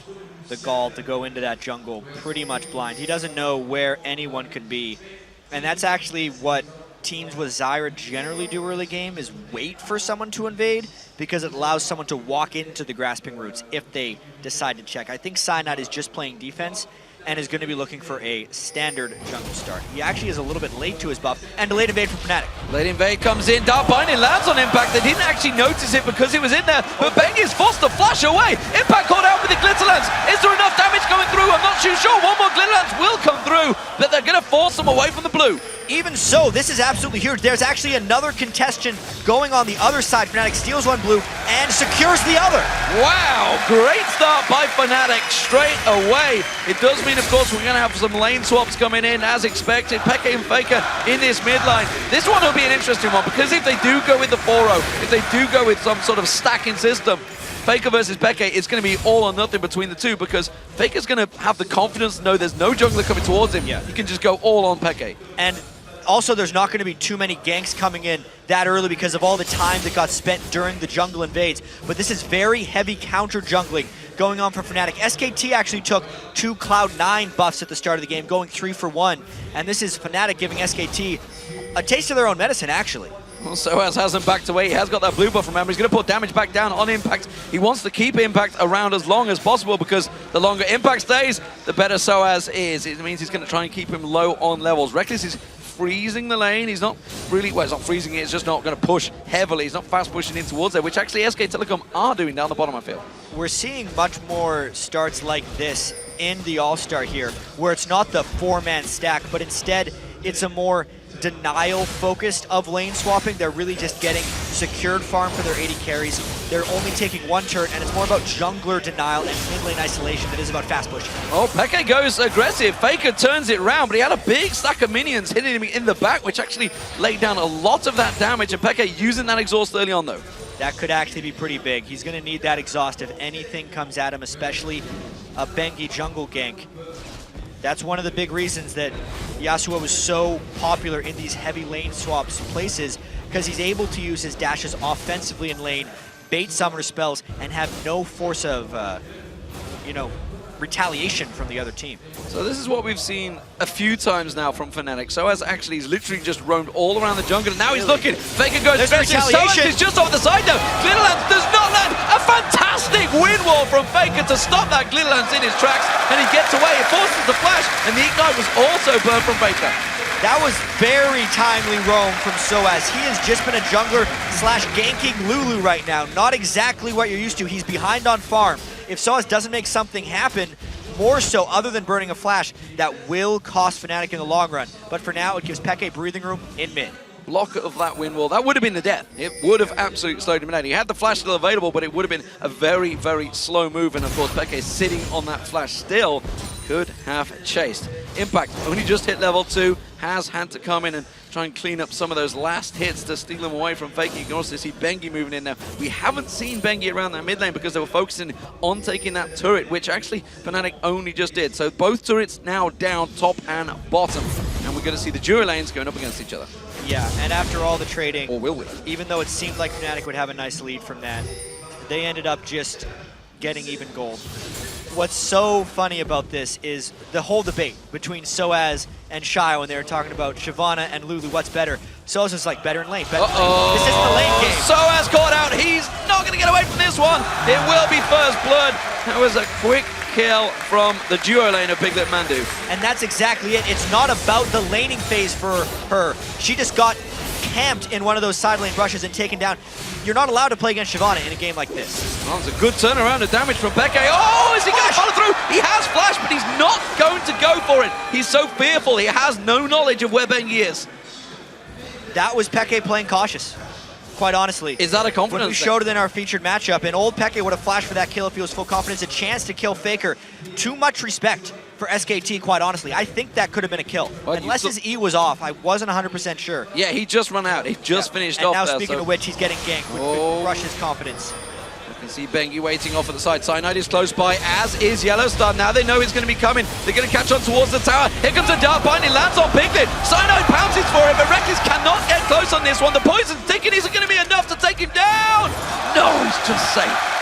the gall to go into that jungle pretty much blind. He doesn't know where anyone could be, and that's actually what teams with Zyra generally do early game, is wait for someone to invade, because it allows someone to walk into the grasping roots if they decide to check. I think Cyanide is just playing defense and is going to be looking for a standard jungle start. He actually is a little bit late to his buff, and a late invade from Fnatic. Late invade comes in, Dark Binding lands on Impact. They didn't actually notice it because it was in there, but Bengi is forced to flash away. Impact caught out with the Glitterlance. Is there enough damage coming through? I'm not too sure. One more Glitterlance will come through, but they're going to force them away from the blue. Even so, this is absolutely huge. There's actually another contestant going on the other side. Fnatic steals one blue and secures the other. Wow, great start by Fnatic straight away. It does mean, of course, we're going to have some lane swaps coming in as expected. Peke and Faker in this mid lane. This one will be an interesting one, because if they do go with the 4-0, if they do go with some sort of stacking system, Faker versus Peke, it's going to be all or nothing between the two, because Faker's going to have the confidence to know there's no jungler coming towards him. Yeah. He can just go all on Peke. And also, there's not going to be too many ganks coming in that early because of all the time that got spent during the jungle invades. But this is very heavy counter jungling going on from Fnatic. SKT actually took 2 Cloud9 buffs at the start of the game, going 3 for 1. And this is Fnatic giving SKT a taste of their own medicine, actually. Well, soaz hasn't backed away. He has got that blue buff, remember. He's going to put damage back down on Impact. He wants to keep Impact around as long as possible, because the longer Impact stays, the better soaz is. It means he's going to try and keep him low on levels. Rekkles is freezing the lane. He's not really, well, he's not freezing it, it's just not going to push heavily. He's not fast pushing in towards there, which actually SK Telecom are doing down the bottom, I feel. We're seeing much more starts like this in the All-Star here, where it's not the 4-man stack, but instead it's a more denial focused of lane swapping. They're really just getting secured farm for their 80 carries. They're only taking 1 turret, and it's more about jungler denial and mid lane isolation than it is about fast pushing. Oh, Peke goes aggressive. Faker turns it round, but he had a big stack of minions hitting him in the back, which actually laid down a lot of that damage, and Peke using that exhaust early on, though. That could actually be pretty big. He's going to need that exhaust if anything comes at him, especially a Bengi jungle gank. That's one of the big reasons that Yasuo was so popular in these heavy lane swaps places, because he's able to use his dashes offensively in lane, bait summoner spells, and have no force of, retaliation from the other team. So this is what we've seen a few times now from Fnatic. soaz actually he's literally just roamed all around the jungle, and now he's looking. Faker goes aggressive. soaz is just over the side now. Glitterlance does not land. A fantastic wind wall from Faker to stop that Glitterlance in his tracks, and he gets away. It forces the flash, and the ignite was also burned from Faker. That was very timely roam from soaz. He has just been a jungler slash ganking Lulu right now. Not exactly what you're used to. He's behind on farm. If soaz doesn't make something happen, more so other than burning a flash, that will cost Fnatic in the long run. But for now, it gives Peke breathing room in mid. Block of that wind wall, that would have been the death. It would have absolutely slowed him down. He had the flash still available, but it would have been a very, very slow move. And of course, Peke sitting on that flash still could have chased. Impact only just hit level 2, has had to come in and try and clean up some of those last hits to steal them away from FLICKR. You can also see Bengi moving in now. We haven't seen Bengi around that mid lane because they were focusing on taking that turret, which actually Fnatic only just did. So both turrets now down, top and bottom. And we're going to see the duo lanes going up against each other. Yeah, and after all the trading, or will we? Even though it seemed like Fnatic would have a nice lead from that, they ended up just getting even gold. What's so funny about this is the whole debate between Soaz and Shy when they were talking about Shyvana and Lulu, what's better? Soaz is like, better in lane, better in lane. This isn't the lane game. Soaz caught out, he's not going to get away from this one. It will be first blood. That was a quick kill from the duo lane of Piglet Mandu. And that's exactly it. It's not about the laning phase for her. She just got camped in one of those side lane rushes and taken down. You're not allowed to play against Shyvana in a game like this. Well, it's a good turnaround of damage from FLICKR. Oh, is he going to follow through? He has flash, but he's not going to go for it. He's so fearful. He has no knowledge of where Bengi is. That was FLICKR playing cautious, quite honestly. Is that a confidence? When we showed it in our featured matchup, and old FLICKR would have flashed for that kill if he was full confidence, a chance to kill FLICKR. Too much respect for SKT, quite honestly. I think that could have been a kill. Well, unless his E was off, I wasn't 100% sure. Yeah, he just ran out. He just finished off now there. Speaking of which, he's getting ganked, which crushes confidence. You can see Bengi waiting off at the side. Cyanide is close by, as is Yellowstar. Now they know it's going to be coming. They're going to catch on towards the tower. Here comes a dart bind. It lands on Piglet. Cyanide pounces for it, but Reckless cannot get close on this one. The poison's ticking. Isn't going to be enough to take him down. No, he's just safe.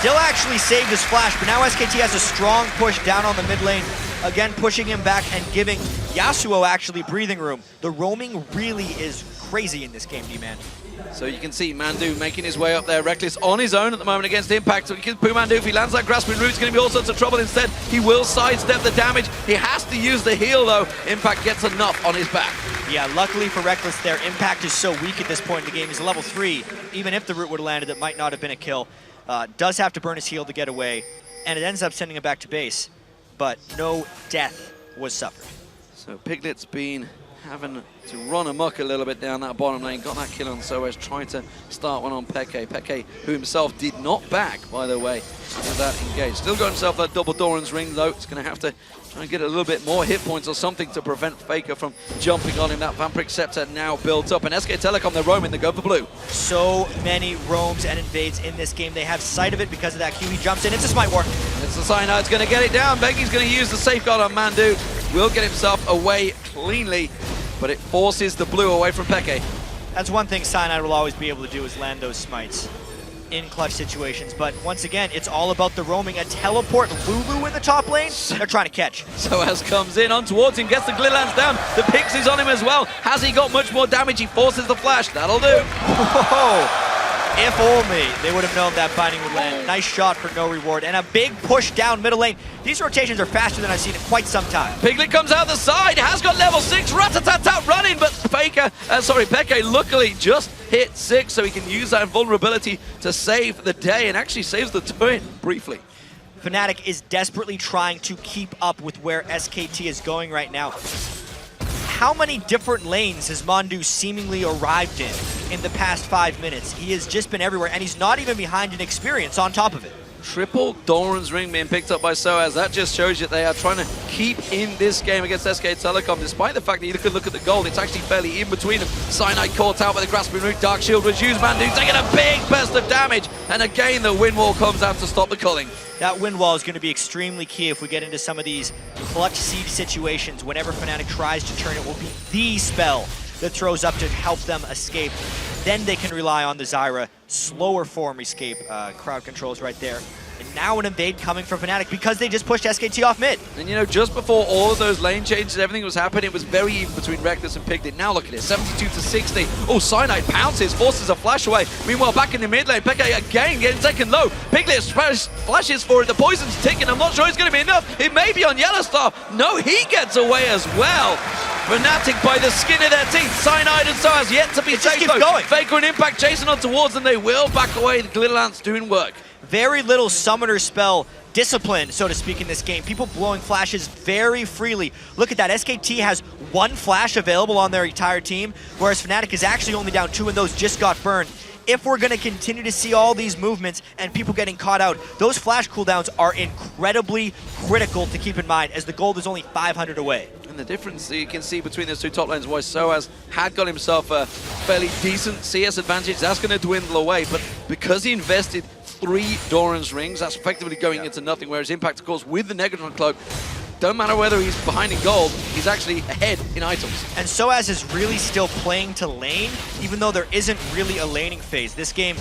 Still actually saved his flash, but now SKT has a strong push down on the mid lane. Again, pushing him back and giving Yasuo actually breathing room. The roaming really is crazy in this game, D-Man. So you can see Mandu making his way up there. Reckless on his own at the moment against Impact. So Mandu, if he lands that grasping root, it's going to be all sorts of trouble instead. He will sidestep the damage. He has to use the heal, though. Impact gets enough on his back. Yeah, luckily for Reckless there, Impact is so weak at this point in the game. He's level 3. Even if the root would have landed, it might not have been a kill. Does have to burn his heal to get away, and it ends up sending him back to base, but no death was suffered. So Piglet's been having to run amok a little bit down that bottom lane, got that kill on Soaz, tried to start one on FLICKR. FLICKR, who himself did not back, by the way, with that engage. Still got himself that double Doran's ring, though. It's going to have to try and get a little bit more hit points or something to prevent FLICKR from jumping on him. That Vampiric Scepter now built up, and SK Telecom, they're roaming, they go for blue. So many roams and invades in this game. They have sight of it because of that Q. He jumps in. It's a smite war. It's the Cyanide's going to get it down. Bengi's going to use the safeguard on Mandu. Will get himself away cleanly, but it forces the blue away from FLICKR. That's one thing Cyanide will always be able to do, is land those smites in clutch situations. But once again, it's all about the roaming. A teleport Lulu in the top lane, they're trying to catch. Soaz comes in on towards him, gets the Glitlands down. The Pixie's on him as well. Has he got much more damage? He forces the flash. That'll do. Whoa. If only they would have known that binding would land. Nice shot for no reward, and a big push down middle lane. These rotations are faster than I've seen in quite some time. Piglet comes out the side, has got level 6, rat-a-tat-tat running, but FLICKR luckily just hit 6, so he can use that vulnerability to save the day, and actually saves the turret briefly. Fnatic is desperately trying to keep up with where SKT is going right now. How many different lanes has Mandu seemingly arrived in the past 5 minutes? He has just been everywhere, and he's not even behind in experience on top of it. Triple Doran's ring being picked up by Soaz. That just shows you they are trying to keep in this game against SK Telecom, despite the fact that you could look at the gold. It's actually fairly in between them. Cyanide caught out by the grasping root. Dark Shield was used. Mandu taking a big burst of damage, and again the wind wall comes out to stop the culling. That wind wall is going to be extremely key if we get into some of these clutch siege situations. Whenever Fnatic tries to turn, it will be the spell that throws up to help them escape. Then they can rely on the Zyra slower form escape. Crowd controls right there. And now an invade coming from Fnatic because they just pushed SKT off mid. And you know, just before all of those lane changes, everything was happening, it was very even between Reckless and Piglet. Now look at it, 72 to 60. Oh, Cyanide pounces, forces a flash away. Meanwhile, back in the mid lane, FLICKR again getting taken low. Piglet flashes for it, the poison's ticking. I'm not sure it's going to be enough. It may be on Yellowstar. No, he gets away as well. Fnatic by the skin of their teeth. Cyanide and Soaz yet to be safe though. Going. FLICKR and Impact chasing on towards them. They will back away. The Glitterlance doing work. Very little summoner spell discipline, so to speak, in this game. People blowing flashes very freely. Look at that. SKT has 1 flash available on their entire team, whereas Fnatic is actually only down 2, and those just got burned. if we're going to continue to see all these movements and people getting caught out, those flash cooldowns are incredibly critical to keep in mind, as the gold is only 500 away. And the difference you can see between those two top lanes was Soaz had got himself a fairly decent CS advantage. That's going to dwindle away, but because he invested 3 Doran's rings, that's effectively going into nothing, whereas Impact, of course, with the Negatron Cloak, don't matter whether he's behind in gold, he's actually ahead in items. And Soaz is really still playing to lane, even though there isn't really a laning phase. This game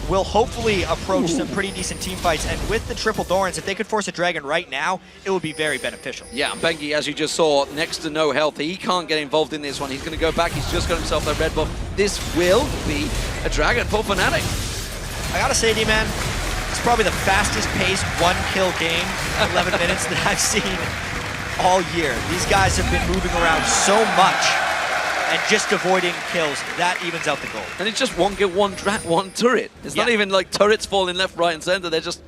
will hopefully approach some pretty decent team fights, and with the triple Dorans, if they could force a Dragon right now, it would be very beneficial. Yeah, Bengi, as you just saw, next to no health. He can't get involved in this one. He's going to go back. He's just got himself that red buff. This will be a Dragon for Fnatic. I gotta say, D-Man, it's probably the fastest paced 1-kill game in 11 minutes that I've seen all year. These guys have been moving around so much and just avoiding kills. That evens out the goal. And it's just one kill, one turret. It's not even like turrets falling left, right, and center. They're just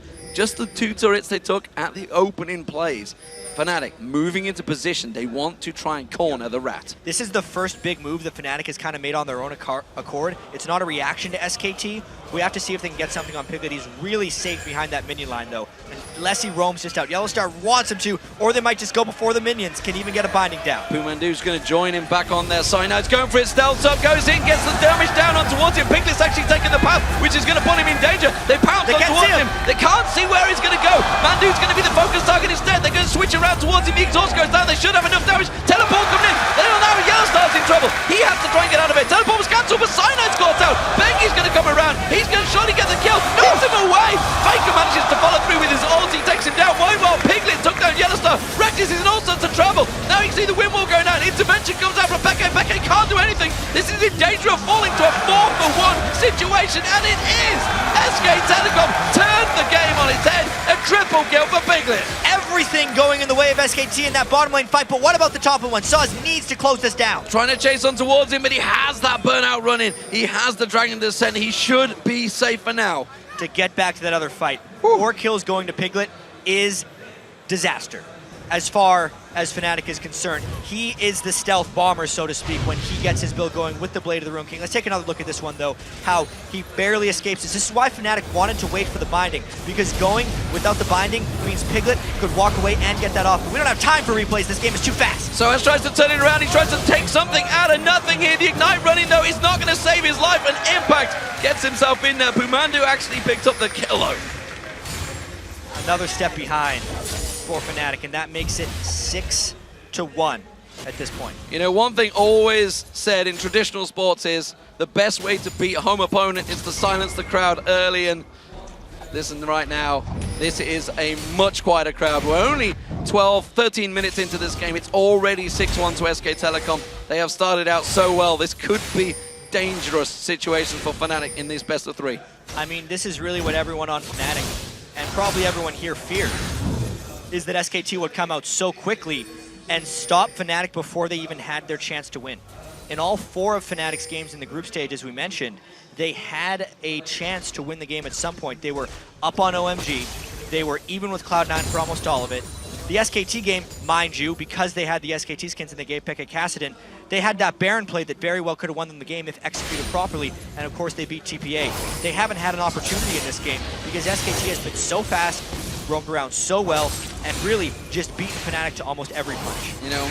the 2 turrets they took at the opening plays. Fnatic moving into position. They want to try and corner the rat. This is the first big move that Fnatic has kind of made on their own accord. It's not a reaction to SKT. We have to see if they can get something on Piglet. He's really safe behind that minion line, though. Unless he roams just out. Yellowstar wants him to, or they might just go before the minions. Can even get a binding down. Pumandu's going to join him back on there. Cyanide's going for it. Stealth up, goes in, gets the damage down on towards him. Piglet's actually taking the path, which is going to put him in danger. They pounce on towards him. They can't see where he's going to go. Mandu's going to be the focus target instead. They're going to switch around towards him. The exhaust goes down. They should have enough damage. Teleport coming in. They don't know Yellowstar's in trouble. He has to try and get out of it. Teleport was cancelled, but Cyanide's caught out. Bengi's going to come around. He's going to surely get the kill. Knocks him away. Faker manages to follow through with his ult. He takes him down. While Piglet took down Yellowstar. Reckless is in all sorts of trouble. Now you can see the wind wall going down. Intervention comes out from Becca. Becca can't do anything. This is in danger of falling to a 4-for-1 situation, and it is. SK Telecom turned the game on its head. A triple kill for Piglet. Everything going in the way of SKT in that bottom lane fight, but what about the top one? Soaz needs to close this down. Trying to chase on towards him, but he has that burnout running. He has the Dragon Descent. He should be safe for now. To get back to that other fight, 4 kills going to Piglet is disaster. As far as Fnatic is concerned, he is the stealth bomber, so to speak, when he gets his build going with the Blade of the Ruin King. Let's take another look at this one, though, how he barely escapes this. This is why Fnatic wanted to wait for the binding, because going without the binding means Piglet could walk away and get that off. But we don't have time for replays. This game is too fast. So Ash tries to turn it around. He tries to take something out of nothing here. The Ignite running, though, is not going to save his life, and Impact gets himself in there. Pumandu actually picked up the kill, though. Another step behind for Fnatic, and that makes it 6-1 at this point. You know, one thing always said in traditional sports is the best way to beat a home opponent is to silence the crowd early, and listen right now, this is a much quieter crowd. We're only 12, 13 minutes into this game. It's already 6-1 to SK Telecom. They have started out so well. This could be dangerous situation for Fnatic in this best of 3. I mean, this is really what everyone on Fnatic, and probably everyone here, feared, is that SKT would come out so quickly and stop Fnatic before they even had their chance to win. In all 4 of Fnatic's games in the group stage, as we mentioned, they had a chance to win the game at some point. They were up on OMG. They were even with Cloud9 for almost all of it. The SKT game, mind you, because they had the SKT skins and they gave Pekka Kassadin, they had that Baron play that very well could have won them the game if executed properly, and of course they beat TPA. They haven't had an opportunity in this game because SKT has been so fast, roamed around so well, and really just beaten Fnatic to almost every punch. You know,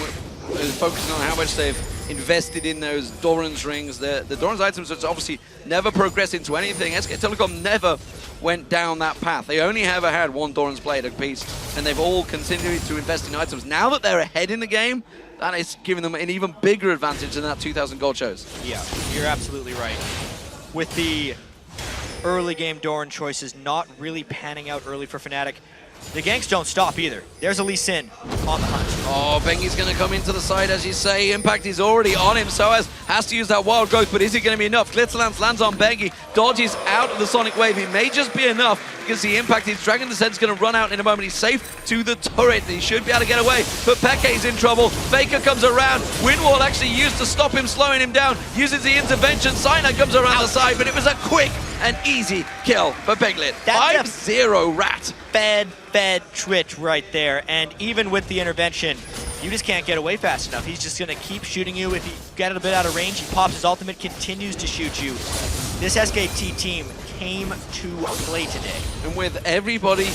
focusing on how much they've invested in those Doran's rings. The Doran's items which obviously never progressed into anything. SK Telecom never went down that path. They only ever had 1 Doran's Blade a piece, and they've all continued to invest in items. Now that they're ahead in the game, that is giving them an even bigger advantage than that 2,000 gold shows. Yeah, you're absolutely right. With the early game Doran choices not really panning out early for Fnatic, the ganks don't stop either. There's a Lee Sin on the hunt. Oh, Bengi's going to come into the side, as you say. Impact is already on him. Soaz has to use that wild growth, but is it going to be enough? Glitzerlance lands on Bengi. Dodges out of the Sonic Wave. It may just be enough because the Impact, his Dragon Descent's going to run out in a moment. He's safe to the turret. He should be able to get away, but Peke's in trouble. Faker comes around. Windwall actually used to stop him, slowing him down. Uses the intervention. Cyanide comes around the side, but it was a quick and easy kill for Piglet. 5-0 rat. Fed Twitch right there, and even with the intervention, you just can't get away fast enough. He's just going to keep shooting you. If you get a bit out of range, he pops his ultimate, continues to shoot you. this SKT team came to play today. And with everybody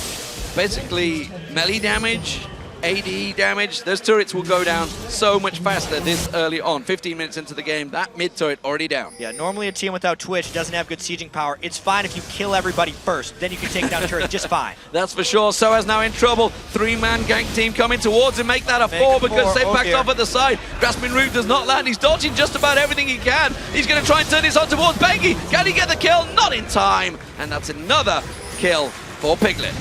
basically melee damage, AD damage, those turrets will go down so much faster this early on. 15 minutes into the game, that mid turret already down. Yeah, normally a team without Twitch doesn't have good sieging power. It's fine if you kill everybody first, then you can take down turrets just fine. That's for sure. Soaz now in trouble. 3-man gank team coming towards him. Make that a 4 because they backed off at the side. Grasping Root does not land. He's dodging just about everything he can. He's going to try and turn this on towards Bengi. Can he get the kill? Not in time. And that's another kill for Piglet.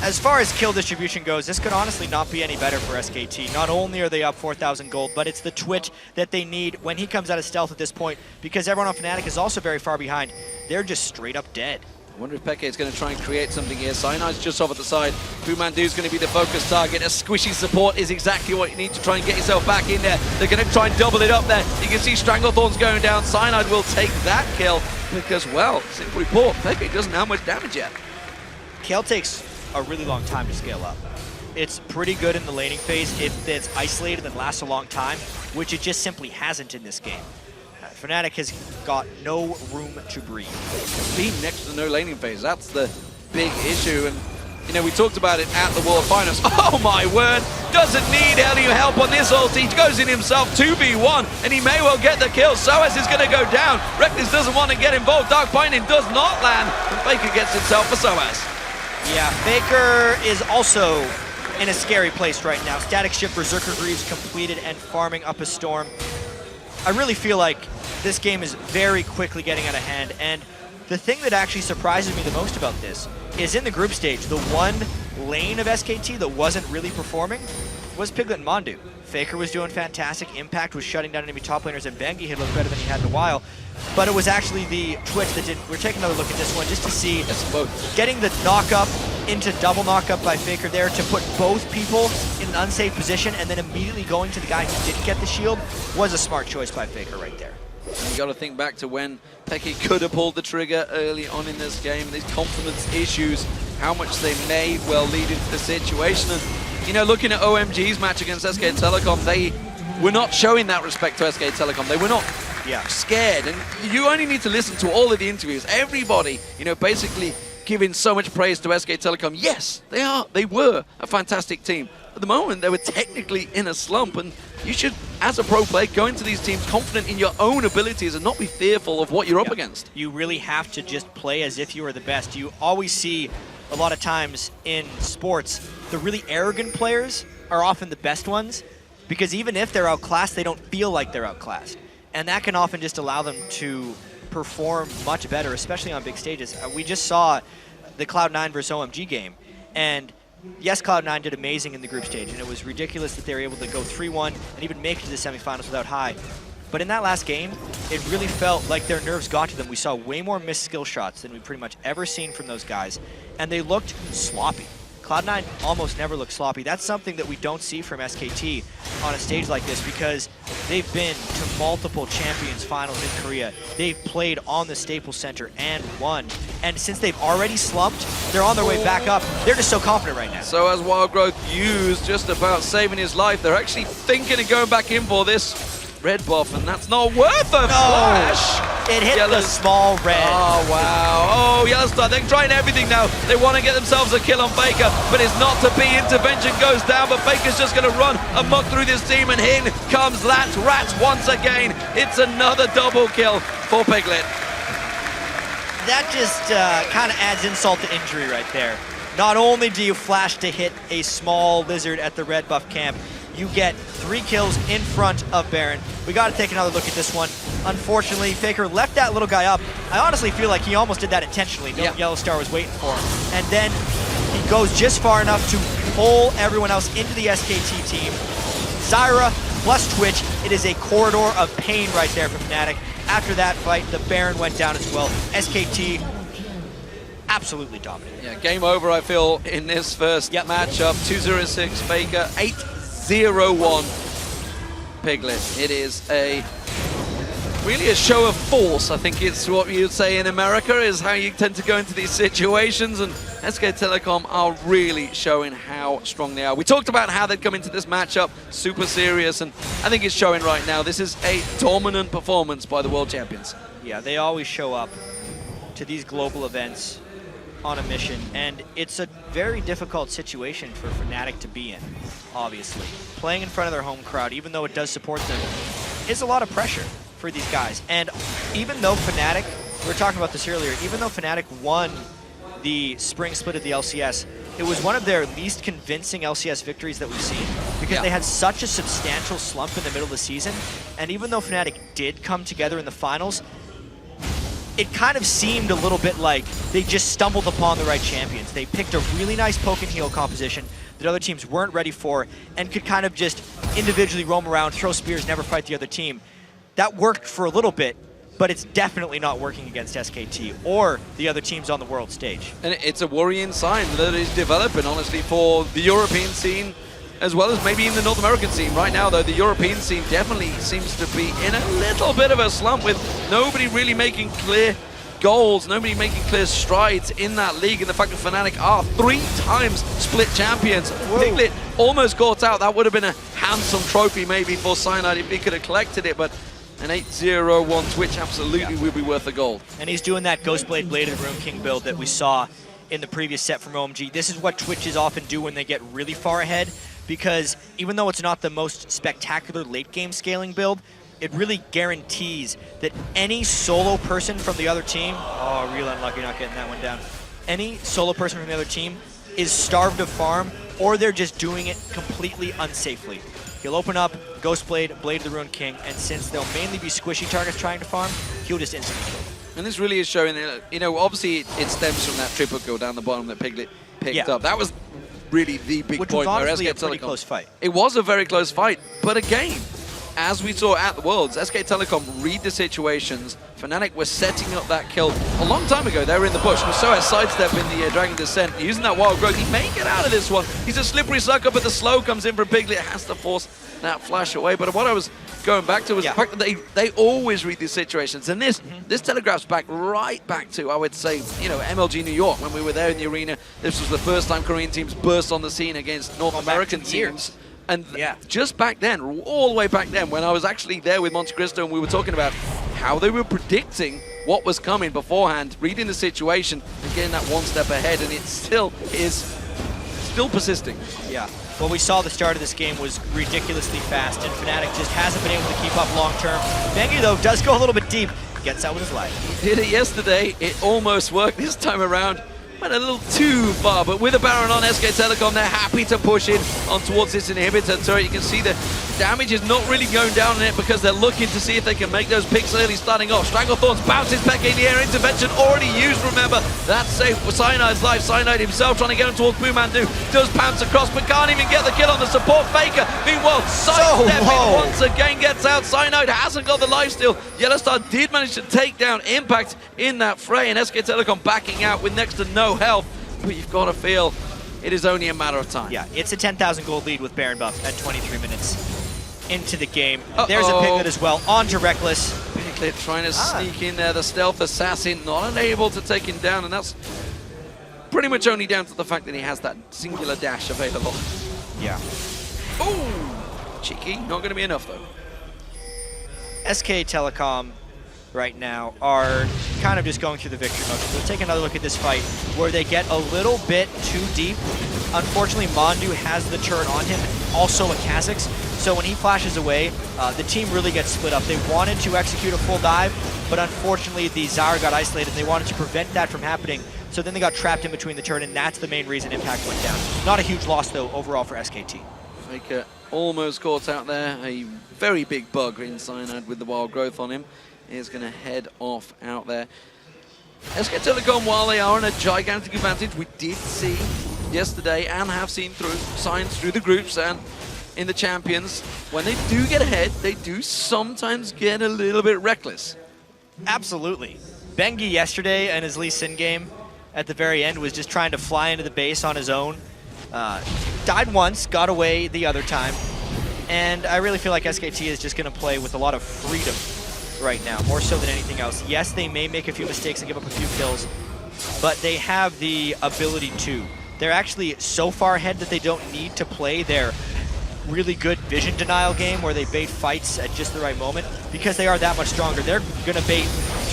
As far as kill distribution goes, this could honestly not be any better for SKT. Not only are they up 4,000 gold, but it's the Twitch that they need when he comes out of stealth at this point, because everyone on Fnatic is also very far behind. They're just straight up dead. I wonder if Peke is going to try and create something here. Cyanide's just off at the side. Fumandu is going to be the focus target. A squishy support is exactly what you need to try and get yourself back in there. They're going to try and double it up there. You can see Stranglethorns going down. Cyanide will take that kill because, well, simply put, Peke doesn't have much damage yet. Kayle takes a really long time to scale up. It's pretty good in the laning phase if it's isolated and lasts a long time, which it just simply hasn't in this game. Fnatic has got no room to breathe. Being next to the no laning phase, that's the big issue. And, you know, we talked about it at the World Finals. Oh my word, doesn't need any help on this ult. He goes in himself 2v1, and he may well get the kill. Soaz is going to go down. Reckless doesn't want to get involved. Dark Binding does not land, and FLICKR gets himself for Soaz. Yeah, FLICKR is also in a scary place right now. Static Shift Berserker Greaves completed and farming up a storm. I really feel like this game is very quickly getting out of hand, and the thing that actually surprises me the most about this is in the group stage, the one lane of SKT that wasn't really performing was Piglet and Mondu. FLICKR was doing fantastic. Impact was shutting down enemy top laners, and Bengi had looked better than he had in a while. But it was actually the Twitch that did. We're taking another look at this one just to see getting the knock-up into double knock-up by FLICKR there to put both people in an unsafe position, and then immediately going to the guy who didn't get the shield was a smart choice by FLICKR right there. And you got to think back to when Peke could have pulled the trigger early on in this game. These confidence issues, how much they may well lead into the situation. And, you know, looking at OMG's match against SK Telecom, they were not showing that respect to SK Telecom. They were not scared. And you only need to listen to all of the interviews. Everybody, you know, basically giving so much praise to SK Telecom. Yes, they were a fantastic team. At the moment, they were technically in a slump, and you should, as a pro player, go into these teams confident in your own abilities and not be fearful of what you're up against. You really have to just play as if you are the best. You always see a lot of times in sports, the really arrogant players are often the best ones, because even if they're outclassed, they don't feel like they're outclassed. And that can often just allow them to perform much better, especially on big stages. We just saw the Cloud9 versus OMG game, and yes, Cloud9 did amazing in the group stage, and it was ridiculous that they were able to go 3-1 and even make it to the semifinals without High. But in that last game, it really felt like their nerves got to them. We saw way more missed skill shots than we've pretty much ever seen from those guys, and they looked sloppy. Cloud9 almost never looks sloppy. That's something that we don't see from SKT on a stage like this, because they've been to multiple Champions finals in Korea. They've played on the Staples Center and won. And since they've already slumped, they're on their way back up. They're just so confident right now. So as Wild Growth used just about saving his life, they're actually thinking of going back in for this red buff, and that's not worth a flash. It hit the small red. Oh, wow. Oh, Yellowstar, they're trying everything now. They want to get themselves a kill on FLICKR, but it's not to be. Intervention goes down, but FLICKR's just going to run amok through this team, and in comes Rats once again. It's another double kill for Piglet. That just kind of adds insult to injury right there. Not only do you flash to hit a small lizard at the red buff camp, you get 3 kills in front of Baron. We got to take another look at this one. Unfortunately, FLICKR left that little guy up. I honestly feel like he almost did that intentionally. No Yellowstar was waiting for him. And then he goes just far enough to pull everyone else into the SKT team. Zyra plus Twitch. It is a corridor of pain right there for Fnatic. After that fight, the Baron went down as well. SKT absolutely dominated. Yeah, game over, I feel, in this first matchup. 2-0-6 FLICKR, 8-0-1 Piglet. It is really a show of force, I think it's what you'd say in America, is how you tend to go into these situations, and SK Telecom are really showing how strong they are. We talked about how they'd come into this matchup, super serious, and I think it's showing right now. This is a dominant performance by the world champions. Yeah, they always show up to these global events on a mission, and it's a very difficult situation for Fnatic to be in, obviously. Playing in front of their home crowd, even though it does support them, is a lot of pressure for these guys. And even though Fnatic, we were talking about this earlier, even though Fnatic won the spring split of the LCS, it was one of their least convincing LCS victories that we've seen, because they had such a substantial slump in the middle of the season, and even though Fnatic did come together in the finals, it kind of seemed a little bit like they just stumbled upon the right champions. They picked a really nice poke and heal composition that other teams weren't ready for and could kind of just individually roam around, throw spears, never fight the other team. That worked for a little bit, but it's definitely not working against SKT or the other teams on the world stage. And it's a worrying sign that is developing, honestly, for the European scene, as well as maybe in the North American scene. Right now, though, the European scene definitely seems to be in a little bit of a slump, with nobody really making clear goals, nobody making clear strides in that league, and the fact that Fnatic are 3 times split champions. Piglet almost caught out. That would have been a handsome trophy maybe for Cyanide if he could have collected it, but an 8-0-1 Twitch absolutely would be worth the gold. And he's doing that Ghostblade Blade of the Rune King build that we saw in the previous set from OMG. This is what Twitches often do when they get really far ahead, because even though it's not the most spectacular late game scaling build, it really guarantees that any solo person from the other team, oh, real unlucky not getting that one down, any solo person from the other team is starved of farm, or they're just doing it completely unsafely. He'll open up Ghostblade, Blade of the Rune King, and since they'll mainly be squishy targets trying to farm, he'll just instantly kill. And this really is showing, you know, obviously it stems from that triple kill down the bottom that Piglet picked up. That was really the big Which point. was honestly where a pretty close fight. It was a very close fight, but again, as we saw at the Worlds, SK Telecom read the situations. Fnatic were setting up that kill a long time ago. They were in the bush. So has sidestep in the Dragon Descent. Using that wild growth, he may get out of this one. He's a slippery sucker, but the slow comes in from Piglet. Has to force that flash away. But what I was going back to was the fact that they always read these situations. And this telegraphs right back to, I would say, you know, MLG New York. When we were there in the arena, this was the first time Korean teams burst on the scene against North American teams. And just back then, all the way back then, when I was actually there with Monte Cristo and we were talking about how they were predicting what was coming beforehand, reading the situation and getting that one step ahead, and it still is persisting. Yeah. What we saw the start of this game was ridiculously fast, and Fnatic just hasn't been able to keep up long term. Bengi, though, does go a little bit deep, gets out with his life. He did it yesterday. It almost worked this time around. Went a little too far, but with a Baron on SK Telecom, they're happy to push in on towards this inhibitor turret. You can see the damage is not really going down on it because they're looking to see if they can make those picks early starting off. Stranglethorns bounces back in the air. Intervention already used, remember. That's safe for Cyanide's life. Cyanide himself trying to get him towards Boomandu. Does pounce across, but can't even get the kill on the support. FLICKR, meanwhile, sidestepping once again, gets out. Cyanide hasn't got the lifesteal. Yellowstar did manage to take down Impact in that fray, and SK Telecom backing out with next to no health, but you've got to feel it is only a matter of time. Yeah, it's a 10,000 gold lead with Baron buff at 23 minutes into the game. There's a Piglet as well, on to Reckless. Piglet trying to sneak in there, the stealth assassin, not unable to take him down, and that's pretty much only down to the fact that he has that singular dash available. Yeah. Ooh, cheeky, not going to be enough though. SK Telecom right now are kind of just going through the victory mode. We'll take another look at this fight where they get a little bit too deep. Unfortunately, Mondu has the turret on him, also a Kha'Zix, so when he flashes away, the team really gets split up. They wanted to execute a full dive, but unfortunately the Zyra got isolated and they wanted to prevent that from happening, so then they got trapped in between the turret, and that's the main reason Impact went down. Not a huge loss though overall for SKT. FLICKR almost caught out there, a very big bug in Cyanide with the wild growth on him. Is going to head off out there. SK Telecom, while they are in a gigantic advantage, we did see yesterday and have seen through signs through the groups and in the champions, when they do get ahead, they do sometimes get a little bit reckless. Absolutely. Bengi yesterday in his Lee Sin game at the very end was just trying to fly into the base on his own. Died once, got away the other time, and I really feel like SKT is just going to play with a lot of freedom right now, more so than anything else. Yes, they may make a few mistakes and give up a few kills, but they have the ability to. They're actually so far ahead that they don't need to play their really good vision denial game where they bait fights at just the right moment, because they are that much stronger. They're going to bait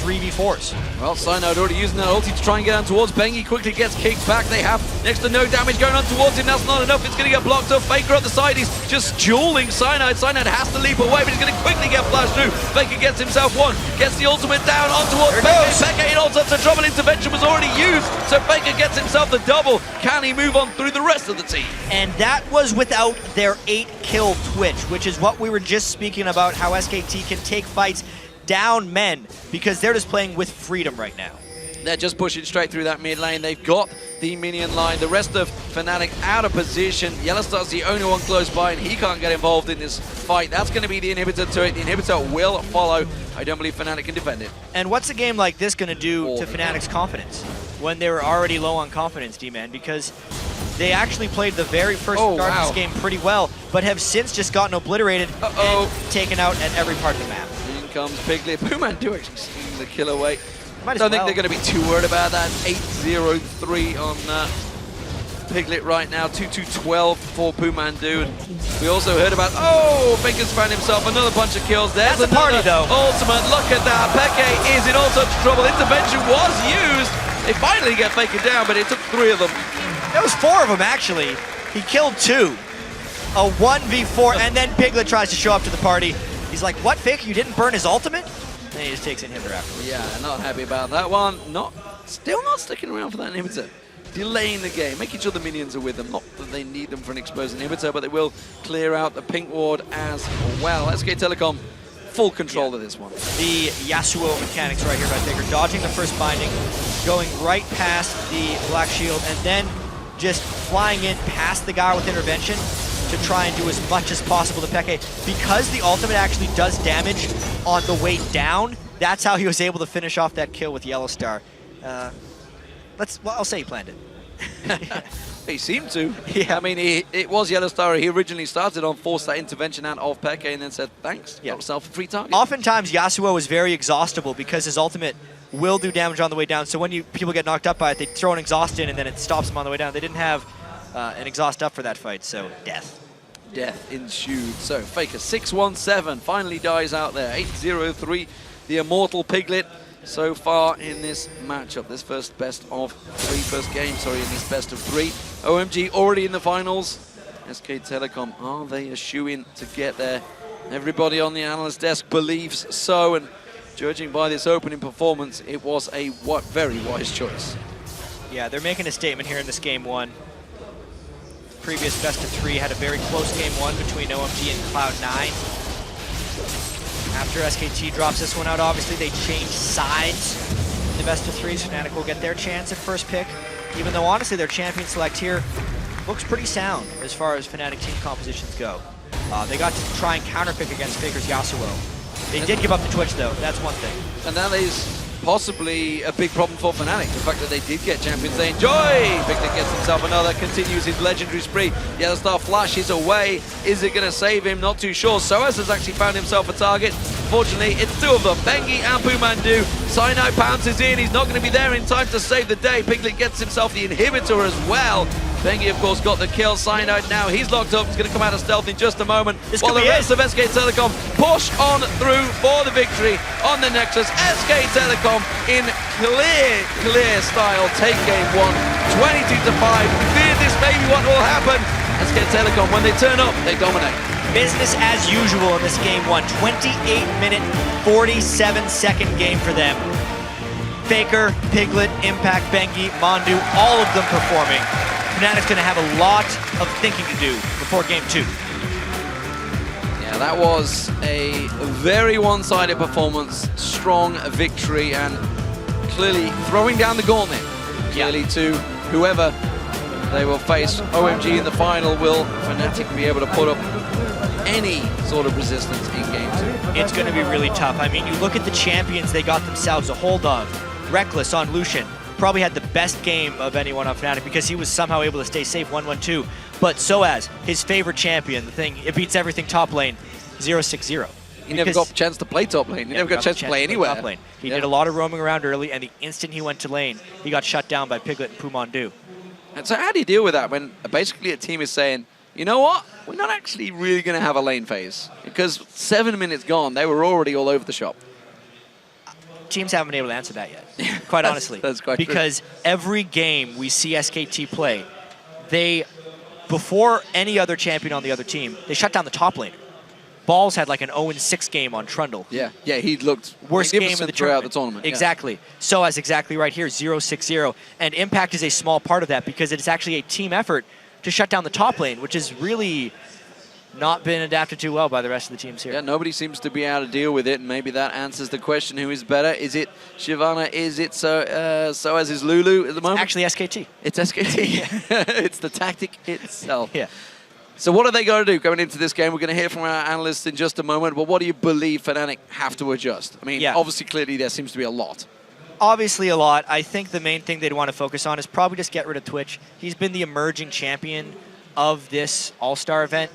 3v4s. Well, Cyanide already using that ulti to try and get down towards Bengi. Quickly gets kicked back. They have next to no damage going on towards him. That's not enough. It's going to get blocked off. FLICKR at the side. He's just dueling Cyanide. Cyanide has to leap away, but he's going to quickly get flashed through. FLICKR gets himself one. Gets the ultimate down on towards Peke. Peke in all sorts of trouble. Intervention was already used, so FLICKR gets himself the double. Can he move on through the rest of the team? And that was without their 8-kill Twitch, which is what we were just speaking about, how SKT can take fights down men because they're just playing with freedom right now. They're just pushing straight through that mid lane. They've got the minion line. The rest of Fnatic out of position. Yellowstar's the only one close by, and he can't get involved in this fight. That's going to be the inhibitor to it. The inhibitor will follow. I don't believe Fnatic can defend it. And what's a game like this going to do to Fnatic's confidence when they were already low on confidence, D-Man? Because they actually played the very first start of this game pretty well, but have since just gotten obliterated and taken out at every part of the map. In comes Piglet. Pumandu actually stealing the kill away. Might I as don't think well. they're going to be too worried about that. 8-0-3 on Piglet right now. 2-2-12 for Pumandu. And we also heard about, FLICKR's found himself another bunch of kills. There's That's a party, though. Ultimate. Look at that. Peke is in all sorts of trouble. Intervention was used. They finally get FLICKR down, but it took 3 of them. It was 4 of them, actually. He killed 2. A 1v4, and then Piglet tries to show up to the party. He's like, what, FLICKR? You didn't burn his ultimate? And he just takes inhibitor afterwards. Yeah, not happy about that one. Still not sticking around for that inhibitor. Delaying the game, making sure the minions are with them. Not that they need them for an exposed inhibitor, but they will clear out the pink ward as well. SK Telecom, full control of this one. The Yasuo mechanics right here by FLICKR, dodging the first binding, going right past the black shield, and then just flying in past the guy with intervention to try and do as much as possible to Peke. Because the ultimate actually does damage on the way down, that's how he was able to finish off that kill with Yellowstar. I'll say he planned it. He seemed to. Yeah. I mean, it was Yellowstar. He originally started on, forced that intervention out of Peke, and then said, thanks, got himself a free target. Oftentimes, Yasuo is very exhaustible because his ultimate will do damage on the way down. So when people get knocked up by it, they throw an exhaust in, and then it stops them on the way down. They didn't have an exhaust up for that fight, so death. Death ensued. So FLICKR 6-1-7 finally dies out there. 8-0-3, the immortal Piglet so far in this matchup. This first game, in this best of 3. OMG already in the finals. SK Telecom, are they a shoe-in to get there? Everybody on the analyst desk believes so, and judging by this opening performance, it was a very wise choice. Yeah, they're making a statement here in this game 1. Previous best of 3 had a very close game 1 between OMG and Cloud9. After SKT drops this one out, obviously they change sides in the best of 3s. Fnatic will get their chance at first pick, even though honestly their champion select here looks pretty sound as far as Fnatic team compositions go. They got to try and counterpick against FLICKR's Yasuo. They did give up the Twitch though, that's one thing. And that is possibly a big problem for Fnatic. The fact that they did get champions they enjoy. Piglet gets himself another, continues his legendary spree. Yellowstar flashes away. Is it going to save him? Not too sure. Soaz has actually found himself a target. Fortunately, it's 2 of them, Bengi and Pumandu. Cyanide pounces in. He's not going to be there in time to save the day. Piglet gets himself the inhibitor as well. Bengi, of course, got the kill. Cyanide now, he's locked up. He's going to come out of stealth in just a moment. While the rest of SK Telecom push on through for the victory on the Nexus. SK Telecom in clear style take game 1, 22-5. We feared this may be what will happen. SK Telecom, when they turn up, they dominate. Business as usual in this game 1. 28-minute, 47-second game for them. FLICKR, Piglet, Impact, Bengi, Mondu, all of them performing. Fnatic's going to have a lot of thinking to do before game 2. Yeah, that was a very one-sided performance, strong victory, and clearly throwing down the gauntlet clearly to whoever they will face. OMG in the final. Will Fnatic be able to put up any sort of resistance in game 2? It's going to be really tough. I mean, you look at the champions they got themselves a hold of. Reckless on Lucian. Probably had the best game of anyone on Fnatic because he was somehow able to stay safe 1-1-2. But Soaz, his favorite champion, the thing, it beats everything top lane, 0-6-0. He never got a chance to play top lane. He never got a chance to play anywhere. Top lane. He did a lot of roaming around early, and the instant he went to lane, he got shut down by Piglet and Pumandu. And so how do you deal with that when basically a team is saying, you know what, we're not actually really going to have a lane phase? Because 7 minutes gone, they were already all over the shop. teams haven't been able to answer that yet, quite honestly. That's quite true. Because every game we see SKT play, before any other champion on the other team, they shut down the top laner. Balls had like an 0-6 game on Trundle. Yeah, he looked worst game of the throughout tournament. the tournament. Exactly. So as exactly right here, 0-6-0. And Impact is a small part of that because it's actually a team effort to shut down the top lane, which has really not been adapted to well by the rest of the teams here. Yeah, nobody seems to be able to deal with it, and maybe that answers the question, who is better? Is it Shyvana? Is it Soaz is Lulu at the moment? Actually SKT. It's SKT. It's the tactic itself. Yeah. So what are they going to do going into this game? We're going to hear from our analysts in just a moment, but what do you believe Fnatic have to adjust? I mean, obviously, clearly, there seems to be a lot. Obviously a lot. I think the main thing they'd want to focus on is probably just get rid of Twitch. He's been the emerging champion of this All-Star event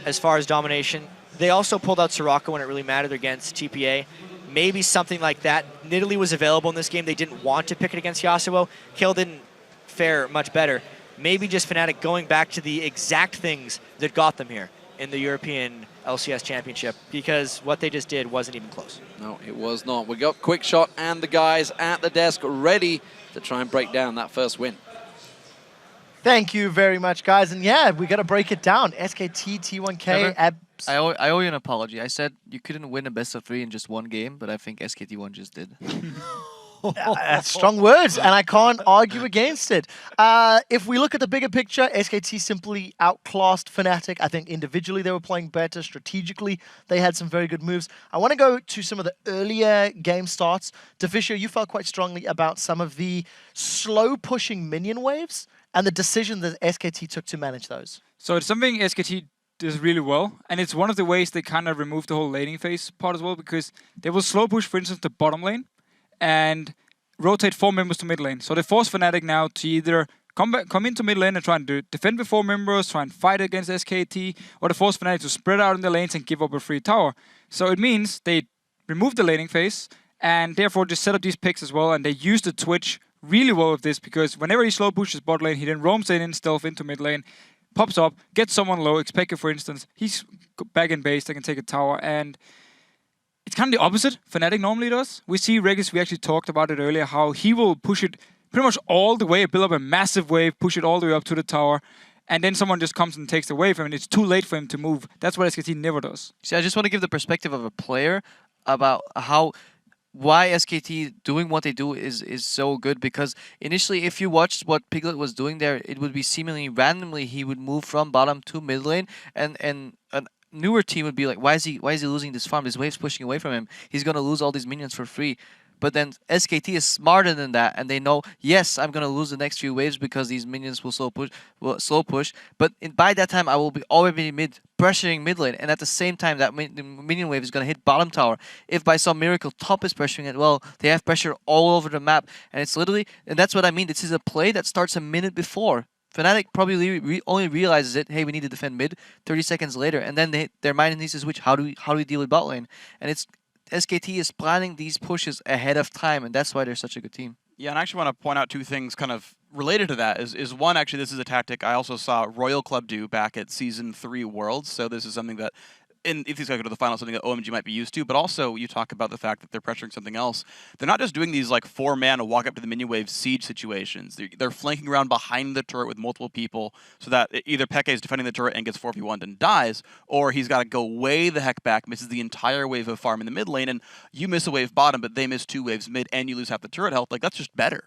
as far as domination. They also pulled out Soraka when it really mattered against TPA. Maybe something like that. Nidalee was available in this game. They didn't want to pick it against Yasuo. Kill didn't fare much better. Maybe just Fnatic going back to the exact things that got them here in the European LCS Championship, because what they just did wasn't even close. No, it was not. We got Quickshot and the guys at the desk ready to try and break down that first win. Thank you very much, guys. And yeah, we got to break it down. SKT, T1K, Abs. I owe you an apology. I said you couldn't win a best of 3 in just one game, but I think SKT1 just did. That's strong words, and I can't argue against it. If we look at the bigger picture, SKT simply outclassed Fnatic. I think individually they were playing better. Strategically, they had some very good moves. I want to go to some of the earlier game starts. Deficio, you felt quite strongly about some of the slow-pushing minion waves and the decision that SKT took to manage those. So it's something SKT does really well, and it's one of the ways they kind of removed the whole laning phase part as well, because they will slow push, for instance, the bottom lane, and rotate 4 members to mid lane. So they force Fnatic now to either come into mid lane and try and defend with 4 members, try and fight against SKT, or they force Fnatic to spread out in the lanes and give up a free tower. So it means they remove the laning phase, and therefore just set up these picks as well, and they use the Twitch really well with this, because whenever he slow pushes bot lane, he then roams in stealth into mid lane, pops up, gets someone low, Xpeke for instance, he's back in base, they can take a tower, and it's kind of the opposite Fnatic normally does. We see Regis, we actually talked about it earlier, how he will push it pretty much all the way, build up a massive wave, push it all the way up to the tower, and then someone just comes and takes the wave from him, and it's too late for him to move. That's what SKT never does. See, I just want to give the perspective of a player about why SKT doing what they do is so good, because initially if you watched what Piglet was doing there, it would be seemingly randomly he would move from bottom to mid lane, and a newer team would be like, why is he losing this farm? This wave's pushing away from him. He's gonna lose all these minions for free. But then SKT is smarter than that, and they know, yes, I'm gonna lose the next few waves because these minions will slow push. But by that time, I will be already pressuring mid lane, and at the same time, that minion wave is gonna hit bottom tower. If by some miracle top is pressuring it, well, they have pressure all over the map, and it's literally, and that's what I mean. This is a play that starts a minute before. Fnatic probably only realizes it. Hey, we need to defend mid. 30 seconds later, and then their mind needs to switch. How do we deal with bot lane? And it's SKT is planning these pushes ahead of time, and that's why they're such a good team. Yeah, and I actually want to point out 2 things kind of related to that. Is one, actually, this is a tactic I also saw Royal Club do back at Season 3 Worlds. So this is something that, if these guys go to the final, something that OMG might be used to, but also you talk about the fact that they're pressuring something else. They're not just doing these like 4-man walk up to the minion wave siege situations. They're flanking around behind the turret with multiple people, so that either Peke is defending the turret and gets 4v1'd and dies, or he's got to go way the heck back, misses the entire wave of farm in the mid lane, and you miss a wave bottom, but they miss 2 waves mid, and you lose half the turret health. Like, that's just better.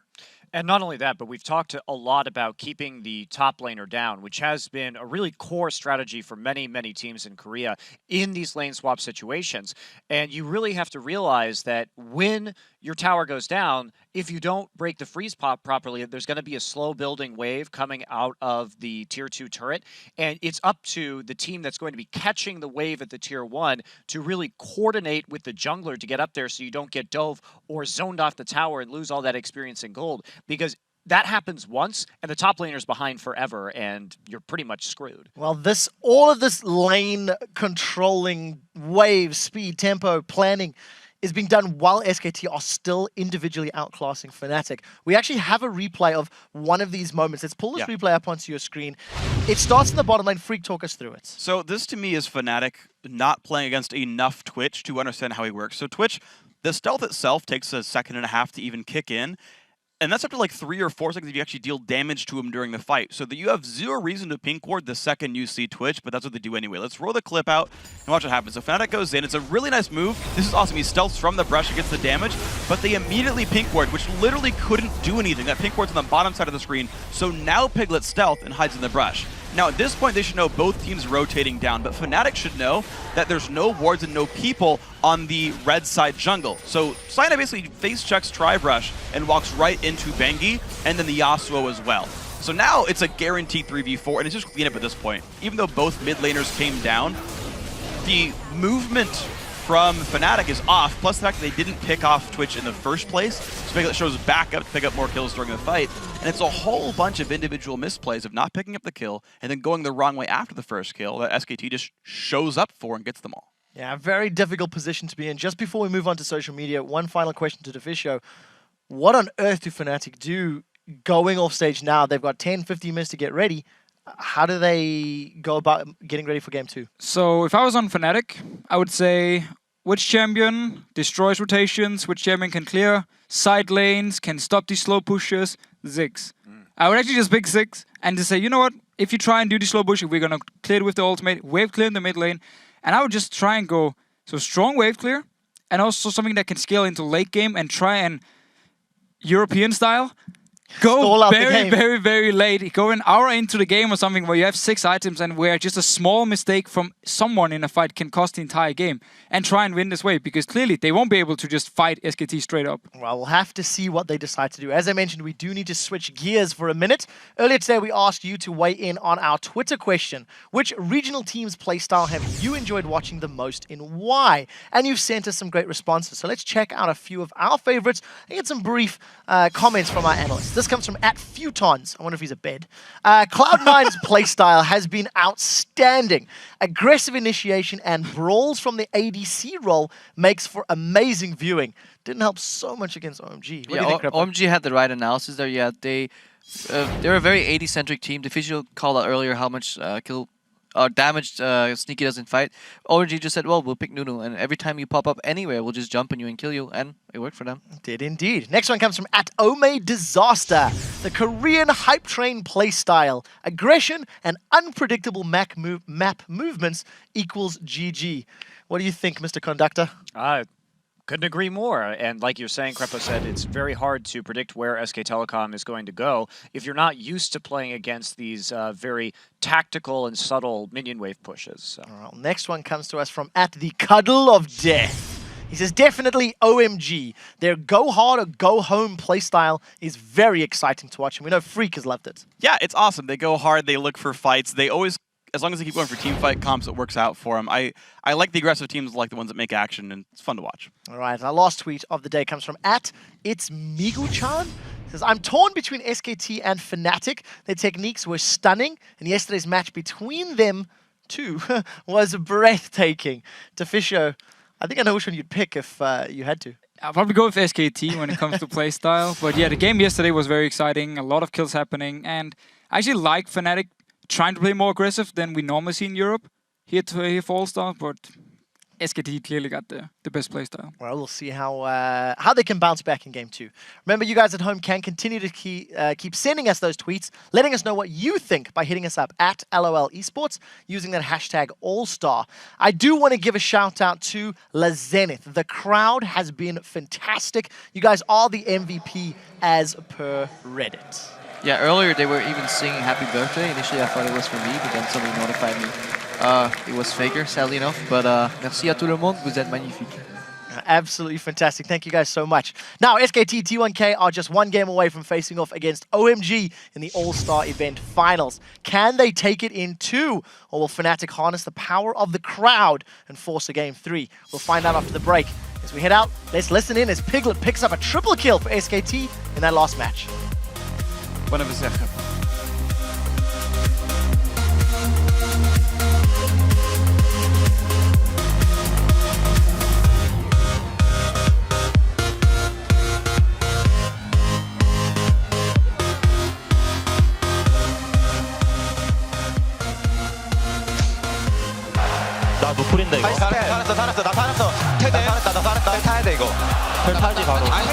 And not only that, but we've talked a lot about keeping the top laner down, which has been a really core strategy for many, many teams in Korea in these lane swap situations. And you really have to realize that when your tower goes down, if you don't break the freeze pop properly, there's going to be a slow building wave coming out of the tier 2 turret. And it's up to the team that's going to be catching the wave at the tier 1 to really coordinate with the jungler to get up there so you don't get dove or zoned off the tower and lose all that experience in gold. Because that happens once, and the top laner's behind forever, and you're pretty much screwed. Well, all of this lane controlling, wave, speed, tempo, planning is being done while SKT are still individually outclassing Fnatic. We actually have a replay of one of these moments. Let's pull this replay up onto your screen. It starts in the bottom lane. Freak, talk us through it. So this, to me, is Fnatic not playing against enough Twitch to understand how he works. So Twitch, the stealth itself takes a second and a half to even kick in. And that's after like 3 or 4 seconds if you actually deal damage to him during the fight. So that you have zero reason to pink ward the second you see Twitch, but that's what they do anyway. Let's roll the clip out and watch what happens. So Fnatic goes in. It's a really nice move. This is awesome. He stealths from the brush and gets the damage, but they immediately pink ward, which literally couldn't do anything. That pink ward's on the bottom side of the screen. So now Piglet stealth and hides in the brush. Now at this point, they should know both teams rotating down, but Fnatic should know that there's no wards and no people on the red side jungle. So Cyna basically face checks Tribrush and walks right into Bengi, and then the Yasuo as well. So now it's a guaranteed 3v4, and it's just cleanup at this point. Even though both mid laners came down, the movement from Fnatic is off, plus the fact that they didn't pick off Twitch in the first place, so Piglet shows back up to pick up more kills during the fight, and it's a whole bunch of individual misplays of not picking up the kill and then going the wrong way after the first kill that SKT just shows up for and gets them all. Yeah, very difficult position to be in. Just before we move on to social media, one final question to Defisho. What on earth do Fnatic do going off stage now? They've got 10, 15 minutes to get ready. How do they go about getting ready for game 2? So if I was on Fnatic, I would say which champion destroys rotations, which champion can clear side lanes, can stop these slow pushes, Ziggs. I would actually just pick Ziggs and just say, you know what, if you try and do the slow push, we're going to clear it with the ultimate, wave clear in the mid lane, and I would just try and go, so strong wave clear, and also something that can scale into late game and try and European style, go very late. Go an hour into the game or something where you have 6 items and where just a small mistake from someone in a fight can cost the entire game. And try and win this way, because clearly they won't be able to just fight SKT straight up. Well, we'll have to see what they decide to do. As I mentioned, we do need to switch gears for a minute. Earlier today, we asked you to weigh in on our Twitter question. Which regional team's playstyle have you enjoyed watching the most and why? And you've sent us some great responses. So let's check out a few of our favorites and get some brief comments from our analysts. This comes from @Futons. I wonder if he's a bed. Cloud9's playstyle has been outstanding. Aggressive initiation and brawls from the ADC role makes for amazing viewing. Didn't help so much against OMG. What do you think, Krippa? OMG had the right analysis there. Yeah, they're a very AD-centric team. Defisio called out earlier how much damage Sneaky does in fight. OMG just said, well, we'll pick Nunu, and every time you pop up anywhere, we'll just jump on you and kill you, and it worked for them. Did indeed. Next one comes from @OmeDisaster. The Korean hype train playstyle. Aggression and unpredictable map movements equals GG. What do you think, Mr. Conductor? Couldn't agree more. And like you're saying, Krepo said, it's very hard to predict where SK Telecom is going to go if you're not used to playing against these very tactical and subtle minion wave pushes. So. All right, next one comes to us from @TheCuddleOfDeath. He says, definitely OMG. Their go hard or go home playstyle is very exciting to watch, and we know Freak has loved it. Yeah, it's awesome. They go hard, they look for fights, they always, as long as they keep going for team fight comps, it works out for them. I like the aggressive teams, like the ones that make action, and it's fun to watch. All right, our last tweet of the day comes from @It'sMigu-chan. He says, I'm torn between SKT and Fnatic. Their techniques were stunning, and yesterday's match between them two was breathtaking. Defisho, I think I know which one you'd pick if you had to. I'll probably go with SKT when it comes to playstyle. But yeah, the game yesterday was very exciting, a lot of kills happening, and I actually like Fnatic trying to play more aggressive than we normally see in Europe here for All-Star, but SKT clearly got the best playstyle. Well, we'll see how they can bounce back in Game 2. Remember, you guys at home can continue to keep sending us those tweets, letting us know what you think by hitting us up @LOL Esports using that hashtag All-Star. I do want to give a shout out to La Zenith. The crowd has been fantastic. You guys are the MVP as per Reddit. Yeah, earlier they were even singing happy birthday. Initially I thought it was for me, but then somebody notified me it was FLICKR, sadly enough. But merci à tout le monde, vous êtes magnifique. Absolutely fantastic. Thank you guys so much. Now, SKT T1K are just one game away from facing off against OMG in the All-Star event finals. Can they take it in 2? Or will Fnatic harness the power of the crowd and force a Game 3? We'll find out after the break. As we head out, let's listen in as Piglet picks up a triple kill for SKT in that last match. Buenas noches. Double 노플인데 이거. 살았어. 나 살았어. 테드. 나 살았다. 타야 돼 이거. 펠 타지 바로. 나이스.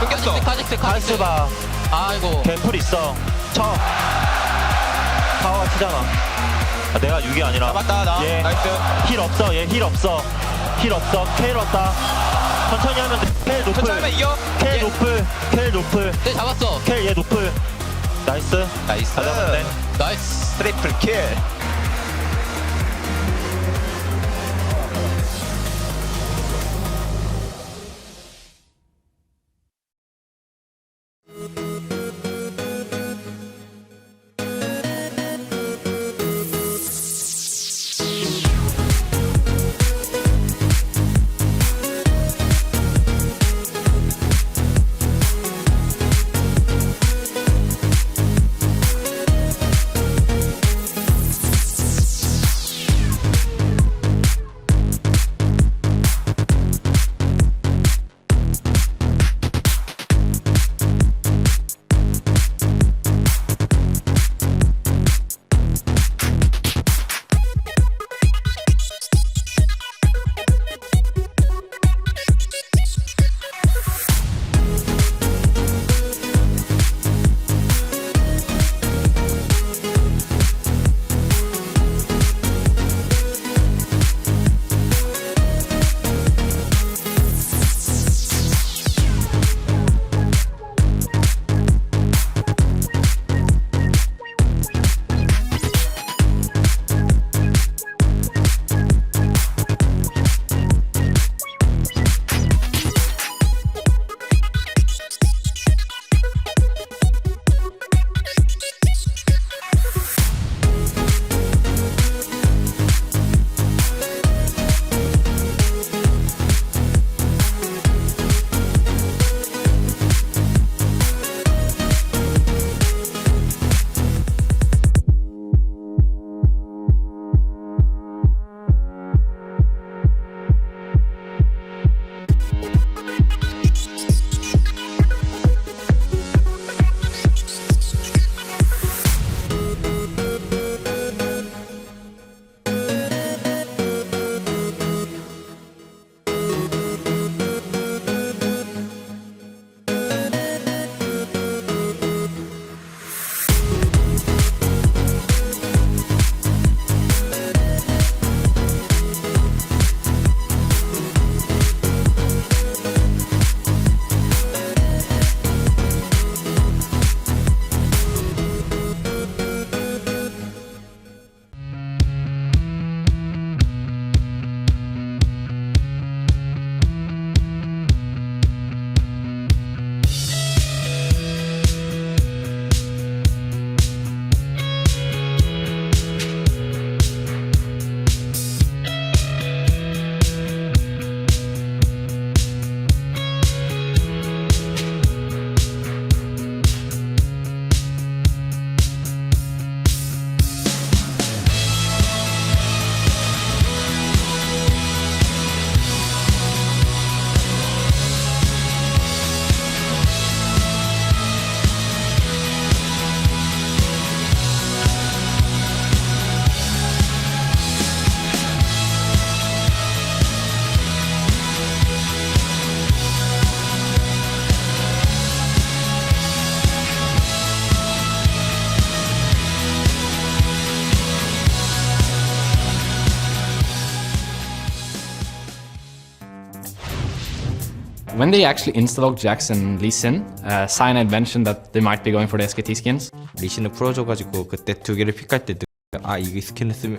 끊겼어. 카이스 봐. 아이고. 갬플 있어. 쳐. 타워가 치잖아. 아, 내가 6이 아니라. 맞다 나. 얘 나이스. 힐 없어. 얘 힐 없어. 힐 없어. 케일 없다. 천천히 하면 돼. 케일 노플. 천천히 하면 이겨. 케일 노플. 케일 노플. 네, 잡았어. 케일 얘 노플. 나이스. 나이스. 다 잡았네. 나이스. 트리플 킬. When they actually installed Jax and Lee Sin, Sign had mentioned that they might be going for the SKT skins. 리신을 풀어줘가지고 그때 두 개를 픽할 때 이게 스킨을 쓸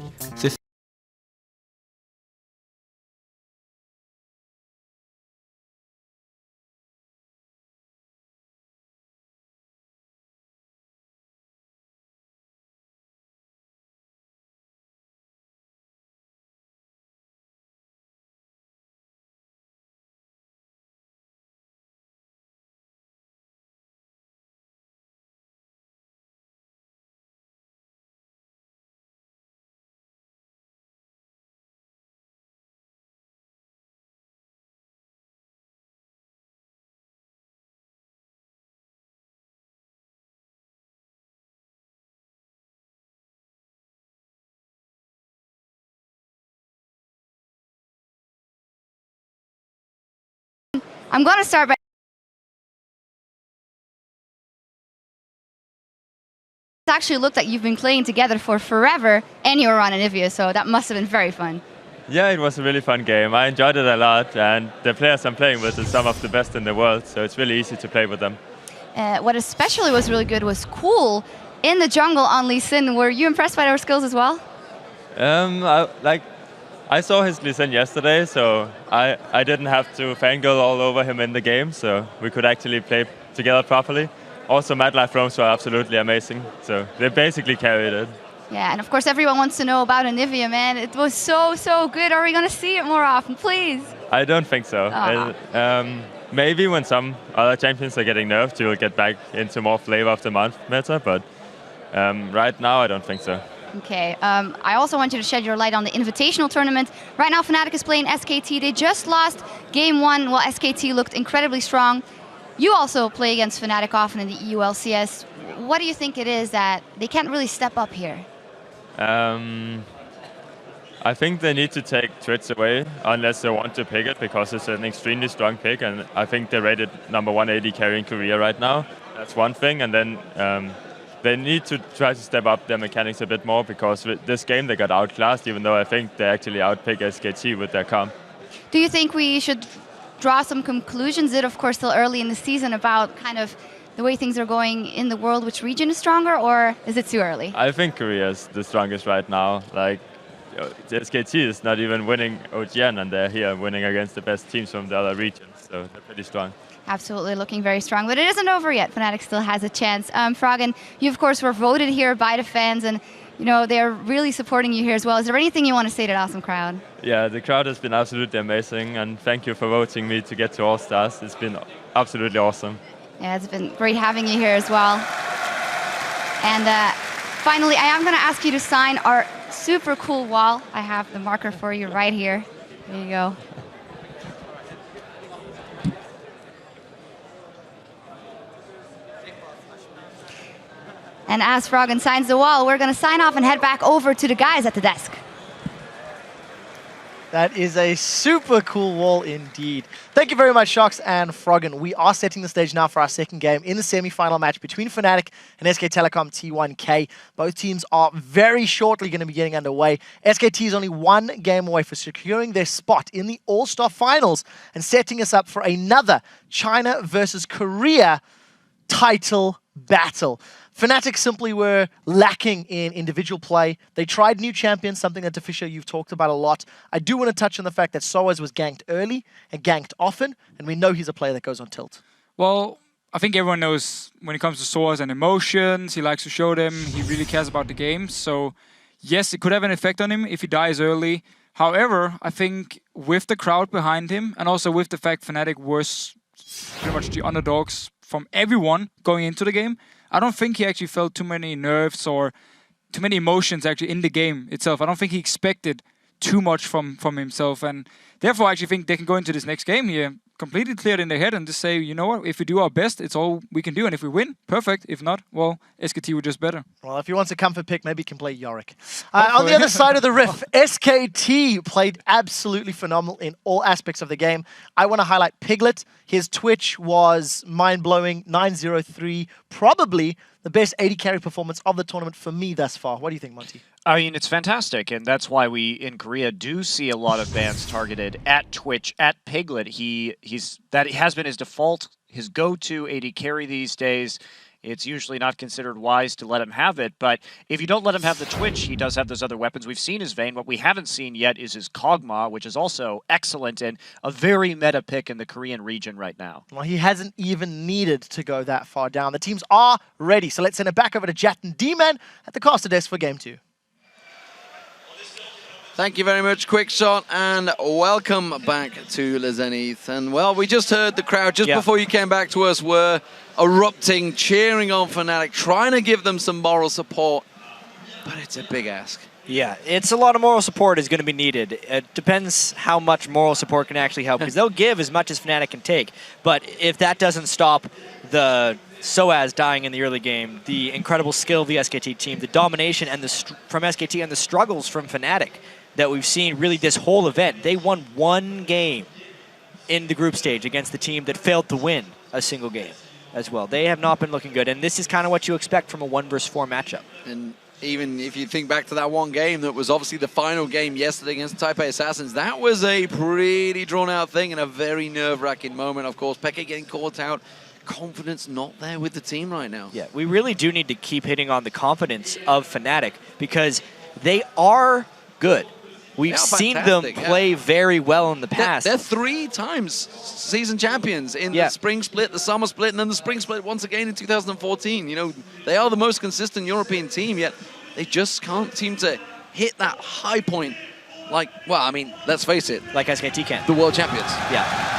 I'm going to start by it actually looked like you've been playing together for forever and you were on Anivia, so that must have been very fun. Yeah, it was a really fun game. I enjoyed it a lot, and the players I'm playing with are some of the best in the world, so it's really easy to play with them. What especially was really good was Cool in the jungle on Lee Sin. Were you impressed by their skills as well? I saw his Lee Sin yesterday, so I didn't have to fangirl all over him in the game, so we could actually play together properly. Also, Mad Life roams were absolutely amazing, so they basically carried it. Yeah, and of course everyone wants to know about Anivia, man. It was so good. Are we going to see it more often, please? I don't think so. Maybe when some other champions are getting nerfed, you'll get back into more flavor of the month meta, but right now I don't think so. Okay, I also want you to shed your light on the Invitational Tournament. Right now Fnatic is playing SKT. They just lost game 1 while SKT looked incredibly strong. You also play against Fnatic often in the EU LCS. What do you think it is that they can't really step up here? I think they need to take Twitch away unless they want to pick it, because it's an extremely strong pick, and I think they're rated #1 AD carry in Korea right now. That's one thing, and then they need to try to step up their mechanics a bit more, because with this game they got outclassed, even though I think they actually outpick SKT with their comp. Do you think we should draw some conclusions? It, of course, still early in the season about kind of the way things are going in the world, which region is stronger, or is it too early? I think Korea is the strongest right now. Like, SKT is not even winning OGN, and they're here winning against the best teams from the other regions, so they're pretty strong. Absolutely looking very strong, but it isn't over yet. Fnatic still has a chance. Froggen, you of course were voted here by the fans, and you know they're really supporting you here as well. Is there anything you want to say to the awesome crowd? Yeah, the crowd has been absolutely amazing, and thank you for voting me to get to All Stars. It's been absolutely awesome. Yeah, it's been great having you here as well. And finally, I am going to ask you to sign our super cool wall. I have the marker for you right here. There you go. And as Froggen signs the wall, we're going to sign off and head back over to the guys at the desk. That is a super cool wall indeed. Thank you very much, Shox and Froggen. We are setting the stage now for our second game in the semi-final match between Fnatic and SK Telecom T1K. Both teams are very shortly going to be getting underway. SKT is only one game away for securing their spot in the All-Star Finals and setting us up for another China versus Korea title battle. Fnatic simply were lacking in individual play. They tried new champions, something that Fisher you've talked about a lot. I do want to touch on the fact that Soaz was ganked early and ganked often, and we know he's a player that goes on tilt. Well, I think everyone knows when it comes to Soaz and emotions, he likes to show them, he really cares about the game. So yes, it could have an effect on him if he dies early. However, I think with the crowd behind him, and also with the fact Fnatic was pretty much the underdogs from everyone going into the game, I don't think he actually felt too many nerves or too many emotions actually in the game itself. I don't think he expected too much from himself, and therefore I actually think they can go into this next game here completely cleared in their head and just say, you know what, if we do our best, it's all we can do, and if we win, perfect. If not, well, SKT were just better. Well, if he wants a comfort pick, maybe he can play Yorick. On the other side of the riff, SKT played absolutely phenomenal in all aspects of the game. I want to highlight Piglet. His Twitch was mind-blowing, 903, probably the best 80 carry performance of the tournament for me thus far. What do you think, Monty? I mean, it's fantastic, and that's why we, in Korea, do see a lot of bans targeted at Twitch, at Piglet. That has been his default, his go-to AD carry these days. It's usually not considered wise to let him have it, but if you don't let him have the Twitch, he does have those other weapons. We've seen his Vayne. What we haven't seen yet is his Kog'Maw, which is also excellent and a very meta pick in the Korean region right now. Well, he hasn't even needed to go that far down. The teams are ready, so let's send it back over to Jat and D-Man at the caster desk for Game 2. Thank you very much, Quick Shot, and welcome back to Zenith. And well, we just heard the crowd just before you came back to us were erupting, cheering on Fnatic, trying to give them some moral support, but it's a big ask. Yeah, it's a lot of moral support is going to be needed. It depends how much moral support can actually help, because they'll give as much as Fnatic can take. But if that doesn't stop the Soaz dying in the early game, the incredible skill of the SKT team, the domination and from SKT and the struggles from Fnatic that we've seen really this whole event. They won one game in the group stage against the team that failed to win a single game as well. They have not been looking good, and this is kind of what you expect from a 1 versus 4 matchup. And even if you think back to that one game that was obviously the final game yesterday against Taipei Assassins, that was a pretty drawn-out thing and a very nerve-wracking moment. Of course, Peke getting caught out, confidence not there with the team right now. Yeah, we really do need to keep hitting on the confidence of Fnatic because they are good. We've seen them play very well in the past. They're 3 times season champions in the spring split, the summer split, and then the spring split once again in 2014. You know, they are the most consistent European team, yet they just can't seem to hit that high point like, well, I mean, let's face it. Like SKT can. The world champions. Yeah.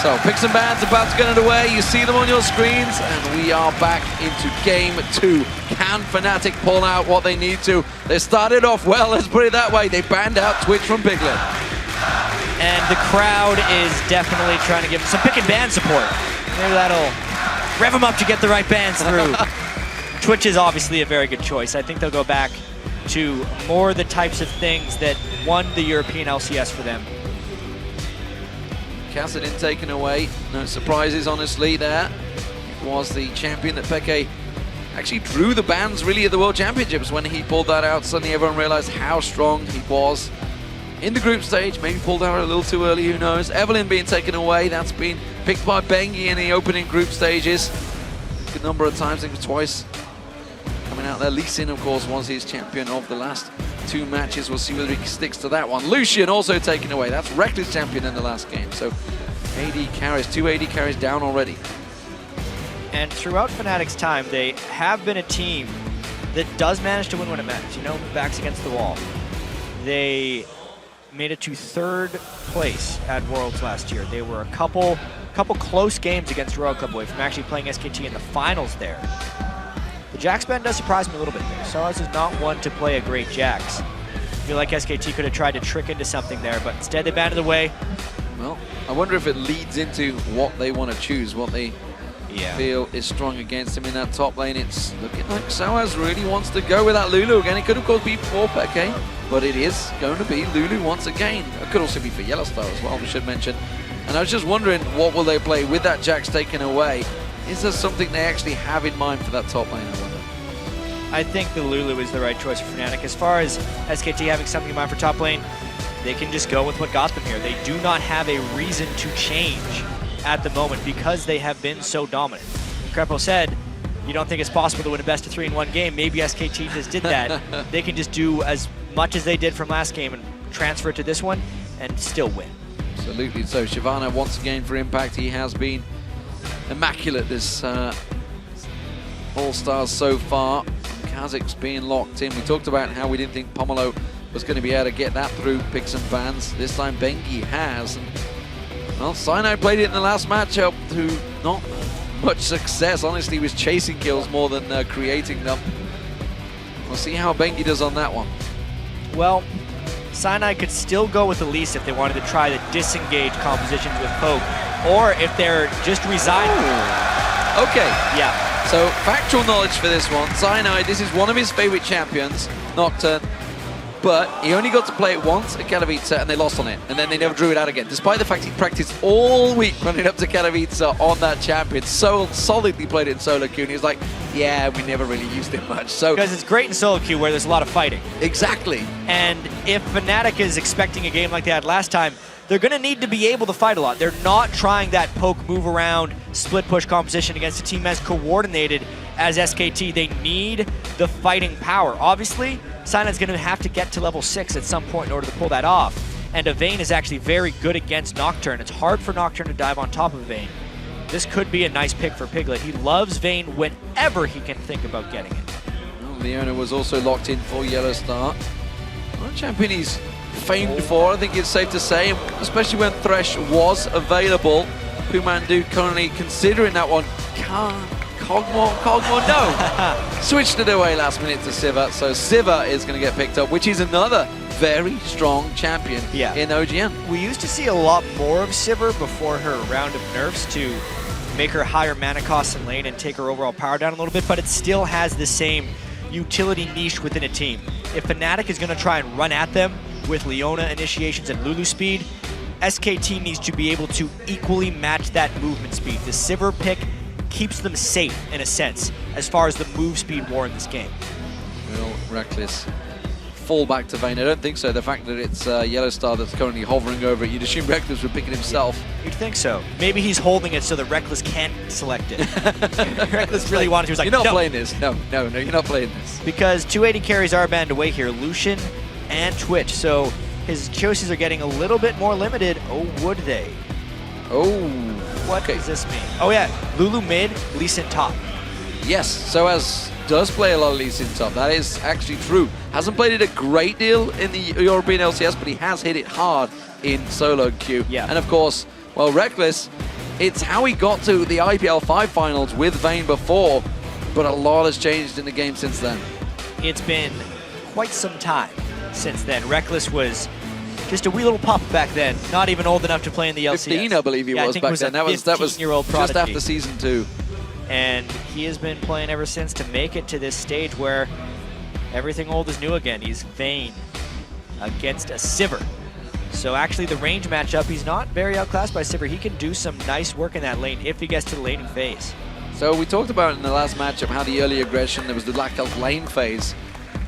So, Picks and Bans about to get underway. You see them on your screens, and we are back into game 2. Can Fnatic pull out what they need to? They started off well, let's put it that way. They banned out Twitch from Piglet. And the crowd is definitely trying to give them some pick and ban support. Maybe that'll rev them up to get the right bans through. Twitch is obviously a very good choice. I think they'll go back to more the types of things that won the European LCS for them. Kassadin taken away. No surprises, honestly, there. It was the champion that Peke actually drew the bans, really, at the World Championships. When he pulled that out, suddenly everyone realized how strong he was in the group stage. Maybe pulled out a little too early, who knows. Evelyn being taken away. That's been picked by Bengi in the opening group stages. A good number of times, I think twice. Coming out there. Lee Sin, of course, was his champion of the last 2 matches. We'll see whether he sticks to that one. Lucian also taken away. That's Reckless champion in the last game. So AD carries, 2 AD carries down already. And throughout Fnatic's time, they have been a team that does manage to win when it matters. You know, backs against the wall. They made it to 3rd place at Worlds last year. They were a couple close games against Royal Club away from actually playing SKT in the finals there. The Jax ban does surprise me a little bit there. Soaz is not one to play a great Jax. I feel like SKT could have tried to trick into something there, but instead they banned it away. Well, I wonder if it leads into what they want to choose, what they feel is strong against him in that top lane. It's looking like Soaz really wants to go with that Lulu again. It could of course be for Peke, but it is going to be Lulu once again. It could also be for Yellowstar as well, we should mention. And I was just wondering, what will they play with that Jax taken away? Is there something they actually have in mind for that top lane, I wonder? I think the Lulu is the right choice for Fnatic. As far as SKT having something in mind for top lane, they can just go with what got them here. They do not have a reason to change at the moment because they have been so dominant. Crepo said, you don't think it's possible to win a best of 3 in 1 game. Maybe SKT just did that. They can just do as much as they did from last game and transfer it to this one and still win. Absolutely. So Shyvana once again for Impact. He has been immaculate this All-Stars so far. Kazak's being locked in. We talked about how we didn't think Pomelo was going to be able to get that through picks and bans. This time Bengi has. And, well, Sinai played it in the last matchup to not much success. Honestly, he was chasing kills more than creating them. We'll see how Bengi does on that one. Well, Sinai could still go with Elise if they wanted to try the disengage compositions with Poke, or if they're just resigning. Okay. Yeah. So, factual knowledge for this one. Cyanide, this is one of his favorite champions, Nocturne, but he only got to play it once at Katowice and they lost on it, and then they never drew it out again, despite the fact he practiced all week running up to Katowice on that champion. So solidly played it in solo queue, and he was like, yeah, we never really used it much. So because it's great in solo queue where there's a lot of fighting. Exactly. And if Fnatic is expecting a game like they had last time, they're going to need to be able to fight a lot. They're not trying that poke, move around, split push composition against a team as coordinated as SKT. They need the fighting power. Obviously, Sinai's going to have to get to level 6 at some point in order to pull that off. And Vayne is actually very good against Nocturne. It's hard for Nocturne to dive on top of Vayne. This could be a nice pick for Piglet. He loves Vayne whenever he can think about getting it. Well, Leona was also locked in for Yellowstar. Well, champion he's famed for, I think it's safe to say, especially when Thresh was available. Pumandu currently considering that one. Cogmore, no! Switched it away last minute to Siva, so Siva is going to get picked up, which is another very strong champion in OGN. We used to see a lot more of Sivir before her round of nerfs to make her higher mana costs in lane and take her overall power down a little bit, but it still has the same utility niche within a team. If Fnatic is going to try and run at them with Leona initiations and Lulu speed, SKT needs to be able to equally match that movement speed. The Sivir pick keeps them safe, in a sense, as far as the move speed war in this game. Will Reckless fall back to Vayne? I don't think so. The fact that it's Yellow Star that's currently hovering over it, you'd assume Reckless would pick it himself. You'd think so. Maybe he's holding it so that Reckless can't select it. Reckless really wanted to. He was like, you're not no. playing this. No, you're not playing this. Because 280 carries are banned away here. Lucian and Twitch. So his choices are getting a little bit more limited. Oh, would they? Oh. What does this mean? Oh yeah, Lulu mid, Lee Sin top. Yes, so as does play a lot of Lee Sin top. That is actually true. Hasn't played it a great deal in the European LCS, but he has hit it hard in solo queue. Yeah. And of course, well, Reckless, it's how he got to the IPL 5 finals with Vayne before, but a lot has changed in the game since then. It's been quite some time since then. Reckless was just a wee little pup back then, not even old enough to play in the LCS. 15, I believe he was back then. That was just after season 2. And he has been playing ever since to make it to this stage where everything old is new again. He's Vayne against a Sivir. So actually the range matchup, he's not very outclassed by Sivir. He can do some nice work in that lane if he gets to the laning phase. So we talked about in the last matchup how the early aggression, there was the lack of lane phase.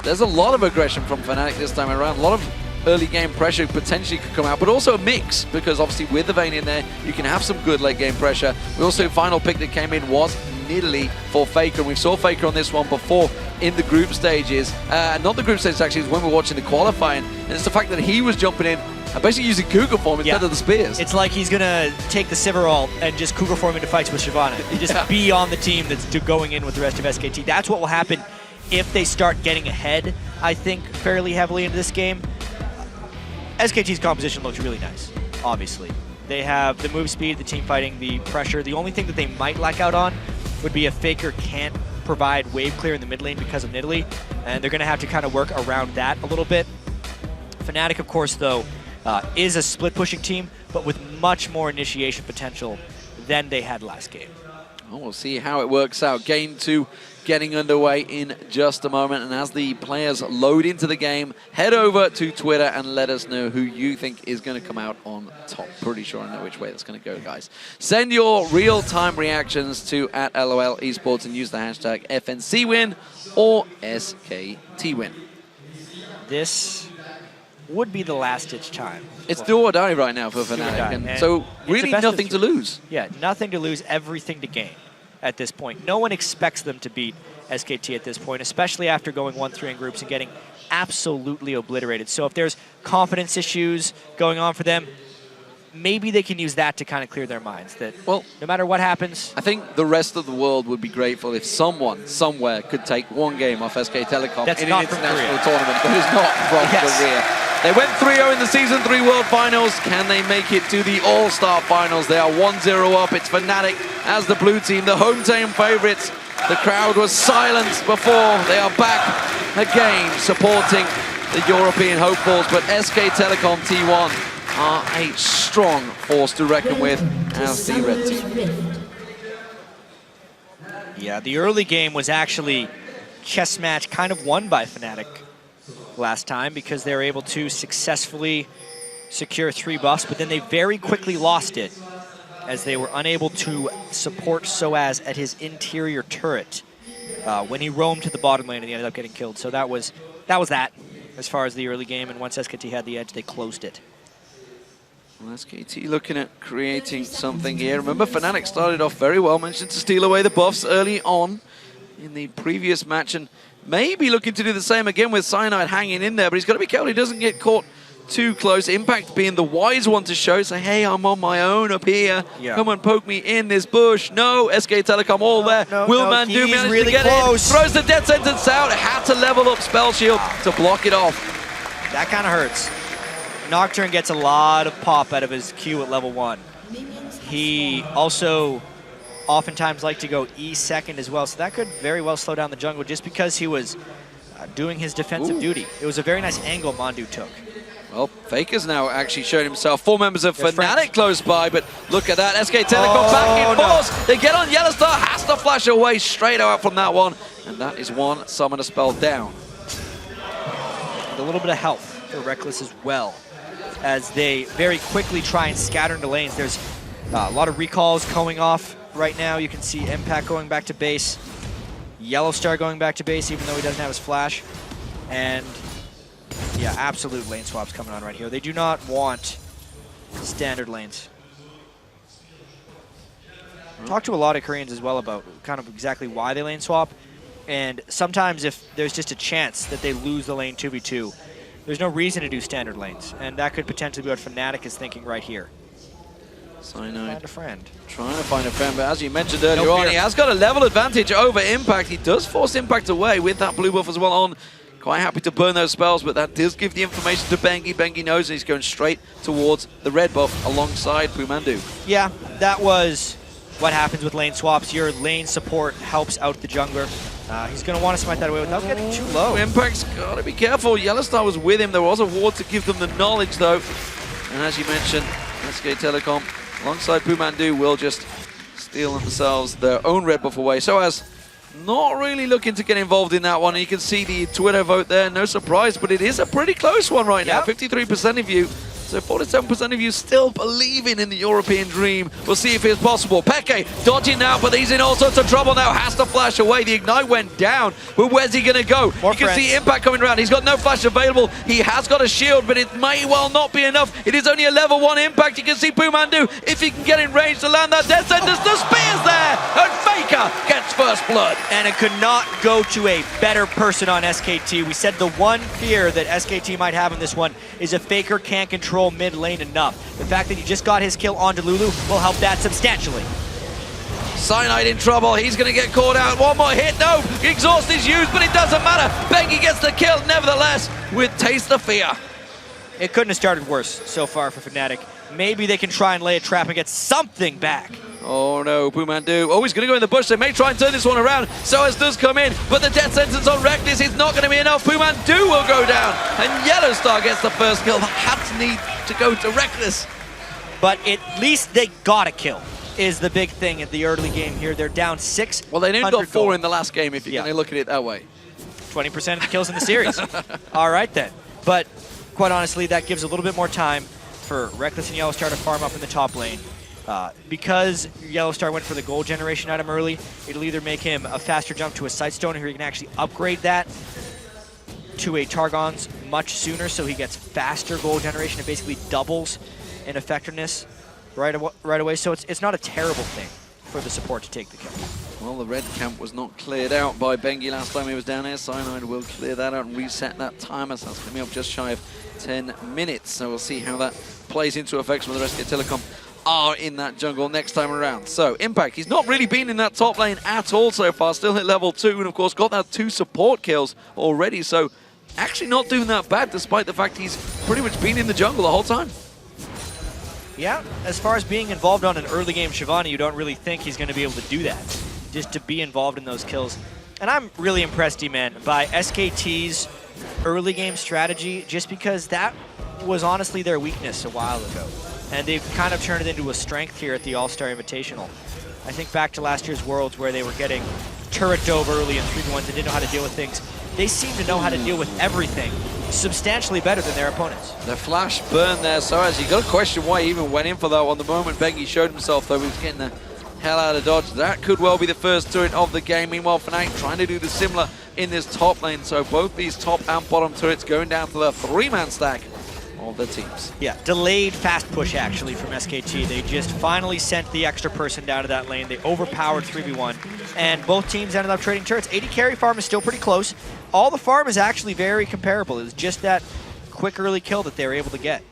There's a lot of aggression from Fnatic this time around. A lot of early game pressure potentially could come out, but also a mix, because obviously with the Vayne in there, you can have some good late game pressure. We also, final pick that came in was Nidalee for FLICKR, and we saw FLICKR on this one before in the group stages. Not the group stages actually, it was when we were watching the qualifying, and it's the fact that he was jumping in and basically using Cougar form instead of the spears. It's like he's gonna take the Sivir ult and just Cougar form into fights with Shyvana. You just be on the team that's going in with the rest of SKT. That's what will happen if they start getting ahead, I think, fairly heavily into this game. SKT's composition looks really nice, obviously. They have the move speed, the team fighting, the pressure. The only thing that they might lack out on would be if FLICKR can't provide wave clear in the mid lane because of Nidalee, and they're going to have to kind of work around that a little bit. Fnatic, of course, though, is a split-pushing team, but with much more initiation potential than they had last game. Well, we'll see how it works out. Game 2 getting underway in just a moment, and as the players load into the game, head over to Twitter and let us know who you think is going to come out on top. Pretty sure I know which way that's going to go, guys. Send your real-time reactions to @LOL Esports and use the hashtag FNCWin or SKTWin. This would be the last-ditch time. It's do or die right now for Fnatic, and so really nothing to lose. Yeah, nothing to lose, everything to gain at this point. No one expects them to beat SKT at this point, especially after going 1-3 in groups and getting absolutely obliterated. So if there's confidence issues going on for them, maybe they can use that to kind of clear their minds, that, well, no matter what happens. I think the rest of the world would be grateful if someone, somewhere, could take one game off SK Telecom in an international tournament that is not from Korea. They went 3-0 in the Season 3 World Finals. Can they make it to the All-Star Finals? They are 1-0 up. It's Fnatic as the blue team, the home team favorites. The crowd was silent before. They are back again supporting the European hopefuls, but SK Telecom T1 are a strong force to reckon with as the red team. Yeah, the early game was actually chess match kind of won by Fnatic last time because they were able to successfully secure 3 buffs, but then they very quickly lost it as they were unable to support Soaz at his interior turret when he roamed to the bottom lane and he ended up getting killed. So that was that as far as the early game, and once SKT had the edge, they closed it. Well, SKT looking at creating something here. Remember, Fnatic started off very well, managed to steal away the buffs early on in the previous match, and maybe looking to do the same again with Cyanide hanging in there, but he's got to be careful he doesn't get caught too close. Impact being the wise one to show, say, hey, I'm on my own up here. Yeah. Come and poke me in this bush. No, SK Telecom all there. Will Mandu managed to get in. Throws the death sentence out. Had to level up Spell Shield to block it off. That kind of hurts. Nocturne gets a lot of pop out of his Q at level 1. He also oftentimes liked to go E second as well, so that could very well slow down the jungle just because he was doing his defensive duty. It was a very nice angle Mandu took. Well, FLICKR's now actually shown himself. 4 members of Fnatic close by, but look at that. SK Telecom back in force. They get on Yellowstar, has to flash away straight out from that one. And that is one summoner spell down. With a little bit of health for Reckless as well. as they very quickly try and scatter into lanes. There's a lot of recalls going off right now. You can see Impact going back to base, Yellowstar going back to base even though he doesn't have his flash, and yeah, absolute lane swaps coming on right here. They do not want standard lanes. Talked to a lot of Koreans as well about kind of exactly why they lane swap, and sometimes if there's just a chance that they lose the lane 2v2, there's no reason to do standard lanes, and that could potentially be what Fnatic is thinking right here. Cyanide. Find a friend. Trying to find a friend, but as you mentioned earlier on, he has got a level advantage over Impact. He does force Impact away with that blue buff as well on. Quite happy to burn those spells, but that does give the information to Bengi. Bengi knows he's going straight towards the red buff alongside Pumandu. Yeah, that was what happens with lane swaps. Your lane support helps out the jungler. He's going to want to smite that away without getting too low. Impact's got to be careful. Yellowstar was with him. There was a ward to give them the knowledge, though. And as you mentioned, SK Telecom, alongside Pumandu, will just steal themselves their own red buff away. So as not really looking to get involved in that one. You can see the Twitter vote there. No surprise, but it is a pretty close one right now. 53% of you. So 47% of you still believing in the European dream. We'll see if it's possible. Peke dodging now, but he's in all sorts of trouble now. Has to flash away. The Ignite went down, but where's he going to go? You can see Impact coming around. He's got no flash available. He has got a shield, but it may well not be enough. It is only a level 1 Impact. You can see Pumandu, if he can get in range to land that death sentence. The spear's there, and FLICKR gets first blood. And it could not go to a better person on SKT. We said the one fear that SKT might have in this one is if FLICKR can't control mid lane enough. The fact that he just got his kill on Delulu will help that substantially. Cyanide in trouble. He's going to get caught out. One more hit. No, exhaust is used, but it doesn't matter. Bengi gets the kill, nevertheless, with Taste of Fear. It couldn't have started worse so far for Fnatic. Maybe they can try and lay a trap and get something back. Oh no, Pumandu. Oh, he's going to go in the bush. They may try and turn this one around. Soaz does come in, but the death sentence on Reckless is not going to be enough. Pumandu will go down, and Yellowstar gets the first kill. That had to need to go to Reckless. But at least they got a kill, is the big thing at the early game here. They're down 6. Well, they only got 4 in the last game, if you're going to look at it that way. 20% of the kills in the series. All right, then. But quite honestly, that gives a little bit more time for Reckless and Yellowstar to farm up in the top lane. Because Yellowstar went for the gold generation item early, it'll either make him a faster jump to a Sightstone, or he can actually upgrade that to a Targon's much sooner, so he gets faster gold generation. It basically doubles in effectiveness right away. So it's not a terrible thing for the support to take the kill. Well, the red camp was not cleared out by Bengi last time he was down here. Cyanide will clear that out and reset that timer, so that's coming up just shy of 10 minutes. So we'll see how that plays into effects when the rest of Telecom are in that jungle next time around. So Impact, he's not really been in that top lane at all so far, still hit level 2, and of course got that 2 support kills already, so actually not doing that bad despite the fact he's pretty much been in the jungle the whole time. Yeah, as far as being involved on an early game Shivani, you don't really think he's going to be able to do that, just to be involved in those kills. And I'm really impressed, D-Man, by SKT's early game strategy, just because that was honestly their weakness a while ago. And they've kind of turned it into a strength here at the All-Star Invitational. I think back to last year's Worlds where they were getting turret dove early and 3v1s and didn't know how to deal with things. They seem to know how to deal with everything substantially better than their opponents. The flash burn there, so as you got to question why he even went in for that one. The moment Bengi showed himself, though, he was getting the hell out of dodge. That could well be the first turret of the game. Meanwhile, Fnatic trying to do the similar in this top lane. So both these top and bottom turrets going down to the 3-man stack of the teams. Yeah, delayed fast push actually from SKT. They just finally sent the extra person down to that lane. They overpowered 3v1, and both teams ended up trading turrets. 80 carry farm is still pretty close. All the farm is actually very comparable. It's just that quick early kill that they were able to get.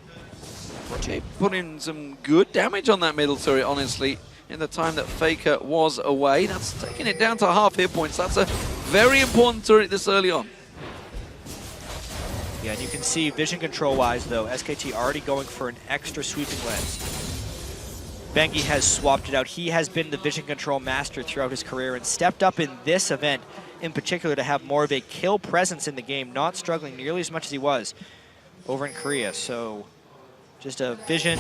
They put in some good damage on that middle turret, honestly, in the time that FLICKR was away. That's taking it down to half hit points. That's a very important turret this early on. Yeah, and you can see vision control-wise, though, SKT already going for an extra sweeping lens. Bengi has swapped it out. He has been the vision control master throughout his career and stepped up in this event in particular to have more of a kill presence in the game, not struggling nearly as much as he was over in Korea. So just a vision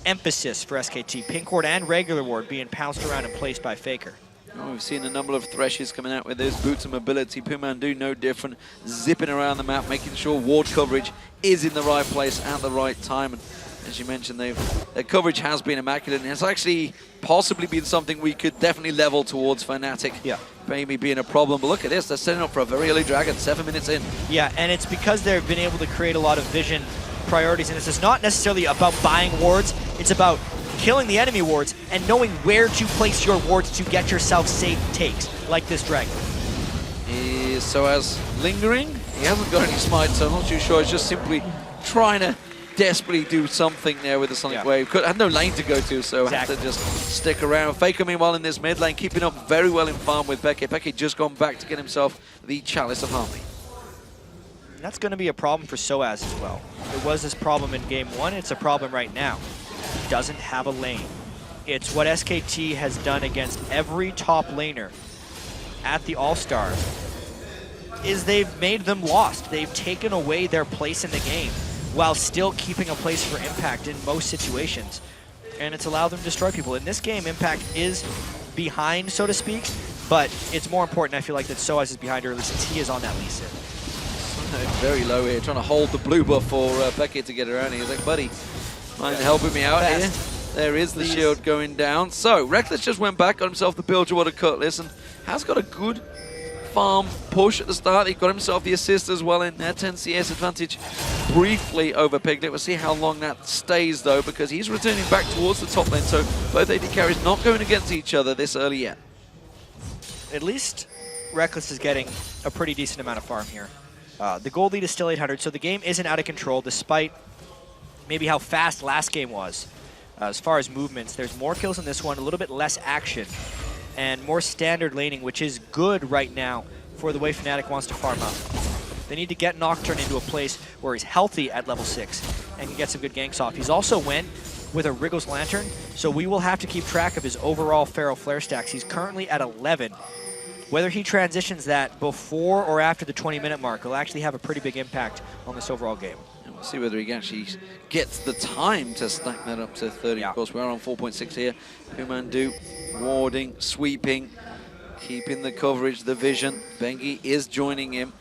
emphasis for SKT. Pink ward and regular ward being pounced around and placed by FLICKR. Oh, we've seen a number of Threshes coming out with those boots of mobility. Pumandu no different, zipping around the map, making sure ward coverage is in the right place at the right time. And as you mentioned, their coverage has been immaculate, and it's actually possibly been something we could definitely level towards Fnatic. Yeah. Maybe being a problem, but look at this, they're setting up for a very early Dragon, 7 minutes in. Yeah, and it's because they've been able to create a lot of vision priorities, and this is not necessarily about buying wards, it's about killing the enemy wards and knowing where to place your wards to get yourself safe takes, like this Dragon. Is Soaz lingering? He hasn't got any smite, so I'm not too sure. He's just simply trying to desperately do something there with the Sonic Wave. Had no lane to go to, so had to just stick around. Faker, meanwhile, in this mid lane, keeping up very well in farm with Becky. Becky just gone back to get himself the Chalice of Harmony. That's going to be a problem for Soaz as well. There was this problem in game 1, it's a problem right now. He doesn't have a lane. It's what SKT has done against every top laner at the All-Stars, is they've made them lost. They've taken away their place in the game while still keeping a place for Impact in most situations. And it's allowed them to destroy people. In this game, Impact is behind, so to speak, but it's more important, I feel like, that Soaz is behind early since he is on that Lee Sin. Very low here, trying to hold the blue buff for Becky to get around. He's like, buddy, mind helping me out here? There is the shield going down. So, Reckless just went back, got himself the Bilgewater Cutlass, and has got a good farm push at the start. He got himself the assist as well in there, 10 CS advantage briefly over Piglet. We'll see how long that stays, though, because he's returning back towards the top lane, so both AD carries not going against each other this early yet. At least Reckless is getting a pretty decent amount of farm here. The gold lead is still 800, so the game isn't out of control, despite maybe how fast last game was. As far as movements, there's more kills in this one, a little bit less action, and more standard laning, which is good right now for the way Fnatic wants to farm up. They need to get Nocturne into a place where he's healthy at level 6 and can get some good ganks off. He's also went with a Wriggles Lantern, so we will have to keep track of his overall Feral Flare stacks. He's currently at 11. Whether he transitions that before or after the 20-minute mark will actually have a pretty big impact on this overall game. And we'll see whether he actually gets the time to stack that up to 30. Of course, we are on 4.6 here. Pumandu warding, sweeping, keeping the coverage, the vision. Bengi is joining him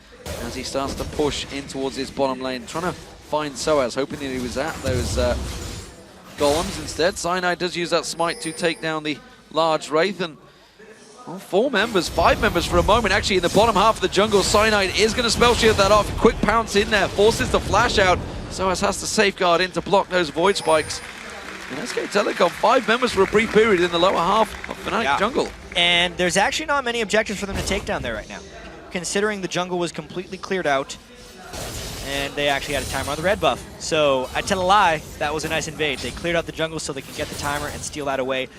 as he starts to push in towards his bottom lane, trying to find Soaz, hoping that he was at those golems instead. Cyanide does use that smite to take down the large Wraith, and well, 4 members, 5 members for a moment. Actually, in the bottom half of the jungle, Cyanide is going to spell shield that off. Quick pounce in there, forces the flash out. Soaz has to safeguard in to block those void spikes. And SK Telecom, 5 members for a brief period in the lower half of Fnatic jungle. And there's actually not many objectives for them to take down there right now, considering the jungle was completely cleared out and they actually had a timer on the red buff. So I tell a lie, that was a nice invade. They cleared out the jungle so they can get the timer and steal that away,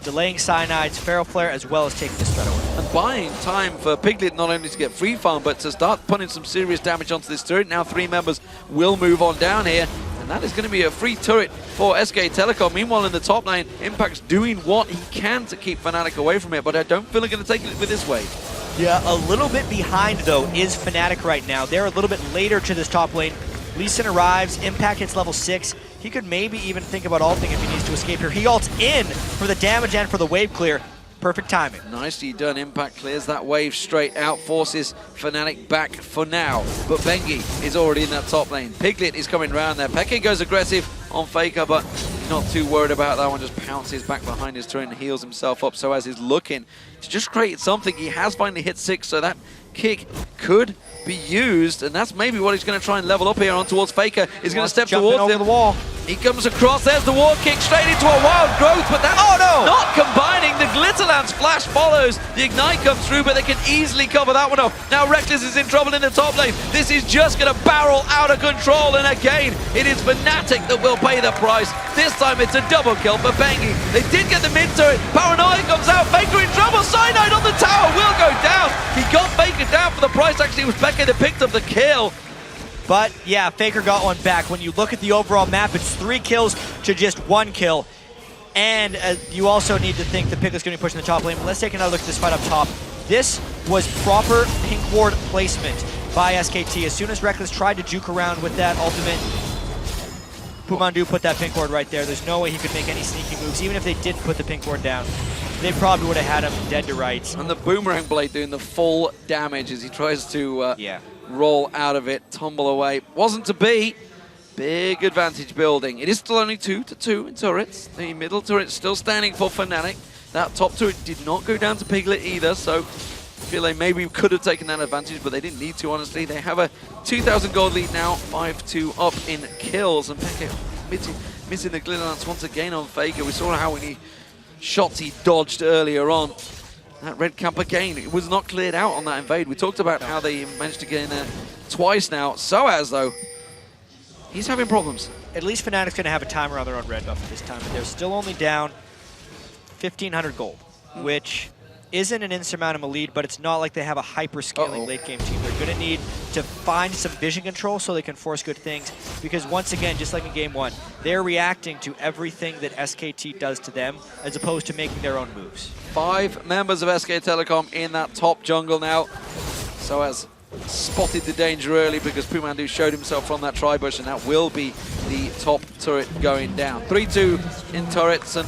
delaying Cyanide's Feral Flare as well as taking this threat away. And buying time for Piglet not only to get free farm, but to start putting some serious damage onto this turret. Now 3 members will move on down here, and that is going to be a free turret for SK Telecom. Meanwhile, in the top lane, Impact's doing what he can to keep Fnatic away from it, but I don't feel they're going to take it with this wave. Yeah, a little bit behind, though, is Fnatic right now. They're a little bit later to this top lane. Lee Sin arrives, Impact hits level 6. He could maybe even think about ulting if he needs to escape here. He ults in for the damage and for the wave clear. Perfect timing. Nicely done. Impact clears that wave straight out, forces Fnatic back for now. But Bengi is already in that top lane. Piglet is coming around there. Peke goes aggressive on Faker, but he's not too worried about that one. Just pounces back behind his turret and heals himself up. So as he's looking to just create something, he has finally hit 6, so that kick could be used, and that's maybe what he's going to try and level up here on towards Faker. He's going to step towards him. The wall. He comes across, there's the wall kick straight into a wild growth, but that's not combining. The Glitterlance flash follows. The Ignite comes through, but they can easily cover that one off. Now Reckless is in trouble in the top lane. This is just going to barrel out of control, and again, it is Fnatic that will pay the price. This time it's a double kill for Bengi. They did get the mid turret. Paranoia comes out, Faker in trouble. Cyanide on the tower will go down. He got Faker down for the price. Actually, it was Becky that picked up the kill. But yeah, Faker got one back. When you look at the overall map, it's 3 kills to just 1 kill. And you also need to think the Piglet's going to be pushing the top lane. But let's take another look at this fight up top. This was proper pink ward placement by SKT. As soon as Reckless tried to juke around with that ultimate, Pumandu put that pink ward right there. There's no way he could make any sneaky moves. Even if they didn't put the pink ward down, they probably would have had him dead to rights. And the Boomerang Blade doing the full damage as he tries to roll out of it, tumble away. Wasn't to be. Big advantage building. It is still only 2-2 in turrets. The middle turret still standing for Fnatic. That top turret did not go down to Piglet either, so I feel they maybe could have taken that advantage, but they didn't need to, honestly. They have a 2,000 gold lead now, 5-2 up in kills, and Peke missing the glitter lance once again on FLICKR. We saw how many shots he dodged earlier on. That red camp again, it was not cleared out on that invade. We talked about how they managed to get in there twice now. Soaz, though, he's having problems. At least Fnatic's going to have a timer on their own red buff at this time, but they're still only down 1,500 gold, which isn't an insurmountable lead, but it's not like they have a hyper-scaling late-game team. They're going to need to find some vision control so they can force good things, because once again, just like in Game 1, they're reacting to everything that SKT does to them, as opposed to making their own moves. 5 members of SK Telecom in that top jungle now. Soaz spotted the danger early because Pumandu showed himself from that tri-bush, and that will be the top turret going down. 3-2 in turrets, and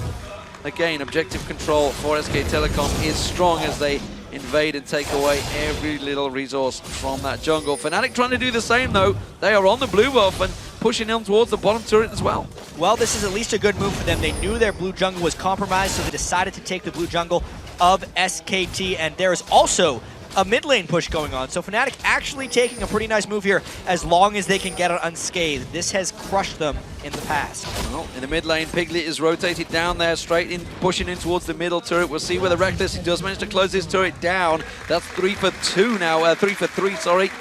again, objective control for SK Telecom is strong as they invade and take away every little resource from that jungle. Fnatic trying to do the same though. They are on the blue buff and pushing them towards the bottom turret as well. Well, this is at least a good move for them. They knew their blue jungle was compromised, so they decided to take the blue jungle of SKT, and there is also a mid lane push going on. So Fnatic actually taking a pretty nice move here as long as they can get it unscathed. This has crushed them in the past. Well, in the mid lane, Piglet is rotated down there, straight in, pushing in towards the middle turret. We'll see whether Reckless does manage to close his turret down. That's 3 for 2 now, 3 for 3, sorry.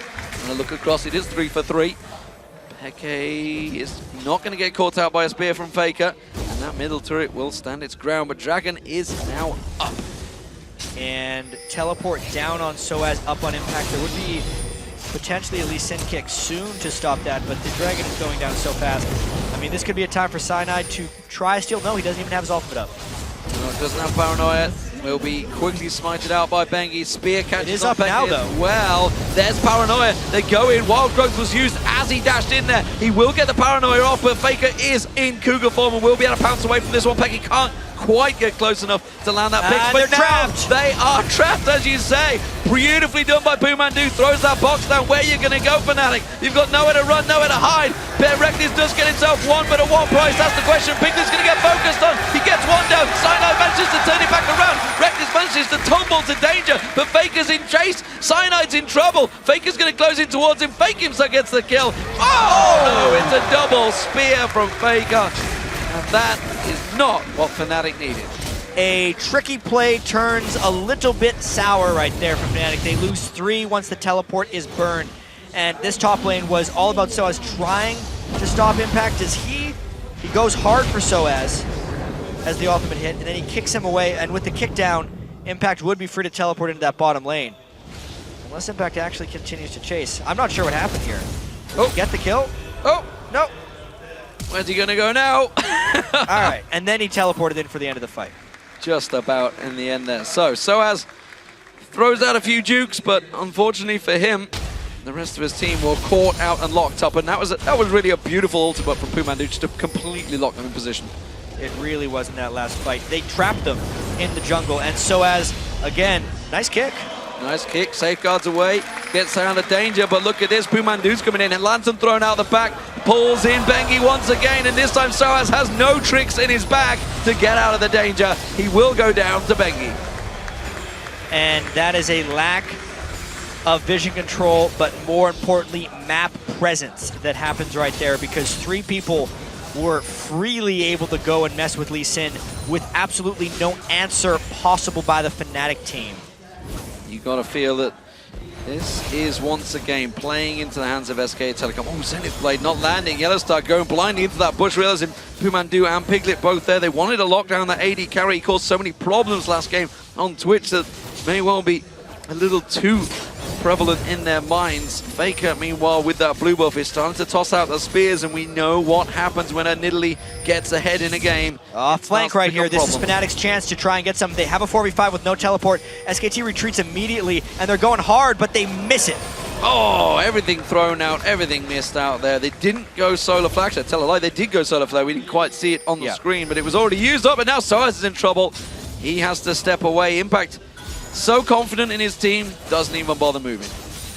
And a look across, it is 3 for 3. Peke is not going to get caught out by a spear from FLICKR, and that middle turret will stand its ground, but Dragon is now up. And teleport down on Soaz, up on impact. There would be potentially a Lee Sin kick soon to stop that, but the Dragon is going down so fast. I mean, this could be a time for Cyanide to try steal. No, he doesn't even have his ultimate up. No, it doesn't have Paranoia. Will be quickly smited out by Bengi. Spear catches it is up now, though. Well, there's Paranoia. They go in. Wild Growth was used as he dashed in there. He will get the Paranoia off, but FLICKR is in Cougar form and will be able to pounce away from this one. Peke can't quite get close enough to land that pick, but they're trapped. They are trapped, as you say. Beautifully done by Pumandu. Throws that box down. Where are you going to go, Fnatic? You've got nowhere to run, nowhere to hide. Reckless does get himself one, but at what price? That's the question. Piglet's going to get focused on. He gets one down. Cyanide manages to turn it back around. Reckless manages to tumble to danger, but FLICKR's in chase. Cyanide's in trouble. FLICKR's going to close in towards him. Fake himself gets the kill. Oh, no, it's a double spear from FLICKR. And that is not what Fnatic needed. A tricky play turns a little bit sour right there for Fnatic. They lose 3 once the teleport is burned. And this top lane was all about Soaz trying to stop impact as he goes hard for Soaz as the ultimate hit, and then he kicks him away, and with the kick down, Impact would be free to teleport into that bottom lane. Unless Impact actually continues to chase. I'm not sure what happened here. Oh, get the kill? Oh, no. Where's he gonna go now? All right, and then he teleported in for the end of the fight. Just about in the end there. So, Soaz throws out a few jukes, but unfortunately for him, the rest of his team were caught out and locked up, and that was really a beautiful ultimate from Pumandu just to completely lock them in position. It really was in that last fight. They trapped them in the jungle, and Soaz, again, nice kick. Nice kick, safeguards away, gets out of danger, but look at this, Pumandu's coming in, and Lantern thrown out the back, pulls in Bengi once again, and this time Soaz has no tricks in his bag to get out of the danger. He will go down to Bengi. And that is a lack of vision control, but more importantly, map presence that happens right there, because 3 people were freely able to go and mess with Lee Sin with absolutely no answer possible by the Fnatic team. You got to feel that this is once again playing into the hands of SK Telecom. Oh, Zenith Blade not landing. Yellowstar going blindly into that bush, realizing Pumandu and Piglet both there. They wanted to lock down that AD carry. He caused so many problems last game on Twitch that may well be a little too prevalent in their minds. FLICKR, meanwhile, with that blue buff, is starting to toss out the spears, and we know what happens when a Nidalee gets ahead in a game. Flank right here. This is Fnatic's chance to try and get some. They have a 4v5 with no teleport. SKT retreats immediately, and they're going hard, but they miss it. Oh, everything thrown out, everything missed out there. They didn't go solar flash. I tell a lie, they did go solar flare. We didn't quite see it on the screen, but it was already used up, and now Soaz is in trouble. He has to step away. Impact, so confident in his team, doesn't even bother moving.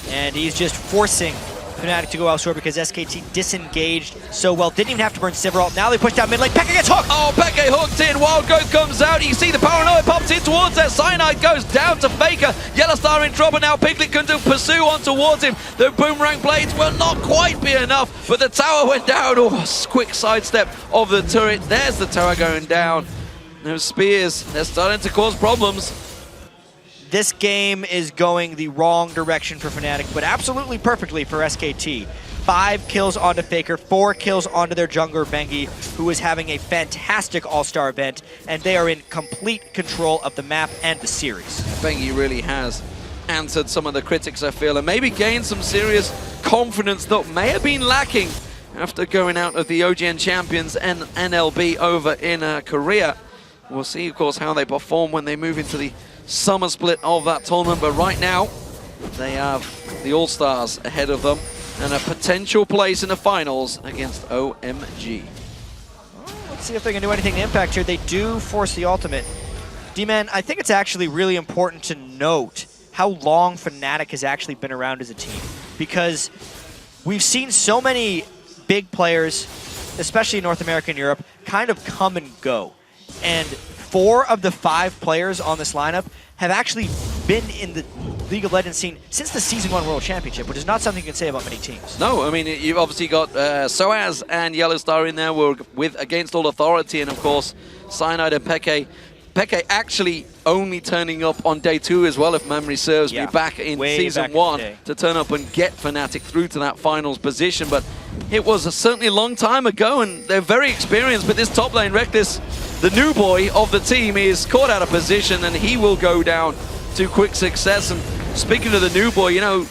And he's just forcing Fnatic to go elsewhere because SKT disengaged so well. Didn't even have to burn Sivir. Now they push down mid lane. Pekka gets hooked! Oh, Peke hooked in. Wild Growth comes out. You see the Paranoia pops in towards there. Cyanide goes down to Faker. Yellow Star in trouble now. Piglet can pursue on towards him. The Boomerang Blades will not quite be enough, but the tower went down. Oh, quick sidestep of the turret. There's the tower going down. Those spears, they're starting to cause problems. This game is going the wrong direction for Fnatic, but absolutely perfectly for SKT. 5 kills onto Faker, 4 kills onto their jungler Bengi, who is having a fantastic all-star event, and they are in complete control of the map and the series. Bengi really has answered some of the critics, I feel, and maybe gained some serious confidence that may have been lacking after going out of the OGN Champions and NLB over in Korea. We'll see, of course, how they perform when they move into the summer split of that tournament, but right now they have the All-Stars ahead of them and a potential place in the finals against OMG. Let's see if they can do anything to impact here. They do force the ultimate. D-Man, I think it's actually really important to note how long Fnatic has actually been around as a team, because we've seen so many big players, especially in North America and Europe, kind of come and go. And 4 of the 5 players on this lineup have actually been in the League of Legends scene since the Season 1 World Championship, which is not something you can say about many teams. No, I mean, you've obviously got Soaz and Yellow Star in there with Against All Authority, and of course, Cyanide and Peke. Peke actually only turning up on day 2 as well, if memory serves me, back in Season 1 to turn up and get Fnatic through to that finals position. But it was certainly a long time ago, and they're very experienced, but this top lane, Reckless, the new boy of the team, is caught out of position, and he will go down to quick success. And speaking of the new boy, you know,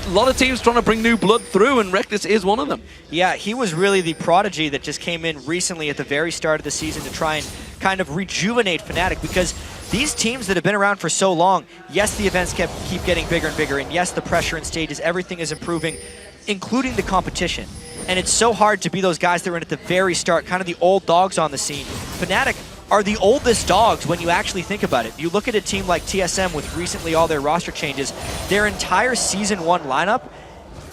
a lot of teams trying to bring new blood through, and Reckless is one of them. Yeah, he was really the prodigy that just came in recently at the very start of the season to try and kind of rejuvenate Fnatic, because these teams that have been around for so long, yes, the events keep getting bigger and bigger, and yes, the pressure in stages, everything is improving, including the competition. And it's so hard to be those guys that were in at the very start, kind of the old dogs on the scene. Fnatic are the oldest dogs when you actually think about it. You look at a team like TSM with recently all their roster changes, their entire Season 1 lineup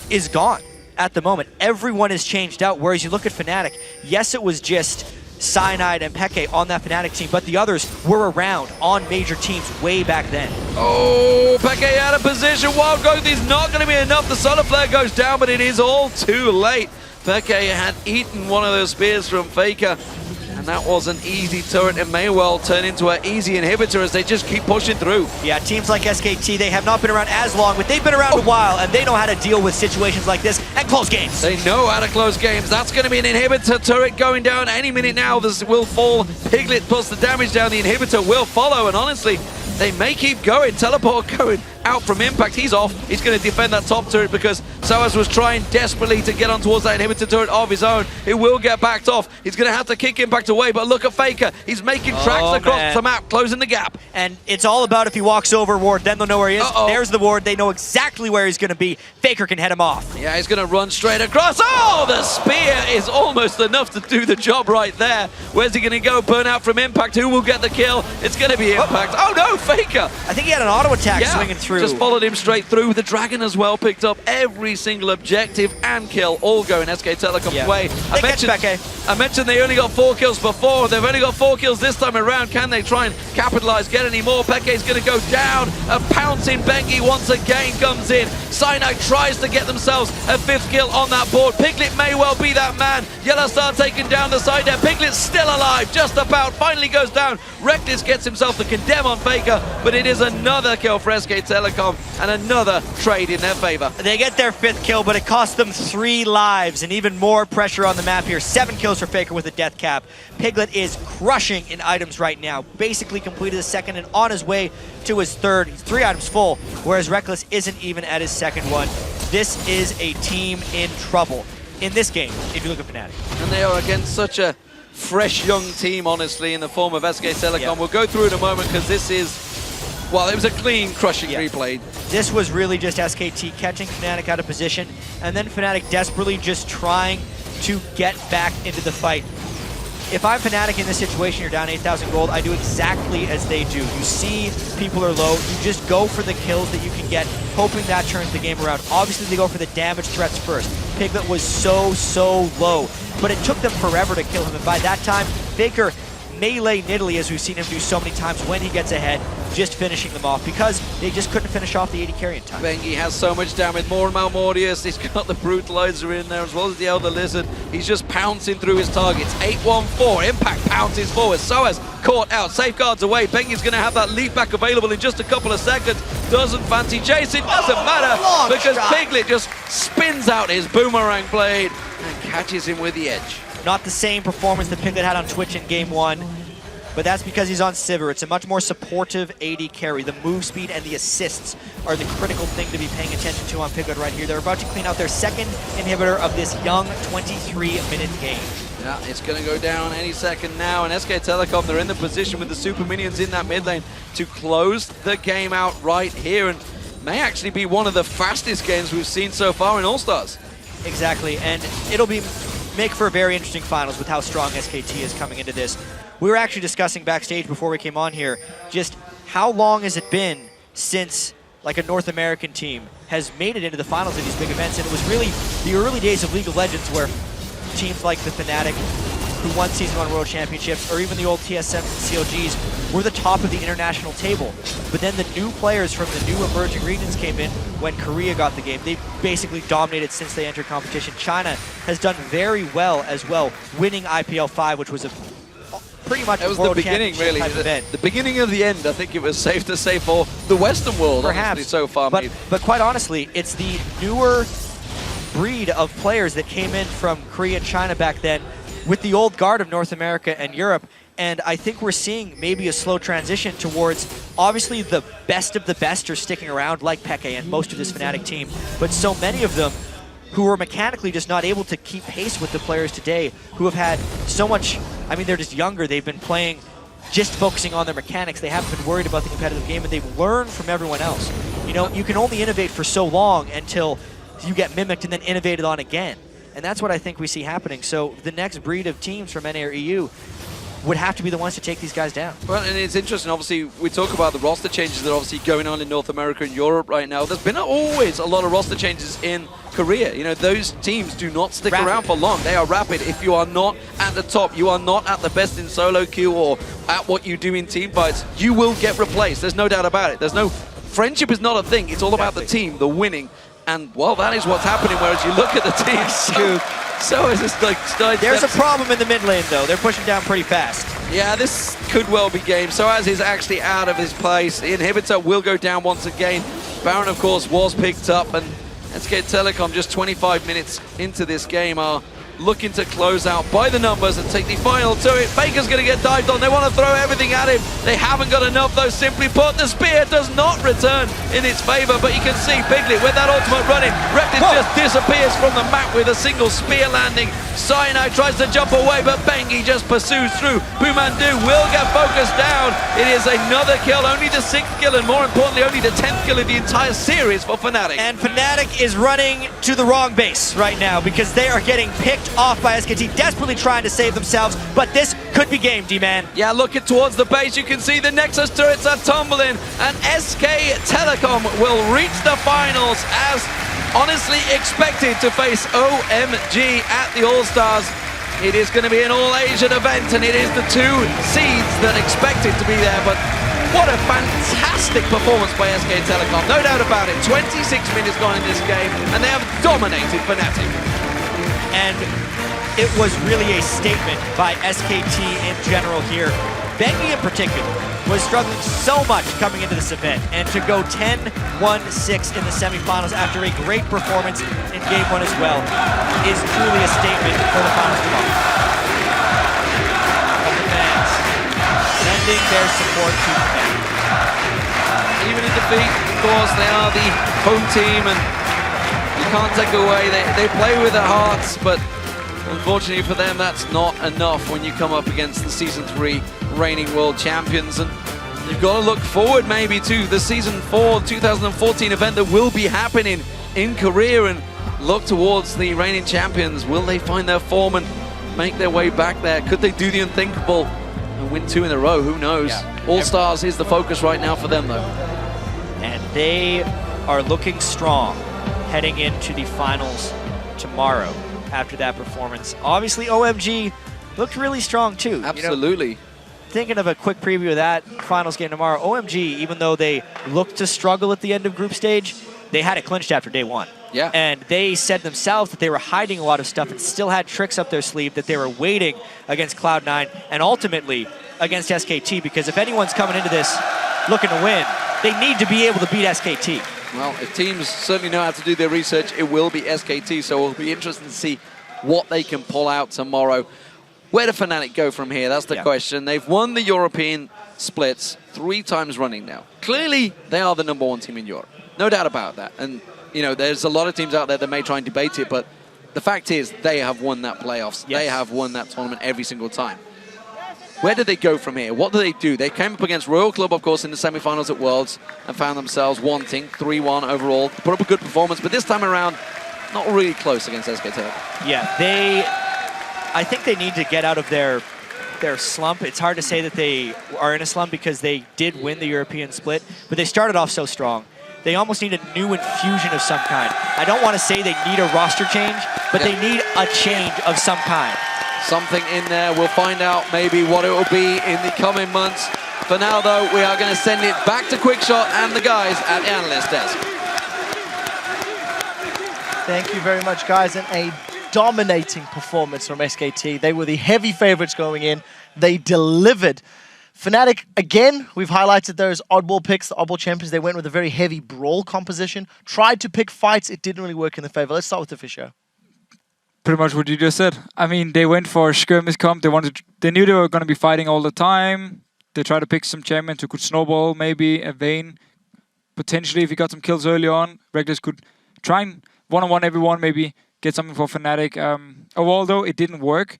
is gone at the moment. Everyone is changed out, whereas you look at Fnatic, yes, it was just Cyanide and Peke on that Fnatic team, but the others were around on major teams way back then. Oh, Peke out of position. Wild Growth is not going to be enough. The solar flare goes down, but it is all too late. Peke had eaten one of those spears from Faker, and that was an easy turret. It may well turn into an easy inhibitor as they just keep pushing through. Yeah, teams like SKT, they have not been around as long, but they've been around a while, and they know how to deal with situations like this and close games. They know how to close games. That's going to be an inhibitor turret going down any minute now. This will fall. Piglet puts the damage down. The inhibitor will follow, and honestly, they may keep going. Teleport going out from Impact. He's off. He's going to defend that top turret because Soaz was trying desperately to get on towards that inhibitor turret of his own. It will get backed off. He's going to have to kick Impact away, but look at Faker. He's making tracks across the map, closing the gap. And it's all about if he walks over ward, then they'll know where he is. There's the ward. They know exactly where he's going to be. Faker can head him off. Yeah, he's going to run straight across. Oh, the spear is almost enough to do the job right there. Where's he going to go? Burnout from Impact. Who will get the kill? It's going to be Impact. Oh no, Faker. I think he had an auto attack swinging through. Just followed him straight through. The Dragon as well picked up every single objective and kill, all going SK Telecom's way. I mentioned they only got 4 kills before. They've only got 4 kills this time around. Can they try and capitalize, get any more? Peke's going to go down. A pouncing Bengi once again comes in. Cyanide tries to get themselves a 5th kill on that board. Piglet may well be that man. Yellow Star taking down the side there. Piglet's still alive, just about. Finally goes down. Reckless gets himself the condemn on Faker, but it is another kill for SK Telecom and another trade in their favor. They get their 5th kill, but it cost them 3 lives and even more pressure on the map here. 7 kills for Faker with a death cap. Piglet is crushing in items right now. Basically completed his 2nd and on his way to his 3rd. He's 3 items full, whereas Reckless isn't even at his 2nd one. This is a team in trouble in this game, if you look at Fnatic. And they are against such a fresh young team, honestly, in the form of SK Telecom. We'll go through it in a moment because this is Well, it was a clean, crushing replay. This was really just SKT catching Fnatic out of position, and then Fnatic desperately just trying to get back into the fight. If I'm Fnatic in this situation, you're down 8,000 gold, I do exactly as they do. You see people are low, you just go for the kills that you can get, hoping that turns the game around. Obviously, they go for the damage threats first. Piglet was so low, but it took them forever to kill him, and by that time, FLICKR melee Nidalee, as we've seen him do so many times when he gets ahead, just finishing them off because they just couldn't finish off the 80 carry in time. Bengi has so much damage, more and Malmortius, he's got the Brutalizer in there as well as the Elder Lizard. He's just pouncing through his targets. 8-1-4, Impact pounces forward, Soaz caught out, safeguards away. Bengi's going to have that leap back available in just a couple of seconds. Doesn't fancy chasing, doesn't matter because Piglet just spins out his boomerang blade and catches him with the edge. Not the same performance that Piglet had on Twitch in game one, but that's because he's on Sivir. It's a much more supportive AD carry. The move speed and the assists are the critical thing to be paying attention to on Piglet right here. They're about to clean out their second inhibitor of this young 23-minute game. Yeah, it's going to go down any second now, and SK Telecom, they're in the position with the super minions in that mid lane to close the game out right here, and may actually be one of the fastest games we've seen so far in All-Stars. Exactly, and it'll make for a very interesting finals with how strong SKT is coming into this. We were actually discussing backstage before we came on here just how long has it been since like a North American team has made it into the finals of these big events, and it was really the early days of League of Legends where teams like the Fnatic, who won Season 1 World Championships, or even the old TSMs and CLGs, were the top of the international table. But then the new players from the new emerging regions came in when Korea got the game. They basically dominated since they entered competition. China has done very well as well, winning IPL 5, which was a pretty much it was the beginning, really. The beginning of the end, I think it was safe to say, for the Western world, perhaps so far. But quite honestly, it's the newer breed of players that came in from Korea and China back then with the old guard of North America and Europe. And I think we're seeing maybe a slow transition towards, obviously the best of the best are sticking around, like Peke and most of this Fnatic team, but so many of them who are mechanically just not able to keep pace with the players today, who have had so much, I mean, they're just younger, they've been playing, just focusing on their mechanics, they haven't been worried about the competitive game, and they've learned from everyone else. You know, you can only innovate for so long until you get mimicked and then innovated on again. And that's what I think we see happening. So the next breed of teams from NA or EU would have to be the ones to take these guys down. Well, and it's interesting, obviously, we talk about the roster changes that are obviously going on in North America and Europe right now. There's been always a lot of roster changes in Korea. You know, those teams do not stick around for long. They are rapid. If you are not at the top, you are not at the best in solo queue or at what you do in team fights, you will get replaced. There's no doubt about it. There's no... Friendship is not a thing. It's all about the team, the winning. And, well, that is what's happening, whereas you look at the teams, so is this like... There's a problem in the mid lane, though. They're pushing down pretty fast. Yeah, this could well be game. Soaz is actually out of his place. The inhibitor will go down once again. Baron, of course, was picked up, and SK Telecom, just 25 minutes into this game, are looking to close out by the numbers and take the final to it. Faker's going to get dived on. They want to throw everything at him. They haven't got enough, though, simply put. The spear does not return in its favor, but you can see Piglet with that ultimate running. Reptis just disappears from the map with a single spear landing. Cyanide tries to jump away, but Bengi just pursues through. Bumandu will get focused down. It is another kill, only the 6th kill, and more importantly, only the 10th kill of the entire series for Fnatic. And Fnatic is running to the wrong base right now because they are getting picked off by SKT, desperately trying to save themselves, but this could be game, D-Man. Yeah, looking towards the base, you can see the Nexus turrets are tumbling, and SK Telecom will reach the finals as honestly expected to face OMG at the All-Stars. It is going to be an all-Asian event, and it is the 2 seeds that expected to be there, but what a fantastic performance by SK Telecom, no doubt about it. 26 minutes gone in this game, and they have dominated Fnatic. And it was really a statement by SKT in general here. Bengi in particular was struggling so much coming into this event, and to go 10-1-6 in the semifinals after a great performance in game 1 as well is truly a statement for the finals to come. Of the fans sending their support to Fnatic. Even in defeat, of course, they are the home team, and you can't take away, they play with their hearts, but unfortunately for them, that's not enough when you come up against the Season 3 reigning world champions. And You've got to look forward maybe to the Season 4 2014 event that will be happening in Korea and look towards the reigning champions. Will they find their form and make their way back there? Could they do the unthinkable and win 2 in a row? Who knows? All-Stars is the focus right now for them, though. And they are looking strong heading into the finals tomorrow after that performance. Obviously, OMG looked really strong, too. Absolutely. You know, thinking of a quick preview of that finals game tomorrow, OMG, even though they looked to struggle at the end of group stage, they had it clinched after day 1. Yeah. And they said themselves that they were hiding a lot of stuff and still had tricks up their sleeve that they were waiting against Cloud9 and ultimately against SKT, because if anyone's coming into this looking to win, they need to be able to beat SKT. Well, if teams certainly know how to do their research, it will be SKT, so it'll be interesting to see what they can pull out tomorrow. Where do Fnatic go from here? That's the question. They've won the European splits 3 times running now. Clearly, they are the #1 team in Europe. No doubt about that. And, you know, there's a lot of teams out there that may try and debate it, but the fact is they have won that playoffs. They have won that tournament every single time. Where do they go from here? What do they do? They came up against Royal Club, of course, in the semifinals at Worlds and found themselves wanting 3-1 overall. Put up a good performance, but this time around, not really close against SKT. Yeah, I think they need to get out of their slump. It's hard to say that they are in a slump because they did win the European split, but they started off so strong. They almost need a new infusion of some kind. I don't want to say they need a roster change, but they need a change of some kind. Something in there. We'll find out maybe what it will be in the coming months. For now, though, we are going to send it back to Quickshot and the guys at the analyst desk. Thank you very much, guys, and a dominating performance from SKT. They were the heavy favorites going in. They delivered. Fnatic, again, we've highlighted those oddball picks, the oddball champions. They went with a very heavy brawl composition. Tried to pick fights. It didn't really work in their favor. Let's start with the Fisher. Pretty much what you just said. I mean, they went for skirmish comp. They knew they were going to be fighting all the time. They tried to pick some champions who could snowball, maybe a Vayne. Potentially, if he got some kills early on, Regulars could try and one-on-one everyone, maybe get something for Fnatic. Overall, though, it didn't work.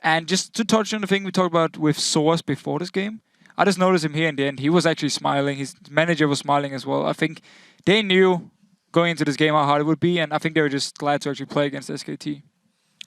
And just to touch on the thing we talked about with Source before this game, I just noticed him here in the end. He was actually smiling. His manager was smiling as well. I think they knew going into this game how hard it would be, and I think they were just glad to actually play against SKT.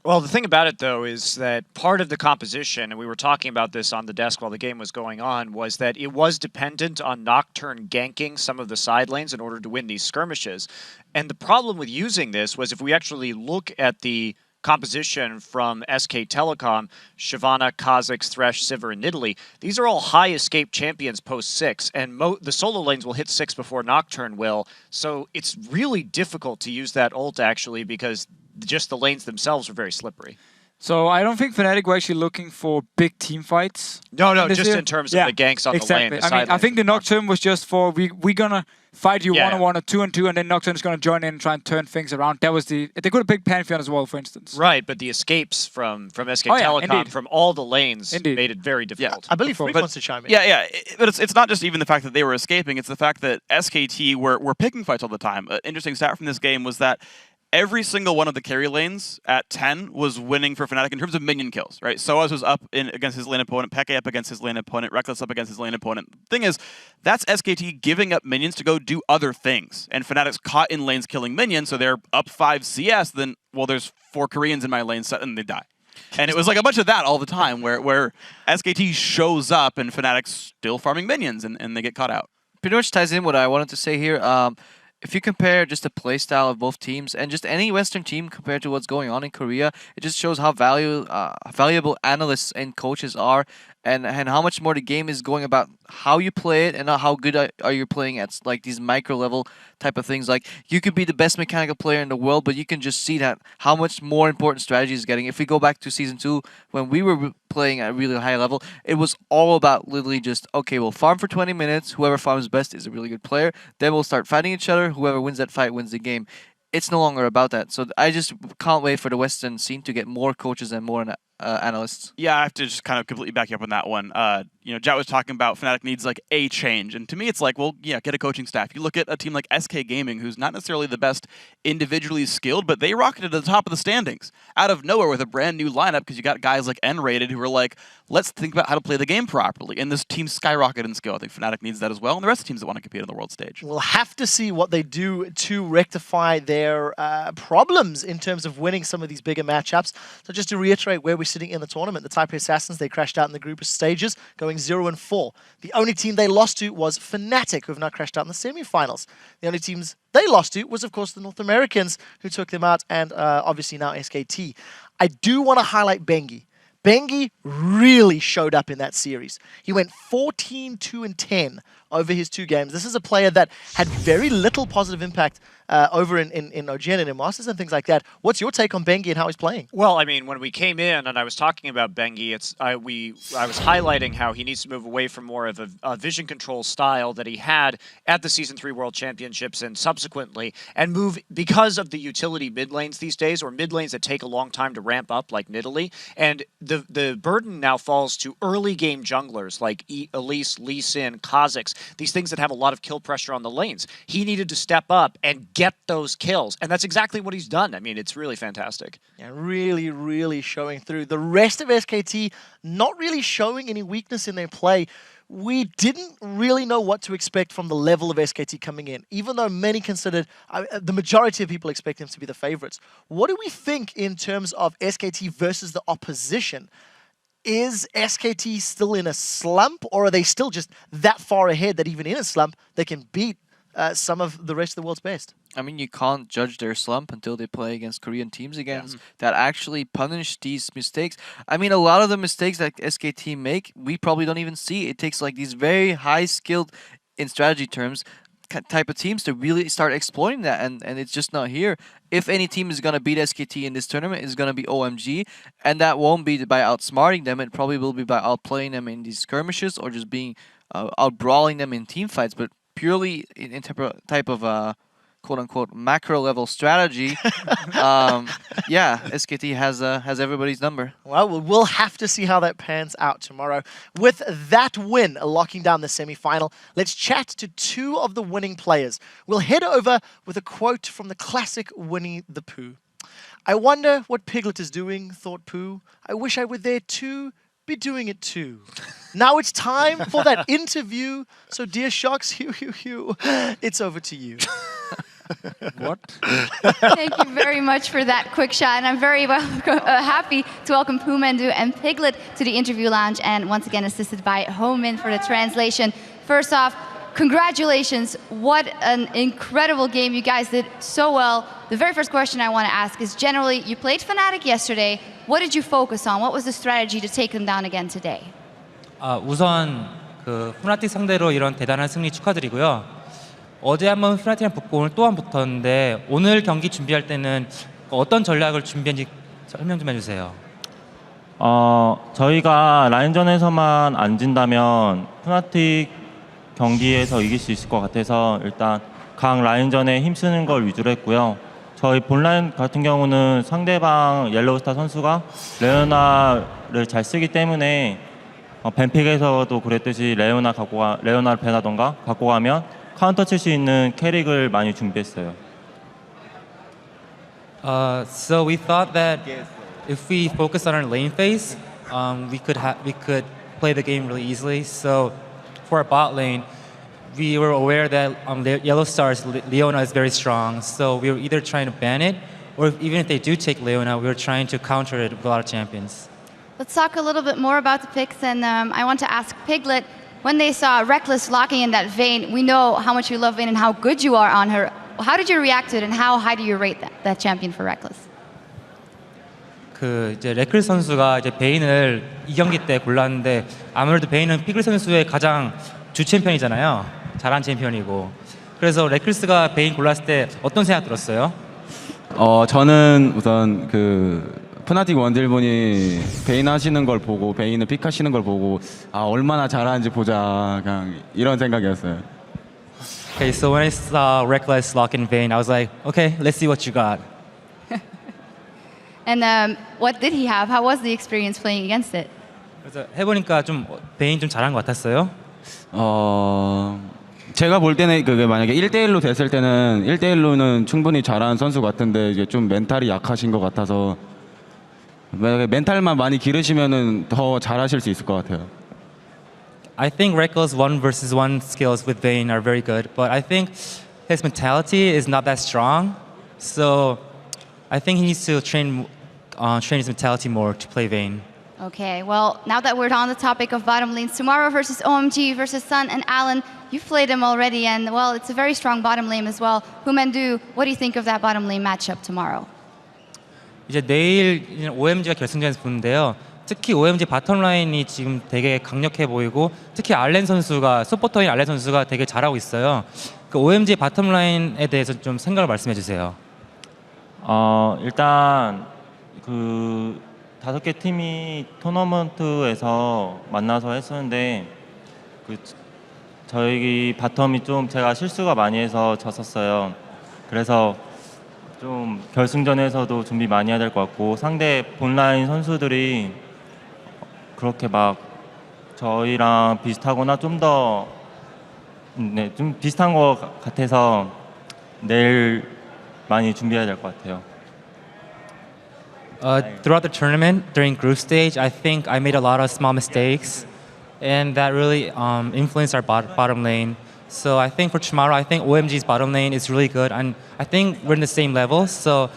Well, the thing about it, though, is that part of the composition, and we were talking about this on the desk while the game was going on, was that it was dependent on Nocturne ganking some of the side lanes in order to win these skirmishes. And the problem with using this was if we actually look at the composition from SK Telecom, Shyvana, Kha'Zix, Thresh, Sivir, and Nidalee, these are all high escape champions post 6, and the solo lanes will hit 6 before Nocturne will, so it's really difficult to use that ult, actually, because just the lanes themselves are very slippery. So I don't think Fnatic were actually looking for big team fights. No, just in terms of the ganks on the lane. I think the Nocturne was just for, we're going to fight you one-on-one or 2-on-2, and then Nocturne is going to join in and try and turn things around. That was they could have picked Pantheon as well, for instance. Right, but the escapes from SK Telecom, from all the lanes, made it very difficult. I believe Freak wants to chime in. Yeah, but it's not just even the fact that they were escaping, it's the fact that SKT were picking fights all the time. An interesting stat from this game was that every single one of the carry lanes at 10 was winning for Fnatic in terms of minion kills, right? Soaz was up against his lane opponent, Peke up against his lane opponent, Reckless up against his lane opponent. Thing is, that's SKT giving up minions to go do other things. And Fnatic's caught in lanes killing minions, so they're up 5 CS, then, well, there's 4 Koreans in my lane, and they die. And it was like a bunch of that all the time, where SKT shows up and Fnatic's still farming minions, and they get caught out. Pretty much ties in what I wanted to say here. If you compare just the playstyle of both teams and just any Western team compared to what's going on in Korea, it just shows how valuable analysts and coaches are, and how much more the game is going about how you play it and not how good are you playing at like these micro level type of things. Like you could be the best mechanical player in the world, but you can just see that how much more important strategy is getting. If we go back to Season 2, when we were playing at a really high level, it was all about literally just, okay, we'll farm for 20 minutes. Whoever farms best is a really good player. Then we'll start fighting each other. Whoever wins that fight wins the game. It's no longer about that. So I just can't wait for the Western scene to get more coaches and more analysts. Yeah, I have to just kind of completely back you up on that one. Jet was talking about Fnatic needs like a change, and to me, it's like, well, yeah, get a coaching staff. You look at a team like SK Gaming, who's not necessarily the best individually skilled, but they rocketed to the top of the standings out of nowhere with a brand new lineup because you got guys like N-Rated who are like, let's think about how to play the game properly. And this team skyrocketed in skill. I think Fnatic needs that as well, and the rest of the teams that want to compete on the world stage. We'll have to see what they do to rectify their problems in terms of winning some of these bigger matchups. So just to reiterate where we're sitting in the tournament, the Taipei Assassins, they crashed out in the group stages, going 0-4. The only team they lost to was Fnatic, who have now crashed out in the semifinals. The only teams they lost to was, of course, the North Americans, who took them out, and obviously now SKT. I do want to highlight Bengi. Bengi really showed up in that series. He went 14-2-10 over his 2 games. This is a player that had very little positive impact over in OGN and in Masters and things like that. What's your take on Bengi and how he's playing? Well, I mean, when we came in and I was talking about Bengi, I was highlighting how he needs to move away from more of a vision control style that he had at the Season 3 World Championships and subsequently, and move because of the utility mid lanes these days, or mid lanes that take a long time to ramp up, like Nidalee. And the burden now falls to early game junglers like Elise, Lee Sin, Kha'Zix, these things that have a lot of kill pressure on the lanes. He needed to step up and get those kills, and that's exactly what he's done. I mean, it's really fantastic. Yeah, really, really showing through. The rest of SKT not really showing any weakness in their play. We didn't really know what to expect from the level of SKT coming in, even though many considered, the majority of people expect them to be the favorites. What do we think in terms of SKT versus the opposition? Is SKT still in a slump, or are they still just that far ahead that even in a slump, they can beat some of the rest of the world's best? I mean, you can't judge their slump until they play against Korean teams that actually punish these mistakes. I mean, a lot of the mistakes that SKT make, we probably don't even see. It takes like these very high-skilled, in strategy terms, type of teams to really start exploiting that, and it's just not here. If any team is going to beat SKT in this tournament, it's going to be OMG, and that won't be by outsmarting them. It probably will be by outplaying them in these skirmishes or just being out-brawling them in team fights, but purely in type of quote-unquote macro-level strategy, yeah, SKT has everybody's number. Well, we'll have to see how that pans out tomorrow. With that win locking down the semi-final, let's chat to 2 of the winning players. We'll head over with a quote from the classic Winnie the Pooh. "I wonder what Piglet is doing, thought Pooh. I wish I were there too, be doing it too." Now it's time for that interview. So dear Shocks, it's over to you. What? Thank you very much for that quick shot, and I'm very happy to welcome Poohmandu and Piglet to the interview lounge, and once again assisted by Homin for the translation. First off, congratulations. What an incredible game. You guys did so well. The very first question I want to ask is, generally, you played Fnatic yesterday. What did you focus on? What was the strategy to take them down again today? 우선 그 푸나틱 상대로 이런 대단한 승리 축하드리고요. 어제 한번 푸나틱이랑 붙고 오늘 또 한 번 붙었는데, 오늘 경기 준비할 때는 어떤 전략을 준비했는지 설명 좀 해주세요. 저희가 라인전에서만 안 진다면 푸나틱 경기에서 이길 수 있을 것 같아서 일단 각 라인전에 힘쓰는 걸 위주로 했고요. 저희 본라인 같은 경우는 상대방 옐로우스타 선수가 레오나를 잘 쓰기 때문에 뱀픽에서도 그랬듯이 레오나를 배나던가 갖고 가면 카운터 칠 수 있는 캐릭을 많이 준비했어요. So we thought that if we focus on our lane phase, we could play the game really easily. So for our bot lane, we were aware that Yellow Star's Leona is very strong. So we were either trying to ban it, or even if they do take Leona, we were trying to counter it with a lot of champions. Let's talk a little bit more about the picks, and I want to ask Piglet, when they saw Reckless locking in that Vayne, we know how much you love Vayne and how good you are on her. How did you react to it, and how high do you rate that champion for Reckless? 그 이제 레클 선수가 이제 베인을 이 경기 때 골랐는데, 아무래도 베인은 피글 선수의 가장 주 챔피언이잖아요. 잘한 챔피언이고. 그래서 레클스가 베인 골랐을 때 어떤 생각 들었어요? 저는 우선 그 푸나틱 원딜분이 베인 하시는 걸 보고, 베인을 픽하시는 걸 보고, 얼마나 잘하는지 보자, 그냥 이런 생각이었어요. Okay, so when I saw Reckless lock in Vayne, I was like, okay, let's see what you got. And what did he have? How was the experience playing against it? 그래서 해보니까 좀 베인 좀 잘한 것 같았어요. 제가 볼 때는 그게 만약에 1대1로 됐을 때는 1대1로는 충분히 잘하는 선수 같은데 이게 좀 멘탈이 약하신 것 같아서 만약에 멘탈만 많이 기르시면은 더 잘하실 수 있을 것 같아요. I think Reko's 1v1 skills with Vayne are very good, but I think his mentality is not that strong. So I think he needs to train his mentality more to play Vayne. Okay, well, now that we're on the topic of bottom lanes, tomorrow versus OMG versus Sun and Alan, you've played them already, and well, it's a very strong bottom lane as well. Humendu, what do you think of that bottom lane matchup tomorrow? 이제 내일 OMG가 결승전에서 보는데요. 특히 OMG 바텀 라인이 지금 되게 강력해 보이고 특히 알렌 선수가 서포터인 알렌 선수가 되게 잘하고 있어요. 그 OMG 바텀 라인에 대해서 좀 생각을 말씀해 주세요. 일단 그 5개 팀이 토너먼트에서 만나서 했었는데 저희 바텀이 좀 제가 실수가 많이 해서 졌었어요. 그래서 좀 결승전에서도 준비 많이 해야 될 것 같고 상대 본라인 선수들이 그렇게 막 저희랑 비슷하거나 좀 더 좀 비슷한 것 같아서 내일 많이 준비해야 될 것 같아요. Throughout the tournament, during group stage, I think I made a lot of small mistakes, and that really influenced our bottom lane. So I think for tomorrow, I think OMG's bottom lane is really good, and I think we're in the same level. So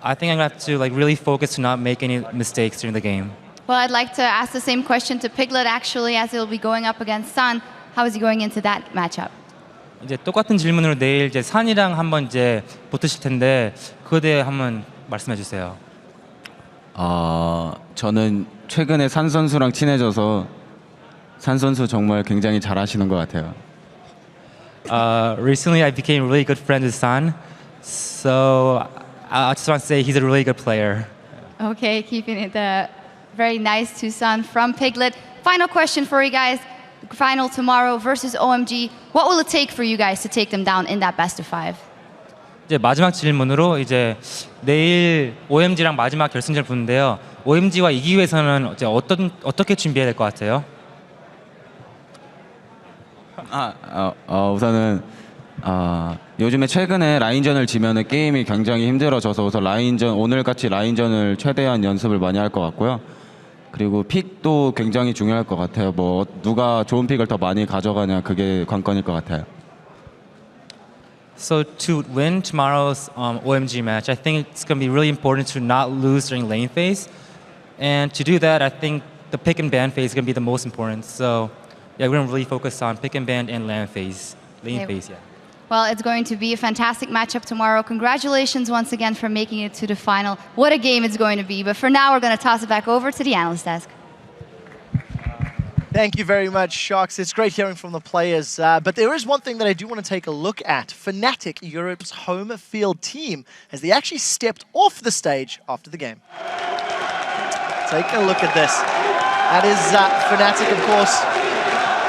I think I'm gonna have to really focus to not make any mistakes during the game. Well, I'd like to ask the same question to Piglet actually, as he'll be going up against Sun. How is he going into that matchup? 이제 똑같은 질문으로 내일 이제 산이랑 한번 이제 붙으실 텐데 그에 대해 한번 말씀해 주세요. 저는 최근에 산 선수랑 친해져서 산 선수 정말 굉장히 잘하시는 것 같아요. Recently, I became really good friends with San, so I just want to say he's a really good player. Okay, keeping it very nice to Sun from Piglet. Final question for you guys. Final tomorrow versus OMG. What will it take for you guys to take them down in that best of 5? 이제 마지막 질문으로 이제 내일 OMG랑 마지막 결승전 붙는데요. OMG와 이기기 위해서는 이제 어떻게 준비해야 될 것 같아요? 우선은 요즘에 최근에 라인전을 지면은 게임이 굉장히 힘들어져서 우선 오늘같이 라인전을 최대한 연습을 많이 할 것 같고요. 그리고 픽도 굉장히 중요할 것 같아요. 뭐 누가 좋은 픽을 더 많이 가져가냐 그게 관건일 것 같아요. So to win tomorrow's OMG match, I think it's going to be really important to not lose during lane phase. And to do that, I think the pick and ban phase is going to be the most important. So yeah, we're going to really focus on pick and ban and lane phase. Well, it's going to be a fantastic matchup tomorrow. Congratulations once again for making it to the final. What a game it's going to be. But for now, we're going to toss it back over to the analyst desk. Thank you very much, Sharks. It's great hearing from the players. But there is one thing that I do want to take a look at. Fnatic, Europe's home field team, as they actually stepped off the stage after the game. Take a look at this. That is Fnatic, of course.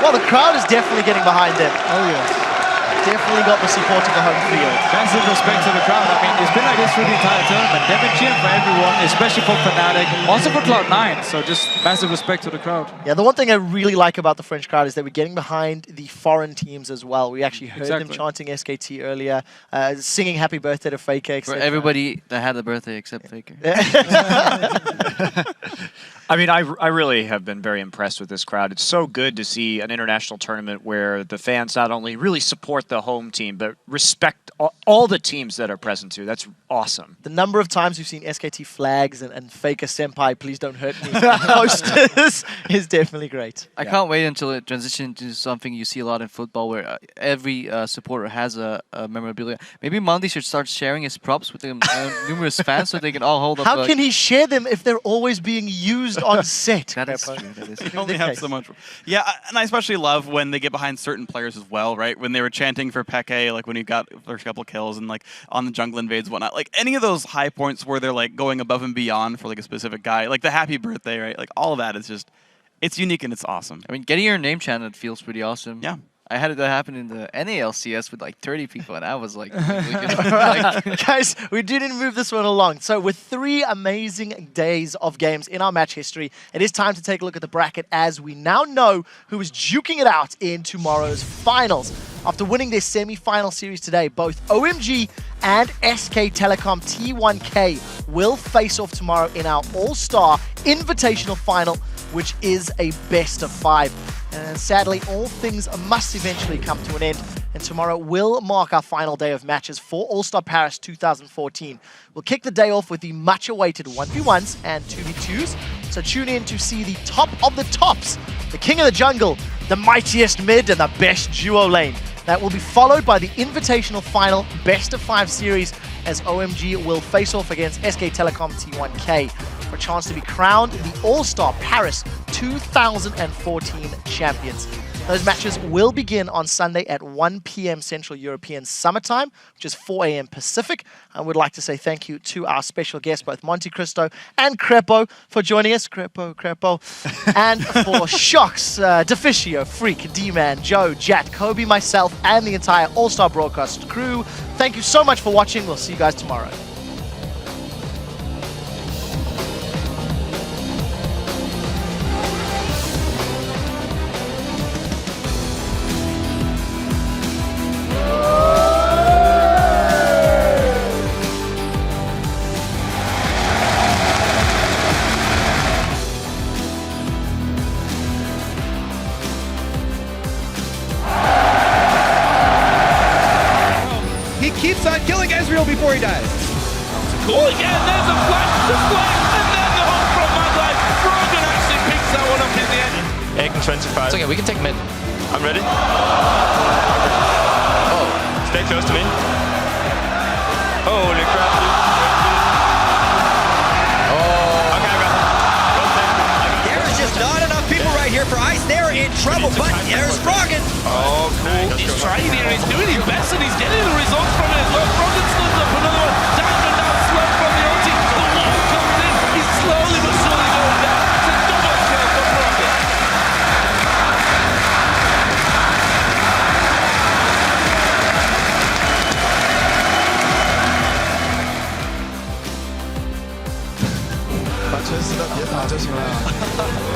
Well, the crowd is definitely getting behind them. Oh, yes. Definitely got the support of the home field. Massive respect to the crowd. I mean, it's been like this through the entire tournament. They've been cheering for everyone, especially for Fnatic, also for Cloud9. So just massive respect to the crowd. Yeah, the one thing I really like about the French crowd is that we're getting behind the foreign teams as well. We actually heard them chanting SKT earlier, singing happy birthday to FLICKR. For everybody that had a birthday except FLICKR. I mean, I really have been very impressed with this crowd. It's so good to see an international tournament where the fans not only really support the home team, but respect all the teams that are present too. That's awesome. The number of times we've seen SKT flags and FLICKR Senpai, please don't hurt me, posters is definitely great. I can't wait until it transitions into something you see a lot in football where every supporter has a memorabilia. Maybe Mandy should start sharing his props with the numerous fans so they can all hold up. How can he share them if they're always being used on set? That is true. That is They only have so much. Yeah, and I especially love when they get behind certain players as well, right? When they were chanting for Peke, like when he got the first couple kills and like on the jungle invades and whatnot. Like any of those high points where they're like going above and beyond for like a specific guy, like the happy birthday, right? Like all of that is just, it's unique and it's awesome. I mean, getting your name chanted feels pretty awesome. Yeah. I had that happen in the NALCS with like 30 people, and I was like, Guys, we didn't move this one along. So with 3 amazing days of games in our match history, it is time to take a look at the bracket as we now know who is duking it out in tomorrow's finals. After winning their semi-final series today, both OMG and SK Telecom T1K will face off tomorrow in our All-Star Invitational Final, which is a best of 5. And sadly, all things must eventually come to an end, and tomorrow will mark our final day of matches for All-Star Paris 2014. We'll kick the day off with the much-awaited 1v1s and 2v2s, so tune in to see the top of the tops, the king of the jungle, the mightiest mid, and the best duo lane. That will be followed by the Invitational Final Best of 5 series, as OMG will face off against SK Telecom T1K for a chance to be crowned the All-Star Paris 2014 champions. Those matches will begin on Sunday at 1 p.m. Central European Summertime, which is 4 a.m. Pacific. I would like to say thank you to our special guests, both Monte Cristo and Crepo, for joining us. Crepo. And for Shocks, Deficio, Freak, D-Man, Joe, Jat, Kobe, myself, and the entire All-Star Broadcast crew. Thank you so much for watching. We'll see you guys tomorrow. Keeps on killing Ezreal before he dies. Cool again, there's a flash, and then the hook from Mad Life. Brogan actually picks that one up in the end. Egg 25. It's okay, we can take mid. I'm ready. Oh. Stay close to me. Holy crap. Oh. Okay, I got it. There's just not enough people right here for Ice. They're in trouble, but there's Brogan. Oh, cool. He's trying here, he's doing his best, and he's getting the results from it as well. Brogan stuns up another one. Diamond now slow from the ulti. The wall comes in. He's slowly but surely going down. It's a double kill for Brogan.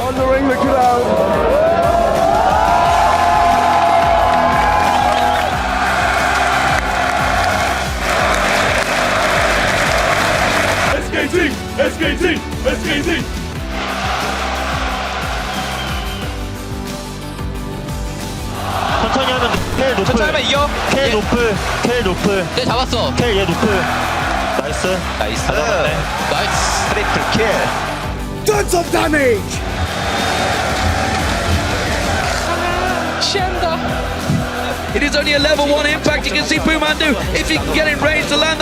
Honoring the crowd. SKT! 천천히 하면 텔 노플. 천천히 하면 이겨. 텔 노플. 텔 노플. 네, 잡았어. 텔 얘 노플. 나이스. 나이스. 가져갔네. 나이스. 트리플 킬. Done some damage. It is only a level 1 impact. You can see Pumandu, if he can get in range to land